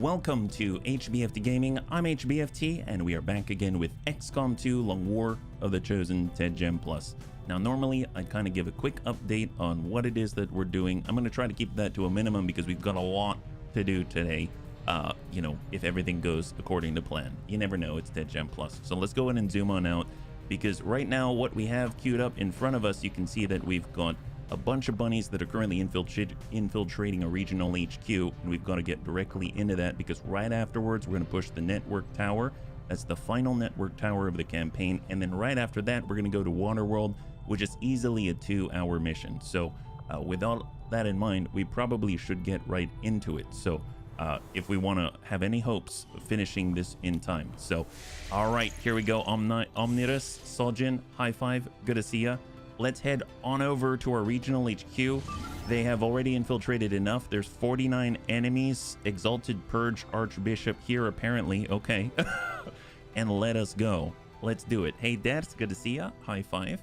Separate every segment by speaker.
Speaker 1: Welcome to HBFT Gaming. I'm HBFT, and we are back again with XCOM 2 Long War of the Chosen 10 Gem Plus. Now, normally, I'd kind of give a quick update on what it is that we're doing. I'm going to try to keep that to a minimum because we've got a lot to do today. You know, if everything goes according to plan. You never know, it's 10 Gem Plus. So let's go ahead and zoom on out, because right now, what we have queued up in front of us, you can see that we've got a bunch of bunnies that are currently infiltrating a regional HQ, and we've got to get directly into that because right afterwards we're going to push the network tower. That's the final network tower of the campaign, and then right after that we're going to go to Waterworld, which is easily a 2-hour mission. So with all that in mind, we probably should get right into it. So if we want to have any hopes of finishing this in time. So all right, here we go. Omnidus, Soljin, high five, good to see ya. Let's head on over to our regional HQ. They have already infiltrated enough. There's 49 enemies. Exalted Purge Archbishop here, apparently. Okay. And let us go. Let's do it. Hey, Debs, good to see ya. High five.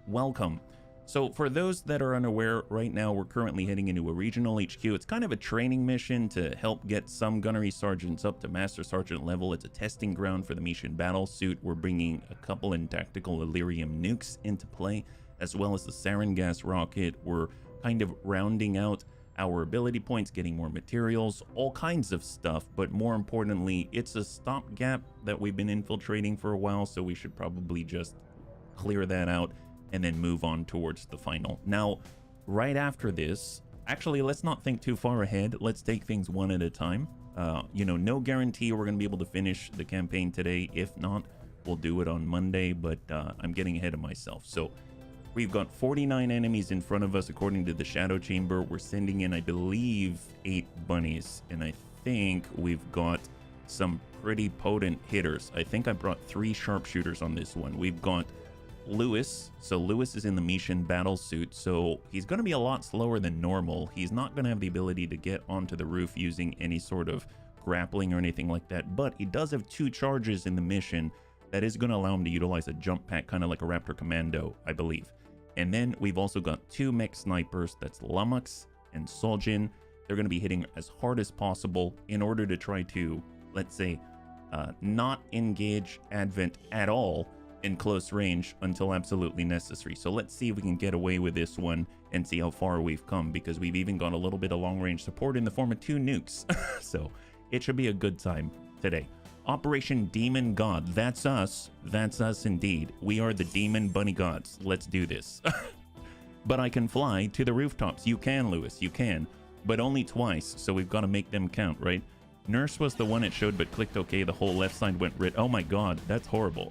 Speaker 1: Welcome. So for those that are unaware, right now we're currently heading into a regional HQ. It's kind of a training mission to help get some gunnery sergeants up to Master Sergeant level. It's a testing ground for the Mission battle suit. We're bringing a couple in tactical Illyrium nukes into play, as well as the sarin gas rocket. We're kind of rounding out our ability points, getting more materials, all kinds of stuff. But more importantly, it's a stopgap that we've been infiltrating for a while, so we should probably just clear that out and then move on towards the final. Now, right after this, actually, let's not think too far ahead. Let's take things one at a time. You know, no guarantee we're going to be able to finish the campaign today. If not, we'll do it on Monday, but I'm getting ahead of myself. So we've got 49 enemies in front of us, according to the Shadow Chamber. We're sending in, I believe, 8 bunnies, and I think we've got some pretty potent hitters. I think I brought 3 sharpshooters on this one. We've got Lewis. So Lewis is in the Mission battle suit, so he's going to be a lot slower than normal. He's not going to have the ability to get onto the roof using any sort of grappling or anything like that, but he does have 2 charges in the mission that is going to allow him to utilize a jump pack, kind of like a Raptor Commando, I believe. And then we've also got 2 mech snipers. That's Lumux and Soljin. They're going to be hitting as hard as possible in order to try to, let's say, not engage Advent at all in close range until absolutely necessary. So let's see if we can get away with this one and see how far we've come, because we've even got a little bit of long-range support in the form of 2 nukes. So it should be a good time today. Operation Demon God. That's us. That's us indeed. We are the Demon Bunny Gods. Let's do this. But I can fly to the rooftops. You can, Lewis. You can. But only twice, so we've got to make them count, right? Nurse was the one it showed, but clicked OK. The whole left side went red. Oh my god, that's horrible.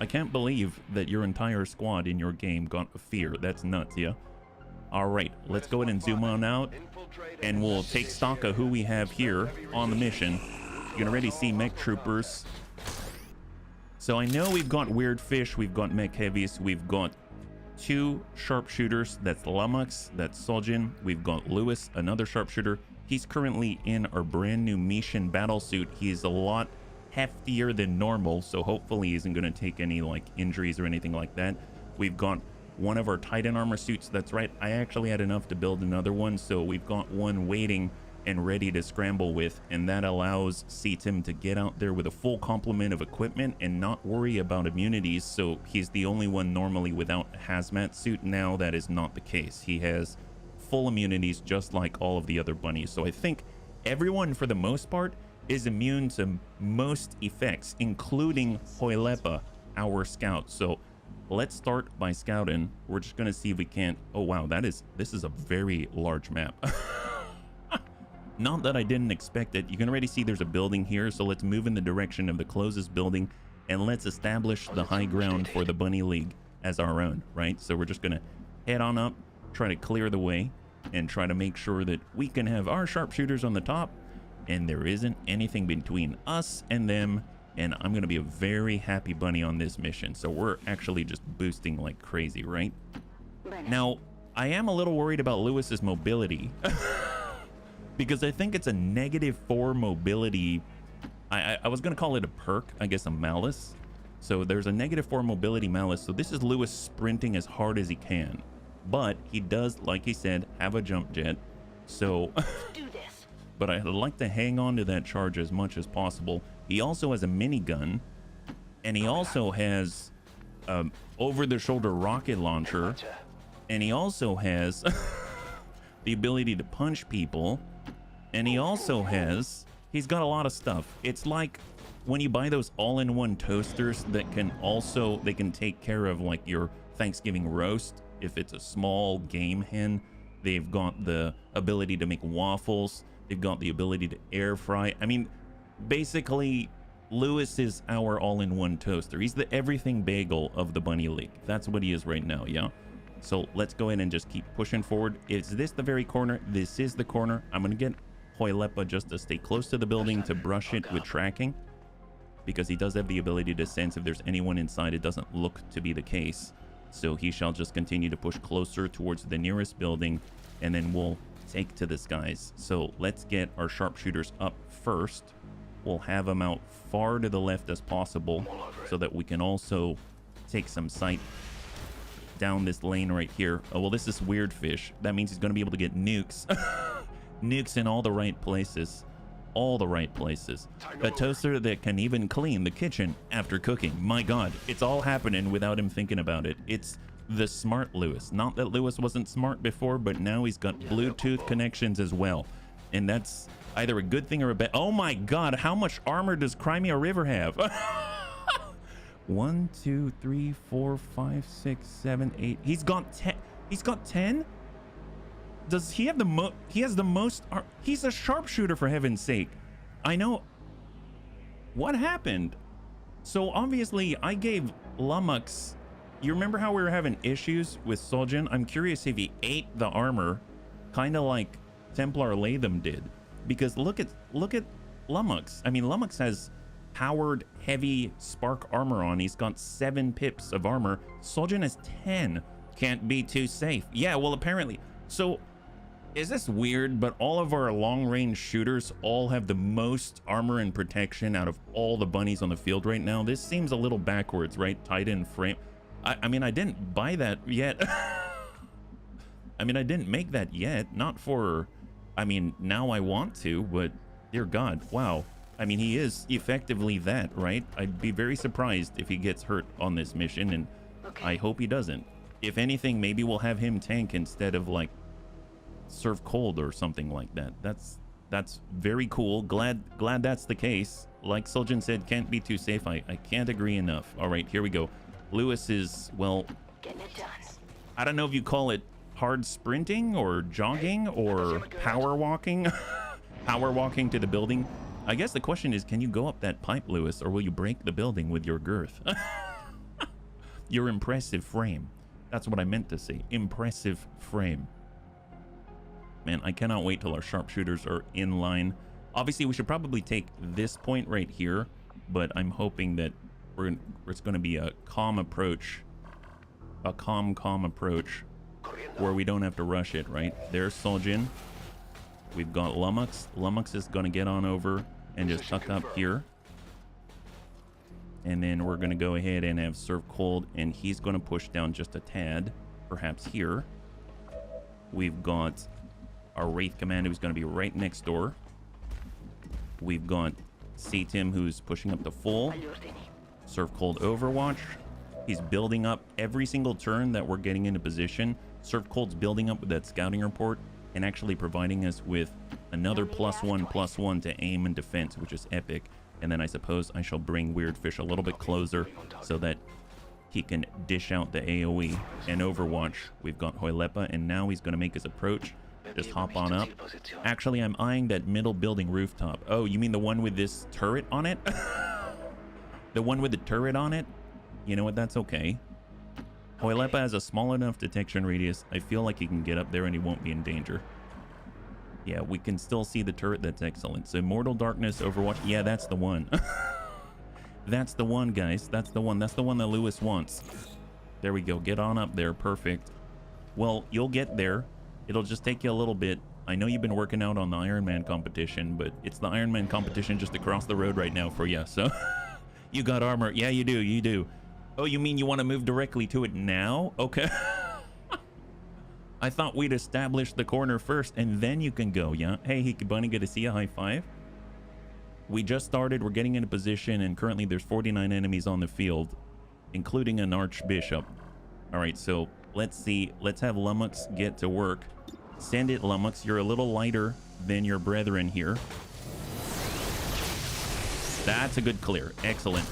Speaker 1: I can't believe that your entire squad in your game got a fear. That's nuts, yeah? Alright, let's go ahead and zoom on out, and we'll take stock of who we have here on the mission. You can already see mech troopers. So I know we've got weird fish, we've got mech heavies, we've got 2 sharpshooters. That's Lumux, that's Soljin. We've got Lewis, another sharpshooter. He's currently in our brand new Mission battle suit. He's a lot heftier than normal, so hopefully he isn't going to take any like injuries or anything like that. We've got one of our Titan armor suits. That's right, I actually had enough to build another one, so we've got one waiting and ready to scramble with, and that allows CTIM to get out there with a full complement of equipment and not worry about immunities. So he's the only one normally without a hazmat suit. Now that is not the case. He has full immunities just like all of the other bunnies. So I think everyone, for the most part, is immune to most effects, including Hoilepa, our scout. So let's start by scouting. We're just going to see if we can't. Oh wow, this is a very large map. Not that I didn't expect it. You can already see there's a building here, so let's move in the direction of the closest building and let's establish the high ground for the Bunny League as our own, right? So we're just gonna head on up, try to clear the way, and try to make sure that we can have our sharpshooters on the top and there isn't anything between us and them, and I'm gonna be a very happy bunny on this mission. So we're actually just boosting like crazy, right? Now, I am a little worried about Lewis's mobility. Because I think it's a -4 mobility. I was going to call it a perk, I guess a malice. So there's a -4 mobility malice. So this is Lewis sprinting as hard as he can. But he does, like he said, have a jump jet. So but I'd like to hang on to that charge as much as possible. He also has a minigun, and he also has over-the-shoulder rocket launcher, and he also has the ability to punch people, and he also has, he's got a lot of stuff. It's like when you buy those all-in-one toasters that can also, they can take care of like your Thanksgiving roast. If it's a small game hen, they've got the ability to make waffles. They've got the ability to air fry. I mean, basically, Lewis is our all-in-one toaster. He's the everything bagel of the Bunny League. That's what he is right now, yeah? So let's go ahead and just keep pushing forward. Is this the very corner? This is the corner. I'm going to get Hoilepa just to stay close to the building to brush it with tracking, because he does have the ability to sense if there's anyone inside. It doesn't look to be the case. So he shall just continue to push closer towards the nearest building, and then we'll take to the skies. So let's get our sharpshooters up first. We'll have them out far to the left as possible so that we can also take some sight down this lane right here. Oh, well, this is weird fish. That means he's going to be able to get nukes. Nukes in all the right places. All the right places. A toaster that can even clean the kitchen after cooking. My God, it's all happening without him thinking about it. It's the smart Lewis. Not that Lewis wasn't smart before, but now he's got Bluetooth connections as well. And that's either a good thing or a bad. Oh my God, how much armor does Crimea River have? 1, 2, 3, 4, 5, 6, 7, 8. He's got 10. He's got 10? Does he have the most? He has the most. He's a sharpshooter, for heaven's sake. I know. What happened? So obviously I gave Lumux. You remember how we were having issues with Soljin? I'm curious if he ate the armor, kind of like Templar Latham did. Because look at Lumux. I mean, Lumux has powered heavy spark armor on. He's got 7 pips of armor. Soljin has 10. Can't be too safe. Yeah, well, apparently. So is this weird, but all of our long-range shooters all have the most armor and protection out of all the bunnies on the field right now? This seems a little backwards, right? Titan frame. I mean, I didn't buy that yet. I mean, I didn't make that yet. Not for, I mean, now I want to, but dear God, wow. I mean, he is effectively that, right? I'd be very surprised if he gets hurt on this mission, and I hope he doesn't. If anything, maybe we'll have him tank instead of like serve cold or something like that. That's very cool. Glad that's the case. Like Soljin said, can't be too safe. I can't agree enough. All right, here we go. Lewis is, well, getting it done. I don't know if you call it hard sprinting or jogging or power walking. Power walking to the building. I guess the question is, can you go up that pipe, Lewis, or will you break the building with your girth? Your impressive frame. That's what I meant to say. Impressive frame. Man, I cannot wait till our sharpshooters are in line. Obviously, we should probably take this point right here, but I'm hoping that it's going to be a calm approach. A calm approach where we don't have to rush it, right? There's Soljin. We've got Lumux. Lumux is going to get on over and just tuck up here. And then we're going to go ahead and have Serve Cold, and he's going to push down just a tad, perhaps here. We've got our Wraith Commander, who's going to be right next door. We've got Satim, who's pushing up to full. Serve Cold Overwatch. He's building up every single turn that we're getting into position. Serve Cold's building up with that scouting report and actually providing us with another +1/+1 to aim and defense, which is epic. And then I suppose I shall bring Weird Fish a little bit closer so that he can dish out the AoE. And Overwatch, we've got Hoilepa, and now he's going to make his approach. Just hop on up. Actually, I'm eyeing that middle building rooftop. Oh, you mean the one with this turret on it? The one with the turret on it? You know what? That's okay. Hoilepa has a small enough detection radius. I feel like he can get up there and he won't be in danger. Yeah, we can still see the turret. That's excellent. So Immortal Darkness, Overwatch. Yeah, that's the one. That's the one, guys. That's the one. That's the one that Lewis wants. There we go. Get on up there. Perfect. Well, you'll get there. It'll just take you a little bit. I know you've been working out on the Iron Man competition, but it's the Iron Man competition just across the road right now for you. So you got armor. Yeah, you do. You do. Oh, you mean you want to move directly to it now? Okay. I thought we'd establish the corner first and then you can go, yeah? Hey, Hiki Bunny, good to see you. High five. We just started. We're getting into position, and currently there's 49 enemies on the field, including an archbishop. All right, so let's see. Let's have Lummox get to work. Send it, Lummox. You're a little lighter than your brethren here. That's a good clear. Excellent.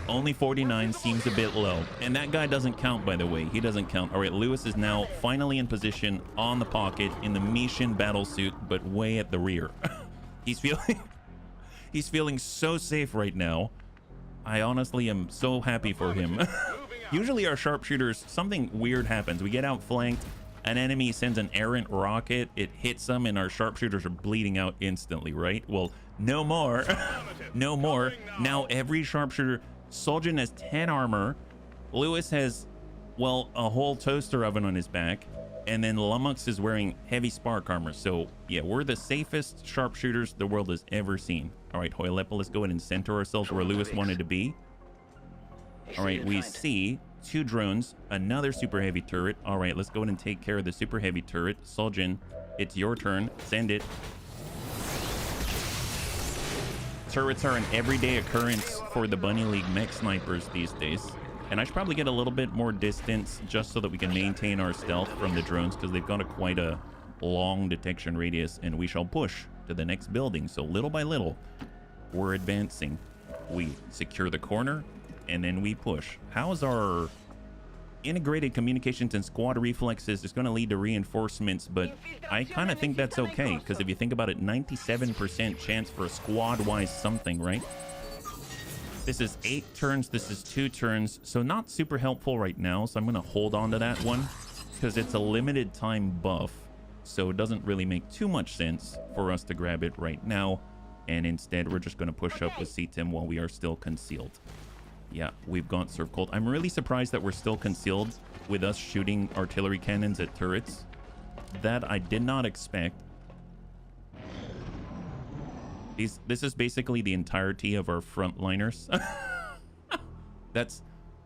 Speaker 1: Only 49 seems a bit low. And that guy doesn't count, by the way. He doesn't count. All right, Lewis is now finally in position on the pocket in the Mishin battle suit, but way at the rear. He's feeling so safe right now. I honestly am so happy for him. Usually our sharpshooters, something weird happens. We get outflanked, an enemy sends an errant rocket, it hits them, and our sharpshooters are bleeding out instantly, right? Well, no more. No more. Now every sharpshooter, Soljin has 10 armor. Lewis has, well, a whole toaster oven on his back. And then Lummox is wearing heavy spark armor. So yeah, we're the safest sharpshooters the world has ever seen. All right, Hoylepa, let's go ahead and center ourselves where Lewis wanted to be. All right, we see 2 drones, another super heavy turret. All right, let's go ahead and take care of the super heavy turret. Soljin, it's your turn. Send it. Turrets are an everyday occurrence for the Bunny League mech snipers these days. And I should probably get a little bit more distance just so that we can maintain our stealth from the drones, because they've got quite a long detection radius, and we shall push to the next building. So little by little, we're advancing. We secure the corner, and then we push. How's our integrated communications and squad reflexes is going to lead to reinforcements, but I kind of think that's okay, because if you think about it, 97% chance for a squad-wise something, right? This is 8 turns, this is 2 turns, so not super helpful right now, so I'm going to hold on to that one, because it's a limited time buff, so it doesn't really make too much sense for us to grab it right now, and instead we're just going to push up with CTIM while we are still concealed. Yeah, we've got Surf Cold. I'm really surprised that we're still concealed with us shooting artillery cannons at turrets. That I did not expect. This is basically the entirety of our frontliners.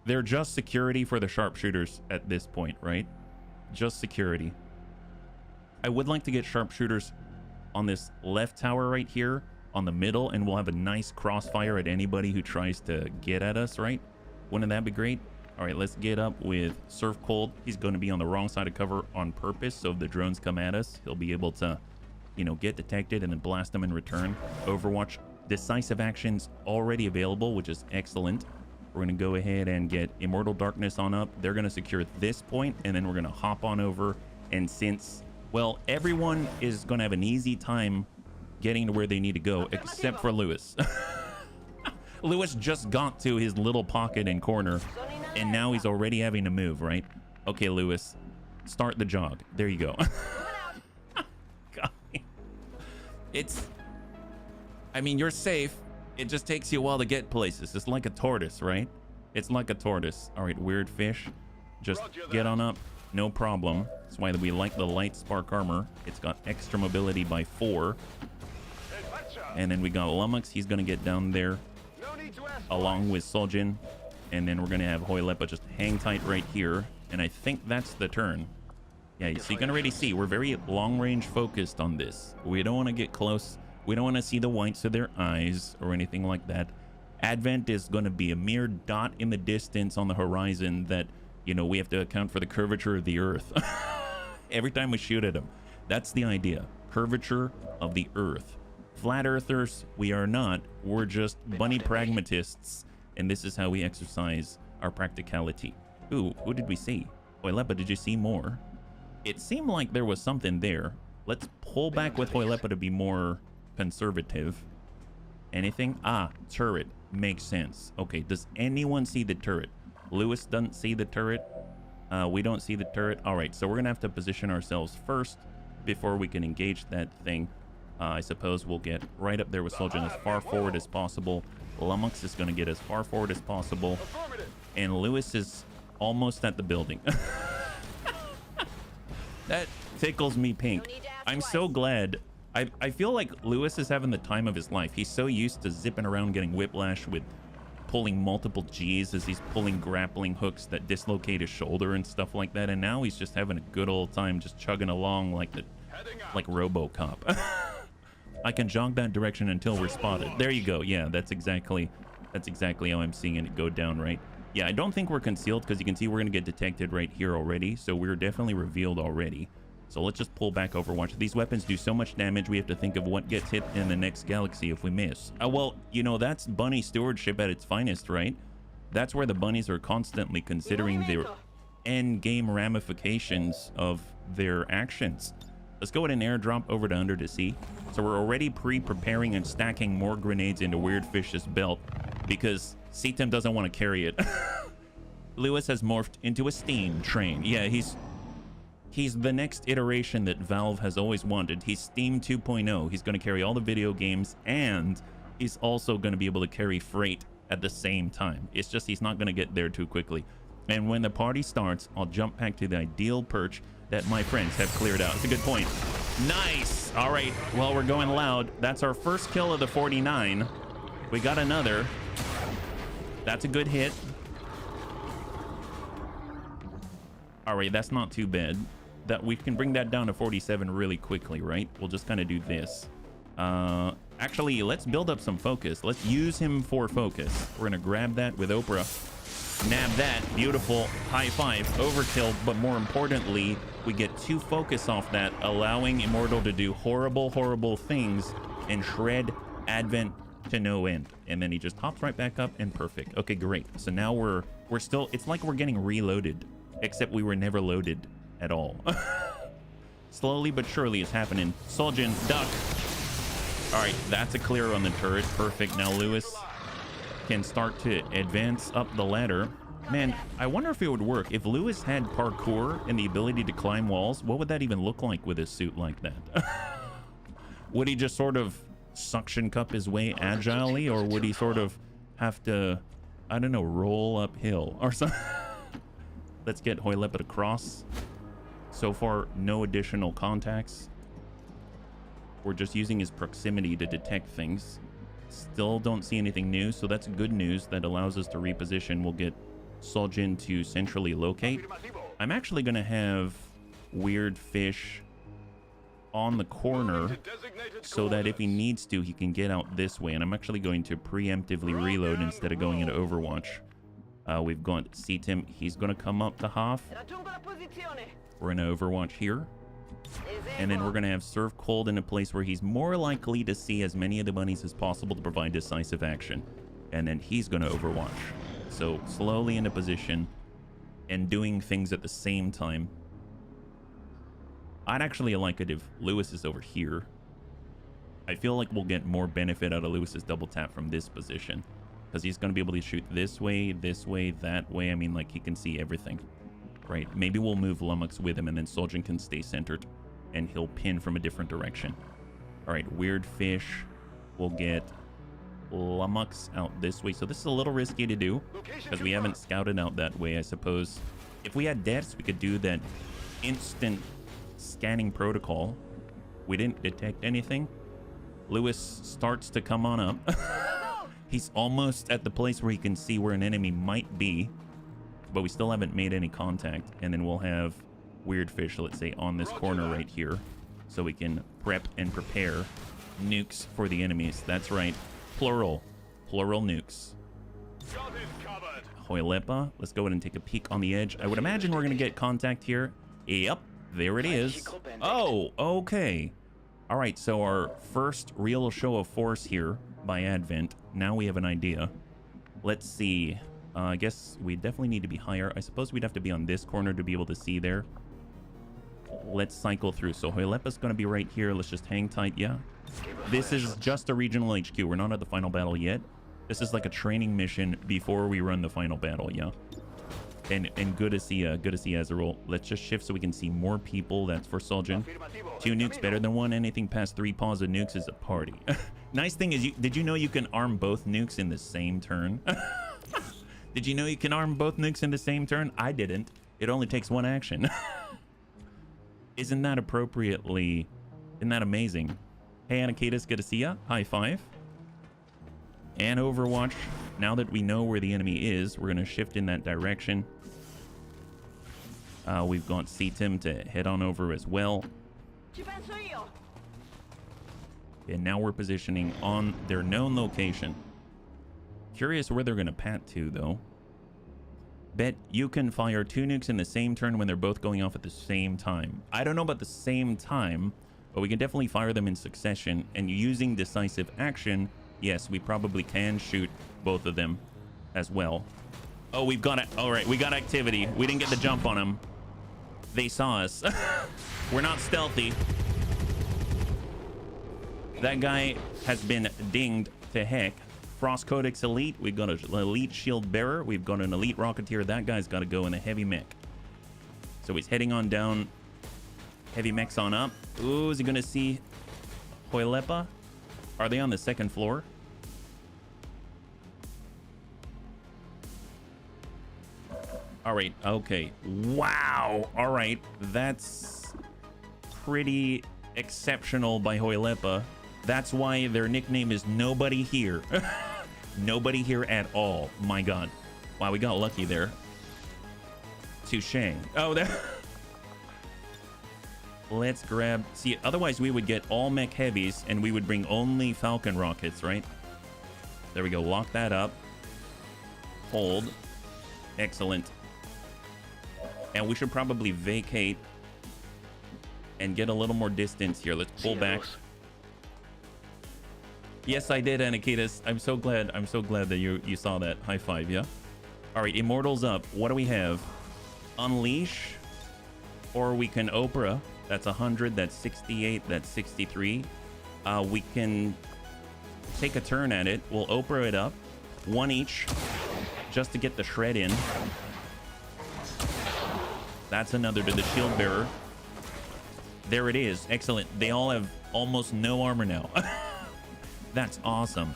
Speaker 1: They're just security for the sharpshooters at this point, right? Just security. I would like to get sharpshooters on this left tower right here, on the middle, and we'll have a nice crossfire at anybody who tries to get at us, right? Wouldn't that be great? All right, let's get up with Surf Cold. He's going to be on the wrong side of cover on purpose, so if the drones come at us, he'll be able to, you know, get detected and then blast them in return. Overwatch decisive actions already available, which is excellent. We're going to go ahead and get Immortal Darkness on up. They're going to secure this point, and then we're going to hop on over. And since, well, everyone is going to have an easy time getting to where they need to go, except for Lewis. Lewis just got to his little pocket and corner, and now he's already having to move, right? Okay, Lewis, start the jog. There you go. God. I mean, you're safe. It just takes you a while to get places. It's like a tortoise, right? It's like a tortoise. All right, weird fish. Just get on up. No problem. That's why we like the light spark armor. It's got extra mobility by 4. And then we got Lummox. He's going to get down there along with Soljin. And then we're going to have Hoylepa just hang tight right here. And I think that's the turn. Yeah, so you can already see we're very long range focused on this. We don't want to get close. We don't want to see the whites of their eyes or anything like that. Advent is going to be a mere dot in the distance on the horizon that, you know, we have to account for the curvature of the earth. Every time we shoot at them. That's the idea. Curvature of the earth. Flat earthers, we are not. We're just bunny pragmatists. And this is how we exercise our practicality. Ooh, what did we see? Hoylepa, did you see more? It seemed like there was something there. Let's pull back with Hoylepa to be more conservative. Anything? Ah, turret. Makes sense. Okay, does anyone see the turret? Lewis doesn't see the turret. We don't see the turret. All right, so we're gonna have to position ourselves first before we can engage that thing. I suppose we'll get right up there with Soljin as far forward as possible. Lummox is gonna get as far forward as possible. And Lewis is almost at the building. That tickles me pink. I'm so glad. I feel like Lewis is having the time of his life. He's so used to zipping around getting whiplash with pulling multiple G's as he's pulling grappling hooks that dislocate his shoulder and stuff like that. And now he's just having a good old time just chugging along like RoboCop. I can jog that direction until we're spotted. There you go. Yeah, that's exactly how I'm seeing it go down, right? Yeah, I don't think we're concealed because you can see we're going to get detected right here already. So we're definitely revealed already. So let's just pull back Overwatch. These weapons do so much damage, we have to think of what gets hit in the next galaxy if we miss. Well, you know, that's bunny stewardship at its finest, right? That's where the bunnies are constantly considering their end game ramifications of their actions. Let's go ahead and airdrop over to under to sea. So we're already pre-preparing and stacking more grenades into Weirdfish's belt because CTEM doesn't want to carry it. Lewis has morphed into a steam train. Yeah, he's the next iteration that Valve has always wanted. He's Steam 2.0. He's going to carry all the video games, and he's also going to be able to carry freight at the same time. It's just he's not going to get there too quickly. And when the party starts, I'll jump back to the ideal perch that my friends have cleared out. It's a good point. Nice. All right. Well, we're going loud. That's our first kill of the 49. We got another. That's a good hit. All right. That's not too bad. That we can bring that down to 47 really quickly, right? We'll just kind of do this. Actually, let's build up some focus. Let's use him for focus. We're going to grab that with Oprah. Nab that. Beautiful. High five. Overkill. But more importantly, we get 2 focus off that, allowing Immortal to do horrible, horrible things and shred Advent to no end. And then he just hops right back up and perfect. Okay, great. So now we're still, it's like we're getting reloaded, except we were never loaded at all. Slowly but surely it's happening. Soljin, duck. All right, that's a clear on the turret. Perfect. Now Lewis can start to advance up the ladder. Man, I wonder if it would work. If Lewis had parkour and the ability to climb walls, what would that even look like with his suit like that? Would he just sort of suction cup his way agilely, or would he sort of have to, I don't know, roll uphill or something? Let's get Hoylepet across. So far, no additional contacts. We're just using his proximity to detect things. Still don't see anything new, so that's good news. That allows us to reposition. We'll get Soljin to centrally locate. I'm actually going to have Weirdfish on the corner so that if he needs to, he can get out this way. And I'm actually going to preemptively reload instead of going into Overwatch. We've got CTEM. He's going to come up to Hoff. We're in Overwatch here. And then we're going to have Serve Cold in a place where he's more likely to see as many of the bunnies as possible to provide decisive action. And then he's going to Overwatch. So slowly into position and doing things at the same time. I'd actually like it if Lewis is over here. I feel like we'll get more benefit out of Lewis's double tap from this position, because he's going to be able to shoot this way, that way. I mean, like, he can see everything, right? Maybe we'll move Lummox with him, and then Soljin can stay centered, and he'll pin from a different direction. All right, Weirdfish. We'll get Lummox out this way. So this is a little risky to do, because we haven't scouted out that way, I suppose. If we had deaths, we could do that instant scanning protocol. We didn't detect anything. Lewis starts to come on up. He's almost at the place where he can see where an enemy might be, but we still haven't made any contact. And then we'll have Weirdfish, let's say, on this corner right here, so we can prep and prepare nukes for the enemies. That's right, plural nukes. Hoylepa, let's go ahead and take a peek on the edge. I would imagine we're gonna get contact here. Yep, there it is. Oh, okay. All right, so our first real show of force here by Advent. Now we have an idea. Let's see. I guess we definitely need to be higher. I suppose we'd have to be on this corner to be able to see there. Let's cycle through. So Hoylepa's going to be right here. Let's just hang tight. Yeah. This is just a regional HQ. We're not at the final battle yet. This is like a training mission before we run the final battle. Yeah. And good to see Azerol. Let's just shift so we can see more people. That's for Soljin. 2 nukes better than 1. Anything past 3 paws of nukes is a party. Nice thing is, did you know you can arm both nukes in the same turn? Did you know you can arm both nukes in the same turn? I didn't. It only takes 1 action. Isn't that amazing? Hey, Anakitas, good to see ya. High five. And Overwatch. now that we know where the enemy is, we're going to shift in that direction. We've got CTIM to head on over as well. And now we're positioning on their known location. Curious where they're going to pat to, though. Bet you can fire 2 nukes in the same turn when they're both going off at the same time. I don't know about the same time, but we can definitely fire them in succession. And using decisive action, yes, we probably can shoot both of them as well. Oh, we've got it. All right, we got activity. We didn't get the jump on them. They saw us. We're not stealthy. That guy has been dinged to heck. Frost Codex Elite. We've got an Elite Shield Bearer. We've got an Elite Rocketeer. That guy's got to go in a heavy mech. So he's heading on down. Heavy mechs on up. Ooh, is he going to see Hoilepa? Are they on the 2nd floor? All right. Okay. Wow. All right. That's pretty exceptional by Hoilepa. That's why their nickname is Nobody Here. Nobody here at all. My God. Wow, we got lucky there. Touche. Oh, there. Let's grab... See, otherwise we would get all mech heavies and we would bring only Falcon rockets, right? There we go. Lock that up. Hold. Excellent. And we should probably vacate and get a little more distance here. Let's pull back. Yes, I did, Anakitas. I'm so glad that you saw that. High five, yeah? All right, Immortals up. What do we have? Unleash, or we can Oprah. That's 100, that's 68, that's 63. We can take a turn at it. We'll Oprah it up. 1 each, just to get the shred in. That's another to the Shield Bearer. There it is. Excellent. They all have almost no armor now. That's awesome.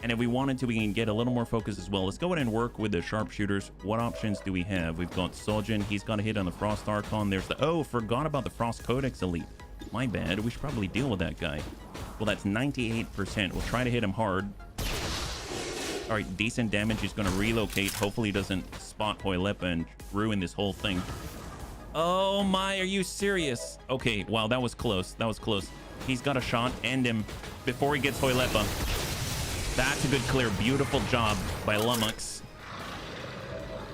Speaker 1: And if we wanted to, we can get a little more focus as well. Let's go ahead and work with the sharpshooters. What options do we have? We've got Sojin. He's got a hit on the Frost Archon. There's the... Oh, forgot about the Frost Codex Elite. My bad. We should probably deal with that guy. Well, that's 98%. We'll try to hit him hard. All right, decent damage. He's going to relocate. Hopefully he doesn't spot Hoilepa and ruin this whole thing. Oh my, are you serious? Okay, wow, that was close. That was close. He's got a shot. End him before he gets Hoilepa. That's a good clear. Beautiful job by Lummox.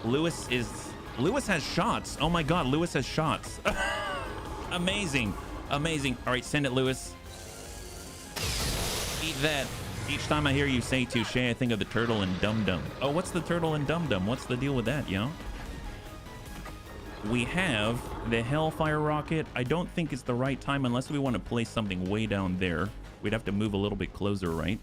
Speaker 1: Lewis has shots. Oh my God, Lewis has shots. Amazing. Amazing. All right, send it, Lewis. Eat that. Each time I hear you say touche, I think of the turtle and Dum Dum. Oh, what's the turtle and Dum Dum? What's the deal with that, yo? We have the Hellfire Rocket. I don't think it's the right time unless we want to place something way down there. We'd have to move a little bit closer, right?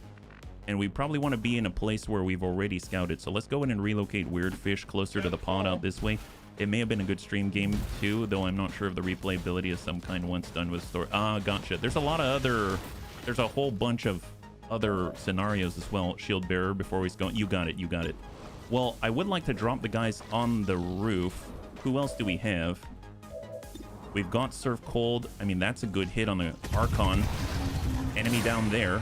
Speaker 1: And we probably want to be in a place where we've already scouted. So let's go in and relocate Weird Fish closer to the pod out this way. It may have been a good stream game too, though I'm not sure if the replayability is some kind once done with story. Ah, gotcha. There's a lot of other... There's a whole bunch of other scenarios as well. Shield Bearer before he's going. You got it. You got it. Well, I would like to drop the guys on the roof. Who else do we have? We've got Surf Cold. I mean, that's a good hit on the Archon. Enemy down there.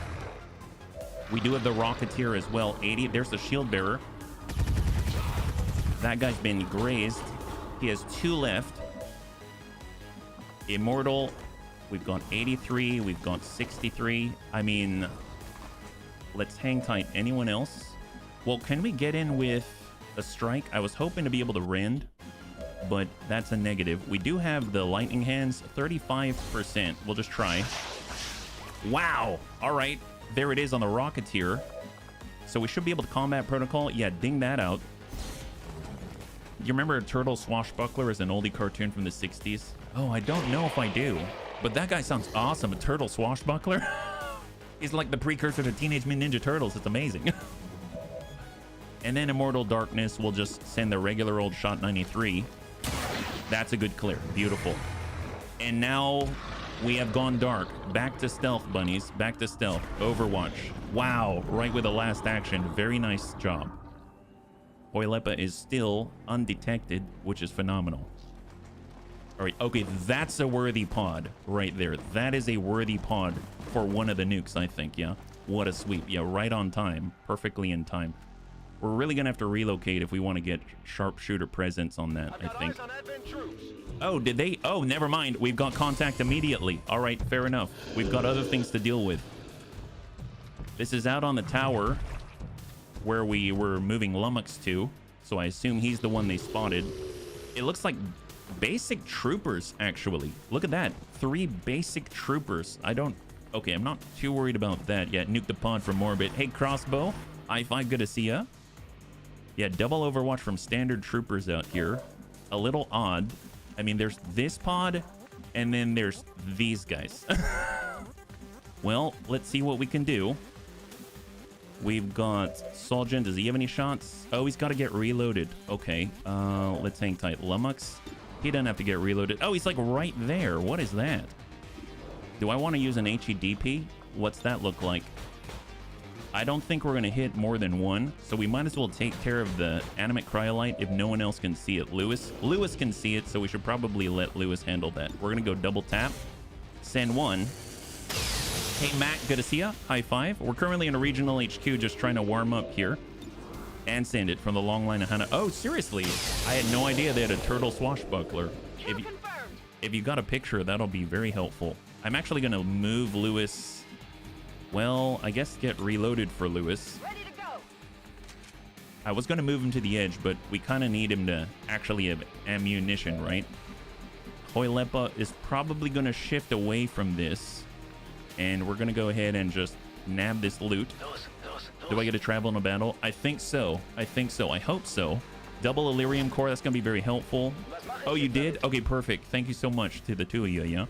Speaker 1: We do have the Rocketeer as well. 80. There's the Shield Bearer. That guy's been grazed. He has 2 left. Immortal. We've got 83. We've got 63. I mean, let's hang tight. Anyone else? Well, can we get in with a strike? I was hoping to be able to rend, but that's a negative. We do have the lightning hands, 35%. We'll just try. Wow. All right. There it is on the Rocketeer. So we should be able to combat protocol. Yeah, ding that out. You remember Turtle Swashbuckler as an oldie cartoon from the 60s? Oh, I don't know if I do. But that guy sounds awesome. A Turtle Swashbuckler? He's like the precursor to Teenage Mutant Ninja Turtles. It's amazing. And then Immortal Darkness will just send the regular old Shot 93. That's a good clear. Beautiful. And now we have gone dark. Back to stealth, bunnies. Back to stealth. Overwatch. Wow. Right with the last action. Very nice job. Hoilepa is still undetected, which is phenomenal. All right. Okay. That's a worthy pod right there. That is a worthy pod for one of the nukes, I think. Yeah. What a sweep. Yeah, right on time. Perfectly in time. We're really gonna have to relocate if we want to get sharpshooter presence on that, I think. Oh, did they? Oh, never mind. We've got contact immediately. All right, fair enough. We've got other things to deal with. This is out on the tower where we were moving Lummox to. So I assume he's the one they spotted. It looks like basic troopers, actually. Look at that. 3 basic troopers. Okay, I'm not too worried about that yet. Nuke the pod from orbit. Hey, Crossbow. I5, good to see ya. Yeah, double overwatch from standard troopers out here. A little odd. I mean, there's this pod, and then there's these guys. Well, let's see what we can do. We've got Soljan. Does he have any shots? Oh, he's got to get reloaded. Okay, let's hang tight. Lummox, he doesn't have to get reloaded. Oh, he's like right there. What is that? Do I want to use an HEDP? What's that look like? I don't think we're going to hit more than one, so we might as well take care of the animate cryolite if no one else can see it. Lewis can see it, so we should probably let Lewis handle that. We're going to go double tap. Send one. Hey, Mac, good to see ya. High five. We're currently in a regional HQ just trying to warm up here. And send it from the long line of Hannah. Oh, seriously? I had no idea they had a turtle swashbuckler. If you got a picture, that'll be very helpful. I'm actually going to move Lewis. Well, I guess get reloaded for Lewis.
Speaker 2: Ready to go.
Speaker 1: I was going to move him to the edge, but we kind of need him to actually have ammunition, right? Hoilepa is probably going to shift away from this. And we're going to go ahead and just nab this loot. Do I get to travel in a battle? I think so. I hope so. Double Illyrium core, that's going to be very helpful. Oh, you did? Okay, perfect. Thank you so much to the two of you, yeah?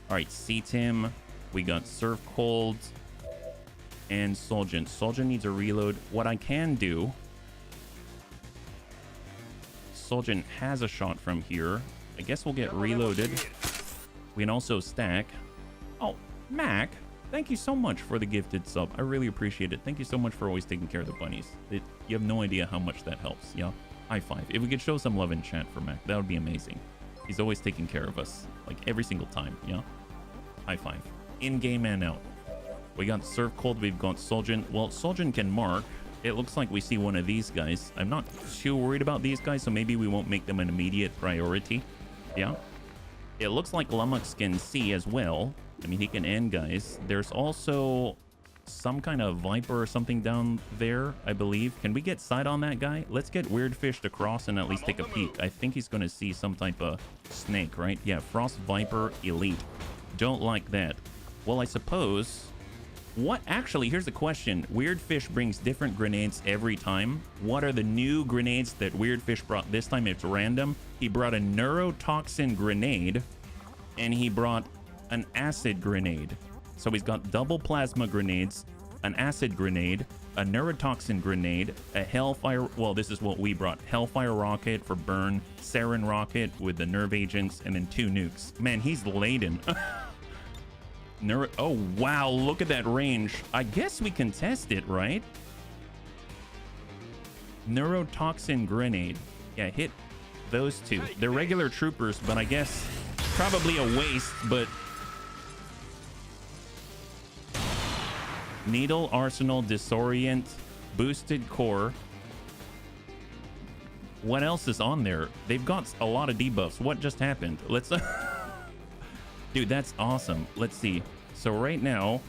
Speaker 1: All right, C-Tim. We got Surf Cold and Soljan. Soljan needs a reload. What I can do... Soljan has a shot from here. I guess we'll get reloaded. We can also stack. Oh, Mac, thank you so much for the gifted sub. I really appreciate it. Thank you so much for always taking care of the bunnies. You have no idea how much that helps, yeah? High five. If we could show some love in chat for Mac, that would be amazing. He's always taking care of us, like every single time, yeah? High five. In-game and out. We got Surf Cold, we've got Soljan. Well, Soljan can mark. It looks like we see one of these guys. I'm not too worried about these guys, so maybe we won't make them an immediate priority. Yeah. It looks like Lummox can see as well. I mean, he can end guys. There's also some kind of Viper or something down there, I believe. Can we get sight on that guy? Let's get Weird Fished across and at least take a peek. I think he's going to see some type of snake, right? Yeah, Frost Viper Elite. Don't like that. Well, I suppose... What? Actually, here's the question. Weird Fish brings different grenades every time. What are the new grenades that Weird Fish brought this time? It's random. He brought a neurotoxin grenade, and he brought an acid grenade. So he's got double plasma grenades, an acid grenade, a neurotoxin grenade, a hellfire... Well, this is what we brought. Hellfire rocket for burn, sarin rocket with the nerve agents, and then 2 nukes. Man, he's laden. Oh, wow, look at that range. I guess we can test it, right? Neurotoxin grenade. Yeah, hit those 2. They're regular troopers, but I guess probably a waste, but... Needle, Arsenal, Disorient, Boosted Core. What else is on there? They've got a lot of debuffs. What just happened? Let's... Dude, that's awesome. Let's see. So right now,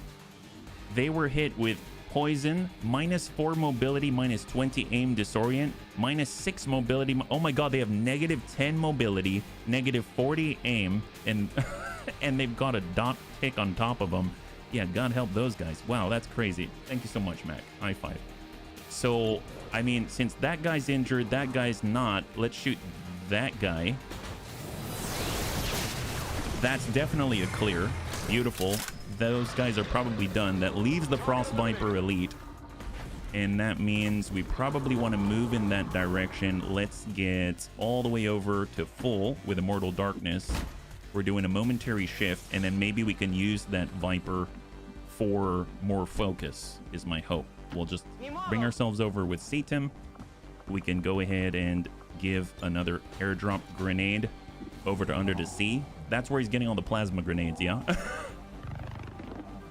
Speaker 1: they were hit with poison, -4 mobility, -20 aim, disorient, -6 mobility. Oh my god, they have -10 mobility, -40 aim, and and they've got a dot tick on top of them. Yeah, God help those guys. Wow, that's crazy. Thank you so much, Mac. High five. So, I mean, since that guy's injured, that guy's not, let's shoot that guy. That's definitely a clear. Beautiful. Those guys are probably done. That leaves the Frost Viper Elite. And that means we probably want to move in that direction. Let's get all the way over to full with Immortal Darkness. We're doing a momentary shift, and then maybe we can use that Viper for more focus, is my hope. We'll just bring ourselves over with C-Tim. We can go ahead and give another airdrop grenade over to under to C. That's where he's getting all the plasma grenades, yeah?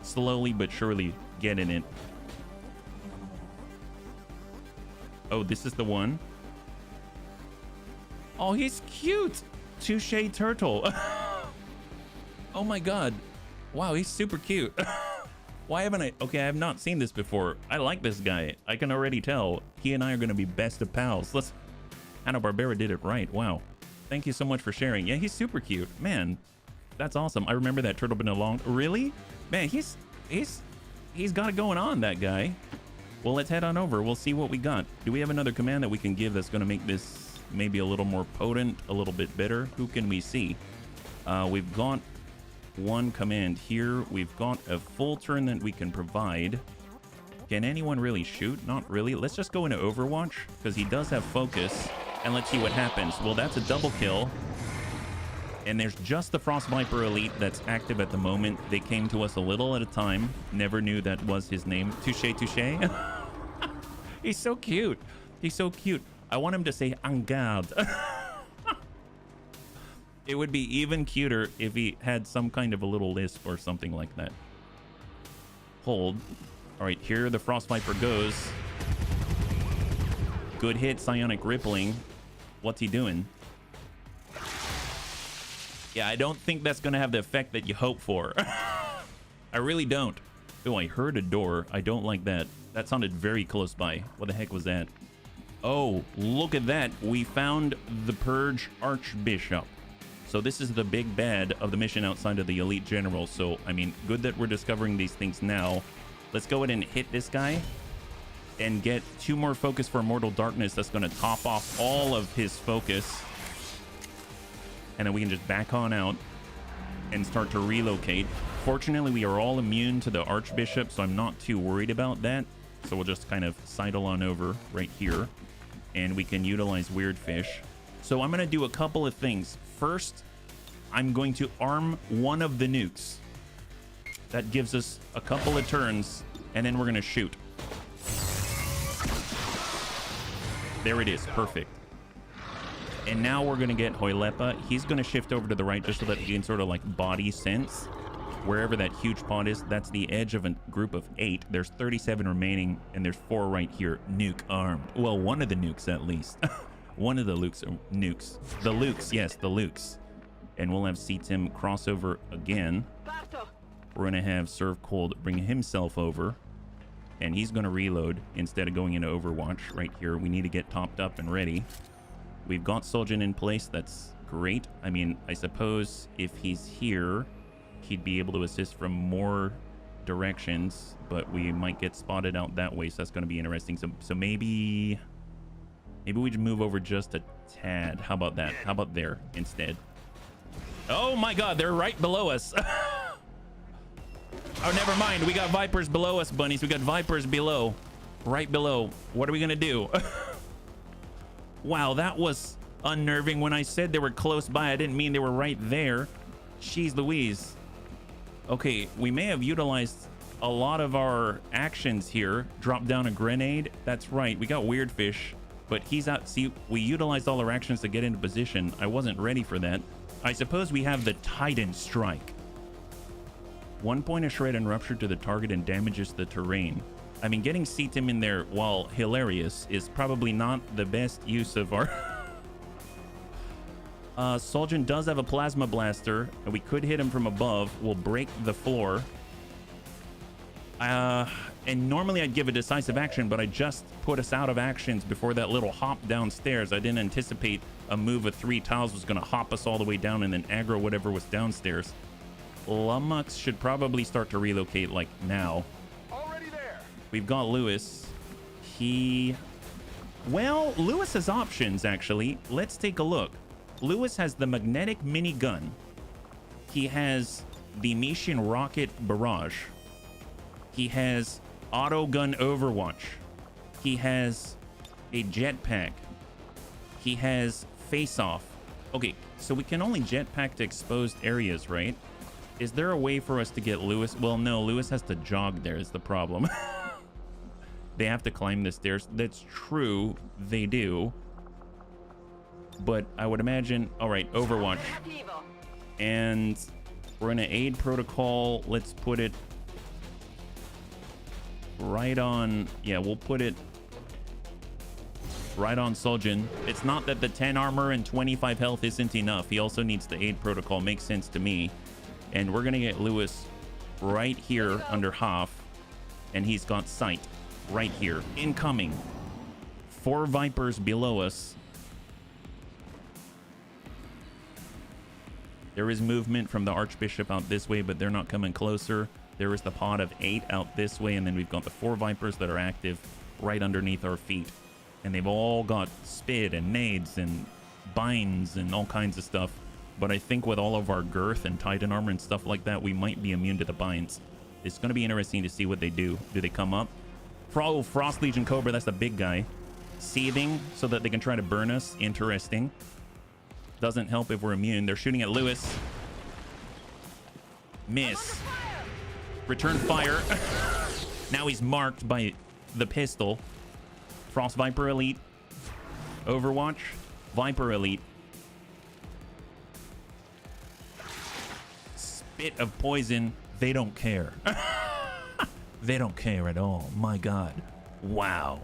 Speaker 1: Slowly but surely getting it. Oh, this is the one. Oh, he's cute. Touche turtle. Oh my god. Wow, he's super cute. Why haven't I? Okay, I have not seen this before. I like this guy. I can already tell. He and I are going to be best of pals. Hanna-Barbera did it right. Wow. Thank you so much for sharing. Yeah, he's super cute. Man, that's awesome. I remember that turtle been along. Really? Man, he's got it going on, that guy. Well, let's head on over. We'll see what we got. Do we have another command that we can give that's going to make this maybe a little more potent, a little bit better? Who can we see? We've got one command here. We've got a full turn that we can provide. Can anyone really shoot? Not really. Let's just go into Overwatch because he does have focus, and let's see what happens. Well, that's a double kill. And there's just the Frost Viper Elite that's active at the moment. They came to us a little at a time. Never knew that was his name. Touche, touche. He's so cute. He's so cute. I want him to say en garde. It would be even cuter if he had some kind of a little lisp or something like that. Hold. All right, here the Frost Viper goes. Good hit, Psionic Rippling. What's he doing? Yeah, I don't think that's going to have the effect that you hope for. I really don't. Oh, I heard a door. I don't like that. That sounded very close by. What the heck was that? Oh, look at that. We found the Purge Archbishop. So this is the big bad of the mission outside of the Elite General. So, I mean, good that we're discovering these things now. Let's go ahead and hit this guy and get 2 more focus for Immortal Darkness. That's going to top off all of his focus. And then we can just back on out and start to relocate. Fortunately, we are all immune to the Archbishop, so I'm not too worried about that. So we'll just kind of sidle on over right here, and we can utilize Weird Fish. So I'm going to do a couple of things. First, I'm going to arm one of the nukes. That gives us a couple of turns, and then we're going to shoot. There it is. Perfect. And now we're going to get Hoylepa. He's going to shift over to the right just so that he can sort of like body sense wherever that huge pod is. That's the edge of a group of 8. There's 37 remaining, and there's 4 right here. Nuke armed. Well, one of the nukes at least. One of the nukes. The Lukes. Yes, the Lukes. And we'll have C-Tim crossover again. We're going to have Serve Cold bring himself over. And he's going to reload instead of going into Overwatch right here. We need to get topped up and ready. We've got Soljin in place. That's great. I mean, I suppose if he's here, he'd be able to assist from more directions, but we might get spotted out that way, so that's going to be interesting. So maybe we just move over just a tad. How about that? How about there instead? Oh my god, they're right below us. Oh, never mind. We got Vipers below us, bunnies. We got Vipers below. Right below. What are we going to do? Wow, that was unnerving. When I said they were close by, I didn't mean they were right there. Jeez Louise. Okay, we may have utilized a lot of our actions here. Drop down a grenade. That's right. We got Weird Fish, but he's out. See, we utilized all our actions to get into position. I wasn't ready for that. I suppose we have the Titan Strike. 1 point of shred and rupture to the target and damages the terrain. I mean, getting C-Tim in there, while hilarious, is probably not the best use of our... Soljin does have a Plasma Blaster, and we could hit him from above. We'll break the floor. And normally I'd give a decisive action, but I just put us out of actions before that little hop downstairs. I didn't anticipate a move of 3 tiles was going to hop us all the way down and then aggro whatever was downstairs. Lumux should probably start to relocate, like, now. We've got Lewis. Well, Lewis has options, actually. Let's take a look. Lewis has the magnetic minigun. He has the Mishin rocket barrage. He has auto gun Overwatch. He has a jetpack. He has face off. Okay, so we can only jetpack to exposed areas, right? Is there a way for us to get Lewis? Well, no, Lewis has to jog there is the problem. They have to climb the stairs. That's true. They do. But I would imagine... All right, Overwatch. And we're in an aid protocol. Let's put it... right on. Yeah, we'll put it right on Soljin. It's not that the 10 armor and 25 health isn't enough. He also needs the 8 protocol. Makes sense to me. And we're going to get Lewis right here under Hoff. And he's got sight right here. Incoming. 4 Vipers below us. There is movement from the Archbishop out this way, but they're not coming closer. There is the pod of 8 out this way, and then we've got the 4 Vipers that are active right underneath our feet. And they've all got spid and nades and binds and all kinds of stuff. But I think with all of our girth and Titan armor and stuff like that, we might be immune to the binds. It's going to be interesting to see what they do. Do they come up? Oh, Frost Legion Cobra, that's the big guy. Seething so that they can try to burn us. Interesting. Doesn't help if we're immune. They're shooting at Lewis. Miss. Return fire. Now he's marked by the pistol. Frost Viper Elite. Overwatch. Viper Elite. Spit of poison. They don't care. They don't care at all. My God. Wow.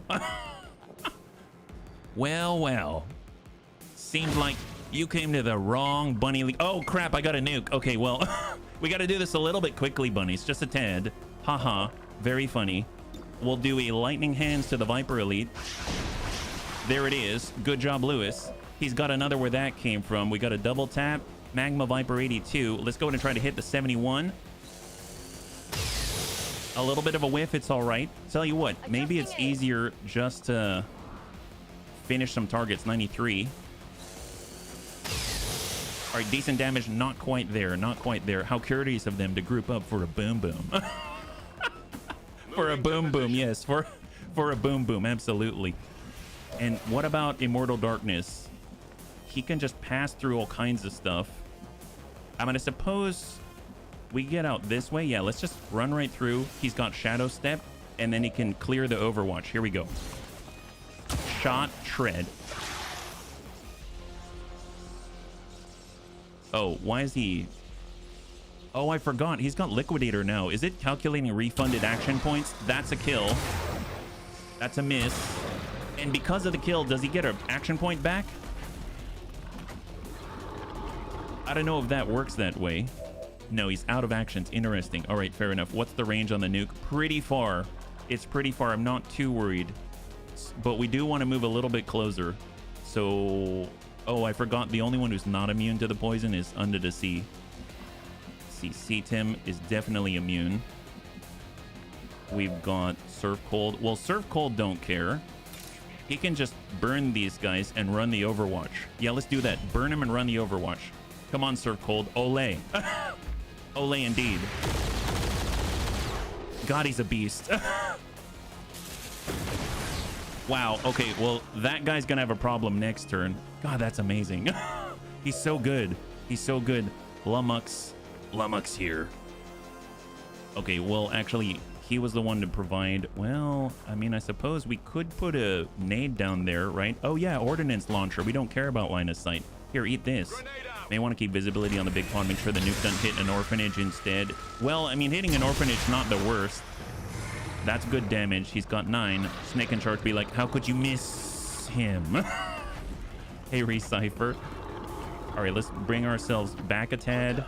Speaker 1: Well. Seems like you came to the wrong bunny league. Oh, crap. I got a nuke. Okay, well, we got to do this a little bit quickly, bunnies. Just a tad. Haha. Very funny. We'll do a lightning hands to the Viper Elite. There it is. Good job, Lewis. He's got another where that came from. We got a double tap. Magma Viper 82. Let's go ahead and try to hit the 71. A little bit of a whiff. It's all right. Tell you what, maybe it's easier just to finish some targets. 93. All right, decent damage. Not quite there. Not quite there. How courteous of them to group up for a boom boom. For a boom boom, yes. For a boom boom, absolutely. And what about Immortal Darkness? He can just pass through all kinds of stuff. I'm gonna suppose we get out this way. Yeah, let's just run right through. He's got Shadow Step, and then he can clear the Overwatch. Here we go. Shot, tread. Oh, why is he... Oh, I forgot. He's got Liquidator now. Is it calculating refunded action points? That's a kill. That's a miss. And because of the kill, does he get an action point back? I don't know if that works that way. No, he's out of actions. Interesting. All right, fair enough. What's the range on the nuke? Pretty far. It's pretty far. I'm not too worried. But we do want to move a little bit closer. So... Oh, I forgot. The only one who's not immune to the poison is Under the Sea. See, Tim is definitely immune. We've got Surf Cold. Well, Surf Cold don't care. He can just burn these guys and run the Overwatch. Yeah, let's do that. Burn him and run the Overwatch. Come on, Surf Cold. Olay. Olay indeed. God, he's a beast. Wow. Okay, well, that guy's gonna have a problem next turn. God, that's amazing. He's so good. He's so good. Lumux here. Okay, well, actually, he was the one to provide... Well, I mean, I suppose we could put a nade down there, right? Oh, yeah, ordnance launcher. We don't care about line of sight. Here, eat this. May want to keep visibility on the big pond. Make sure the nuke doesn't hit an orphanage instead. Well, I mean, hitting an orphanage not the worst. That's good damage. He's got 9. Snake in charge be like, how could you miss him? Hey, Recypher. All right, let's bring ourselves back a tad.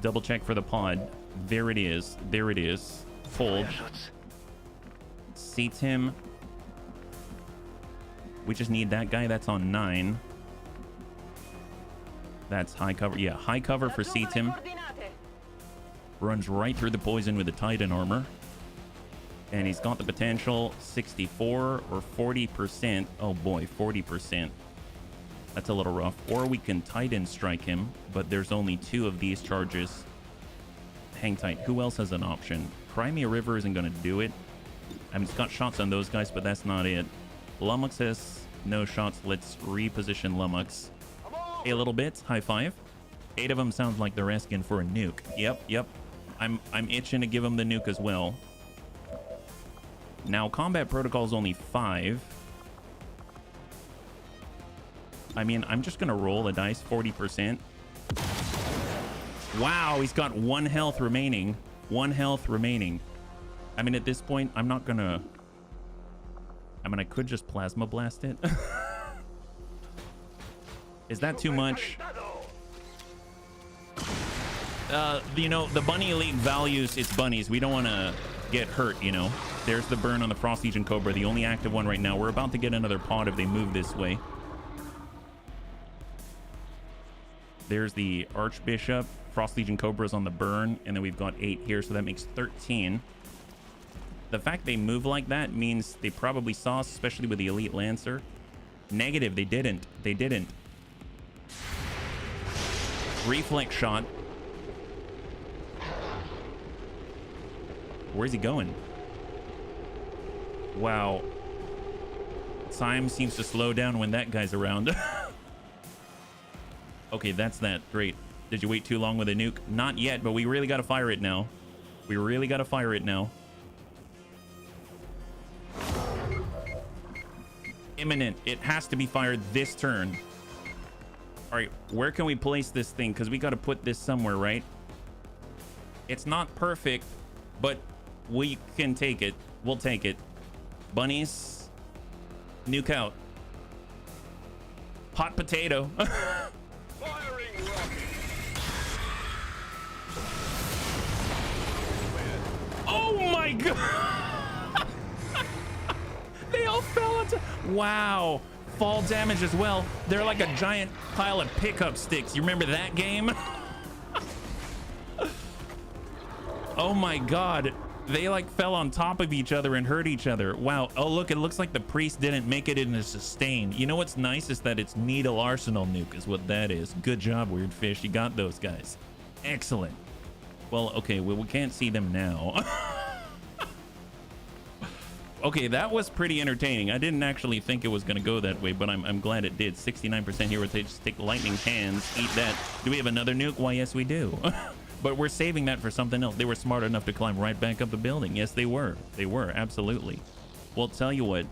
Speaker 1: Double check for the pod. There it is. There it is. Hold. Seats him. We just need that guy. That's on 9. That's high cover. Yeah, high cover for seats him. Runs right through the poison with the Titan armor. And he's got the potential 64 or 40%. Oh boy, 40%. That's a little rough. Or we can Titan strike him, but there's only 2 of these charges. Hang tight. Who else has an option? Crimea River isn't going to do it. I mean, it's got shots on those guys, but that's not it. Lumux has no shots. Let's reposition Lumux. Hey, a little bit. High five. 8 of them sounds like they're asking for a nuke. Yep. I'm itching to give them the nuke as well. Now, combat protocol is only 5. I mean, I'm just going to roll the dice 40%. Wow, he's got 1 health remaining. 1 health remaining. I mean, at this point, I'm not gonna... I mean, I could just plasma blast it. Is that too much? You know, the bunny elite values its bunnies. We don't want to get hurt, you know. There's the burn on the Frost Legion Cobra, the only active one right now. We're about to get another pod if they move this way. There's the Archbishop. Frost Legion Cobra's on the burn, and then we've got 8 here, so that makes 13. The fact they move like that means they probably saw us, especially with the Elite Lancer. Negative, they didn't. They didn't. Reflex shot. Where's he going? Wow. Time seems to slow down when that guy's around. Okay, that's that. Great. Did you wait too long with a nuke? Not yet, but we really got to fire it now. We really got to fire it now. Imminent. It has to be fired this turn. All right, where can we place this thing? Because we got to put this somewhere, right? It's not perfect, but we can take it. We'll take it. Bunnies. Nuke out. Hot potato.
Speaker 2: Firing rocket.
Speaker 1: Oh my god. They all fell into... Wow. Fall damage as well. They're like a giant pile of pickup sticks. You remember that game? Oh my god. They like fell on top of each other and hurt each other. Wow. Oh look, it looks like the priest didn't make it into sustain. You know what's nice is that it's needle arsenal nuke is what that is. Good job, Weird Fish. You got those guys. Excellent. Well, okay, well, we can't see them now. Okay, that was pretty entertaining. I didn't actually think it was going to go that way, but I'm glad it did. 69% here. They just take lightning hands. Eat that. Do we have another nuke? Why, yes, we do. But we're saving that for something else. They were smart enough to climb right back up the building. Yes, they were. They were, absolutely. Well, tell you what.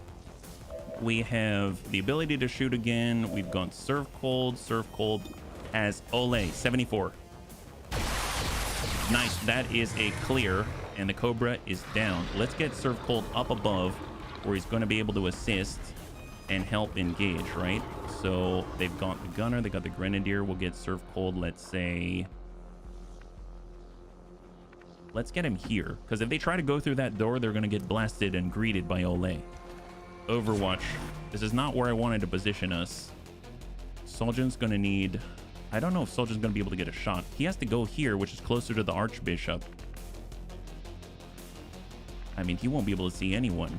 Speaker 1: We have the ability to shoot again. We've got Serve Cold. Serve Cold has Ole, 74. Nice. That is a clear. And the Cobra is down. Let's get Serve Cold up above where he's going to be able to assist and help engage, right? So they've got the Gunner, they got the Grenadier. We'll get Serve Cold, let's say... Let's get him here, because if they try to go through that door, they're going to get blasted and greeted by Ole. Overwatch. This is not where I wanted to position us. Soljan's going to need... I don't know if Soljan's going to be able to get a shot. He has to go here, which is closer to the Archbishop. I mean, he won't be able to see anyone.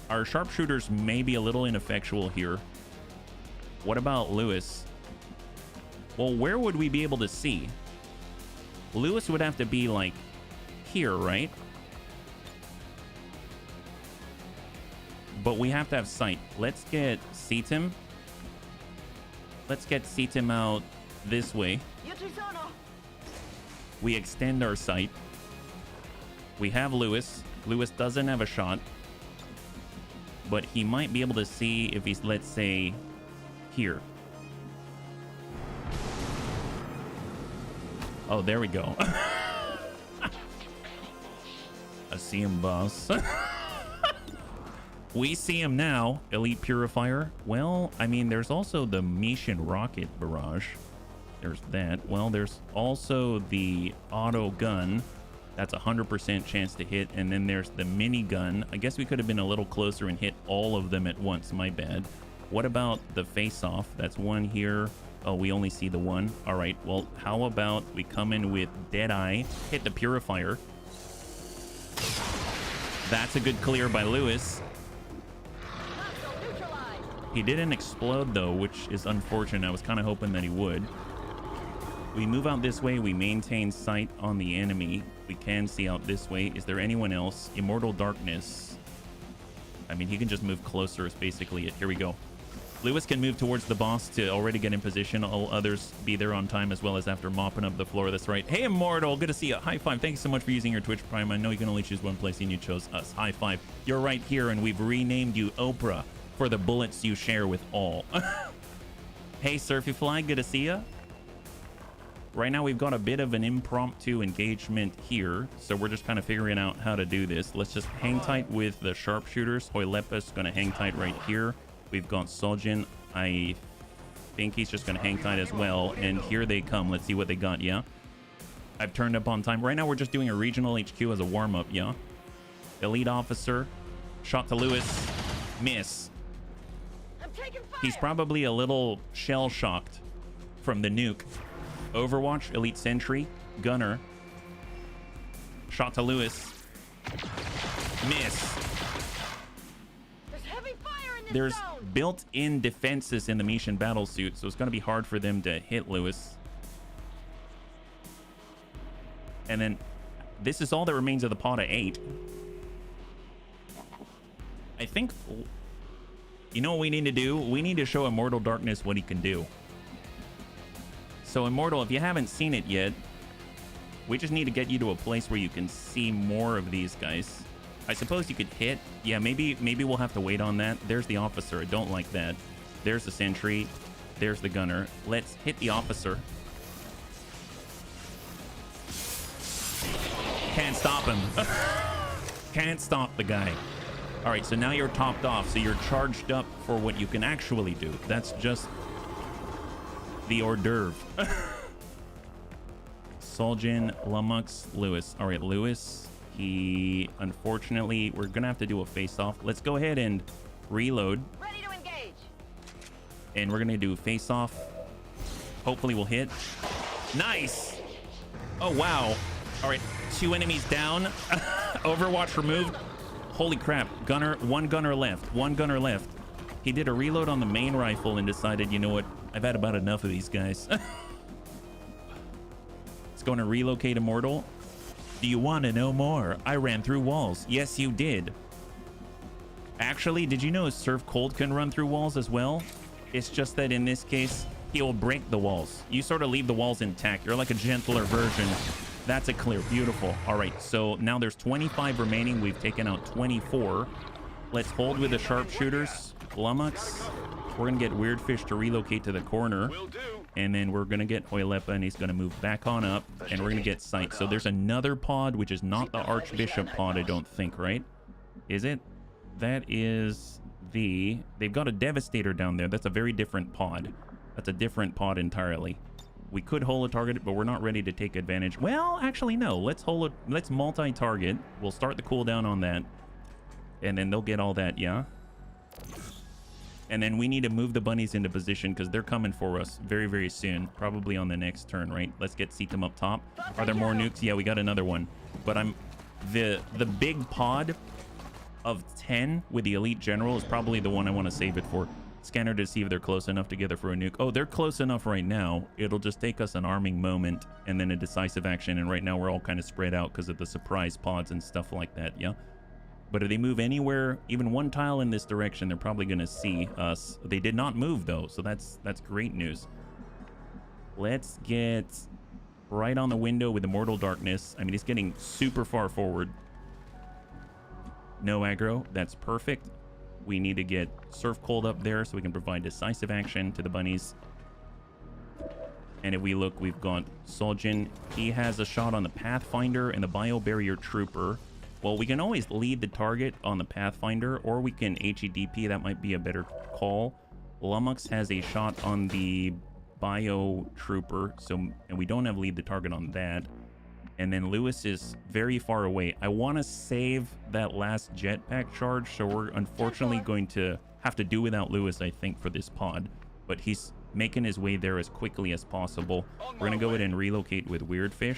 Speaker 1: Our sharpshooters may be a little ineffectual here. What about Lewis? Well, where would we be able to see? Lewis would have to be, like, here, right? But we have to have sight. Let's get Seatim. Let's get Seatim out this way. We extend our sight. We have Lewis. Lewis doesn't have a shot, but he might be able to see if he's, let's say, here. Oh, there we go. I see him, boss. We see him now. Elite Purifier. Well, I mean, there's also the Mishin Rocket Barrage. There's that. Well, there's also the auto gun. That's 100% chance to hit. And then there's the minigun. I guess we could have been a little closer and hit all of them at once. My bad. What about the face-off? That's one here. Oh, we only see the one. All right. Well, how about we come in with Deadeye, hit the Purifier. That's a good clear by Lewis. He didn't explode, though, which is unfortunate. I was kind of hoping that he would. We move out this way. We maintain sight on the enemy. We can see out this way. Is there anyone else? Immortal Darkness. I mean, he can just move closer is basically it. Here we go. Lewis can move towards the boss to already get in position. All others be there on time as well as after mopping up the floor. That's right. Hey, Immortal. Good to see you. High five. Thank you so much for using your Twitch Prime. I know you can only choose one place and you chose us. High five. You're right here and we've renamed you Oprah for the bullets you share with all. Hey, Surfy Fly. Good to see you. Right now, we've got a bit of an impromptu engagement here, so we're just kind of figuring out how to do this. Let's just hang tight with the sharpshooters. Hoylepa's going to hang tight right here. We've got Soljin. I think he's just going to hang tight as well, and here they come. Let's see what they got, yeah? I've turned up on time. Right now, we're just doing a regional HQ as a warm-up, yeah? Elite officer. Shot to Lewis. Miss. He's probably a little shell-shocked from the nuke. Overwatch, Elite Sentry, Gunner. Shot to Lewis. Miss. There's built-in defenses in the Mishan battle suit, so it's going to be hard for them to hit Lewis. And then this is all that remains of the pod of 8. I think, you know what we need to do? We need to show Immortal Darkness what he can do. So Immortal, if you haven't seen it yet, we just need to get you to a place where you can see more of these guys. I suppose you could hit. Yeah, maybe we'll have to wait on that. There's the officer. I don't like that. There's the sentry. There's the gunner. Let's hit the officer. Can't stop him. Can't stop the guy. All right, so now you're topped off. So you're charged up for what you can actually do. That's just the hors d'oeuvre. Soljin, Lumux, Lewis. All right, Lewis, he, unfortunately, we're going to have to do a face-off. Let's go ahead and reload.
Speaker 3: Ready to engage.
Speaker 1: And we're going to do face-off. Hopefully we'll hit. Nice. Oh, wow. All right, 2 enemies down. Overwatch removed. Holy crap. Gunner, one gunner left. One gunner left. He did a reload on the main rifle and decided, you know what? I've had about enough of these guys. It's going to relocate Immortal. Do you want to know more? I ran through walls. Yes, you did. Actually, did you know Surf Cold can run through walls as well? It's just that in this case, he'll break the walls. You sort of leave the walls intact. You're like a gentler version. That's a clear. Beautiful. All right, so now there's 25 remaining. We've taken out 24. Let's hold with the sharpshooters. Lumux. We're going to get Weirdfish to relocate to the corner. And then we're going to get Hoylepa, and he's going to move back on up. And we're going to get Sight. So there's another pod, which is not the Archbishop pod, I don't think, right? Is it? That is the... They've got a Devastator down there. That's a very different pod. That's a different pod entirely. We could holo target it, but we're not ready to take advantage. Well, actually, no. Let's multi-target. We'll start the cooldown on that. And then they'll get all that, yeah? And then we need to move the bunnies into position because they're coming for us very, very soon. Probably on the next turn, right? Let's get Seatum up top. Are there more nukes? Yeah, we got another one. But the big pod of 10 with the Elite General is probably the one I want to save it for. Scanner to see if they're close enough together for a nuke. Oh, they're close enough right now. It'll just take us an arming moment and then a decisive action. And right now we're all kind of spread out because of the surprise pods and stuff like that, yeah? But if they move anywhere, even one tile in this direction, they're probably going to see us. They did not move, though, so that's great news. Let's get right on the window with Immortal Darkness. I mean, he's getting super far forward. No aggro. That's perfect. We need to get Surf Cold up there so we can provide decisive action to the bunnies. And if we look, we've got Soljin. He has a shot on the Pathfinder and the Biobarrier Trooper. Well, we can always lead the target on the Pathfinder, or we can HEDP. That might be a better call. Lumux has a shot on the Bio Trooper, and we don't have lead the target on that. And then Lewis is very far away. I want to save that last jetpack charge, so we're unfortunately going to have to do without Lewis, I think, for this pod. But he's making his way there as quickly as possible. We're going to go ahead and relocate with Weirdfish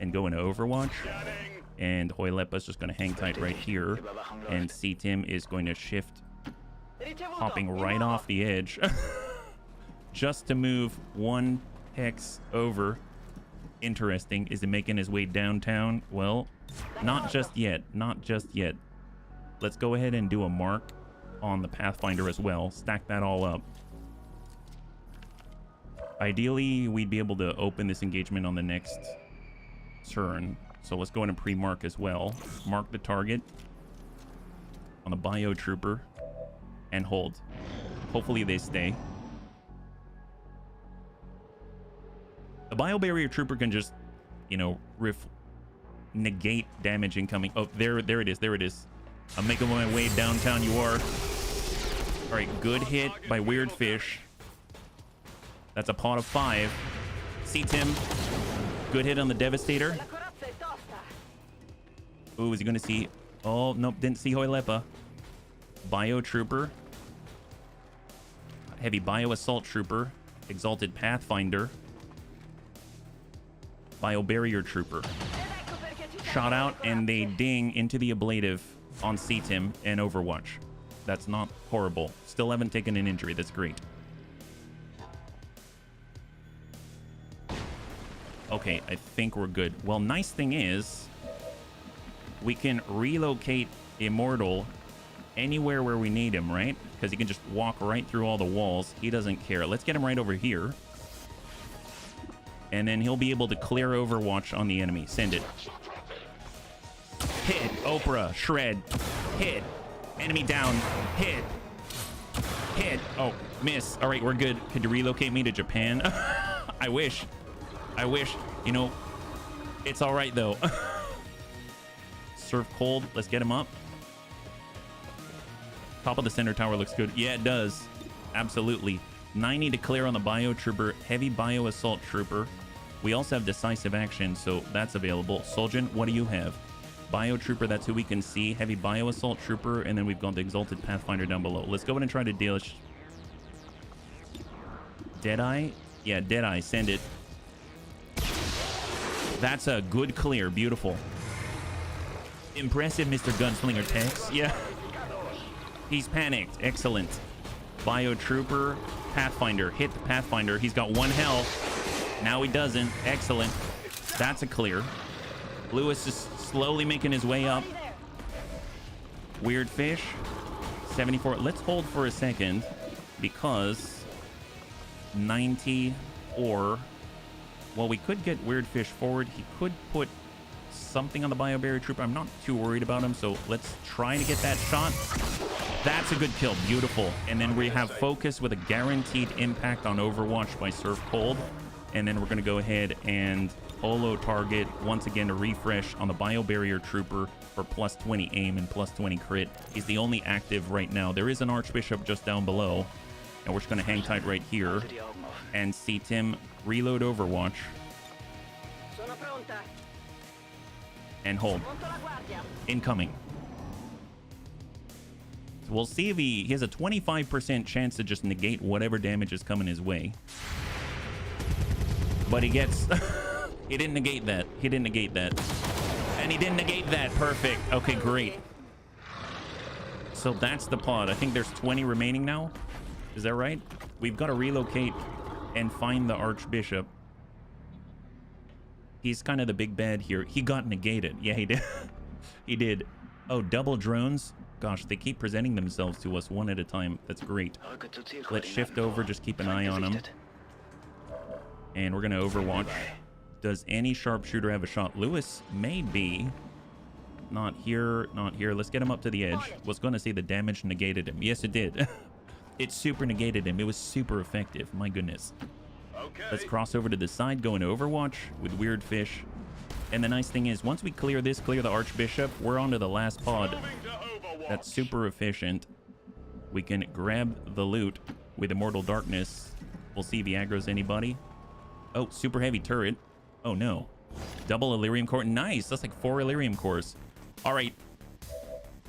Speaker 1: and go into Overwatch. And Hoylepa's just going to hang tight right here. And Seatim is going to shift, hopping right off the edge. Just to move one hex over. Interesting. Is it making his way downtown? Well, not just yet. Not just yet. Let's go ahead and do a mark on the Pathfinder as well. Stack that all up. Ideally, we'd be able to open this engagement on the next turn. So let's go ahead and pre-mark as well. Mark the target on the Bio Trooper and hold. Hopefully they stay. The Biobarrier Trooper can just, you know, negate damage incoming. Oh, there it is. There it is. I'm making my way downtown. You are. All right, good hit by Weird Fish. That's a pot of 5. See Tim. Good hit on the Devastator. Ooh, is he gonna see? Oh, nope, didn't see Hoylepa. Bio Trooper. Heavy Bio Assault Trooper. Exalted Pathfinder. Bio Barrier Trooper. Shot out and they ding into the ablative on CTIM and Overwatch. That's not horrible. Still haven't taken an injury. That's great. Okay, I think we're good. Well, nice thing is we can relocate Immortal anywhere where we need him, right? Because he can just walk right through all the walls. He doesn't care. Let's get him right over here. And then he'll be able to clear Overwatch on the enemy. Send it. Hit. Oprah. Shred. Hit. Enemy down. Hit. Hit. Oh, miss. All right, we're good. Could you relocate me to Japan? I wish. I wish. You know, it's all right, though. Surf Cold. Let's get him up. Top of the center tower looks good. Yeah, it does. Absolutely. 90 to clear on the Bio Trooper. Heavy Bio Assault Trooper. We also have Decisive Action, so that's available. Soljan, what do you have? Bio Trooper, that's who we can see. Heavy Bio Assault Trooper, and then we've got the Exalted Pathfinder down below. Let's go in and try to deal. Deadeye? Yeah, Deadeye. Send it. That's a good clear. Beautiful. Impressive, Mr. Gunslinger Tex. Yeah. He's panicked. Excellent. Bio Trooper, Pathfinder. Hit the Pathfinder. He's got 1 health. Now he doesn't. Excellent. That's a clear. Lewis is slowly making his way up. Weird Fish. 74. Let's hold for a second because 90 or... Well, we could get Weird Fish forward. He could put something on the Biobarrier Trooper. I'm not too worried about him, so let's try to get that shot. That's a good kill. Beautiful. And then we have Focus with a guaranteed impact on Overwatch by Surf Cold. And then we're going to go ahead and holo target once again to refresh on the Biobarrier Trooper for plus 20 aim and plus 20 crit. He's the only active right now. There is an Archbishop just down below. And we're just going to hang tight right here and see Tim reload Overwatch. And hold. Incoming. So we'll see if he has a 25% chance to just negate whatever damage is coming his way. But he gets... he didn't negate that. He didn't negate that. And he didn't negate that. Perfect. Okay, great. So that's the pod. I think there's 20 remaining now. Is that right? We've got to relocate and find the Archbishop. He's kind of the big bad here. He got negated. Yeah, he did. He did. Oh, double drones. Gosh, they keep presenting themselves to us one at a time. That's great. Let's shift over. Just keep an eye on them. And we're going to Overwatch. Does any sharpshooter have a shot? Lewis may be. Not here. Not here. Let's get him up to the edge. Was going to say the damage negated him. Yes, it did. It super negated him. It was super effective. My goodness.
Speaker 2: Okay.
Speaker 1: Let's cross over to the side, go into Overwatch with Weird Fish. And the nice thing is, once we clear this, clear the Archbishop, we're on to the last pod. That's super efficient. We can grab the loot with Immortal Darkness. We'll see if he aggroes anybody. Oh, super heavy turret. Oh, no. Double Illyrium Core. Nice. That's like 4 Illyrium Cores. All right.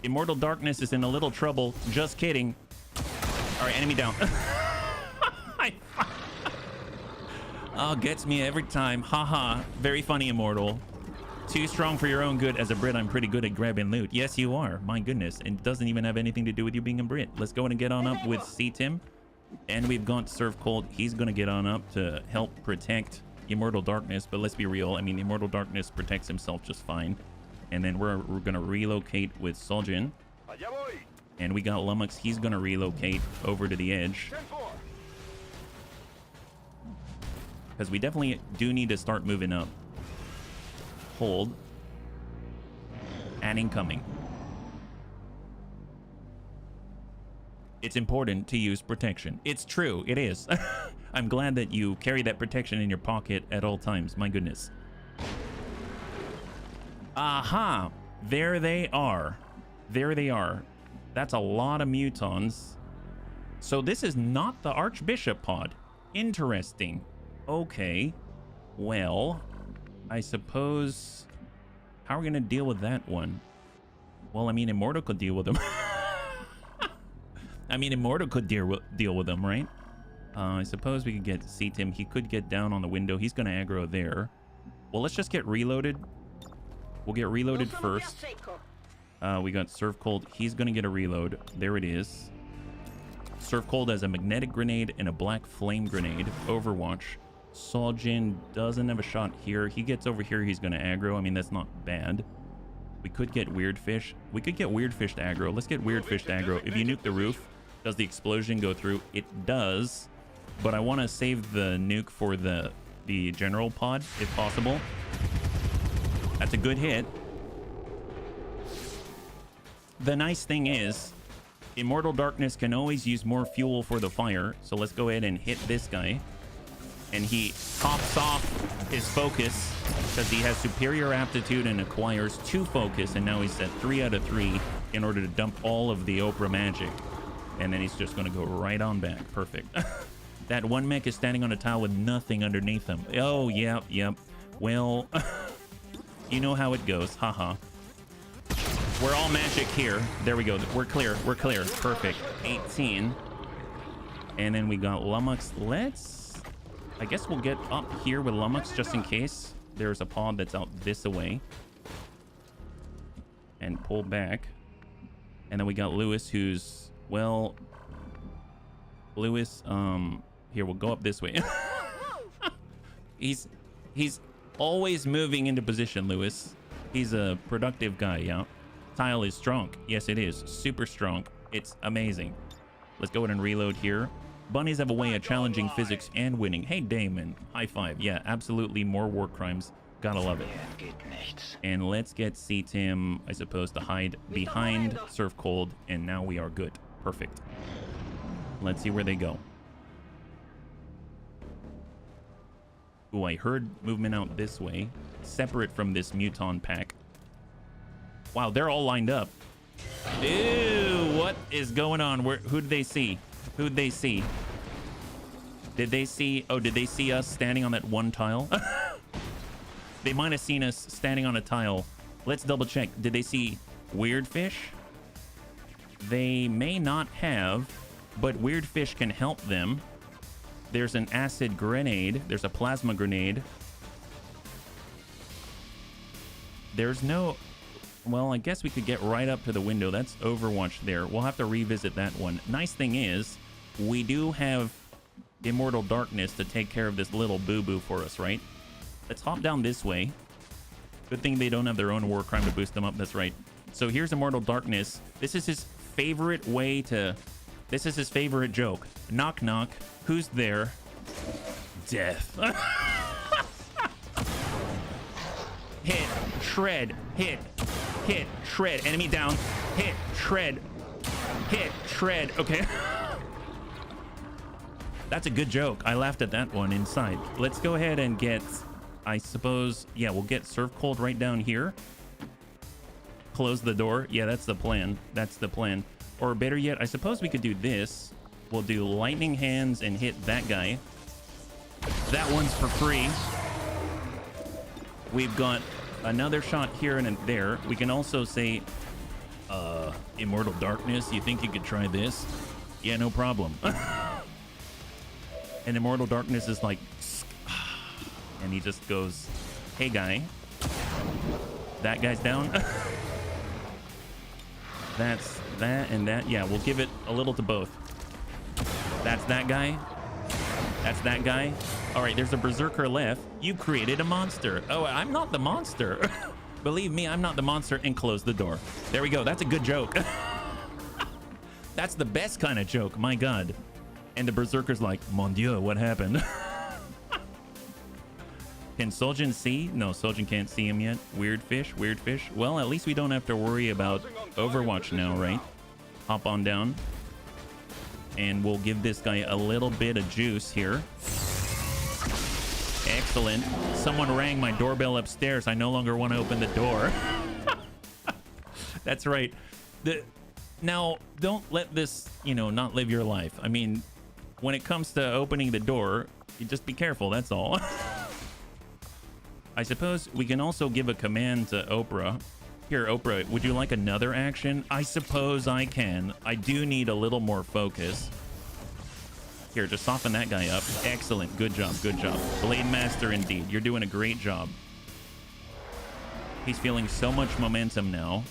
Speaker 1: Immortal Darkness is in a little trouble. Just kidding. All right, enemy down. Oh, gets me every time. Haha. Very funny, Immortal. Too strong for your own good. As a Brit, I'm pretty good at grabbing loot. Yes, you are. My goodness. And it doesn't even have anything to do with you being a Brit. Let's go and get on up with C-Tim. And we've got Surf Cold. He's going to get on up to help protect Immortal Darkness. But let's be real. I mean, Immortal Darkness protects himself just fine. And then we're going to relocate with Soljan. And we got Lummox. He's going to relocate over to the edge. Because we definitely do need to start moving up. Hold. And incoming. It's important to use protection. It's true. It is. I'm glad that you carry that protection in your pocket at all times. My goodness. Aha! There they are. There they are. That's a lot of mutons. So this is not the Archbishop pod. Interesting. Okay. Well, I suppose... How are we going to deal with that one? Well, I mean, Immortal could deal with him. I mean, Immortal could deal with him, right? I suppose we could get C-Tim. He could get down on the window. He's going to aggro there. Well, let's just get reloaded. We'll get reloaded first. We got Surf Cold. He's going to get a reload. There it is. Surf Cold has a magnetic grenade and a black flame grenade. Overwatch. Soljin doesn't have a shot here. He gets over here. He's going to aggro. I mean, that's not bad. We could get Weird Fish. We could get Weird Fish to aggro. Let's get Weird Fish to aggro. If you nuke the roof, does the explosion go through? It does. But I want to save the nuke for the general pod, if possible. That's a good hit. The nice thing is, Immortal Darkness can always use more fuel for the fire. So let's go ahead and hit this guy. And he tops off his focus because he has superior aptitude and acquires 2 focus. And now he's at 3 out of 3 in order to dump all of the Oprah magic. And then he's just going to go right on back. Perfect. That one mech is standing on a tile with nothing underneath him. Oh, yep. Well, you know how it goes. Haha. We're all magic here. There we go. We're clear. Perfect. 18. And then we got Lummox. I guess we'll get up here with Lummox just in case there's a pod that's out this way. And pull back. And then we got Lewis, who's, well... Lewis, here, we'll go up this way. He's always moving into position, Lewis. He's a productive guy, yeah. Tile is strong. Yes, it is. Super strong. It's amazing. Let's go ahead and reload here. Bunnies have a way of challenging physics and winning. Hey, Damon. High five. Yeah, absolutely. More war crimes. Gotta love it. And let's get C-Tim, I suppose, to hide behind Surf Cold. And now we are good. Perfect. Let's see where they go. Ooh, I heard movement out this way. Separate from this Muton pack. Wow, they're all lined up. Ew, what is going on? Who did they see? Who'd they see? Did they see... Oh, did they see us standing on that one tile? They might have seen us standing on a tile. Let's double check. Did they see Weird Fish? They may not have, but Weird Fish can help them. There's an acid grenade. There's a plasma grenade. There's no... Well, I guess we could get right up to the window. That's Overwatch there. We'll have to revisit that one. Nice thing is, we do have Immortal Darkness to take care of this little boo-boo for us, right? Let's hop down this way. Good thing they don't have their own war crime to boost them up. That's right. So here's Immortal Darkness. This is his favorite way to... This is his favorite joke. Knock, knock. Who's there? Death. Hit, shred, hit, shred. Enemy down. Hit, shred, okay. That's a good joke. I laughed at that one inside. Let's go ahead and get, I suppose, yeah, we'll get Surf Cold right down here. Close the door. Yeah, that's the plan. Or better yet, I suppose we could do this. We'll do lightning hands and hit that guy. That one's for free. We've got another shot here and there. We can also say, Immortal Darkness, you think you could try this? Yeah, no problem. And Immortal Darkness is like, and he just goes, hey guy. That guy's down. That's that and that. Yeah, we'll give it a little to both. That's that guy. That's that guy. All right, there's a berserker left. You created a monster. Oh, I'm not the monster. Believe me, I'm not the monster. And close the door. There we go. That's a good joke. That's the best kind of joke. My God. And the berserker's like, mon dieu, what happened? Can Soljin see? No, Soljin can't see him yet. Weird fish. Well, at least we don't have to worry about Overwatch now, right? Hop on down. and we'll give this guy a little bit of juice here. Excellent. Someone rang my doorbell upstairs. I no longer want to open the door. That's right. Now, don't let this, you know, not live your life. I mean, when it comes to opening the door, you just be careful, that's all. I suppose we can also give a command to Oprah. Here, Oprah, would you like another action? I suppose I can. I do need a little more focus. Here, just soften that guy up. Excellent. Good job. Good job. Blade Master indeed. You're doing a great job. He's feeling so much momentum now.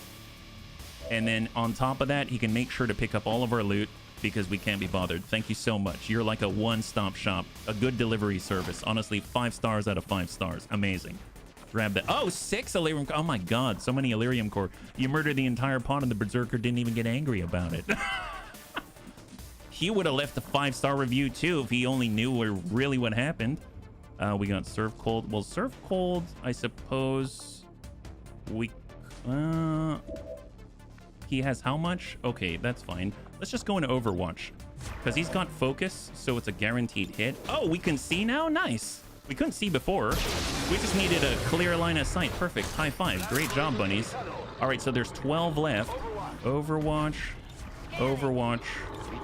Speaker 1: And then on top of that, he can make sure to pick up all of our loot because we can't be bothered. Thank you so much. You're like a one-stop shop. A good delivery service. Honestly, 5 stars out of 5 stars. Amazing. Grab that. Oh, 6 Illyrium. Oh my god, so many Illyrium core. You murdered the entire pod and the Berserker didn't even get angry about it. He would have left a 5-star review too if he only knew really what happened. We got Serve Cold. Well, Serve Cold, I suppose we... he has how much? Okay, that's fine. Let's just go into Overwatch because he's got focus, so it's a guaranteed hit. Oh, we can see now? Nice. We couldn't see before. We just needed a clear line of sight. Perfect. High five. Great job, bunnies. All right, so there's 12 left. Overwatch, Overwatch,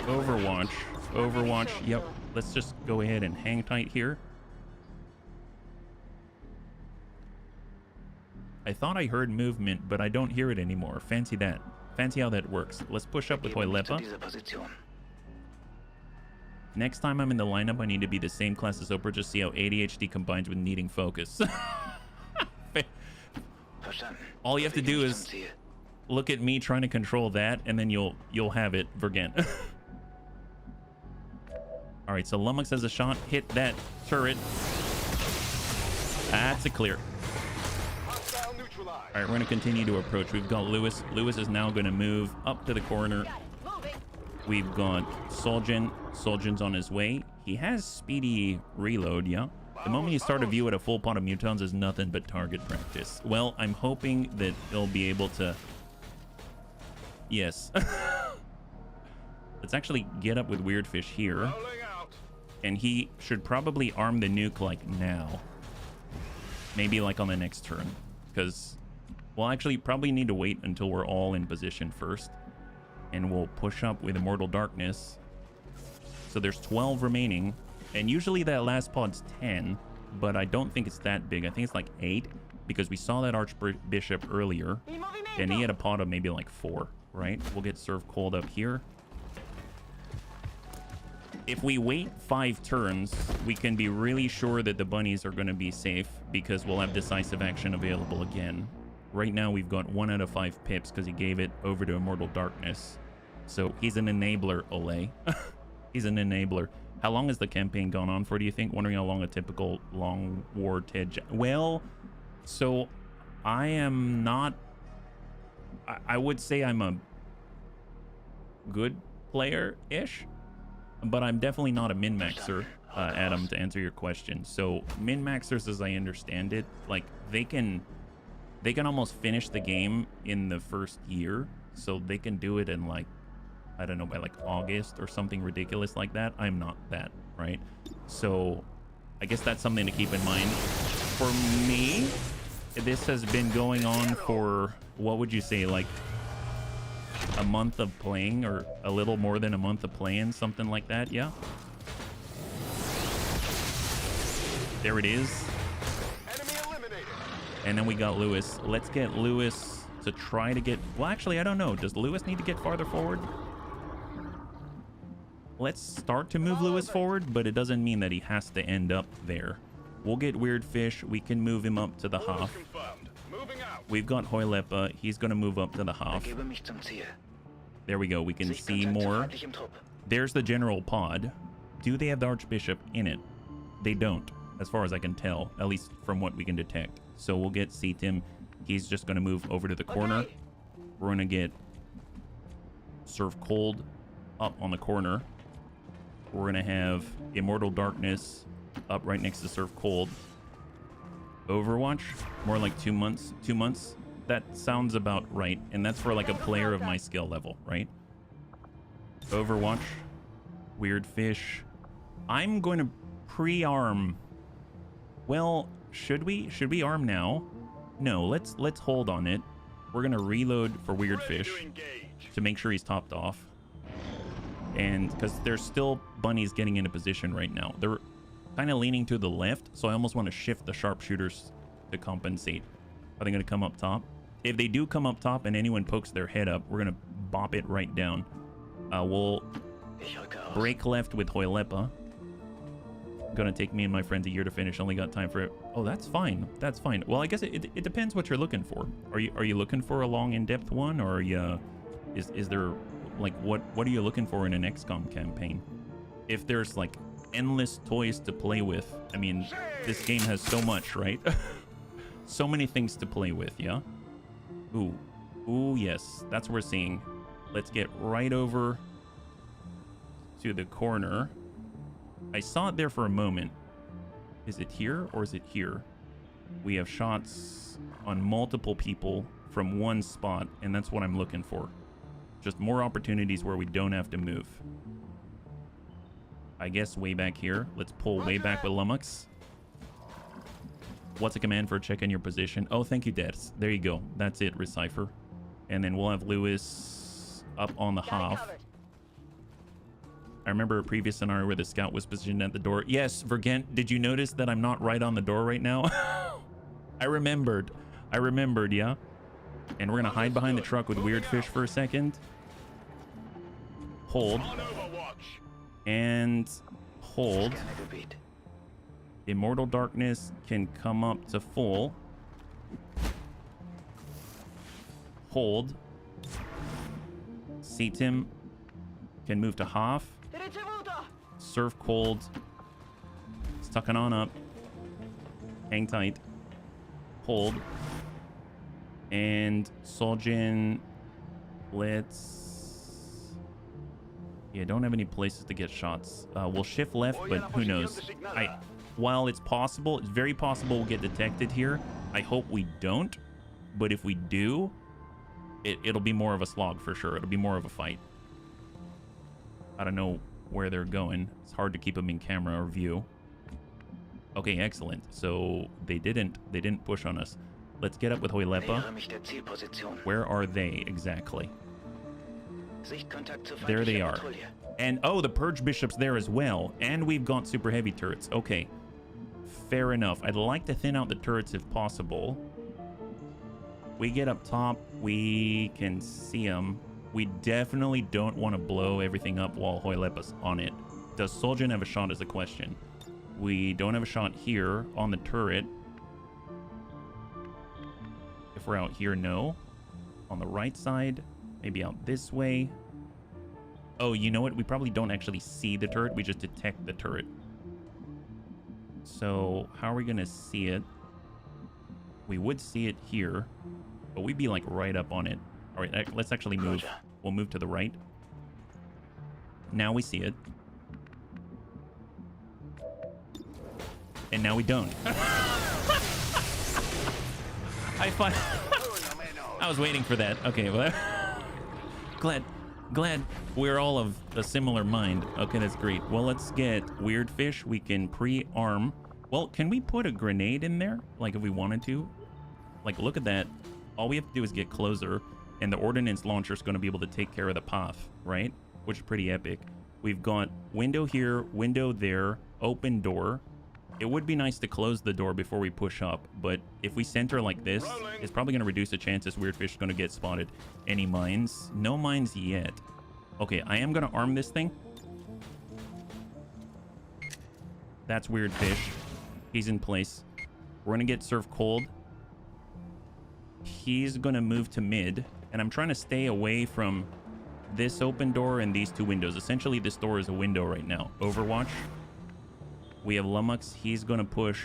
Speaker 1: Overwatch, Overwatch. Yep. Let's just go ahead and hang tight here. I thought I heard movement, but I don't hear it anymore. Fancy that. Fancy how that works. Let's push up with Hoylepa. Next time I'm in the lineup, I need to be the same class as Oprah. Just see how ADHD combines with needing focus. All you have to do is look at me trying to control that, and then you'll have it, Vergent. All right, so Lummox has a shot. Hit that turret. That's a clear. All right, we're going to continue to approach. We've got Lewis. Lewis is now going to move up to the corner. We've got Soljan. Soljan's on his way. He has speedy reload, yeah. The moment you start a view at a full pot of mutons is nothing but target practice. Well, I'm hoping that they'll be able to... Yes. Let's actually get up with Weirdfish here. And he should probably arm the nuke, like, now. Maybe, like, on the next turn. Because... We'll actually probably need to wait until we're all in position first. And we'll push up with Immortal Darkness. So there's 12 remaining. And usually that last pod's 10. But I don't think it's that big. I think it's like 8. Because we saw that Archbishop earlier. And he had a pod of maybe like 4. Right? We'll get Serve Cold up here. If we wait 5 turns, we can be really sure that the bunnies are going to be safe. Because we'll have decisive action available again. Right now, we've got 1 out of 5 pips because he gave it over to Immortal Darkness. So he's an enabler, Ole. He's an enabler. How long has the campaign gone on for, do you think? Wondering how long a typical long war TED... Well, so I am not... I would say I'm a good player-ish, but I'm definitely not a min-maxer, Adam, to answer your question. So min-maxers, as I understand it, like, they can almost finish the game in the first year. So they can do it in, like, I don't know, by like August or something ridiculous like that. I'm not that, right? So I guess that's something to keep in mind. For me, this has been going on for, what would you say, like a month of playing, or a little more than a month of playing, something like that. Yeah. There it is. And then we got Lewis. Let's get Lewis to try to get... Well, actually, I don't know. Does Lewis need to get farther forward? Let's start to move Lewis forward, but it doesn't mean that he has to end up there. We'll get Weirdfish. We can move him up to the half. We've got Hoylepa. He's going to move up to the half. There we go. We can see more. There's the general pod. Do they have the Archbishop in it? They don't, as far as I can tell, at least from what we can detect. So we'll get C-Tim. He's just going to move over to the corner. We're going to get Serve Cold up on the corner. We're going to have Immortal Darkness up right next to Serve Cold. Overwatch, more like 2 months. 2 months. That sounds about right. And that's for like a player of my skill level, right? Overwatch. Weird fish. I'm going to pre-arm. Well, should we? Should we arm now? No, let's hold on it. We're going to reload for weird fish to make sure he's topped off. And because there's still bunnies getting into position right now. They're kind of leaning to the left, so I almost want to shift the sharpshooters to compensate. Are they going to come up top? If they do come up top and anyone pokes their head up, we're going to bop it right down. We'll break left with Hoylepa. Gonna take me and my friends a year to finish. Only got time for it. Oh, that's fine. That's fine. Well, I guess it depends what you're looking for. Are you looking for a long, in-depth one, or are you, is there like what are you looking for in an XCOM campaign? If there's like endless toys to play with, I mean, this game has so much, right? So many things to play with, yeah. Ooh, yes, that's what we're seeing. Let's get right over to the corner. I saw it there for a moment. Is it here or is it here? We have shots on multiple people from one spot, and that's what I'm looking for. Just more opportunities where we don't have to move. I guess way back here. Let's pull way back with Lummox. What's a command for checking your position? Oh, thank you, Ders. There you go. That's it, Recipher. And then we'll have Lewis up on the half. I remember a previous scenario where the scout was positioned at the door. Yes, Vergent, did you notice that I'm not right on the door right now? I remembered, yeah. And we're gonna hide behind the truck with weird fish for a second. Hold. And hold. Immortal Darkness can come up to full. Hold. Seatim can move to half. Surf cold. It's tucking on up. Hang tight. Hold. And Soljin. Let's... Yeah, don't have any places to get shots. We'll shift left, but who knows? While it's possible, it's very possible we'll get detected here. I hope we don't. But if we do, it'll be more of a slog for sure. It'll be more of a fight. I don't know where they're going. It's hard to keep them in camera or view. Okay, excellent. So they didn't push on us. Let's get up with Hoylepa. Where are they exactly? There they are. And oh, the Purge Bishop's there as well. And we've got super heavy turrets. Okay, fair enough. I'd like to thin out the turrets if possible. We get up top, we can see them. We definitely don't want to blow everything up while Hoylepa's on it. Does Soljin have a shot is the question. We don't have a shot here on the turret. If we're out here, no. On the right side, maybe out this way. Oh, you know what? We probably don't actually see the turret. We just detect the turret. So how are we going to see it? We would see it here, but we'd be like right up on it. All right, let's actually move. We'll move to the right. Now we see it. And now we don't. I was waiting for that. Okay, well, glad we're all of a similar mind. Okay, that's great. Well, let's get weird fish. We can pre-arm. Well, can we put a grenade in there? Like if we wanted to? Like, look at that. All we have to do is get closer, and the ordnance launcher is going to be able to take care of the path, right? Which is pretty epic. We've got window here, window there, open door. It would be nice to close the door before we push up, but if we center like this, it's probably going to reduce the chances weird fish is going to get spotted. Any mines? No mines yet. Okay, I am going to arm this thing. That's weird fish. He's in place. We're going to get Surf Cold. He's going to move to mid, and I'm trying to stay away from this open door and these two windows. Essentially, this door is a window right now. Overwatch. We have Lummox. He's going to push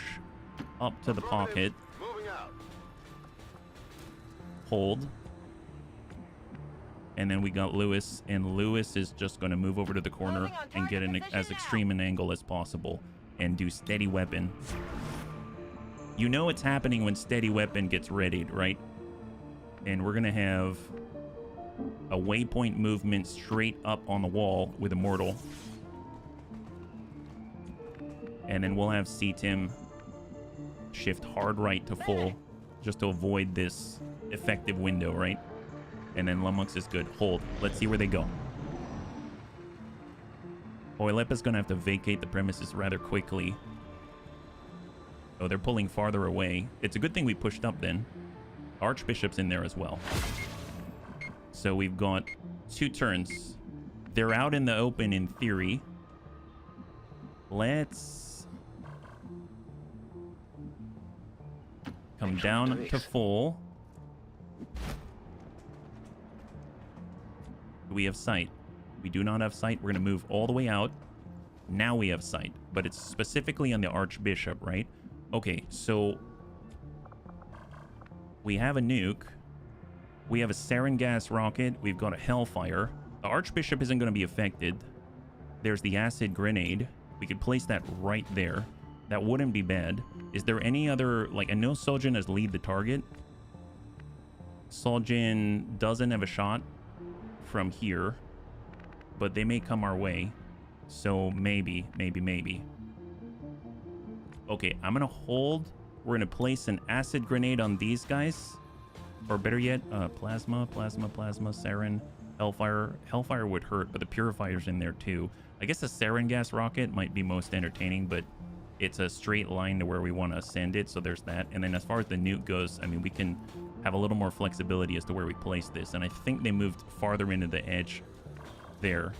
Speaker 1: up to the pocket. Hold. And then we got Lewis, and Lewis is just going to move over to the corner and get in as extreme an angle as possible and do steady weapon. You know it's happening when steady weapon gets readied, right? And we're going to have a waypoint movement straight up on the wall with Immortal. And then we'll have C-Tim shift hard right to full just to avoid this effective window, right? And then Lumux is good. Hold. Let's see where they go. Oilepa's going to have to vacate the premises rather quickly. Oh, they're pulling farther away. It's a good thing we pushed up then. Archbishop's in there as well. So we've got 2 turns. They're out in the open in theory. Let's come down to full. Do we have sight? We do not have sight. We're going to move all the way out. Now we have sight, but it's specifically on the Archbishop, right? Okay, so we have a nuke. We have a sarin gas rocket. We've got a Hellfire. The Archbishop isn't going to be affected. There's the acid grenade. We could place that right there. That wouldn't be bad. Is there any other... Like, I know Soljin has lead the target. Soljin doesn't have a shot from here, but they may come our way. So maybe. Okay, I'm going to hold. We're going to place an acid grenade on these guys. Or better yet, plasma, sarin, Hellfire. Hellfire would hurt, but the Purifier's in there too. I guess the sarin gas rocket might be most entertaining, but it's a straight line to where we want to send it, so there's that. And then as far as the nuke goes, I mean, we can have a little more flexibility as to where we place this. And I think they moved farther into the edge there.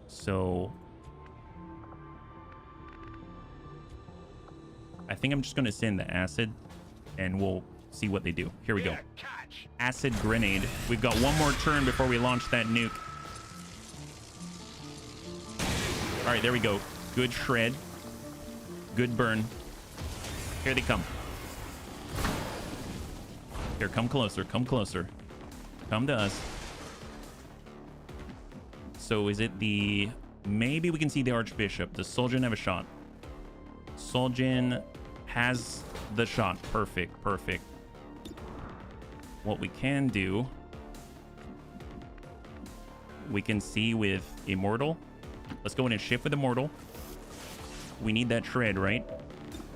Speaker 1: So I think I'm just going to send the acid, and we'll see what they do. Here we go. Acid grenade. We've got one more turn before we launch that nuke. All right, there we go. Good shred. Good burn. Here they come. Here, come closer. Come closer. Come to us. So is it the... Maybe we can see the Archbishop. Does Soljin have a shot? Soljin has the shot. Perfect. Perfect. What we can do... We can see with Immortal. Let's go in and shift with Immortal. We need that shred, right?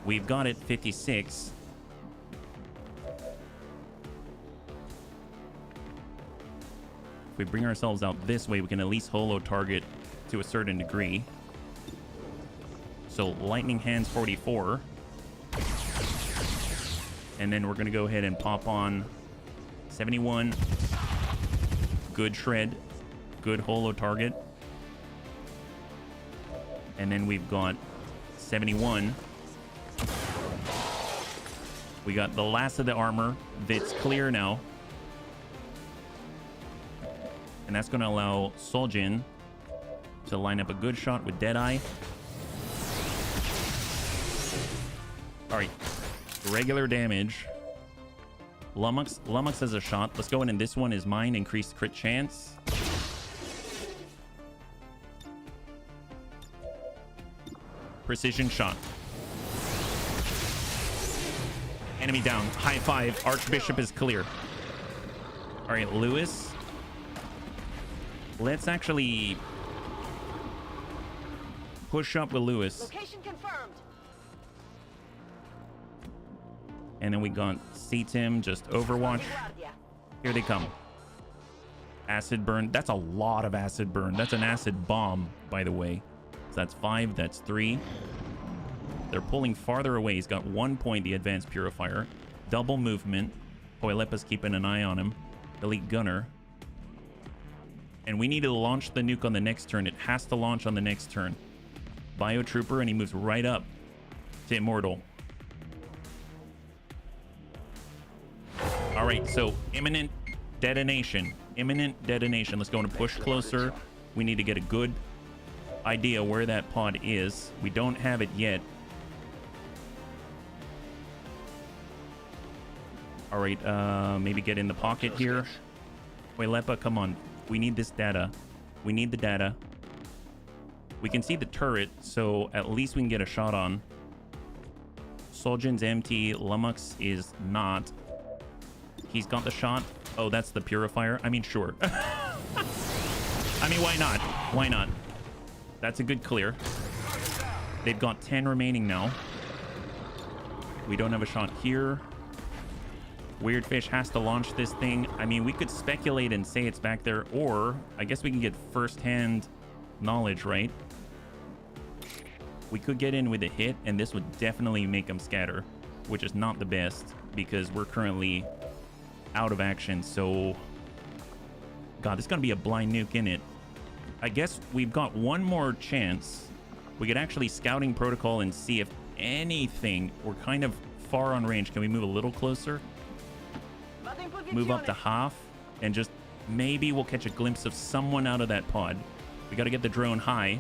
Speaker 1: We've got it, 56. If we bring ourselves out this way, we can at least holo target to a certain degree. So Lightning Hands 44. And then we're going to go ahead and pop on 71. Good shred. Good holo target. And then we've got 71. We got the last of the armor that's clear now. And that's going to allow Soljin to line up a good shot with Deadeye. All right. Regular damage. Lumux has a shot. Let's go in, and this one is mine. Increased crit chance. Precision shot. Enemy down. High five. Archbishop is clear. All right, Lewis. Let's actually push up with Lewis.
Speaker 3: Location confirmed.
Speaker 1: And then we got C-Tim, just Overwatch. Here they come. Acid burn. That's a lot of acid burn. That's an acid bomb, by the way. So that's 5. That's 3. They're pulling farther away. He's got 1 point, the Advanced Purifier. Double movement. Oilepa's keeping an eye on him. Elite Gunner. And we need to launch the nuke on the next turn. It has to launch on the next turn. Biotrooper, and he moves right up to Immortal. All right, so imminent detonation. Imminent detonation. Let's go and push closer. We need to get a good idea where that pod is. We don't have it yet. All right, maybe get in the pocket here. Oilepa, come on. We need this data. We need the data. We can see the turret, so at least we can get a shot on. Soljin's empty. Lumux is not. He's got the shot. Oh, that's the Purifier. I mean, sure. I mean, why not? Why not? That's a good clear. They've got 10 remaining now. We don't have a shot here. Weird Fish has to launch this thing. I mean, we could speculate and say it's back there, or I guess we can get first-hand knowledge, right? We could get in with a hit, and this would definitely make them scatter, which is not the best because we're currently out of action. So, God, there's going to be a blind nuke in it. I guess we've got one more chance. We could actually scouting protocol and see if anything. We're kind of far on range. Can we move a little closer? Move up to half and just maybe we'll catch a glimpse of someone out of that pod. We got to get the drone high.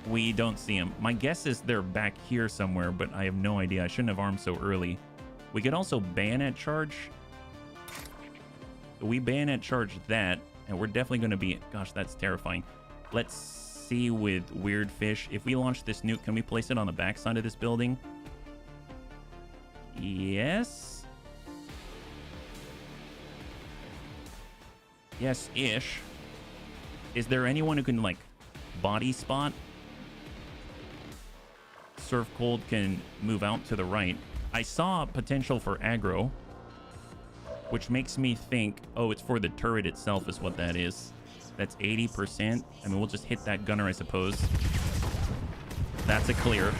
Speaker 1: We don't see him. My guess is they're back here somewhere, but I have no idea. I shouldn't have armed so early. We could also bayonet charge. We bayonet charge that, and we're definitely going to be... Gosh, that's terrifying. Let's see with Weird Fish. If we launch this nuke, can we place it on the backside of this building? Yes. Yes-ish. Is there anyone who can, like, body spot? Surf Cold can move out to the right. I saw potential for aggro, which makes me think, oh, it's for the turret itself is what that is. That's 80%. I mean, we'll just hit that gunner, I suppose. That's a clear.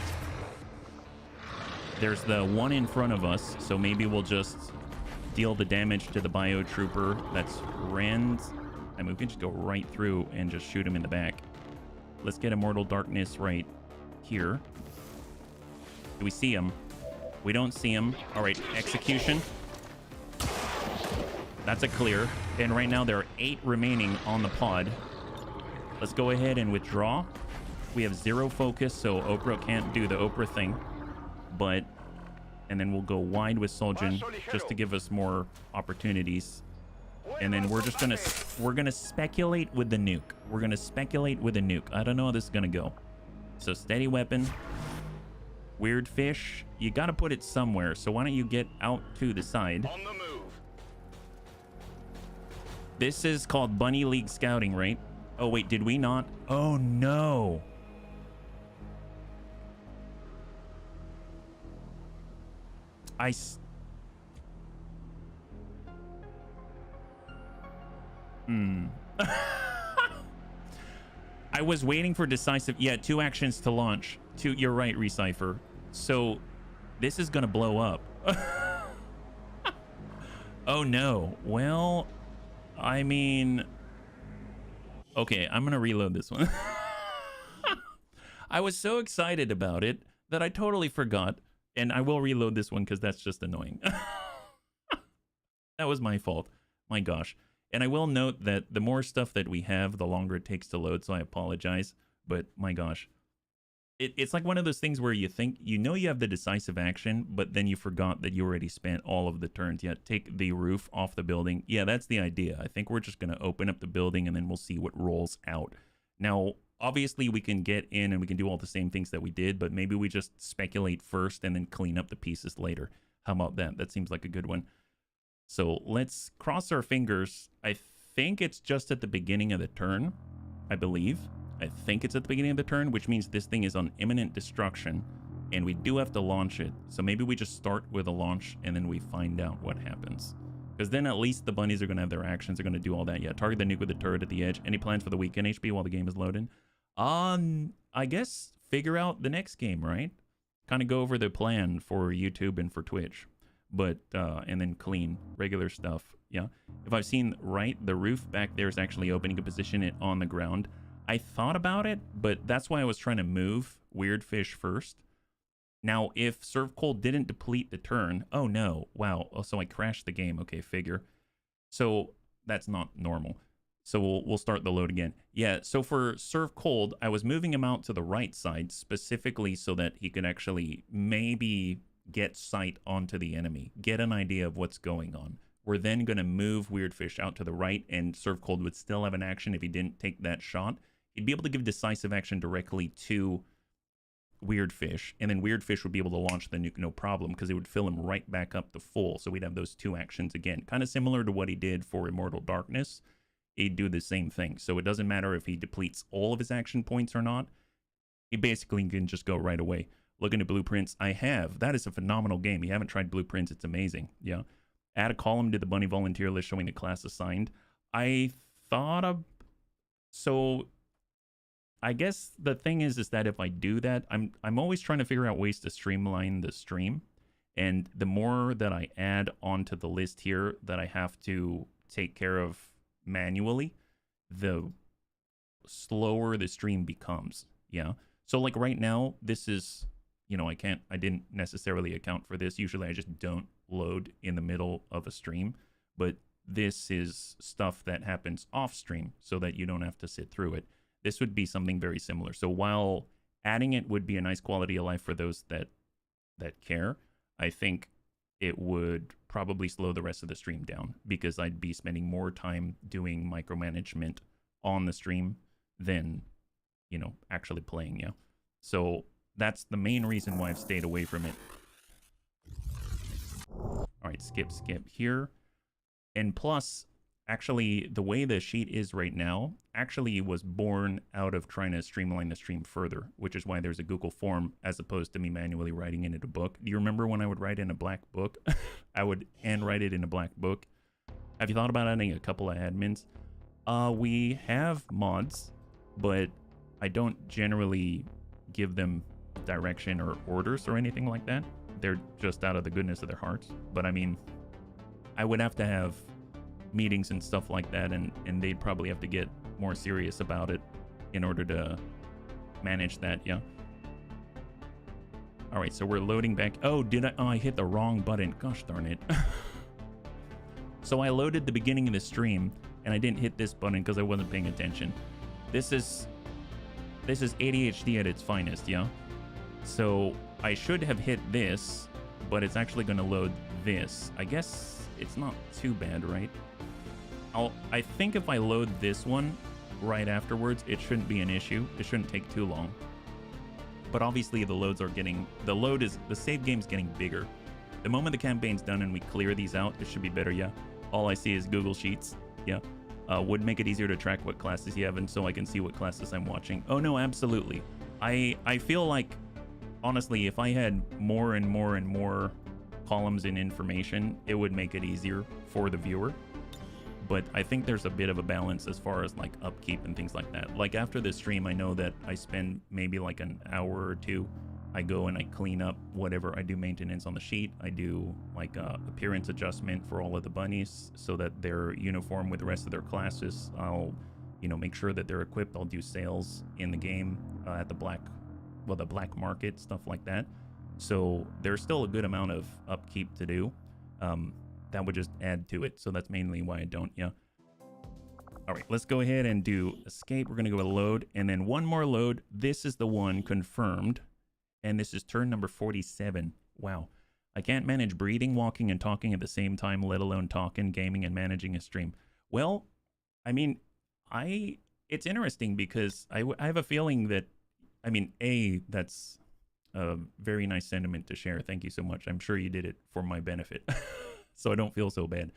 Speaker 1: There's the one in front of us, so maybe we'll just deal the damage to the bio trooper. That's Rand. I mean, we can just go right through and just shoot him in the back. Let's get Immortal Darkness right here. Do we see him? We don't see him. All right, execution. That's a clear. And right now there are 8 remaining on the pod. Let's go ahead and withdraw. We have 0 focus, so Oprah can't do the Oprah thing. But, and then we'll go wide with Soljan just to give us more opportunities. And then we're just gonna speculate with the nuke. We're gonna speculate with a nuke. I don't know how this is gonna go. So steady weapon. Weird Fish, you gotta put it somewhere. So why don't you get out to the side?
Speaker 2: On the move.
Speaker 1: This is called Bunny League Scouting, right? Oh wait, did we not? Oh no. I was waiting for decisive. Yeah, 2 actions to launch. 2. You're right, Recypher. So this is gonna blow up. Oh no. Well, I mean, okay, I'm gonna reload this one. I was so excited about it that I totally forgot. And I will reload this one because that's just annoying. That was my fault. My gosh. And I will note that the more stuff that we have, the longer it takes to load, so I apologize. But my gosh. It's like one of those things where you think, you know you have the decisive action, but then you forgot that you already spent all of the turns. Yeah, take the roof off the building. Yeah, that's the idea. I think we're just going to open up the building and then we'll see what rolls out. Now, obviously, we can get in and we can do all the same things that we did, but maybe we just speculate first and then clean up the pieces later. How about that? That seems like a good one. So let's cross our fingers. I think it's just at the beginning of the turn, I believe. I think it's at the beginning of the turn, which means this thing is on imminent destruction, and we do have to launch it. So maybe we just start with a launch and then we find out what happens. Because then at least the bunnies are going to have their actions. They're going to do all that. Yeah, target the nuke with the turret at the edge. Any plans for the weekend HP while the game is loading? I guess figure out the next game, right? Kind of go over the plan for YouTube and for Twitch. But, and then clean regular stuff. Yeah. If I've seen right, the roof back there is actually open. You can position it on the ground. I thought about it, but that's why I was trying to move Weird Fish first. Now, if Serve Cold didn't deplete the turn... Oh, no. Wow. Oh, so I crashed the game. Okay, figure. So that's not normal. So we'll start the load again. Yeah, so for Serve Cold, I was moving him out to the right side, specifically so that he could actually maybe get sight onto the enemy, get an idea of what's going on. We're then going to move Weird Fish out to the right, and Serve Cold would still have an action if he didn't take that shot. He'd be able to give decisive action directly to Weird Fish, and then Weird Fish would be able to launch the nuke no problem because it would fill him right back up to full. So we'd have those 2 actions again, kind of similar to what he did for Immortal Darkness. it'd do the same thing. So it doesn't matter if he depletes all of his action points or not. He basically can just go right away. Looking at Blueprints, I have. That is a phenomenal game. You haven't tried Blueprints, it's amazing. Yeah. Add a column to the bunny volunteer list showing the class assigned. I thought of... So I guess the thing is that if I do that, I'm always trying to figure out ways to streamline the stream. And the more that I add onto the list here that I have to take care of manually, the slower the stream becomes. Yeah. So like right now, this is, you know, I didn't necessarily account for this. Usually I just don't load in the middle of a stream, but this is stuff that happens off stream so that you don't have to sit through it. This would be something very similar. So while adding it would be a nice quality of life for those that care, I think it would probably slow the rest of the stream down because I'd be spending more time doing micromanagement on the stream than, you know, actually playing. Yeah. So that's the main reason why I've stayed away from it. All right, skip here. And plus, actually, the way the sheet is right now actually was born out of trying to streamline the stream further, which is why there's a Google form as opposed to me manually writing it in a book. Do you remember when I would write in a black book? I would handwrite it in a black book. Have you thought about adding a couple of admins? We have mods, but I don't generally give them direction or orders or anything like that. They're just out of the goodness of their hearts. But I mean, I would have to have meetings and stuff like that, and they'd probably have to get more serious about it in order to manage that. Yeah. All right, so we're loading back. Oh, I hit the wrong button. Gosh darn it. So I loaded the beginning of the stream and I didn't hit this button because I wasn't paying attention. This is ADHD at its finest. Yeah. So I should have hit this, but it's actually going to load this. I guess it's not too bad, right? I think if I load this one right afterwards, it shouldn't be an issue. It shouldn't take too long. But obviously the save game's getting bigger. The moment the campaign's done and we clear these out, it should be better, yeah. All I see is Google Sheets, yeah. Would make it easier to track what classes you have and so I can see what classes I'm watching. Oh no, absolutely. I feel like, honestly, if I had more and more and more columns in information, it would make it easier for the viewer. But I think there's a bit of a balance as far as like upkeep and things like that. Like after the stream, I know that I spend maybe like an hour or two. I go and I clean up whatever. I do maintenance on the sheet. I do like appearance adjustment for all of the bunnies so that they're uniform with the rest of their classes. I'll, you know, make sure that they're equipped. I'll do sales in the game at the black market, stuff like that. So there's still a good amount of upkeep to do. That would just add to it. So that's mainly why I don't, yeah. All right, let's go ahead and do escape. We're gonna go with load and then one more load. This is the one confirmed. And this is turn number 47. Wow. I can't manage breathing, walking, and talking at the same time, let alone talking, gaming, and managing a stream. Well, I mean, it's interesting because I have a feeling that, I mean, that's a very nice sentiment to share. Thank you so much. I'm sure you did it for my benefit, so I don't feel so bad.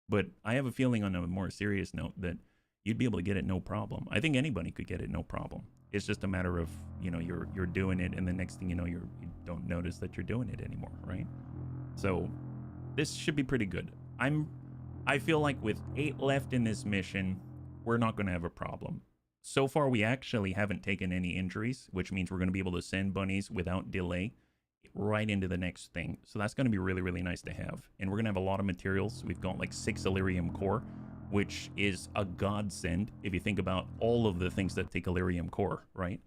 Speaker 1: But I have a feeling on a more serious note that you'd be able to get it no problem. I think anybody could get it no problem. It's just a matter of, you know, you're doing it and the next thing you know, you don't notice that you're doing it anymore, right? So this should be pretty good. I feel like with 8 left in this mission, we're not going to have a problem. So far, we actually haven't taken any injuries, which means we're going to be able to send bunnies without delay right into the next thing. So that's going to be really, really nice to have. And we're going to have a lot of materials. We've got like 6 Illyrium core, which is a godsend if you think about all of the things that take Illyrium core, right?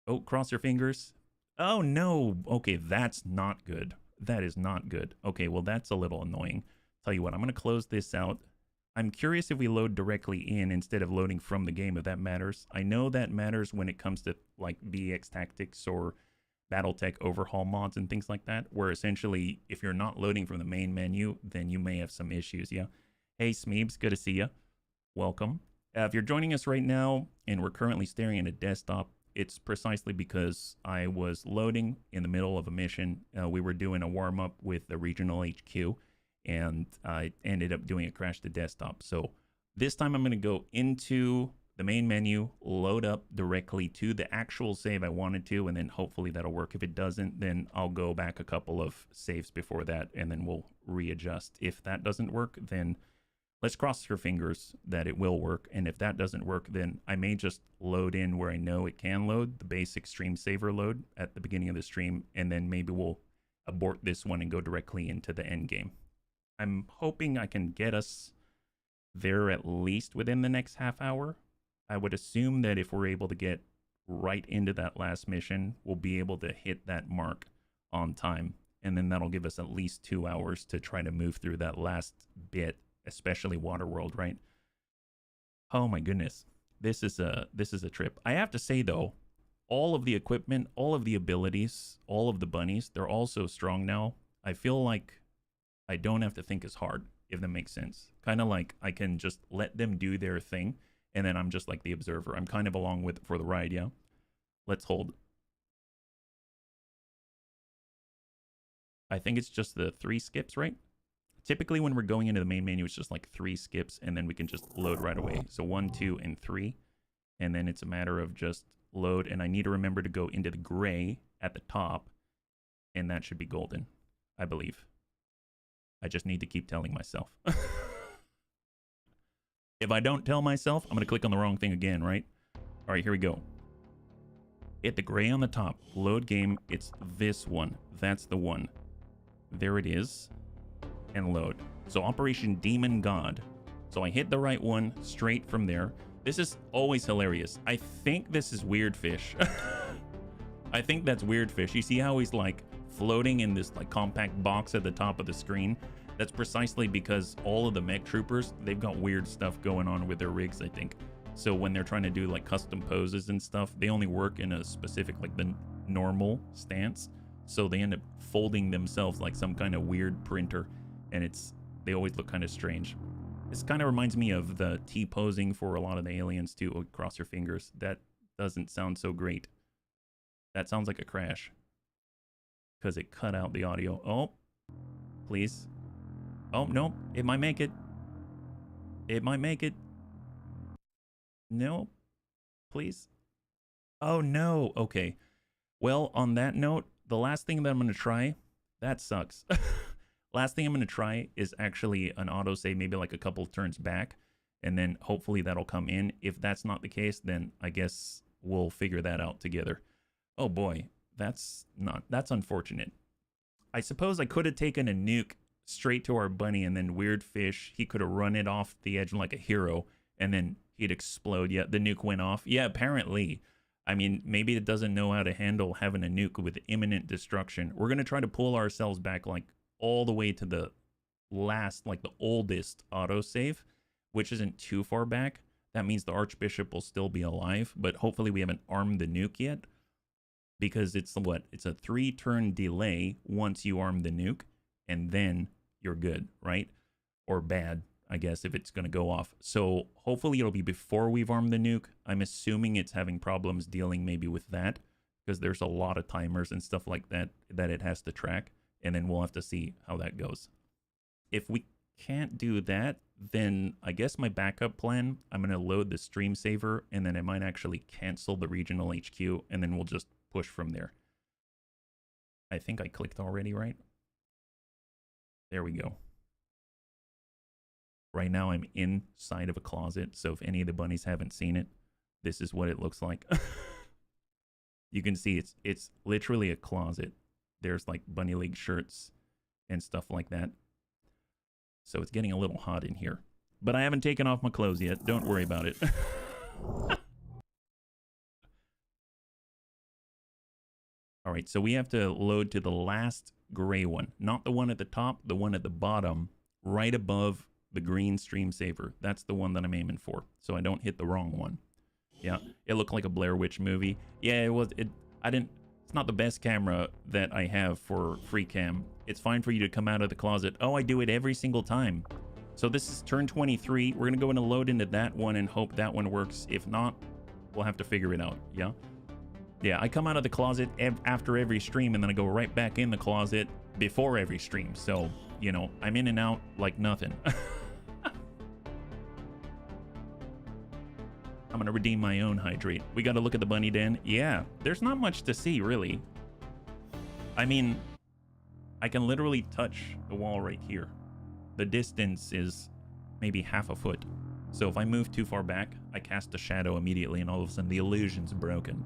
Speaker 1: Oh, cross your fingers. Oh no, okay, that's not good. That is not good. Okay, well that's a little annoying. Tell you what, I'm gonna close this out. I'm curious if we load directly in instead of loading from the game, if that matters. I know that matters when it comes to like VX Tactics or Battletech overhaul mods and things like that, where essentially if you're not loading from the main menu, then you may have some issues, yeah? Hey Smeebs, good to see you. Welcome. If you're joining us right now and we're currently staring at a desktop, it's precisely because I was loading in the middle of a mission. We were doing a warm-up with the regional HQ, and I ended up doing a crash to desktop. So This time I'm going to go into the main menu, load up directly to the actual save I wanted to, and then hopefully that'll work. If it doesn't, then I'll go back a couple of saves before that, and then we'll readjust. If that doesn't work, then let's cross your fingers that it will work. And if that doesn't work, then I may just load in where I know it can load, the basic stream saver load at the beginning of the stream, and then maybe we'll abort this one and go directly into the end game. I'm hoping I can get us there at least within the next half hour. I would assume that if we're able to get right into that last mission, we'll be able to hit that mark on time. And then that'll give us at least 2 hours to try to move through that last bit, especially Waterworld, right? Oh my goodness. This is a trip. I have to say though, all of the equipment, all of the abilities, all of the bunnies, they're all so strong now. I feel like I don't have to think as hard, if that makes sense. Kind of like I can just let them do their thing. And then I'm just like the observer. I'm kind of along with for the ride, yeah? Let's hold. I think it's just the 3 skips, right? Typically when we're going into the main menu, it's just like 3 skips, and then we can just load right away. So 1, 2, and 3. And then it's a matter of just load. And I need to remember to go into the gray at the top. And that should be golden, I believe. I just need to keep telling myself. If I don't tell myself, I'm going to click on the wrong thing again, right? All right, here we go. Hit the gray on the top. Load game. It's this one. That's the one. There it is. And load. So Operation Demon God. So I hit the right one straight from there. This is always hilarious. I think this is Weird Fish. I think that's Weird Fish. You see how he's like floating in this like compact box at the top of the screen? That's precisely because all of the mech troopers, they've got weird stuff going on with their rigs, I think. So when they're trying to do like custom poses and stuff, they only work in a specific, like the normal stance. So they end up folding themselves like some kind of weird printer. And they always look kind of strange. This kind of reminds me of the T-posing for a lot of the aliens too. Oh, cross your fingers. That doesn't sound so great. That sounds like a crash. Because it cut out the audio. Oh, please. Oh, no, it might make it. It might make it. No, please. Oh, no. Okay. Well, on that note, the last thing that I'm going to try, that sucks. Last thing I'm going to try is actually an autosave, maybe like a couple turns back, and then hopefully that'll come in. If that's not the case, then I guess we'll figure that out together. Oh, boy. That's unfortunate. I suppose I could have taken a nuke straight to our bunny, and then Weird Fish, he could have run it off the edge like a hero, and then he'd explode. Yeah, the nuke went off. Yeah, apparently. I mean, maybe it doesn't know how to handle having a nuke with imminent destruction. We're going to try to pull ourselves back like all the way to the last, like the oldest autosave, which isn't too far back. That means the Archbishop will still be alive, but hopefully we haven't armed the nuke yet, because it's a 3-turn delay once you arm the nuke, and then you're good, right? Or bad, I guess, if it's going to go off. So hopefully it'll be before we've armed the nuke. I'm assuming it's having problems dealing maybe with that, because there's a lot of timers and stuff like that that it has to track, and then we'll have to see how that goes. If we can't do that, then I guess my backup plan, I'm going to load the stream saver, and then I might actually cancel the regional HQ, and then we'll just push from there. I think I clicked already, right? There we go. Right now I'm inside of a closet, so if any of the bunnies haven't seen it, this is what it looks like. You can see it's literally a closet. There's like Bunny League shirts and stuff like that. So it's getting a little hot in here. But I haven't taken off my clothes yet. Don't worry about it. All right, so we have to load to the last gray one. Not the one at the top, the one at the bottom, right above the green stream saver. That's the one that I'm aiming for, so I don't hit the wrong one. Yeah, it looked like a Blair Witch movie. Yeah, it was. It's not the best camera that I have for free cam. It's fine for you to come out of the closet. Oh, I do it every single time. So this is turn 23. We're gonna go in and load into that one and hope that one works. If not, we'll have to figure it out. Yeah. Yeah, I come out of the closet after every stream, and then I go right back in the closet before every stream. So, you know, I'm in and out like nothing. I'm gonna redeem my own hydrate. We gotta look at the bunny den. Yeah, there's not much to see, really. I mean, I can literally touch the wall right here. The distance is maybe half a foot. So if I move too far back, I cast a shadow immediately, and all of a sudden the illusion's broken.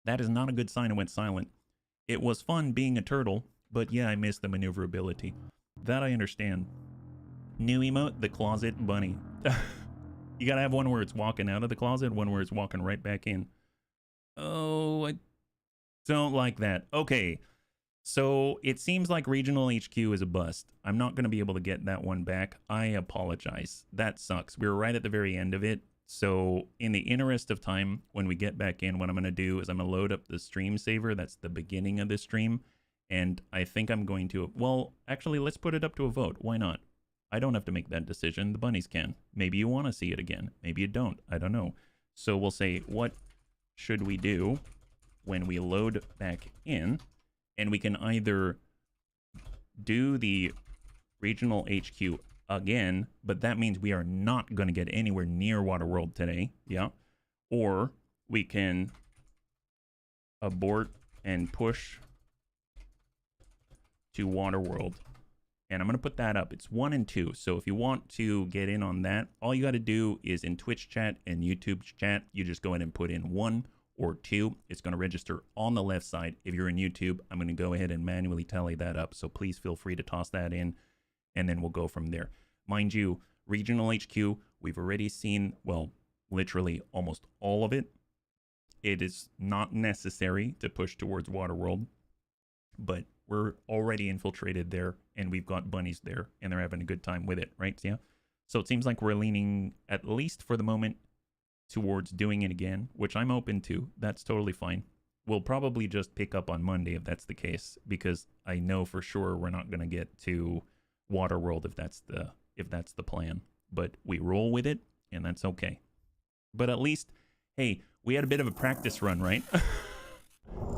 Speaker 1: That is not a good sign. It went silent. It was fun being a turtle, but yeah, I missed the maneuverability. That I understand. New emote, the closet bunny. You gotta have one where it's walking out of the closet, one where it's walking right back in. Oh, I don't like that. Okay, so it seems like Regional HQ is a bust. I'm not gonna be able to get that one back. I apologize. That sucks. We were right at the very end of it. So in the interest of time, when we get back in, what I'm going to do is I'm going to load up the stream saver. That's the beginning of the stream. And I think I'm going to, well, actually, let's put it up to a vote. Why not? I don't have to make that decision. The bunnies can. Maybe you want to see it again. Maybe you don't. I don't know. So we'll say, what should we do when we load back in? And we can either do the Regional HQ again, but that means we are not going to get anywhere near Waterworld today. Yeah. Or we can abort and push to Waterworld. And I'm going to put that up. It's 1 and 2. So if you want to get in on that, all you got to do is in Twitch chat and YouTube chat, you just go ahead and put in 1 or 2. It's going to register on the left side. If you're in YouTube, I'm going to go ahead and manually tally that up. So please feel free to toss that in, and then we'll go from there. Mind you, Regional HQ, we've already seen, well, literally almost all of it. It is not necessary to push towards Waterworld, but we're already infiltrated there, and we've got bunnies there, and they're having a good time with it, right? Yeah. So it seems like we're leaning, at least for the moment, towards doing it again, which I'm open to. That's totally fine. We'll probably just pick up on Monday if that's the case, because I know for sure we're not going to get to Waterworld if that's the plan. But we roll with it, and that's okay. But at least, hey, we had a bit of a practice run, right?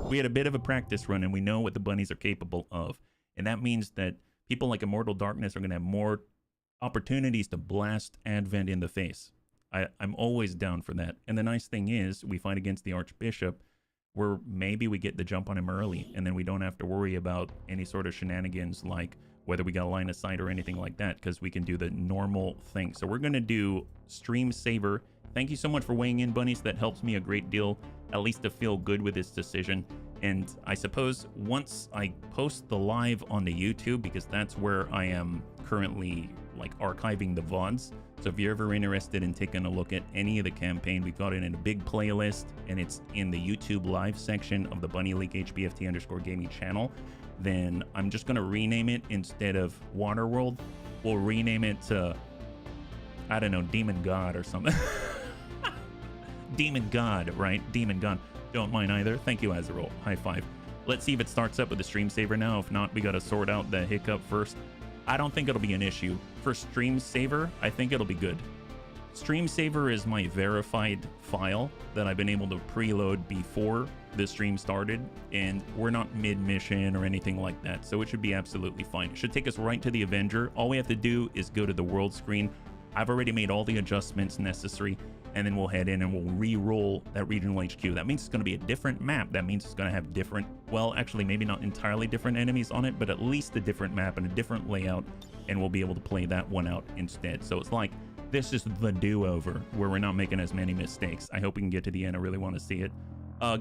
Speaker 1: We had a bit of a practice run, and we know what the bunnies are capable of. And that means that people like Immortal Darkness are going to have more opportunities to blast Advent in the face. I'm always down for that. And the nice thing is, we fight against the Archbishop, where maybe we get the jump on him early, and then we don't have to worry about any sort of shenanigans like whether we got a line of sight or anything like that, because we can do the normal thing. So we're going to do Stream Saver. Thank you so much for weighing in, bunnies. That helps me a great deal, at least to feel good with this decision. And I suppose once I post the live on the YouTube, because that's where I am currently like archiving the VODs. So if you're ever interested in taking a look at any of the campaign, we've got it in a big playlist, and it's in the YouTube live section of the Bunny League HBFT_gaming channel. Then I'm just going to rename it. Instead of Waterworld, we'll rename it to, I don't know, Demon God or something. Demon God, right? Demon God. Don't mind either. Thank you, Azrael. High five. Let's see if it starts up with the Stream Saver now. If not, we got to sort out the hiccup first. I don't think it'll be an issue. For Stream Saver, I think it'll be good. Stream Saver is my verified file that I've been able to preload before the stream started, and we're not mid-mission or anything like that, so it should be absolutely fine. It should take us right to the Avenger. All we have to do is go to the world screen. I've already made all the adjustments necessary, and then we'll head in and we'll re-roll that Regional HQ. That means it's going to be a different map. That means it's going to have different, well, actually maybe not entirely different enemies on it, but at least a different map and a different layout, and we'll be able to play that one out instead. So it's like, this is the do-over where we're not making as many mistakes. I hope we can get to the end. I really want to see it.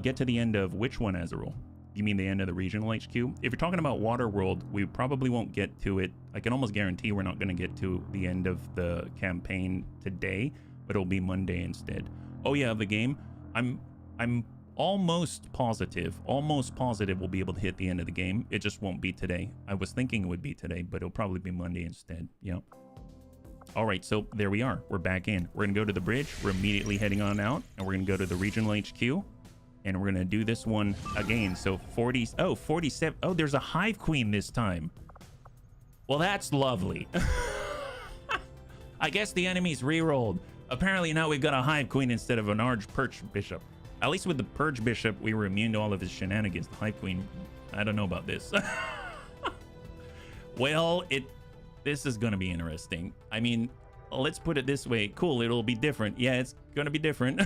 Speaker 1: Get to the end of which one, Azrael? You mean the end of the Regional HQ? If you're talking about Waterworld, we probably won't get to it. I can almost guarantee we're not going to get to the end of the campaign today, but it'll be Monday instead. Oh yeah, the game. I'm almost positive we'll be able to hit the end of the game. It just won't be today. I was thinking it would be today, but it'll probably be Monday instead. Yep. All right, so there we are. We're back in. We're going to go to the bridge. We're immediately heading on out, and we're going to go to the Regional HQ, and we're going to do this one again. So 47. Oh, there's a Hive Queen this time. Well, that's lovely. I guess the enemy's re-rolled. Apparently now we've got a Hive Queen instead of an Arch-Perch Bishop. At least with the Purge Bishop, we were immune to all of his shenanigans. The Hive Queen, I don't know about this. Well, this is going to be interesting. I mean, let's put it this way. Cool, it'll be different. Yeah, it's gonna be different.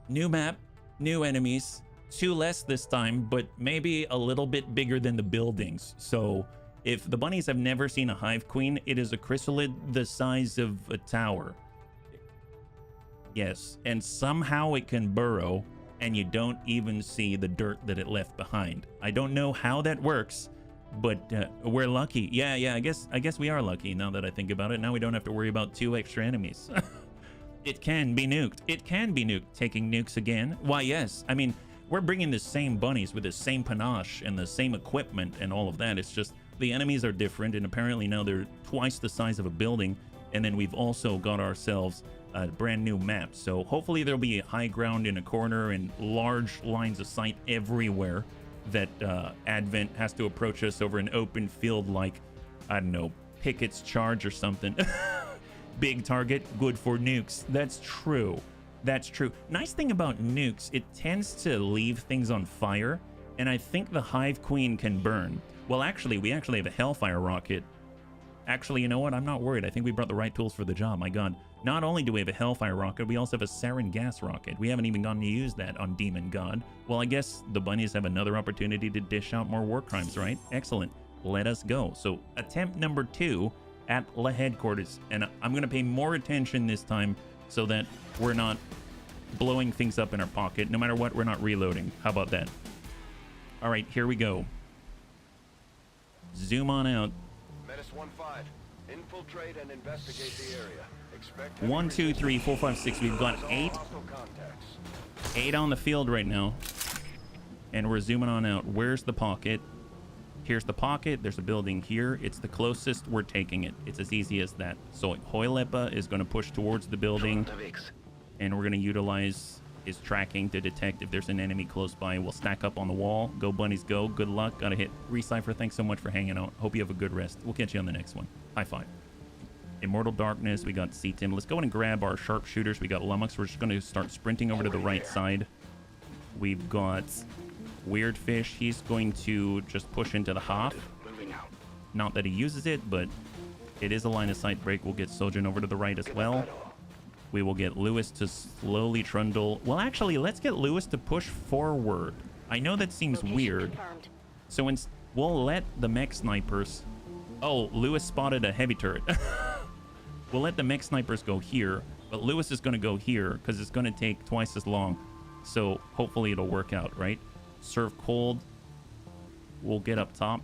Speaker 1: New map, new enemies, 2 less this time, but maybe a little bit bigger than the buildings. So if the bunnies have never seen a hive queen, it is a chrysalid the size of a tower. Yes, and somehow it can burrow and you don't even see the dirt that it left behind. I don't know how that works, but we're lucky. Yeah, I guess we are lucky now that I think about it. Now we don't have to worry about 2 extra enemies. It can be nuked. It can be nuked. Taking nukes again? Why, yes. I mean, we're bringing the same bunnies with the same panache and the same equipment and all of that. It's just the enemies are different, and apparently now they're twice the size of a building. And then we've also got ourselves a brand new map. So hopefully there'll be high ground in a corner and large lines of sight everywhere that Advent has to approach us over an open field like, I don't know, Pickett's Charge or something. Big target, good for nukes. That's true. That's true. Nice thing about nukes, it tends to leave things on fire, and I think the Hive Queen can burn. Well, actually, we actually have a Hellfire rocket. Actually, you know what? I'm not worried. I think we brought the right tools for the job. My God. Not only do we have a Hellfire rocket, we also have a Sarin gas rocket. We haven't even gotten to use that on Demon God. Well, I guess the bunnies have another opportunity to dish out more war crimes, right? Excellent. Let us go. So, attempt number 2 at La Headquarters. And I'm going to pay more attention this time so that we're not blowing things up in our pocket. No matter what, we're not reloading. How about that? All right, here we go. Zoom on out.
Speaker 2: Menace 1-5. Infiltrate and investigate the area. Expect
Speaker 1: 1, 2, 3, 4, 5, 6. We've got 8. 8 on the field right now. And we're zooming on out. Where's the pocket? Here's the pocket. There's a building here. It's the closest. We're taking it. It's as easy as that. So Hoilepa is going to push towards the building. And we're going to utilize his tracking to detect if there's an enemy close by. We'll stack up on the wall. Go, bunnies, go. Good luck. Gotta hit Recypher. Thanks so much for hanging out. Hope you have a good rest. We'll catch you on the next one. High five. Immortal Darkness. We got C-Tim. Let's go in and grab our sharpshooters. We got Lummox. We're just going to start sprinting over to the right side. We've got Weird Fish. He's going to just push into the half. Not that he uses it, but it is a line of sight break. We'll get Sojin over to the right as well. We will get Lewis to slowly trundle. Well, actually, let's get Lewis to push forward. I know that seems weird. So we'll let the mech snipers... Oh, Lewis spotted a heavy turret. We'll let the mech snipers go here, but Lewis is going to go here because it's going to take twice as long. So hopefully it'll work out, right? Serve cold. We'll get up top.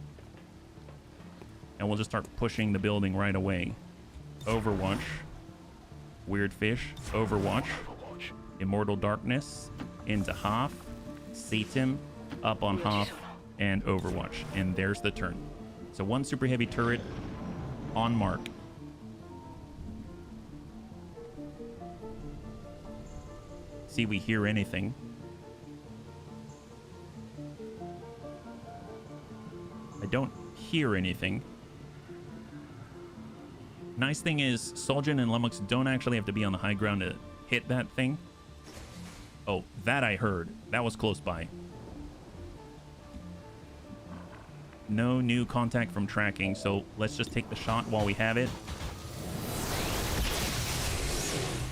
Speaker 1: And we'll just start pushing the building right away. Overwatch. Weird Fish. Overwatch. Immortal Darkness. Into half. Satan. Up on half. And Overwatch. And there's the turn. So 1 super heavy turret on mark. See if we hear anything. I don't hear anything. Nice thing is, Soljin and Lummox don't actually have to be on the high ground to hit that thing. Oh, that I heard. That was close by. No new contact from tracking, so let's just take the shot while we have it.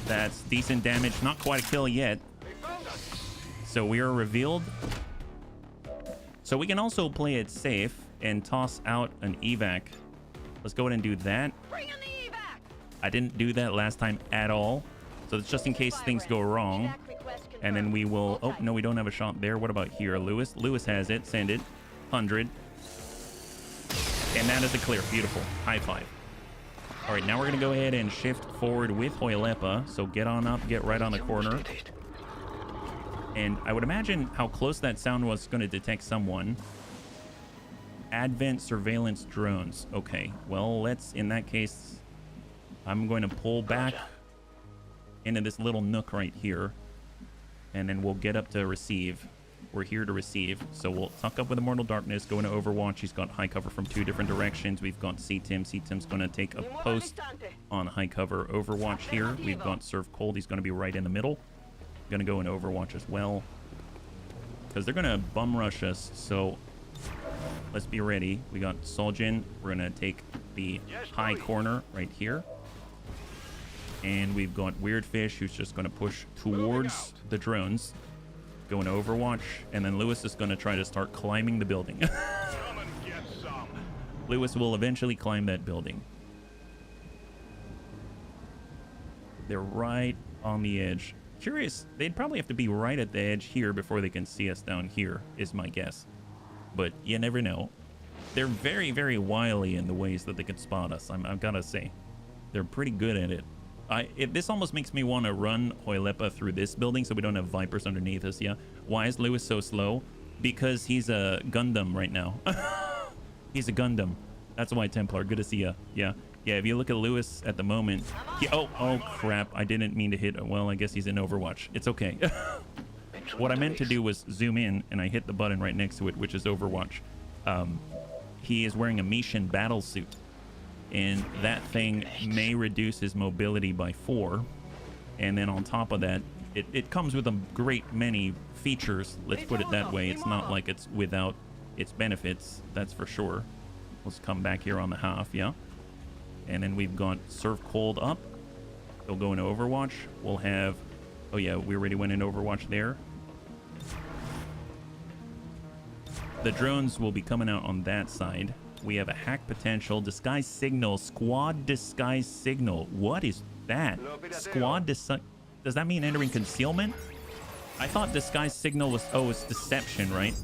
Speaker 1: That's decent damage. Not quite a kill yet. So we are revealed. So we can also play it safe and toss out an evac. Let's go ahead and do that.
Speaker 3: Bring in the evac.
Speaker 1: I didn't do that last time at all. So it's just in case things go wrong. And then we will... Oh, no, we don't have a shot there. What about here, Lewis? Lewis has it. Send it. 100. And that is a clear. Beautiful. High five. All right, now we're going to go ahead and shift forward with Hoilepa. So get on up, get right on the corner. And I would imagine how close that sound was going to detect someone. Advent surveillance drones. Okay, well, let's, in that case, I'm going to pull back into this little nook right here. And then we'll get up to receive. We're here to receive. So we'll tuck up with Immortal Darkness, go into Overwatch. He's got high cover from 2 different directions. We've got C-Tim. C-Tim's going to take a post on high cover Overwatch here. We've got Serve Cold. He's going to be right in the middle. Going to go into Overwatch as well. Because they're going to bum rush us. So Let's be ready. We got Soljin. We're going to take the high corner right here. And we've got Weirdfish, who's just going to push towards the drones. Going to Overwatch. And then Lewis is going to try to start climbing the building.
Speaker 2: Come and get some.
Speaker 1: Lewis will eventually climb that building. They're right on the edge. Curious, they'd probably have to be right at the edge here before they can see us down here, is my guess. But you never know. They're very, very wily in the ways that they can spot us, I've got to say. They're pretty good at it. This almost makes me want to run Hoylepa through this building so we don't have Vipers underneath us, yeah? Why is Lewis so slow? Because he's a Gundam right now. He's a Gundam. That's why, Templar. Good to see ya. Yeah. Yeah, if you look at Lewis at the moment... Oh, crap. I didn't mean to hit... Well, I guess he's in Overwatch. It's okay. What I meant to do was zoom in, and I hit the button right next to it, which is Overwatch. He is wearing a Mishin battle suit. And that thing may reduce his mobility by 4. And then on top of that, it comes with a great many features. Let's put it that way. It's not like it's without its benefits. That's for sure. Let's come back here on the half, yeah? And then we've got Serve Cold up. They'll go into Overwatch. We'll have... Oh, yeah, we already went in Overwatch there. The drones will be coming out on that side. We have a hack potential. Disguise signal. Squad disguise signal. What is that? Squad disguise... Does that mean entering concealment? I thought disguise signal was... Oh, it's deception, right?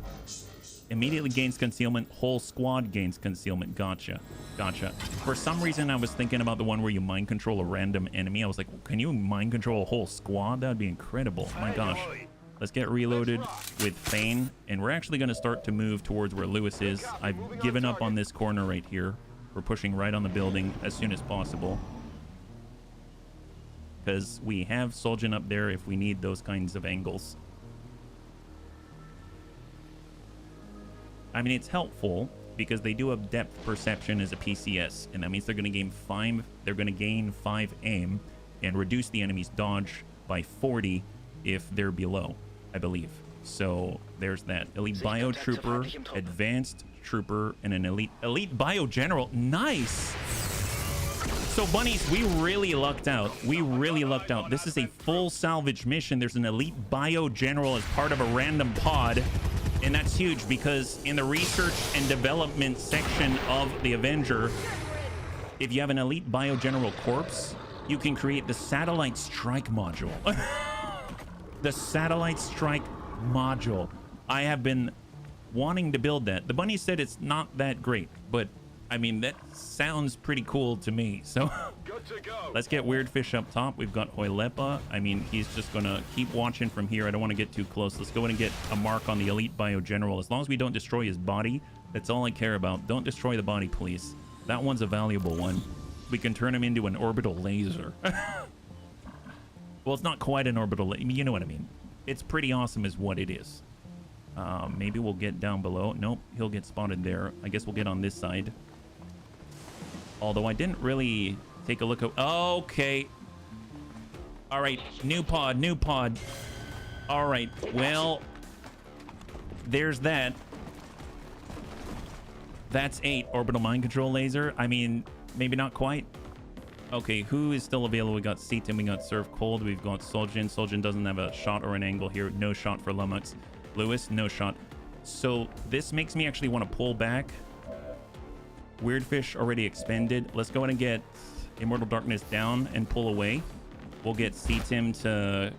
Speaker 1: Immediately gains concealment. Whole squad gains concealment. Gotcha. Gotcha. For some reason, I was thinking about the one where you mind control a random enemy. I was like, can you mind control a whole squad? That would be incredible. My gosh. Let's get reloaded with Thane. And we're actually going to start to move towards where Lewis is. I've given up on this corner right here. We're pushing right on the building as soon as possible. Because we have Soljin up there if we need those kinds of angles. I mean, it's helpful because they do have depth perception as a PCS, and that means they're going to gain 5. They're going to gain 5 aim and reduce the enemy's dodge by 40 if they're below, I believe. So there's that. Elite Bio Trooper, Advanced Trooper, and an Elite Bio General. Nice. So bunnies, we really lucked out. We really lucked out. This is a full salvage mission. There's an Elite Bio General as part of a random pod. And that's huge because in the research and development section of the Avenger, if you have an Elite Bio General Corpse, you can create the Satellite Strike module. The Satellite Strike module. I have been wanting to build that. The bunny said it's not that great, but I mean, that sounds pretty cool to me. So let's get Weirdfish up top. We've got Hoylepa. I mean, he's just going to keep watching from here. I don't want to get too close. Let's go in and get a mark on the Elite Bio General. As long as we don't destroy his body, that's all I care about. Don't destroy the body, please. That one's a valuable one. We can turn him into an orbital laser. Well, it's not quite an orbital laser. You know what I mean. It's pretty awesome is what it is. Maybe we'll get down below. Nope, he'll get spotted there. I guess we'll get on this side. Although I didn't really take a look at... Okay. All right. New pod. New pod. All right. Well, there's that. That's 8. Orbital mind control laser. I mean, maybe not quite. Okay. Who is still available? We got Seaton. We got Serve Cold. We've got Soljin. Soljin doesn't have a shot or an angle here. No shot for Lumux. Lewis, no shot. So this makes me actually want to pull back. Weirdfish already expended. Let's go ahead and get Immortal Darkness down and pull away. We'll get C-Tim to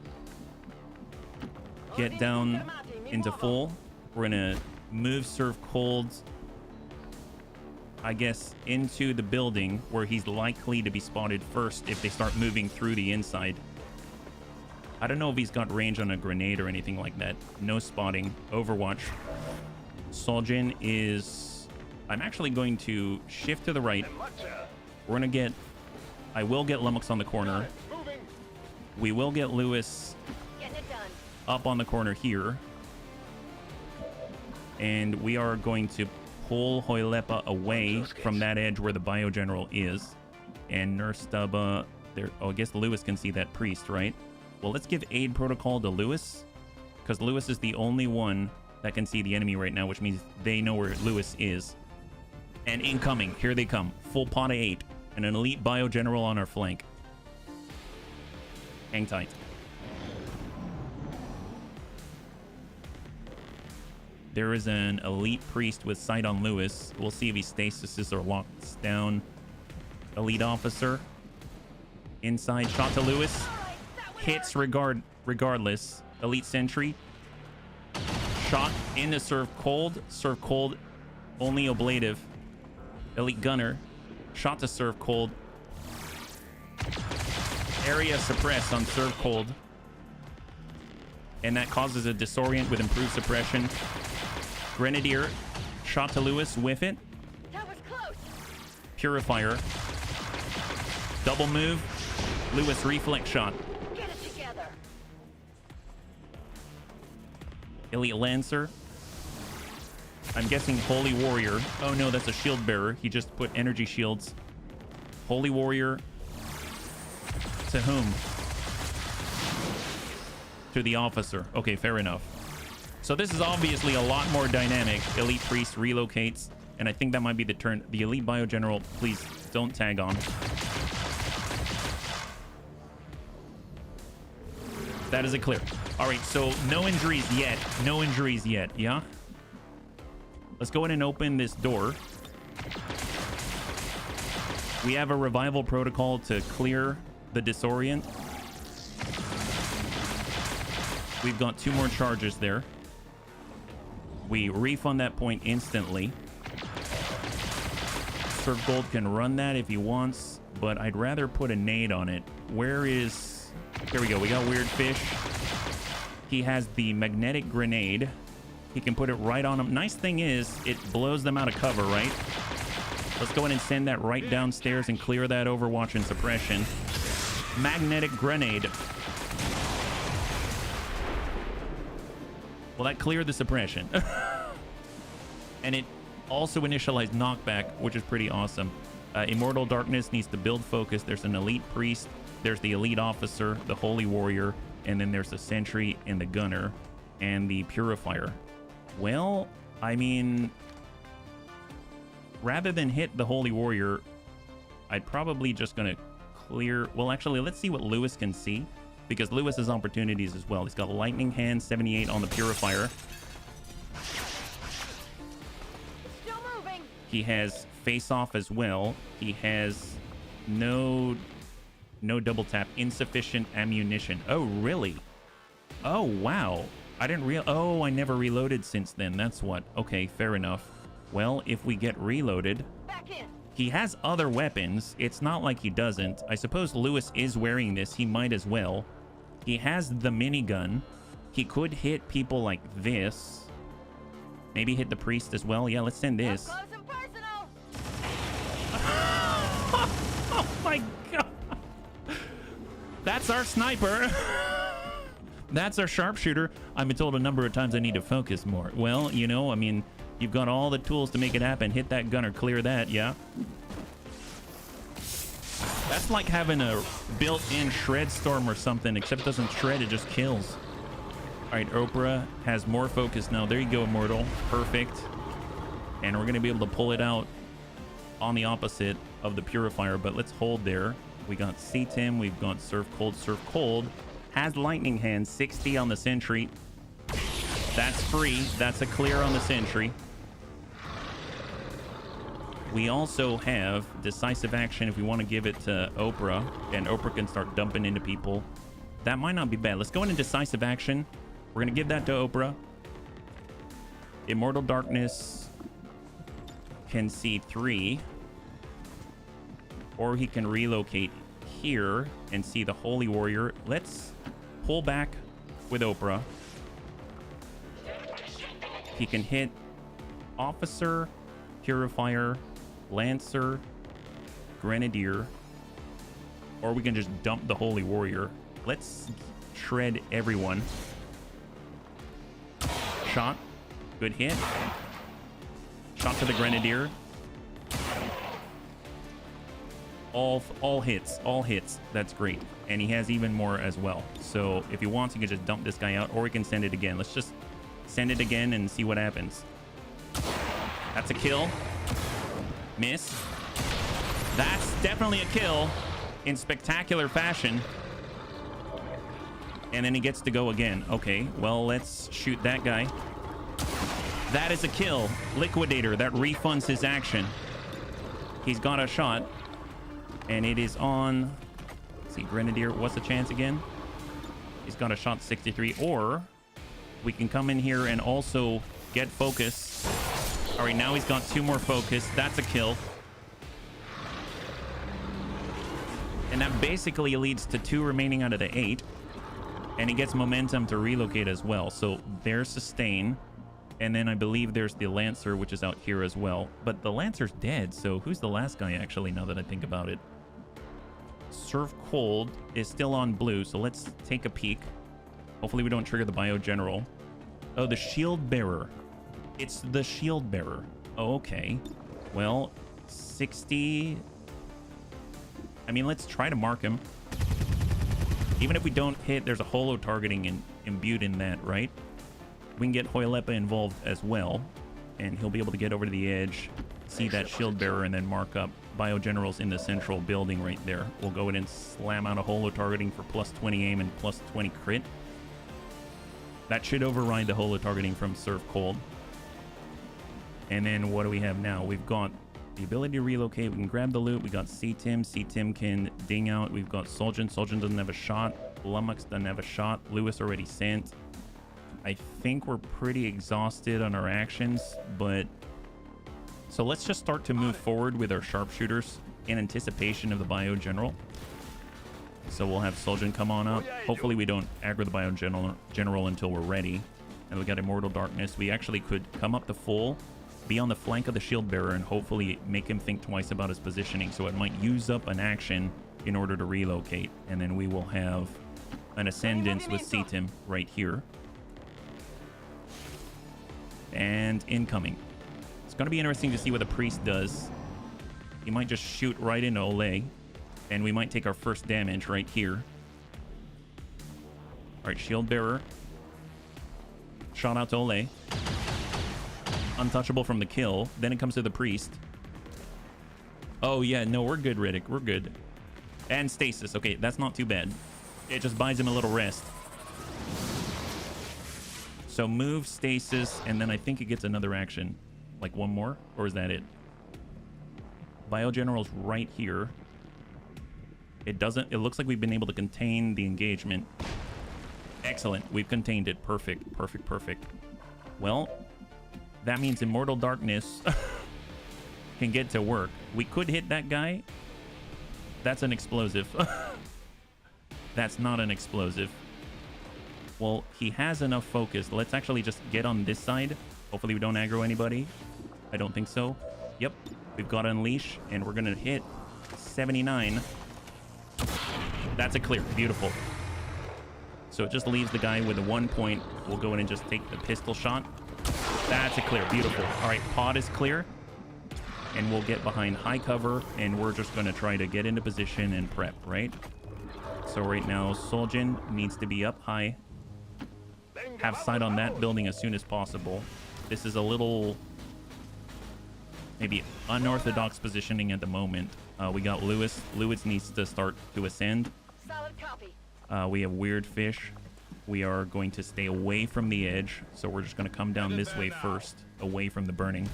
Speaker 1: get down into full. We're going to move Serve Cold, I guess, into the building where he's likely to be spotted first if they start moving through the inside. I don't know if he's got range on a grenade or anything like that. No spotting. Overwatch. Soljin is... I'm actually going to shift to the right. We're going to get... I will get Lumux on the corner. We will get Lewis up on the corner here. And we are going to pull Hoylepa away from that edge where the Bio General is. And Nurse Stubba... There, oh, I guess Lewis can see that priest, right? Well, let's give aid protocol to Lewis. Because Lewis is the only one that can see the enemy right now, which means they know where Lewis is. And incoming, here they come. Full pot of 8 and an elite bio general on our flank. Hang tight. There is an elite priest with sight on Lewis. We'll see if he stasises or locks down. Elite officer. Inside shot to Lewis. Hits regardless. Elite sentry. Shot into serve cold. Serve cold. Only ablative. Elite gunner. Shot to serve cold. Area suppress on serve cold. And that causes a disorient with improved suppression. Grenadier. Shot to Lewis. Whiff it.
Speaker 3: That was close.
Speaker 1: Purifier. Double move. Lewis reflex shot.
Speaker 3: Get it together.
Speaker 1: Elite Lancer. I'm guessing Holy Warrior. Oh no, that's a shield bearer. He just put energy shields. Holy Warrior. To whom? To the officer. Okay, fair enough. So this is obviously a lot more dynamic. Elite Priest relocates. And I think that might be the turn. The Elite Bio General, please don't tag on. That is a clear. All right, so no injuries yet. No injuries yet, yeah? Let's go ahead and open this door. We have a revival protocol to clear the disorient. We've got 2 more charges there. We refund that point instantly. Serve Gold can run that if he wants, but I'd rather put a nade on it. Where is... Here we go. We got Weird Fish. He has the magnetic grenade. He can put it right on him. Nice thing is, it blows them out of cover, right? Let's go ahead and send that right downstairs and clear that Overwatch and suppression. Magnetic grenade. Well, that cleared the suppression. And it also initialized knockback, which is pretty awesome. Immortal Darkness needs to build focus. There's an Elite Priest. There's the Elite Officer, the Holy Warrior, and then there's the Sentry and the Gunner and the Purifier. Well, I mean, rather than hit the Holy Warrior, I'd probably just gonna clear... Well, actually, let's see what Lewis can see, because Lewis has opportunities as well. He's got Lightning Hand, 78 on the Purifier.
Speaker 3: Still moving.
Speaker 1: He has Face Off as well. He has no double tap, insufficient ammunition. Oh, really? Oh, wow. I didn't oh, I never reloaded since then. That's what. Okay, fair enough. Well, if we get reloaded,
Speaker 3: Back in.
Speaker 1: he has other weapons. It's not like he doesn't. I suppose Lewis is wearing this. He might as well. He has the minigun. He could hit people like this. Maybe hit the priest as well. Yeah, let's send this.
Speaker 3: Up close and personal.
Speaker 1: Oh my god. That's our sniper. That's our sharpshooter. I've been told a number of times I need to focus more. Well, you know, I mean, you've got all the tools to make it happen. Hit that gunner, clear that, yeah? That's like having a built-in shred storm or something, except it doesn't shred, it just kills. All right, Oprah has more focus now. There you go, Immortal. Perfect. And we're going to be able to pull it out on the opposite of the Purifier, but let's hold there. We got CTIM, we've got Surf Cold. Has Lightning Hand, 60 on the Sentry. That's free. That's a clear on the Sentry. We also have Decisive Action if we want to give it to Oprah, and Oprah can start dumping into people. That might not be bad. Let's go into Decisive Action. We're going to give that to Oprah. Immortal Darkness can see 3. Or he can relocate here and see the Holy Warrior. Let's pull back with Oprah. He can hit Officer, Purifier, Lancer, Grenadier, or we can just dump the Holy Warrior. Let's shred everyone. Shot. Good hit. Shot to the Grenadier. All hits. That's great. And he has even more as well. So if he wants, he can just dump this guy out, or he can send it again. Let's just Send it again and see what happens. That's a kill. Miss. That's definitely a kill in spectacular fashion. And then he gets to go again. Okay, well, let's shoot that guy. That is a kill. Liquidator, that refunds his action. He's got a shot. And it is on... Let's see, Grenadier, what's the chance again? He's got a shot 63. Or we can come in here and also get focus. All right, now he's got 2 more focus. That's a kill. And that basically leads to 2 remaining out of the 8. And he gets momentum to relocate as well. So there's sustain. And then I believe there's the Lancer, which is out here as well. But the Lancer's dead, so who's the last guy, actually, now that I think about it? Serve Cold is still on blue, so let's take a peek. Hopefully we don't trigger the Bio General. Oh, the Shield Bearer. It's the Shield Bearer. Oh, okay. Well, 60... I mean, let's try to mark him. Even if we don't hit, there's a holo targeting imbued in that, right? We can get Hoylepa involved as well, and he'll be able to get over to the edge, see that Shield Bearer, and then mark up. Bio General's in the central building right there. We'll go in and slam out a holo targeting for plus 20 aim and plus 20 crit. That should override the holo targeting from Serve Cold. And then what do we have now? We've got the ability to relocate. We can grab the loot. We got C-Tim. C-Tim can ding out. We've got Soljan. Soljan doesn't have a shot. Lummox doesn't have a shot. Lewis already sent. I think we're pretty exhausted on our actions, but... So let's just start to move forward with our sharpshooters in anticipation of the Bio General. So we'll have Soljan come on up. Hopefully we don't aggro the Bio General until we're ready. And we got Immortal Darkness. We actually could come up to full, be on the flank of the Shield Bearer, and hopefully make him think twice about his positioning. So it might use up an action in order to relocate. And then we will have an Ascendance with C-Tim right here. And incoming. It's going to be interesting to see what the Priest does. He might just shoot right into Ole. And we might take our first damage right here. Alright, Shield Bearer. Shot out to Ole. Untouchable from the kill. Then it comes to the Priest. Oh yeah, no, we're good, Riddick. We're good. And Stasis. Okay, that's not too bad. It just buys him a little rest. So move, Stasis, and then I think it gets another action. Like one more? Or is that it? Bio General's right here. It doesn't... It looks like we've been able to contain the engagement. Excellent. We've contained it. Perfect. Perfect. Perfect. Well, that means Immortal Darkness can get to work. We could hit that guy. That's an explosive. That's not an explosive. Well, he has enough focus. Let's actually just get on this side. Hopefully we don't aggro anybody. I don't think so. Yep. We've got Unleash, and we're going to hit 79. That's a clear. Beautiful. So it just leaves the guy with a 1 point. We'll go in and just take the pistol shot. That's a clear. Beautiful. All right, pod is clear. And we'll get behind high cover, and we're just going to try to get into position and prep, right? So right now, Soljan needs to be up high. Have sight on that building as soon as possible. This is a little maybe unorthodox positioning at the moment. We got Lewis. Lewis needs to start to ascend.
Speaker 3: Solid copy.
Speaker 1: We have Weird Fish. We are going to stay away from the edge. So we're just going to come down this way first, away from the burning.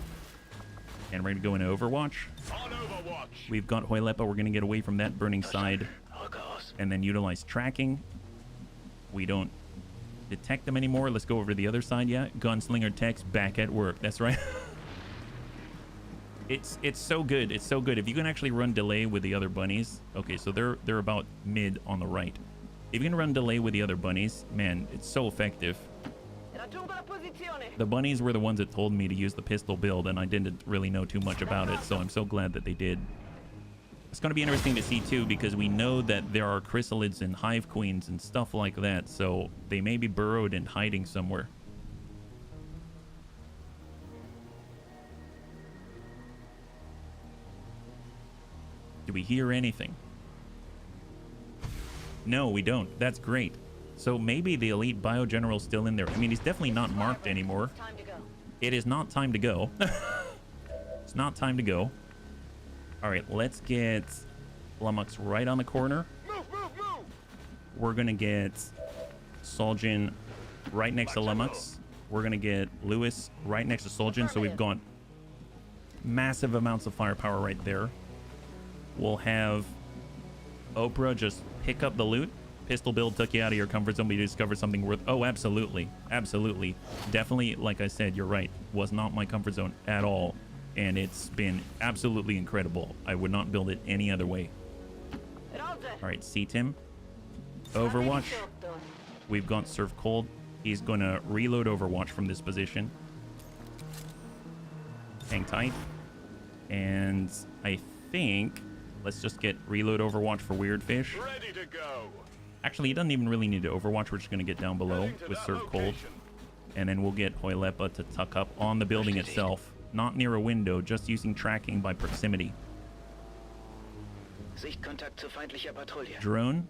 Speaker 1: And we're going to go into Overwatch. We've got Hoylepa. We're going to get away from that burning side. And then utilize tracking. We don't detect them anymore. Let's go over to the other side. Yeah, Gunslinger Tech's back at work. That's right. It's so good. It's so good. If you can actually run delay with the other bunnies. Okay, so they're about mid on the right. If you can run delay with the other bunnies, man, it's so effective. The bunnies were the ones that told me to use the pistol build, and I didn't really know too much about it, so I'm so glad that they did. It's going to be interesting to see too, because we know that there are chrysalids and hive queens and stuff like that, so they may be burrowed and hiding somewhere. Do we hear anything? No, we don't. That's great. So maybe the elite bio general's still in there. I mean, he's definitely not marked anymore.
Speaker 3: It's time to go.
Speaker 1: It is not time to go. It's not time to go. All right, let's get Lummox right on the corner.
Speaker 2: Move, move, move!
Speaker 1: We're going to get Soljan right next to Lummox. We're going to get Lewis right next to Soljan. So we've got massive amounts of firepower right there. We'll have Oprah just pick up the loot. Pistol build took you out of your comfort zone, but you discovered something worth... Oh, absolutely. Absolutely. Definitely, like I said, you're right. Was not my comfort zone at all. And it's been absolutely incredible. I would not build it any other way. All right, C-Tim. Overwatch. We've got Surf Cold. He's going to reload Overwatch from this position. Hang tight. And I think... Let's just get reload Overwatch for Weird Fish.
Speaker 2: Ready to go.
Speaker 1: Actually, he doesn't even really need to Overwatch. We're just going to get down below with Surf Cold. And then we'll get Hoilepa to tuck up on the building itself. Not near a window, just using tracking by proximity.
Speaker 4: Sichtkontakt zu feindlicher Patrouille.
Speaker 1: Drone.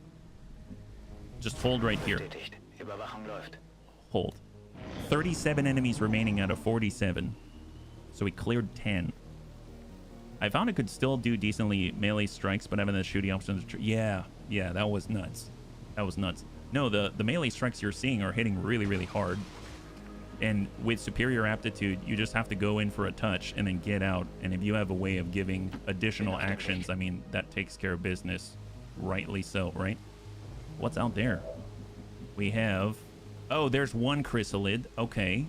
Speaker 1: Just hold right here.
Speaker 4: Bestätigt. Überwachung läuft.
Speaker 1: Hold. 37 enemies remaining out of 47. So we cleared 10. I found it could still do decently melee strikes, but having the shooting options... Yeah, that was nuts. That was nuts. No, the melee strikes you're seeing are hitting really, really hard. And with superior aptitude, you just have to go in for a touch and then get out. And if you have a way of giving additional actions, I mean, that takes care of business. Rightly so, right? What's out there? We have... Oh, there's one chrysalid. Okay.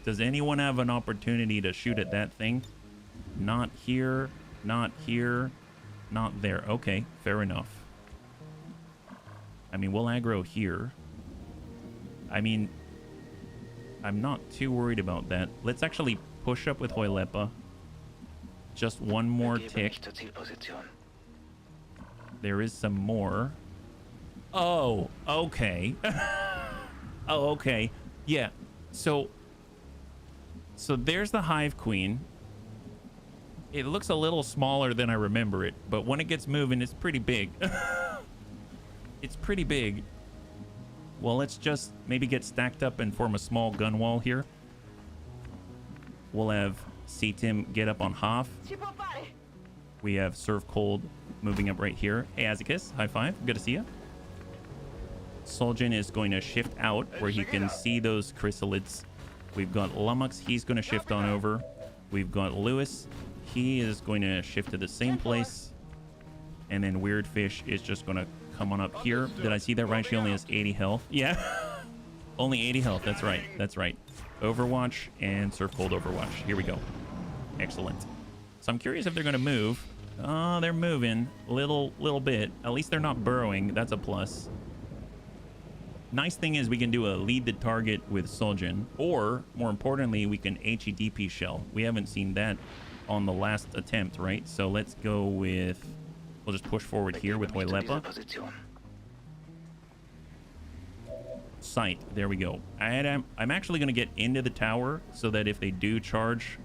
Speaker 1: Does anyone have an opportunity to shoot at that thing? Not here, not here, not there. Okay, fair enough. I mean, we'll aggro here. I mean, I'm not too worried about that. Let's actually push up with Hoilepa. Just one more tick. There is some more. Oh, okay. Oh, okay. Yeah. So there's the Hive Queen. It looks a little smaller than I remember it, but when it gets moving, it's pretty big. It's pretty big. Well, let's just maybe get stacked up and form a small gun wall here. We'll have C-Tim get up on Hoff. We have Surf Cold moving up right here. Hey, Azicus, high five. Good to see you. Soljan is going to shift out where he can see those chrysalids. We've got Lummox. He's going to shift on over. We've got Lewis. He is going to shift to the same place. And then Weird Fish is just going to come on up here. Did I see that right? She only has 80 health. Yeah. Only 80 health. That's right. That's right. Overwatch and Surf Cold Overwatch. Here we go. Excellent. So I'm curious if they're going to move. Oh, they're moving a little bit. At least they're not burrowing. That's a plus. Nice thing is we can do a lead the target with Soljan, or more importantly, we can HEDP shell. We haven't seen that on the last attempt, right? So let's go with, we'll just push forward here with Hoilepa. Sight, there we go. I'm actually going to get into the tower so that if they do charge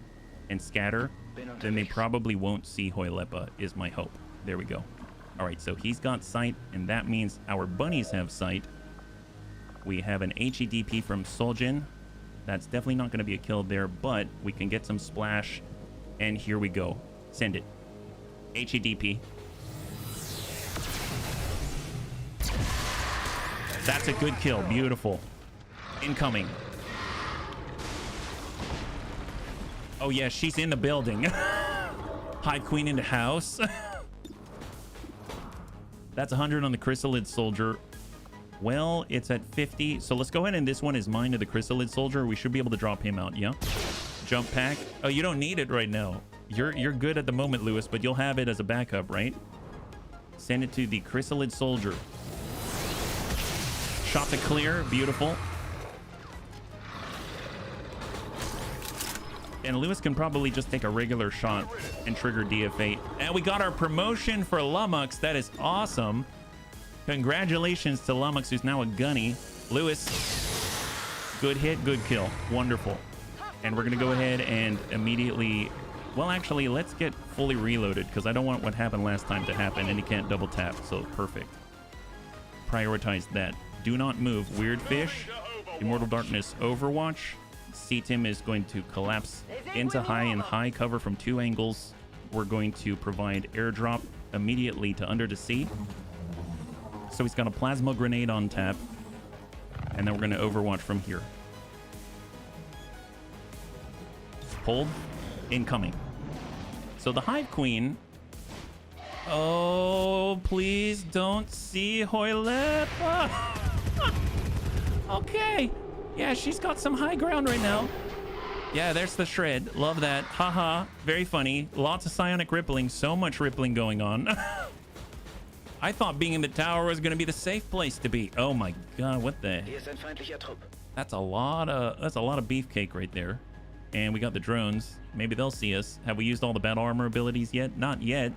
Speaker 1: and scatter, then they probably won't see Hoilepa, is my hope. There we go. All right, so he's got sight, and that means our bunnies have sight. We have an HEDP from Soljan. That's definitely not going to be a kill there, but we can get some splash. And here we go. Send it. HEDP. That's a good kill. Beautiful. Incoming. Oh, yeah, she's in the building. Hive Queen in the house. That's 100 on the Chrysalid Soldier. Well, it's at 50. So let's go ahead, and this one is mine to the Chrysalid Soldier. We should be able to drop him out, yeah? Jump pack. Oh, you don't need it right now. You're good at the moment, Lewis, but you'll have it as a backup, right? Send it to the Chrysalid Soldier. Shot to clear. Beautiful. And Lewis can probably just take a regular shot and trigger DF8. And we got our promotion for Lummox. That is awesome. Congratulations to Lummox, who's now a gunny. Lewis, good hit, good kill. Wonderful. And we're going to go ahead and immediately... Well, actually, let's get fully reloaded, because I don't want what happened last time to happen, and he can't double tap, so perfect. Prioritize that. Do not move. Weird Fish, Immortal Darkness, Overwatch. C-Tim is going to collapse into high and high cover from 2 angles. We're going to provide airdrop immediately to Under the Sea. So he's got a Plasma Grenade on tap. And then we're going to Overwatch from here. Hold. Incoming. So the Hive Queen... Oh, please don't see Hoylep. Okay. Yeah, she's got some high ground right now. Yeah, there's the shred. Love that. Haha. Very funny. Lots of psionic rippling. So much rippling going on. I thought being in the tower was going to be the safe place to be. Oh my god, what the... That's a lot of beefcake right there. And we got the drones. Maybe they'll see us. Have we used all the battle armor abilities yet? Not yet.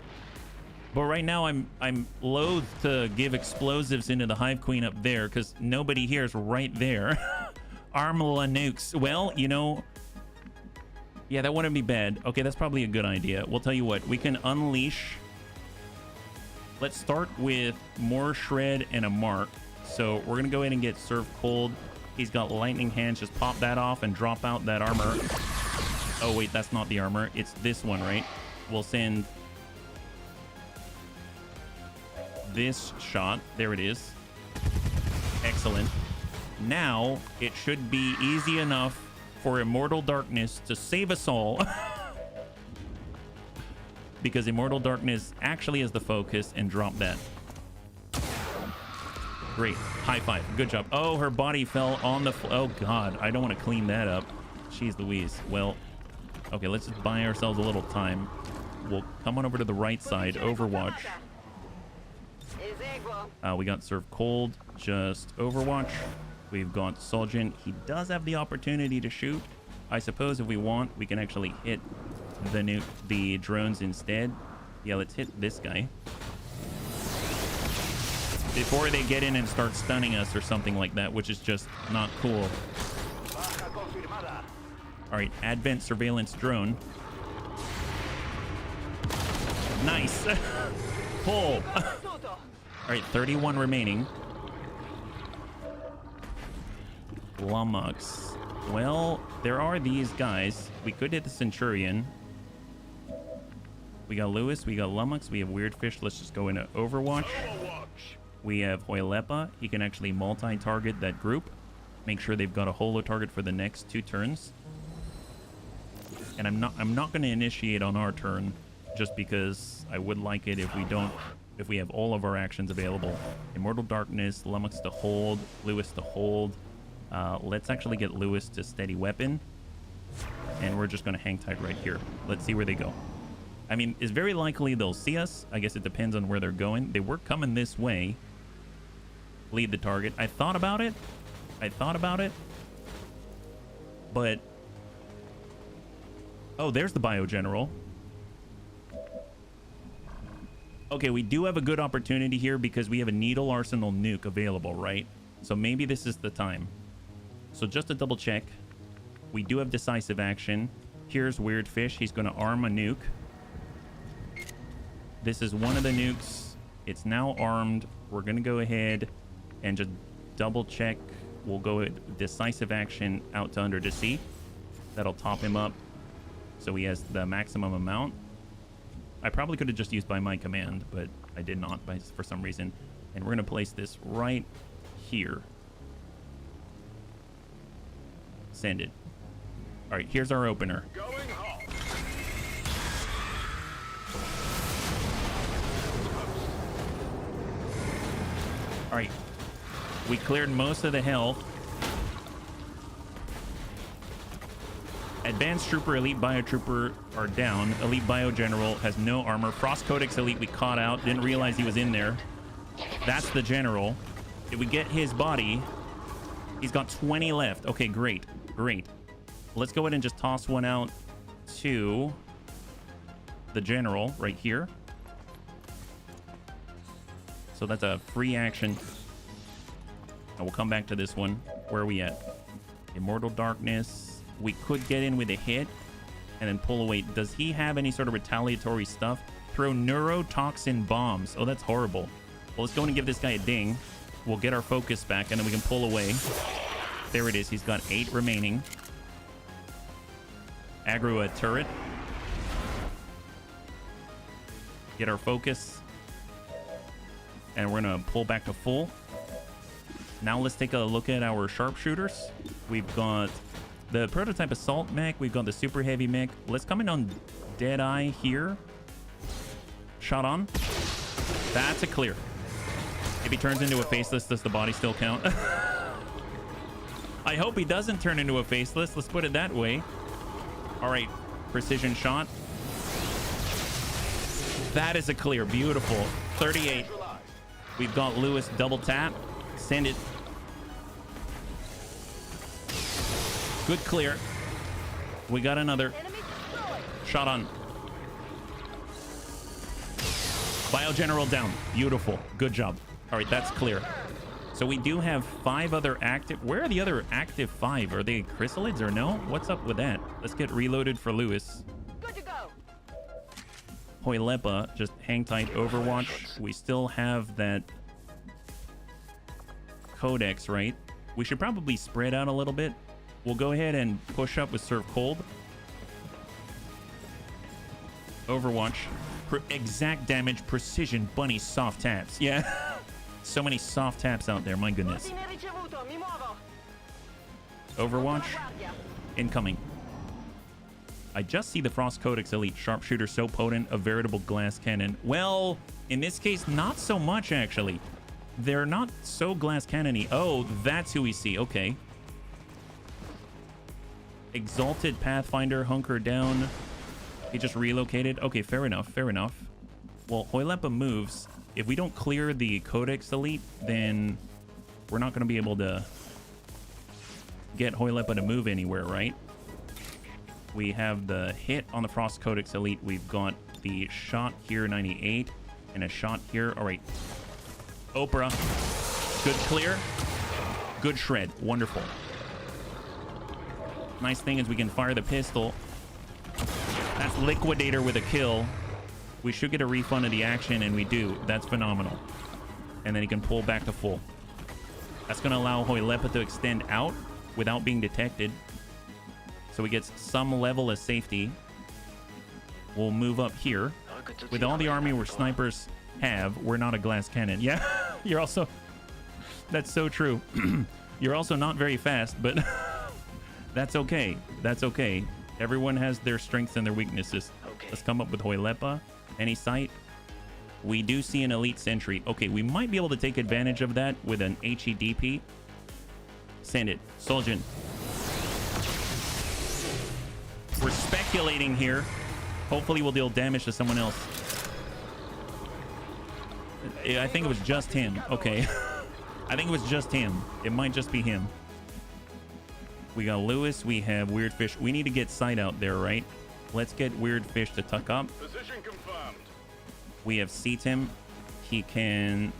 Speaker 1: But right now, I'm loath to give explosives into the Hive Queen up there because nobody here is right there. Armla nukes. Well, you know, yeah, that wouldn't be bad. Okay, that's probably a good idea. We'll tell you what, we can unleash. Let's start with more shred and a mark. So we're gonna go ahead and get Serve Cold. He's got lightning hands. Just pop that off and drop out that armor. Oh wait, that's not the armor. It's this one, right? We'll send this shot. There it is. Excellent. Now it should be easy enough for Immortal Darkness to save us all. Because Immortal Darkness actually is the focus, and drop that. Great. High five. Good job. Oh, her body fell on the... Oh, God. I don't want to clean that up. Jeez Louise. Well, okay, let's just buy ourselves a little time. We'll come on over to the right side. Overwatch. We got Serve Cold. Just Overwatch. We've got Solgent. He does have the opportunity to shoot. I suppose if we want, we can actually hit the drones instead. Yeah, let's hit this guy. Before they get in and start stunning us or something like that, which is just not cool. All right, Advent Surveillance Drone. Nice. Pull. All right, 31 remaining. Lummox. Well, there are these guys. We could hit the Centurion. We got Lewis, we got Lummox, we have Weird Fish. Let's just go into Overwatch. We have Hoylepa. He can actually multi-target that group. Make sure they've got a holo target for the next 2 turns. And I'm not going to initiate on our turn, just because I would like it if we have all of our actions available. Immortal Darkness, Lummox to hold, Lewis to hold. Let's actually get Lewis to steady weapon. And we're just going to hang tight right here. Let's see where they go. I mean, it's very likely they'll see us. I guess it depends on where they're going. They were coming this way. Lead the target. I thought about it. But... oh, there's the Bio General. Okay, we do have a good opportunity here because we have a Needle Arsenal nuke available, right? So maybe this is the time. So just to double check, we do have decisive action. Here's Weird Fish. He's going to arm a nuke. This is one of the nukes. It's now armed. We're going to go ahead and just double check. We'll go with decisive action out to Under the Sea. That'll top him up so he has the maximum amount. I probably could have just used by my command, but I did not for some reason. And we're going to place this right here. Send it. All right, here's our opener.
Speaker 2: Going home.
Speaker 1: All right, we cleared most of the health. Advanced Trooper, Elite Bio Trooper are down. Elite Bio General has no armor. Frost Codex Elite we caught out. Didn't realize he was in there. That's the General. Did we get his body? He's got 20 left. Okay, great. Great. Let's go ahead and just toss one out to the General right here. So that's a free action. And we'll come back to this one. Where are we at? Immortal Darkness. We could get in with a hit and then pull away. Does he have any sort of retaliatory stuff? Throw neurotoxin bombs. Oh, that's horrible. Well, let's go and give this guy a ding. We'll get our focus back, and then we can pull away. There it is. He's got 8 remaining. Aggro a turret. Get our focus. And we're going to pull back to full. Now let's take a look at our sharpshooters. We've got the prototype assault mech. We've got the super heavy mech. Let's come in on Deadeye here. Shot on. That's a clear. If he turns into a faceless, does the body still count? I hope he doesn't turn into a faceless. Let's put it that way. All right. Precision shot. That is a clear. Beautiful. 38. We've got Lewis double tap. Send it. Good clear. We got another. Shot on. Biogeneral down. Beautiful. Good job. All right, that's clear. So we do have 5 other active. Where are the other active 5? Are they chrysalids or no? What's up with that? Let's get reloaded for Lewis.
Speaker 3: Good to go.
Speaker 1: Hoylepa, just hang tight. Overwatch. We still have that codex, right? We should probably spread out a little bit. We'll go ahead and push up with Serve Cold. Overwatch. Exact damage, precision, bunny, soft taps. Yeah. So many soft taps out there, my goodness. Overwatch. Incoming. I just see the Frost Codex Elite Sharpshooter so potent, a veritable glass cannon. Well, in this case, not so much, actually. They're not so glass cannony. Oh, that's who we see. Okay. Exalted Pathfinder, hunker down. He just relocated. Okay, fair enough. Fair enough. Well, Hoylepa moves. If we don't clear the Codex Elite, then we're not going to be able to get Hoylepa to move anywhere, right? We have the hit on the Frost Codex Elite. We've got the shot here, 98, and a shot here. All right. Oprah. Good clear. Good shred. Wonderful. Nice thing is we can fire the pistol. That's Liquidator with a kill. We should get a refund of the action, and we do. That's phenomenal. And then he can pull back to full. That's going to allow Hoylepa to extend out without being detected. So he gets some level of safety. We'll move up here. With all the army where snipers have, we're not a glass cannon. Yeah, you're also... That's so true. You're also not very fast, but that's okay. That's okay. Everyone has their strengths and their weaknesses. Okay. Let's come up with Hoylepa. Any sight? We do see an elite sentry. Okay, we might be able to take advantage of that with an HEDP. Send it. Soldier. We're speculating here. Hopefully we'll deal damage to someone else. I think it was just him. Okay. I think it was just him. It might just be him. We got Lewis. We have Weird Fish. We need to get sight out there, right? Let's get Weird Fish to tuck up.
Speaker 2: Position confirmed.
Speaker 1: We have Seatim. He can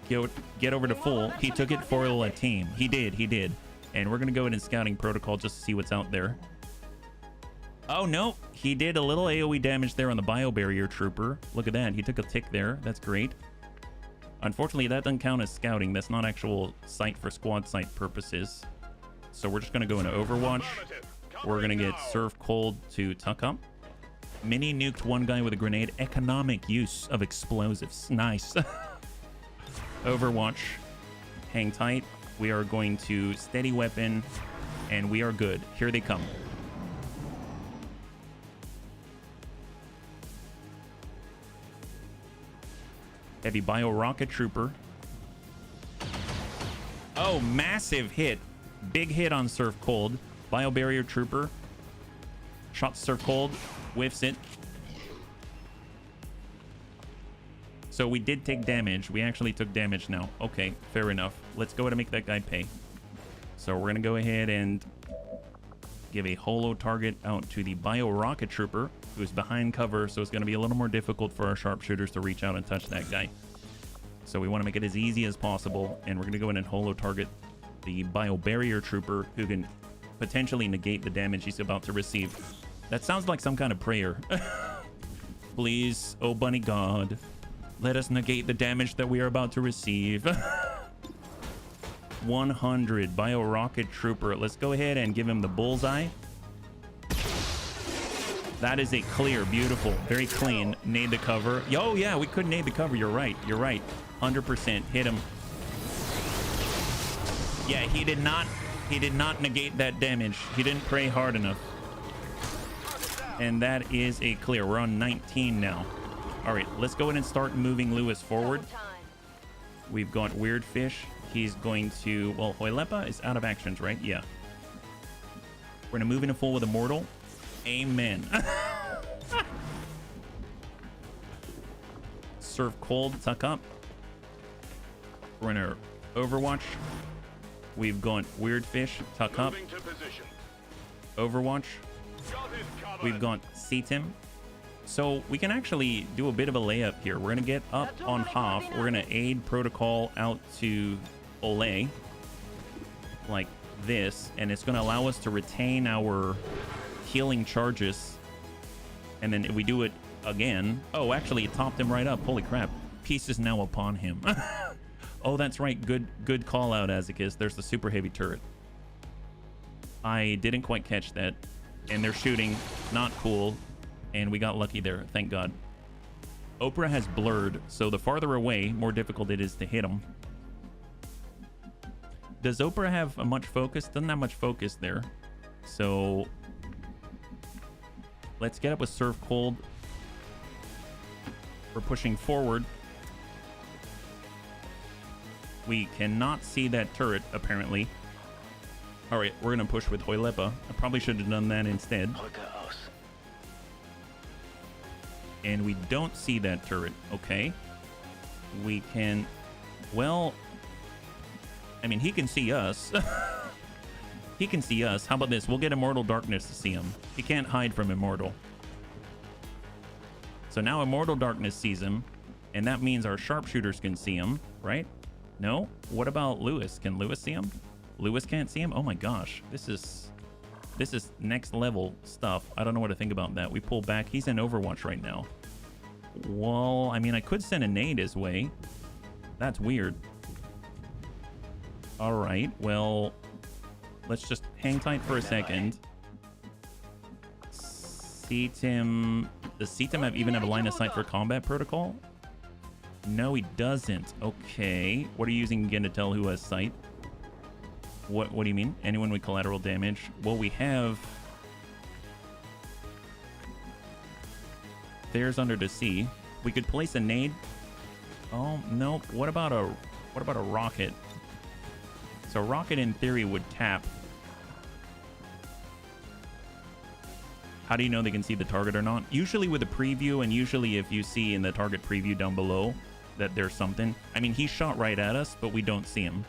Speaker 1: get over to full. He took it for a team. He did. And we're going to go in scouting protocol just to see what's out there. Oh, no. He did a little AoE damage there on the Biobarrier Trooper. Look at that. He took a tick there. That's great. Unfortunately, that doesn't count as scouting. That's not actual sight for squad sight purposes. So we're just going to go into Overwatch. We're going to get Serve Cold to tuck up. Mini nuked one guy with a grenade. Economic use of explosives. Nice. Overwatch. Hang tight. We are going to steady weapon. And we are good. Here they come. Heavy Bio Rocket Trooper. Oh, massive hit. Big hit on Serve Cold. Bio Barrier Trooper. Shot Serve Cold. Whiffs it. So we did take damage. We actually took damage now. Okay, fair enough. Let's go ahead and make that guy pay. So we're going to go ahead and give a holo target out to the Bio Rocket Trooper, who's behind cover, so it's going to be a little more difficult for our sharpshooters to reach out and touch that guy. So we want to make it as easy as possible, and we're going to go in and holo target the Bio Barrier Trooper, who can potentially negate the damage he's about to receive. That sounds like some kind of prayer. Please, oh bunny god, Let us negate the damage that we are about to receive. 100 bio rocket trooper. Let's go ahead and give him the bullseye. That is a clear, beautiful, very clean. Nade the cover. Oh yeah, we could nade the cover. You're right. You're right. 100%. Hit him. Yeah, he did not negate that damage. He didn't pray hard enough. And that is a clear. We're on 19 now. All right, let's go ahead and start moving Lewis forward. We've got Weird Fish. He's going to, well, Hoilepa is out of actions, right? Yeah. We're going to move into full with Immortal. Amen. Serve cold, tuck up. We're in our Overwatch. We've gone Weird Fish, tuck up. Overwatch. We've gone Seatim. So we can actually do a bit of a layup here. We're going to get up on Hoff. We're going to aid protocol out to Ole. Like this. And it's going to allow us to retain our healing charges. And then if we do it again. Oh, actually, it topped him right up. Holy crap. Peace is now upon him. Oh, that's right. Good call out, Azekis. There's the super heavy turret. I didn't quite catch that. And they're shooting. Not cool. And we got lucky there. Thank God. Oprah has blurred. So the farther away, more difficult it is to hit him. Does Oprah have much focus? Doesn't have much focus there. So let's get up with Serve Cold. We're pushing forward. We cannot see that turret, apparently. All right, we're going to push with Hoilepa. I probably should have done that instead. And we don't see that turret. Okay. We can... Well... I mean, he can see us. He can see us. How about this? We'll get Immortal Darkness to see him. He can't hide from Immortal. So now Immortal Darkness sees him. And that means our sharpshooters can see him, right? No? What about Lewis? Can Lewis see him? Lewis can't see him? Oh my gosh. This is next level stuff. I don't know what to think about that. We pull back. He's in Overwatch right now. Well, I mean, I could send a nade his way. That's weird. All right. Well, let's just hang tight for a second. Seatim. Does Seatim even have a line of sight for combat protocol? No, he doesn't. Okay. What are you using again to tell who has sight? What do you mean? Anyone with collateral damage? Well, we have... There's under the sea. We could place a nade. Oh, no. What about a rocket? So rocket in theory would tap. How do you know they can see the target or not? Usually with a preview, and usually if you see in the target preview down below that there's something. I mean, he shot right at us, but we don't see him.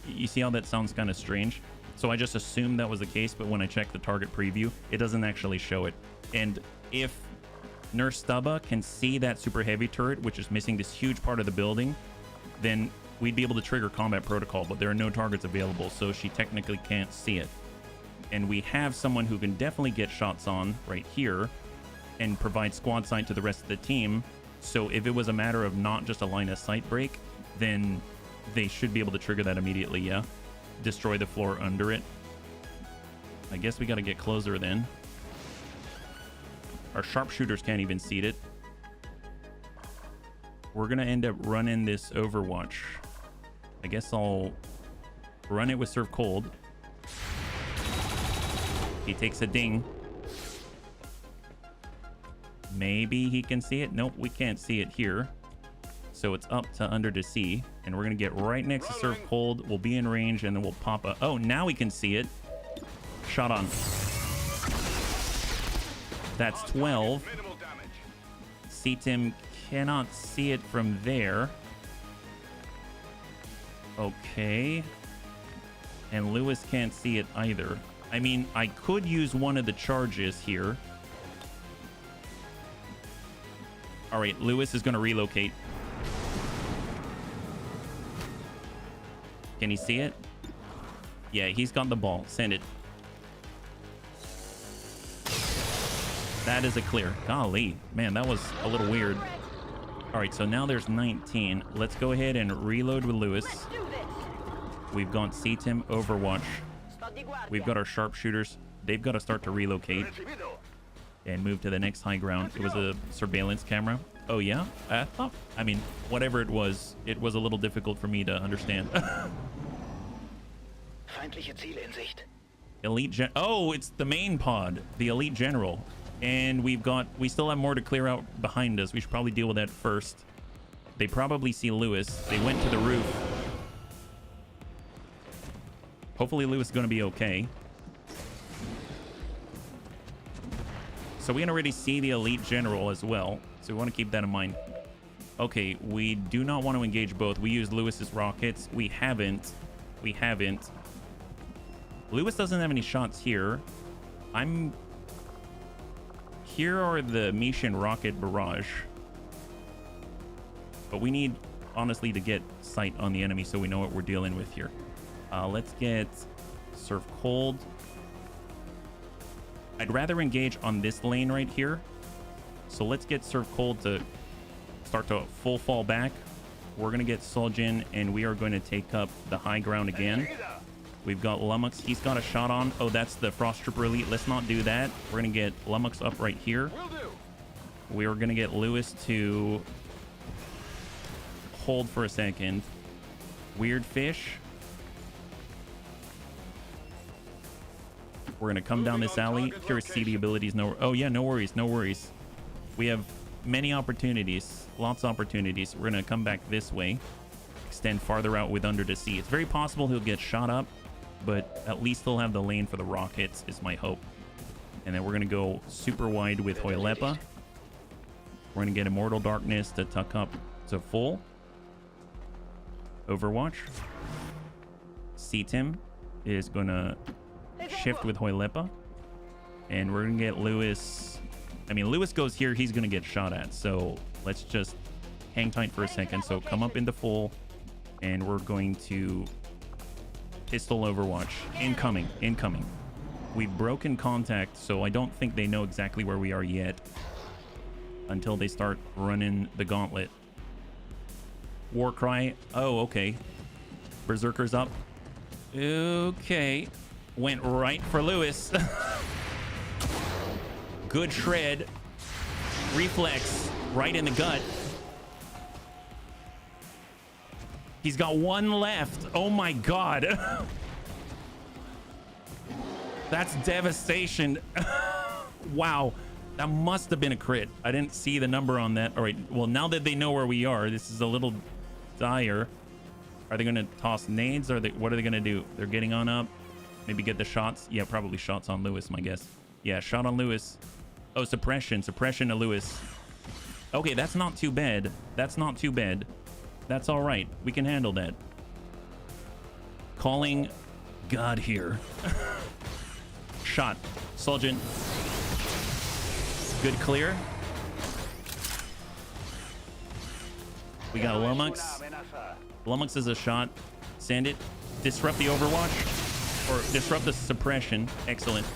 Speaker 1: You see how that sounds kind of strange? So I just assumed that was the case, but when I check the target preview, it doesn't actually show it. And if Nurse Stubba can see that super heavy turret, which is missing this huge part of the building, then we'd be able to trigger combat protocol, but there are no targets available, so she technically can't see it. And we have someone who can definitely get shots on right here and provide squad sight to the rest of the team. So if it was a matter of not just a line of sight break, then they should be able to trigger that immediately, yeah? Destroy the floor under it. I guess we got to get closer then. Our sharpshooters can't even see it. We're going to end up running this Overwatch. I guess I'll run it with Serve Cold. He takes a ding. Maybe he can see it. Nope, we can't see it here. So it's up to under the sea. And we're going to get right next to Serve Cold. We'll be in range and then we'll pop up. Oh, now we can see it. Shot on. That's 12. Seatim cannot see it from there. Okay. And Lewis can't see it either. I mean, I could use one of the charges here. All right, Lewis is going to relocate. Can he see it? Yeah, he's got the ball. Send it. That is a clear. Golly. Man, that was a little weird. All right, so now there's 19. Let's go ahead and reload with Lewis.
Speaker 3: Let's do this.
Speaker 1: We've got CTIM Overwatch.
Speaker 3: Sto di guardia.
Speaker 1: We've got our sharpshooters. They've got to start to relocate
Speaker 2: Recibido.
Speaker 1: and move to the next high ground. It was a surveillance camera. Oh, yeah? I mean, whatever it was a little difficult for me to understand.
Speaker 4: Feindliche Ziele in Sicht.
Speaker 1: Oh, it's the main pod, the elite general. And we still have more to clear out behind us. We should probably deal with that first. They probably see Lewis. They went to the roof. Hopefully Lewis is going to be okay. So we can already see the elite general as well. So we want to keep that in mind. Okay, we do not want to engage both. We use Lewis's rockets. We haven't. Lewis doesn't have any shots here. Here are the Mishin rocket barrage. But we need, honestly, to get sight on the enemy so we know what we're dealing with here. Let's get Surf Cold. I'd rather engage on this lane right here. So let's get Surf Cold to start to full fall back. We're going to get Soljin, and we are going to take up the high ground again. We've got Lummox. He's got a shot on. Oh, that's the Frost Trooper Elite. Let's not do that. We're going to get Lummox up right here.
Speaker 2: Will do.
Speaker 1: We are going to get Lewis to hold for a second. Weird Fish. We're going to come down this alley. Curious to see the abilities. Oh, yeah, no worries. No worries. We have many opportunities. Lots of opportunities. We're going to come back this way. Extend farther out with Under the Sea. It's very possible he'll get shot up, but at least he'll have the lane for the rockets, is my hope. And then we're going to go super wide with Hoilepa. We're going to get Immortal Darkness to tuck up to full. Overwatch. CTIM is going to shift with Hoilepa. And we're going to get Lewis. I mean, Lewis goes here, he's going to get shot at. So let's just hang tight for a second. So come up into full. And we're going to pistol Overwatch. Incoming. We've broken contact, so I don't think they know exactly where we are yet until they start running the gauntlet. Warcry. Oh, okay. Berserker's up. Okay. Went right for Lewis. Good shred. Reflex. Right in the gut. He's got one left. Oh my god. That's devastation. Wow. That must have been a crit. I didn't see the number on that. All right. Well, now that they know where we are, this is a little dire. Are they going to toss nades? What are they going to do? They're getting on up. Maybe get the shots. Yeah, probably shots on Lewis, my guess. Yeah, shot on Lewis. Oh, suppression. Suppression to Lewis. Okay, that's not too bad. That's all right. We can handle that. Calling God here. Shot. Soljin. Good clear. We got Lummox. Lummox is a shot. Send it. Disrupt the Overwatch. Or disrupt the suppression. Excellent.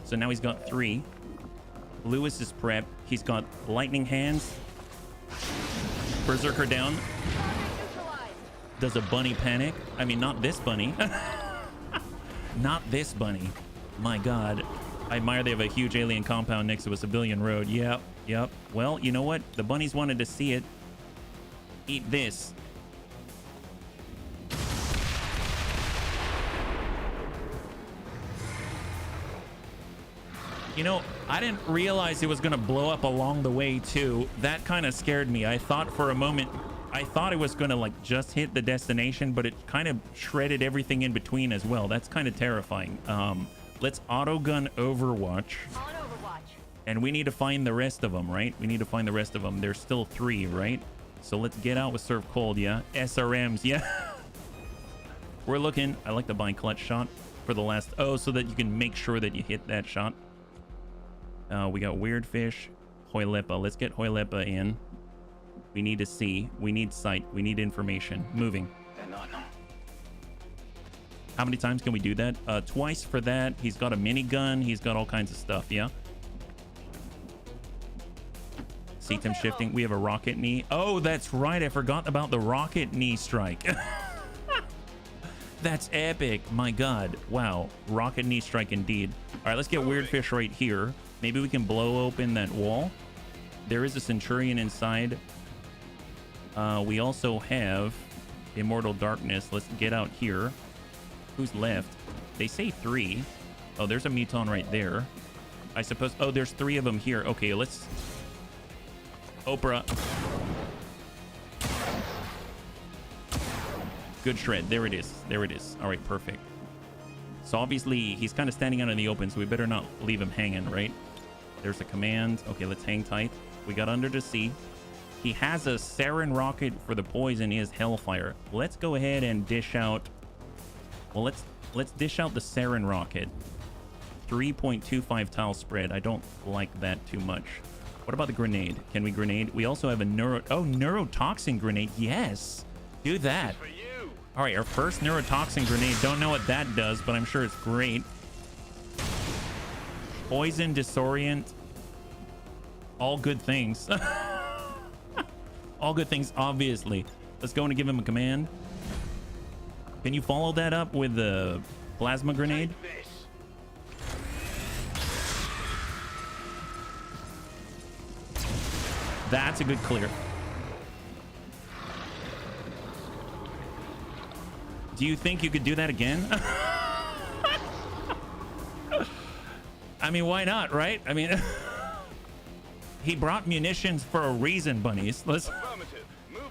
Speaker 1: So now he's got 3. Lewis is prep. He's got lightning hands. Berserker down. Does a bunny panic? I mean, not this bunny. Not this bunny. My god. I admire they have a huge alien compound next to a civilian road. Yep. Well, you know what? The bunnies wanted to see it. Eat this. You know, I didn't realize it was going to blow up along the way, too. That kind of scared me. I thought for a moment, I thought it was going to, like, just hit the destination, but it kind of shredded everything in between as well. That's kind of terrifying. Let's auto-gun Overwatch.
Speaker 3: On Overwatch.
Speaker 1: And we need to find the rest of them, right? We need to find the rest of them. There's still 3, right? So let's get out with Serve Cold, yeah? SRMs, yeah? We're looking. I like the bind clutch shot for the last... Oh, so that you can make sure that you hit that shot. We got Weird Fish, Hoilepa. Let's get Hoilepa in. We need to see. We need sight. We need information. Moving.
Speaker 4: No.
Speaker 1: How many times can we do that? Twice for that. He's got a minigun. He's got all kinds of stuff, yeah? CTEM shifting. We have a rocket knee. Oh, that's right. I forgot about the rocket knee strike. That's epic. My God. Wow. Rocket knee strike indeed. All right, let's get Weird Fish right here. Maybe we can blow open that wall. There is a Centurion inside. We also have Immortal Darkness. Let's get out here. Who's left? They say 3. Oh, there's a Muton right there. I suppose. Oh, there's 3 of them here. Okay, let's... Oprah. Good shred. There it is. There it is. All right, perfect. So obviously he's kind of standing out in the open, so we better not leave him hanging, right? There's a command. Okay, let's hang tight. We got under the sea. He has a Sarin rocket for the poison is Hellfire. Let's go ahead and dish out. Well, let's dish out the Sarin rocket. 3.25 tile spread. I don't like that too much. What about the grenade? Can we grenade? We also have a neurotoxin grenade. Yes, do that. All right, our first neurotoxin grenade. Don't know what that does, but I'm sure it's great. Poison, disorient, all good things. All good things, obviously. Let's go and give him a command. Can you follow that up with the plasma grenade? That's a good clear. Do you think you could do that again? I mean, why not, right? I mean, he brought munitions for a reason, bunnies. Let's...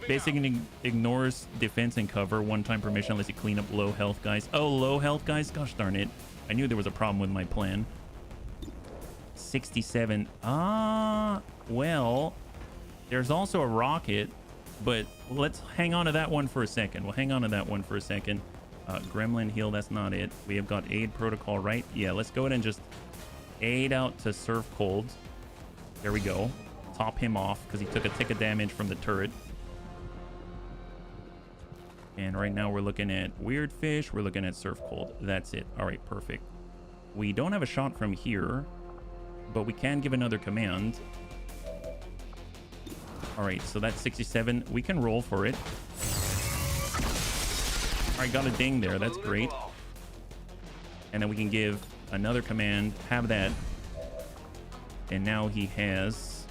Speaker 1: Basically ignores defense and cover. One-time permission unless you clean up low health guys. Oh, low health guys? Gosh darn it. I knew there was a problem with my plan. 67. Well, there's also a rocket, but let's hang on to that one for a second. We'll hang on to that one for a second. Gremlin heal, that's not it. We have got aid protocol, right? Yeah, let's go ahead and just aid out to Surf Cold. There we go. Top him off because he took a tick of damage from the turret. And right now we're looking at Weird Fish. We're looking at Surf Cold. That's it. All right, perfect. We don't have a shot from here, but we can give another command. All right, so that's 67. We can roll for it. All right, got a ding there. That's great. And then we can give another command. Have that. And now he has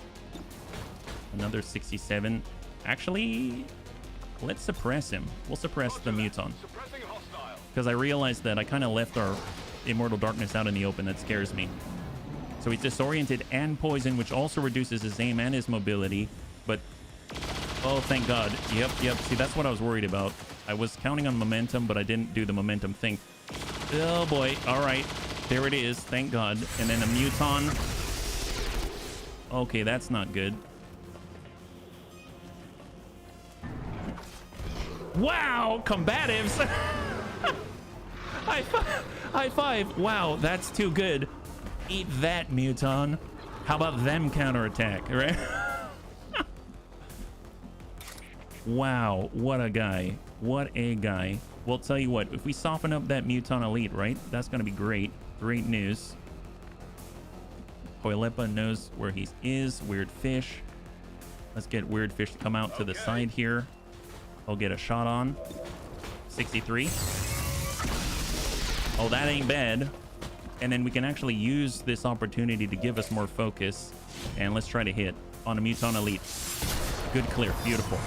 Speaker 1: another 67. Actually... let's suppress him. We'll suppress the Muton. Because I realized that I kind of left our Immortal Darkness out in the open. That scares me. So he's disoriented and poison, which also reduces his aim and his mobility. But, oh, thank God. Yep. See, that's what I was worried about. I was counting on momentum, but I didn't do the momentum thing. Oh, boy. All right. There it is. Thank God. And then a Muton. Okay, that's not good. Wow, combatives. High five. Wow, that's too good. Eat that, Muton. How about them counterattack, right? Wow, what a guy. What a guy. Well, tell you what, if we soften up that Muton Elite, right? That's going to be great. Great news. Hoilepa knows where he is. Weird Fish. Let's get Weird Fish to come out to the side here. I'll get a shot on. 63. Oh, that ain't bad. And then we can actually use this opportunity to give us more focus. And let's try to hit on a Muton Elite. Good clear. Beautiful.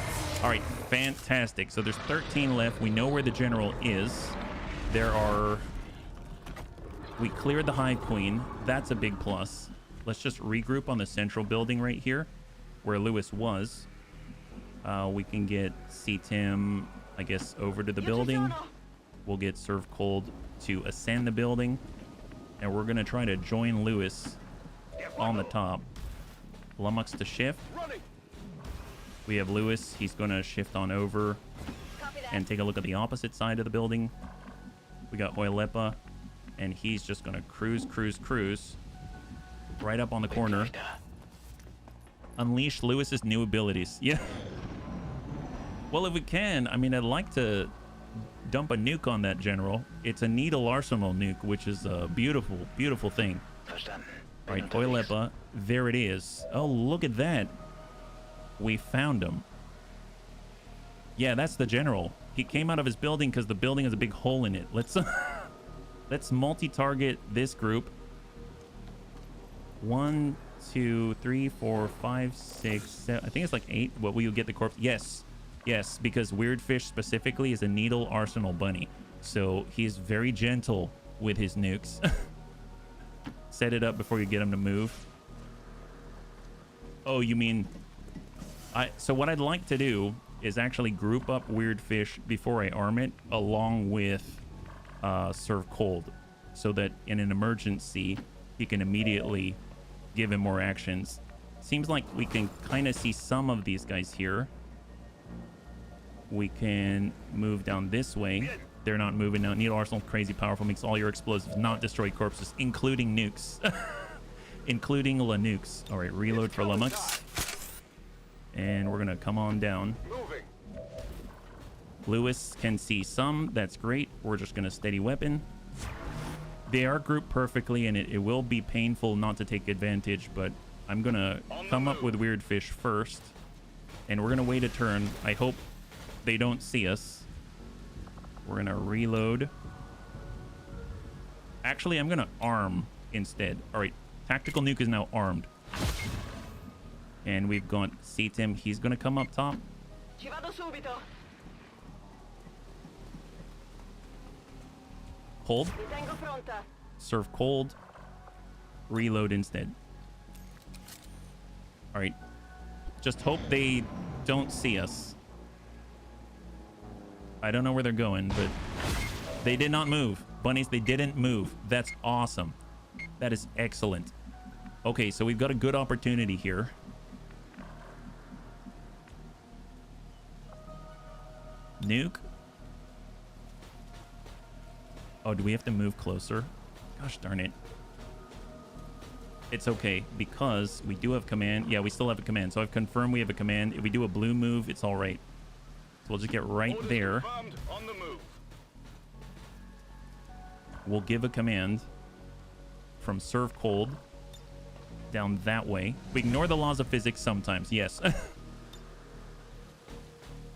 Speaker 1: All right. Fantastic. So there's 13 left. We know where the general is. There are... We cleared the Hive Queen. That's a big plus. Let's just regroup on the central building right here where Lewis was. We can get CTIM, I guess, over to the building. We'll get Surf Cold to ascend the building. And we're going to try to join Lewis on the top. Lummox to shift. We have Lewis. He's going to shift on over and take a look at the opposite side of the building. We got Hoilepa. And he's just going to cruise right up on the corner. Unleash Lewis's new abilities. Yeah. Well, if we can, I mean, I'd like to dump a nuke on that general. It's a needle arsenal nuke, which is a beautiful, beautiful thing. All right, Hoilepa. There it is. Oh, look at that. We found him. Yeah, that's the general. He came out of his building because the building has a big hole in it. Let's let's multi-target this group. 1, 2, 3, 4, 5, 6, 7. I think it's like 8. What will you get the corpse? Yes. Yes, because Weirdfish specifically is a needle arsenal bunny. So he's very gentle with his nukes. Set it up before you get him to move. Oh, you mean... So what I'd like to do is actually group up Weirdfish before I arm it along with Serve Cold, so that in an emergency he can immediately give him more actions. Seems like we can kind of see some of these guys here. We can move down this way. They're not moving now. Needle Arsenal, crazy powerful, makes all your explosives not destroy corpses, including nukes. Including La Nukes. All right, reload for Lumux. And we're gonna come on down.
Speaker 2: Moving.
Speaker 1: Lewis can see some. That's great. We're just gonna steady weapon. They are grouped perfectly, and it will be painful not to take advantage, but I'm gonna come up with Weirdfish first, and we're gonna wait a turn. I hope they don't see us. We're gonna reload. Actually, I'm gonna arm instead. All right, tactical nuke is now armed. And we've got Tim. He's gonna come up top.
Speaker 3: Ci vado subito.
Speaker 1: Hold.
Speaker 3: Mi tengo pronta.
Speaker 1: Serve cold. Reload instead. All right. Just hope they don't see us. I don't know where they're going, but they did not move. Bunnies, they didn't move. That's awesome. That is excellent. Okay, so we've got a good opportunity here. Nuke. Oh, do we have to move closer? Gosh darn it. It's okay, because we do have command. Yeah, we still have a command. So I've confirmed we have a command. If we do a blue move, it's all right. So we'll just get right there.
Speaker 2: On the move.
Speaker 1: We'll give a command from Serve Cold down that way. We ignore the laws of physics sometimes, yes.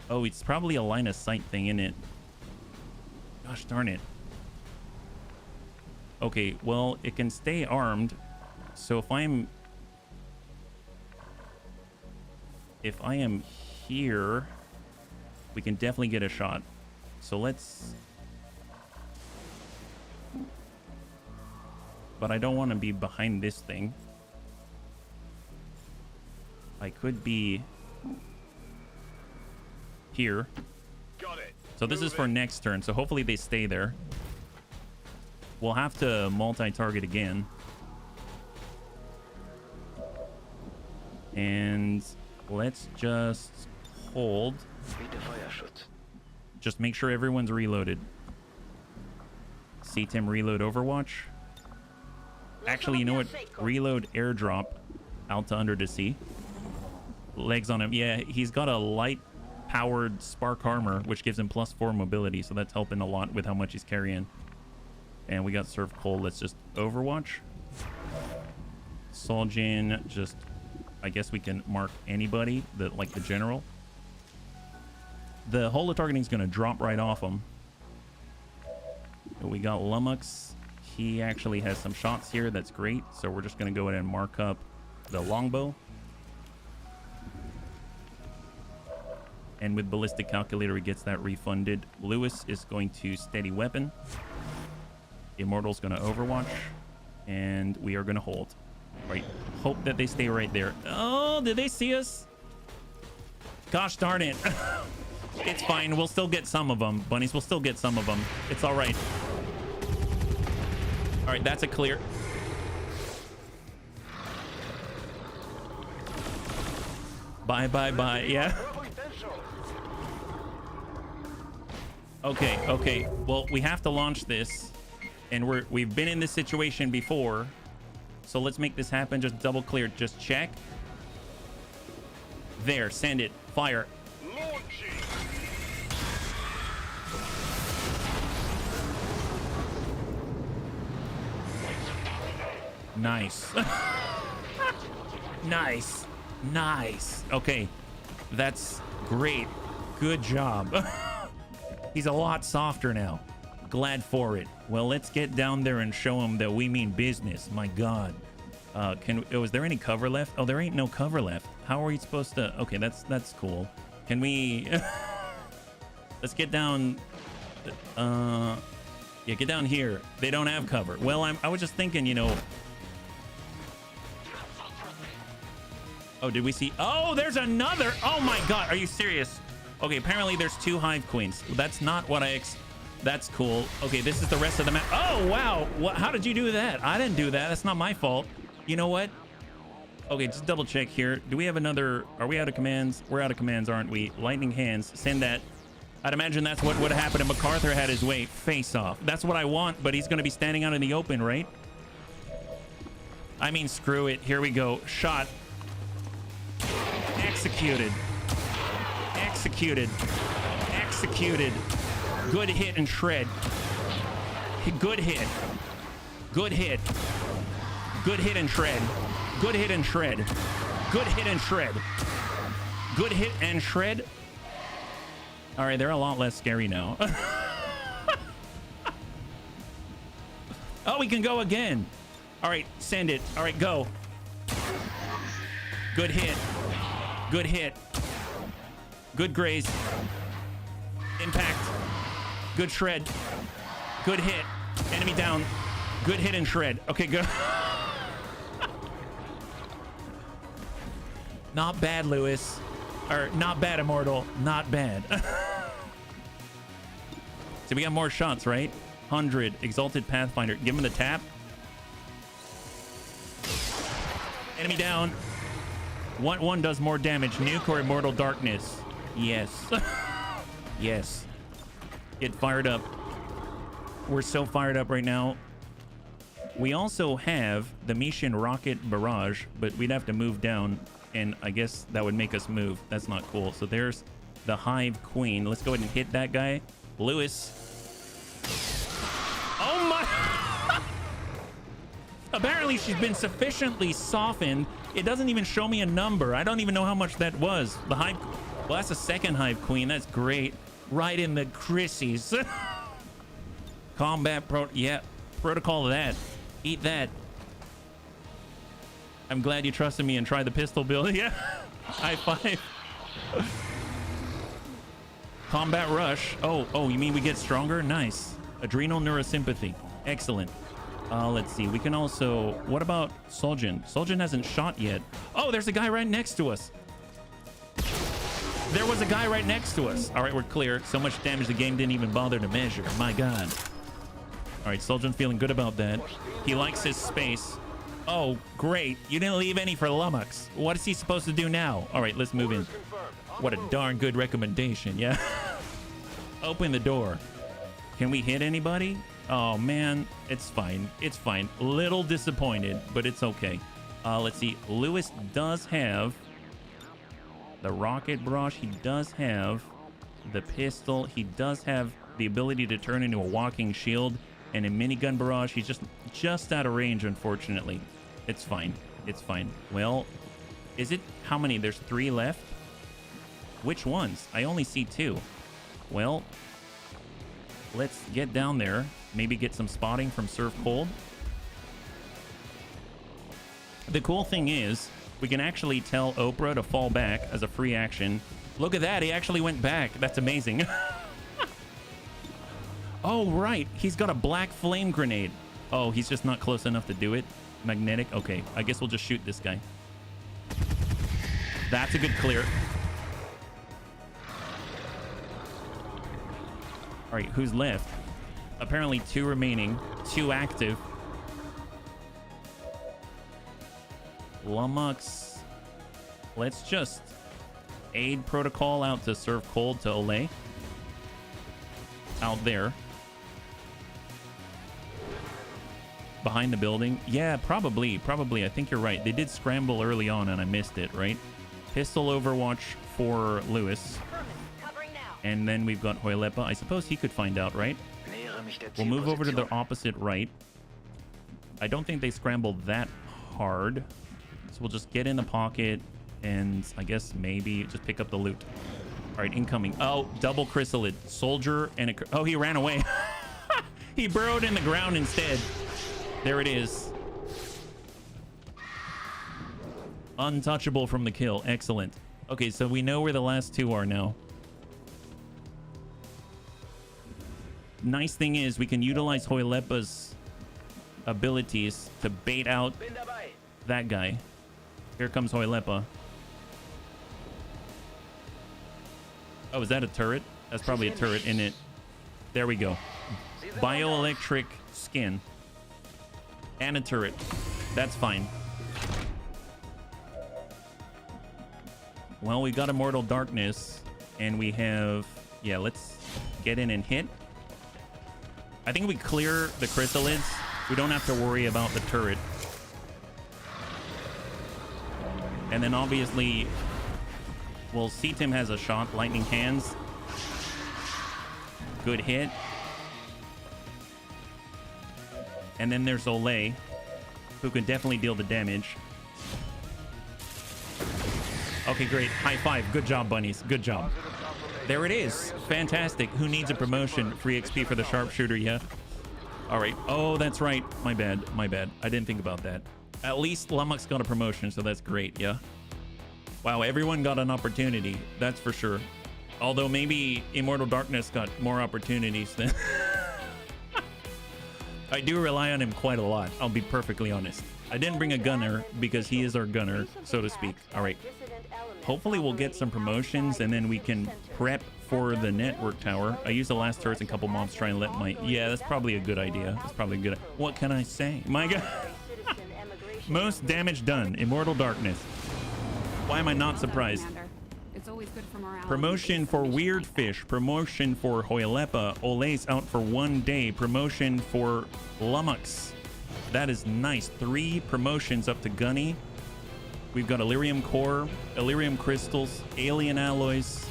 Speaker 1: Oh, it's probably a line of sight thing, isn't it? Gosh darn it. Okay, well, it can stay armed. So if I am here, we can definitely get a shot. So let's... But I don't want to be behind this thing. I could be here.
Speaker 2: Got it.
Speaker 1: So this is for next turn, so hopefully they stay there. We'll have to multi-target again. And let's just hold. Just make sure everyone's reloaded. See Tim reload Overwatch. Actually, you know what? Reload airdrop out to under to sea. Legs on him. Yeah, he's got a light powered spark armor, which gives him +4 mobility, so that's helping a lot with how much he's carrying. And we got Serve Cold. Let's just Overwatch. Soljin, just... I guess we can mark anybody, like the general. The holo targeting is going to drop right off him. We got Lumux. He actually has some shots here. That's great. So we're just going to go ahead and mark up the longbow. And with Ballistic Calculator, he gets that refunded. Lewis is going to steady weapon. Immortal's going to Overwatch. And we are going to hold. Right. Hope that they stay right there. Oh, did they see us? Gosh darn it. It's fine. We'll still get some of them. Bunnies, we'll still get some of them. It's all right. All right, that's a clear. Bye, bye, bye. Yeah. Okay, okay. Well, we have to launch this. And we've been in this situation before. So let's make this happen. Just double clear. Just check. There. Send it. Fire.
Speaker 2: Launching.
Speaker 1: Nice. Nice. Nice. Okay. That's great. Good job. He's a lot softer now. Glad for it. Well, let's get down there and show him that we mean business. My God. Is there any cover left? Oh, there ain't no cover left. How are we supposed to? Okay, that's cool. Can we? Let's get down. Yeah, get down here. They don't have cover. Well, I was just thinking, you know. Oh, did we see? Oh, there's another. Oh my God, are you serious? Okay, apparently there's 2 hive queens. That's not what that's cool. Okay, this is the rest of the map. Oh wow, how did you do that? I didn't do that. That's not my fault. You know what? Okay, just double check here. Do we have another? Are we out of commands? We're out of commands, aren't we? Lightning hands. Send that. I'd imagine that's what would have happened if MacArthur had his way. Face off. That's what I want, but he's going to be standing out in the open, right? I mean, screw it. Here we go. Shot. Executed. Executed. Executed. Good hit and shred. Good hit. Good hit. Good hit and shred. Good hit and shred. Good hit and shred. Good hit and shred. All right, they're a lot less scary now. Oh, we can go again. All right, send it. All right, go. Good hit. Good hit. Good graze. Impact. Good shred. Good hit. Enemy down. Good hit and shred. Okay, good. Not bad, Lewis. Or not bad, Immortal. Not bad. So we got more shots, right? 100. Exalted Pathfinder. Give him the tap. Enemy down. One does more damage. Nuke or Immortal Darkness? Yes. Yes. Get fired up. We're so fired up right now. We also have the Mishin Rocket Barrage, but we'd have to move down, and I guess that would make us move. That's not cool. So there's the Hive Queen. Let's go ahead and hit that guy. Lewis. Oh my! Apparently she's been sufficiently softened. It doesn't even show me a number. I don't even know how much that was. The Hive... Well, that's the second Hive Queen. That's great. Right in the crissies. Combat pro... Yeah. Protocol of that. Eat that. I'm glad you trusted me and tried the pistol build. Yeah. High five. Combat rush. Oh, you mean we get stronger? Nice. Adrenal neurosympathy. Excellent. Let's see. We can also... What about Soljan? Soljan hasn't shot yet. Oh, there's a guy right next to us. There was a guy right next to us. All right, we're clear. So much damage the game didn't even bother to measure. My God. All right, Soljan feeling good about that. He likes his space. Oh, great. You didn't leave any for Lummox. What is he supposed to do now? All right, let's move in. What a darn good recommendation, yeah? Open the door. Can we hit anybody? Oh, man. It's fine. It's fine. Little disappointed, but it's okay. Let's see. Lewis does have the rocket barrage. He does have the pistol. He does have the ability to turn into a walking shield. And a minigun barrage. He's just out of range, unfortunately. It's fine. It's fine. Well, is it... How many? There's 3 left? Which ones? I only see 2. Well, let's get down there. Maybe get some spotting from Surf Cold. The cool thing is, we can actually tell Oprah to fall back as a free action. Look at that. He actually went back. That's amazing. Oh, right. He's got a black flame grenade. Oh, he's just not close enough to do it. Magnetic. Okay, I guess we'll just shoot this guy. That's a good clear. All right, who's left? Apparently 2 remaining. 2 active. Lummox. Let's just aid protocol out to serve cold to Olay. Out there. Behind the building. Yeah, probably. I think you're right. They did scramble early on and I missed it, right? Pistol overwatch for Lewis. And then we've got Hoylepa. I suppose he could find out, right? We'll move over to the opposite right. I don't think they scrambled that hard. So we'll just get in the pocket And I guess maybe just pick up the loot. All right, incoming. Oh, double chrysalid. Soldier and a... Oh, he ran away. He burrowed in the ground instead. There it is. Untouchable from the kill. Excellent. Okay, so we know where the last two are now. Nice thing is we can utilize Hoylepa's abilities to bait out that guy. Here comes Hoylepa. Oh, is that a turret? That's probably a turret in it. There we go. Bioelectric skin. And a turret. That's fine. Well, we got Immortal Darkness. And we have... Yeah, let's get in and hit. I think we clear the chrysalids. We don't have to worry about the turret. And then obviously... Well, C-Tim has a shot. Lightning Hands. Good hit. And then there's Olay, who can definitely deal the damage. Okay, great. High five. Good job, bunnies. Good job. There it is. Fantastic. Who needs a promotion? Free XP for the sharpshooter, yeah? All right. Oh, that's right. My bad. My bad. I didn't think about that. At least Lummox got a promotion, so that's great, yeah? Wow, everyone got an opportunity. That's for sure. Although maybe Immortal Darkness got more opportunities than... I do rely on him quite a lot. I'll be perfectly honest. I didn't bring a gunner because he is our gunner, so to speak. All right. Hopefully we'll get some promotions and then we can prep for the network tower. I used the last turrets and a couple mobs try and let my... Yeah, that's probably a good idea. That's probably a good... What can I say? My God. Most damage done. Immortal Darkness. Why am I not surprised?
Speaker 5: It's always good for morale.
Speaker 1: Promotion for Weird Fish. Promotion for Hoylepa. Olay's out for 1 day. Promotion for Lummox. That is nice. 3 promotions up to Gunny. We've got Illyrium Core, Illyrium Crystals, Alien Alloys,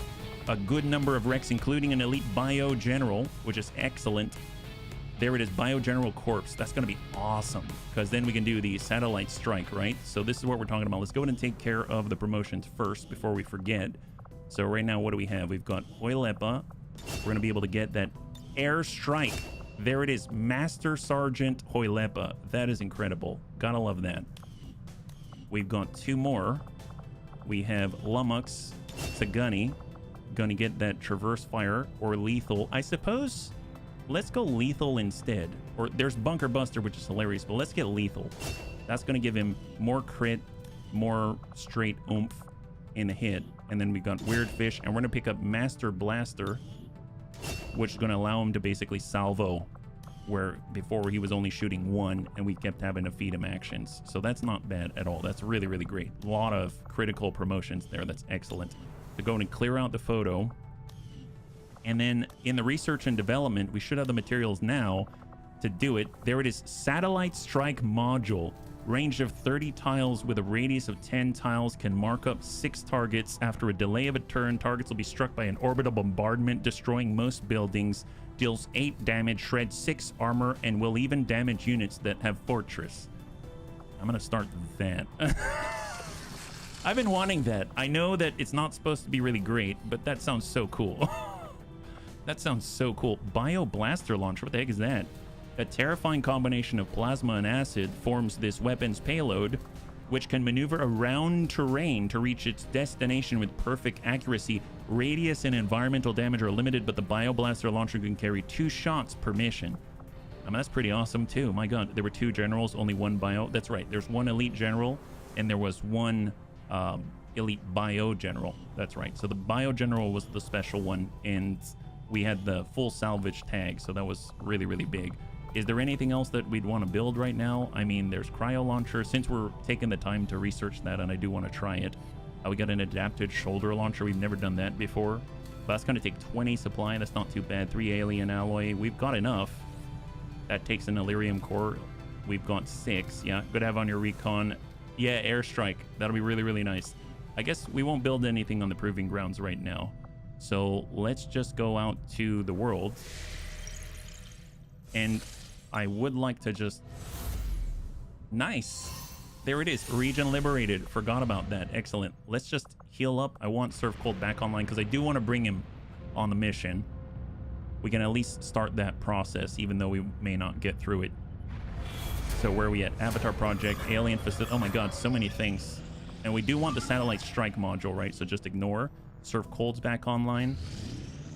Speaker 1: a good number of Rex, including an Elite Bio General, which is excellent. There it is, Bio General Corpse. That's going to be awesome, because then we can do the Satellite Strike, right? So this is what we're talking about. Let's go ahead and take care of the promotions first before we forget. So right now, what do we have? We've got Hoylepa. We're going to be able to get that Air Strike. There it is, Master Sergeant Hoylepa. That is incredible. Gotta love that. We've got 2 more. We have Lummox to Gunny. Gonna get that Traverse Fire or Lethal. I suppose... Let's go lethal instead. Or there's Bunker Buster, which is hilarious, but let's get lethal. That's going to give him more crit, more straight oomph in the hit. And then we got Weird Fish, and we're going to pick up Master Blaster, which is going to allow him to basically salvo, where before he was only shooting 1, and we kept having to feed him actions. So that's not bad at all. That's really, really great. A lot of critical promotions there. That's excellent. To go and clear out the photo. And then in the research and development, we should have the materials now to do it. There it is, Satellite Strike Module. Range of 30 tiles with a radius of 10 tiles, can mark up 6 targets. After a delay of a turn, targets will be struck by an orbital bombardment, destroying most buildings. Deals 8 damage, shreds 6 armor, and will even damage units that have Fortress. I'm gonna start that. I've been wanting that. I know that it's not supposed to be really great, but that sounds so cool. That sounds so cool. Bio Blaster Launcher, what the heck is that? A terrifying combination of plasma and acid forms this weapon's payload, which can maneuver around terrain to reach its destination with perfect accuracy. Radius and environmental damage are limited, but the Bio Blaster Launcher can carry 2 shots per mission. I mean, that's pretty awesome too. My God, there were 2 generals, only 1 bio. That's right, there's 1 elite general, and there was 1 elite bio general. That's right, so the bio general was the special one, and we had the full salvage tag, so that was really, really big. Is there anything else that we'd want to build right now? I mean, there's cryo launcher. Since we're taking the time to research that, and I do want to try it, we got an adapted shoulder launcher. We've never done that before, but that's going to take 20 supply. That's not too bad. 3 alien alloy. We've got enough. That takes an Illyrium core. We've got 6. Yeah, good to have on your recon. Yeah, airstrike. That'll be really, really nice. I guess we won't build anything on the proving grounds right now. So let's just go out to the world. And I would like to just... Nice. There it is. Region liberated. Forgot about that. Excellent. Let's just heal up. I want Surf Cold back online because I do want to bring him on the mission. We can at least start that process, even though we may not get through it. So where are we at? Avatar Project, Alien Facility. Oh my god, so many things. And we do want the Satellite Strike module, right? So just ignore. Surf Cold's back online.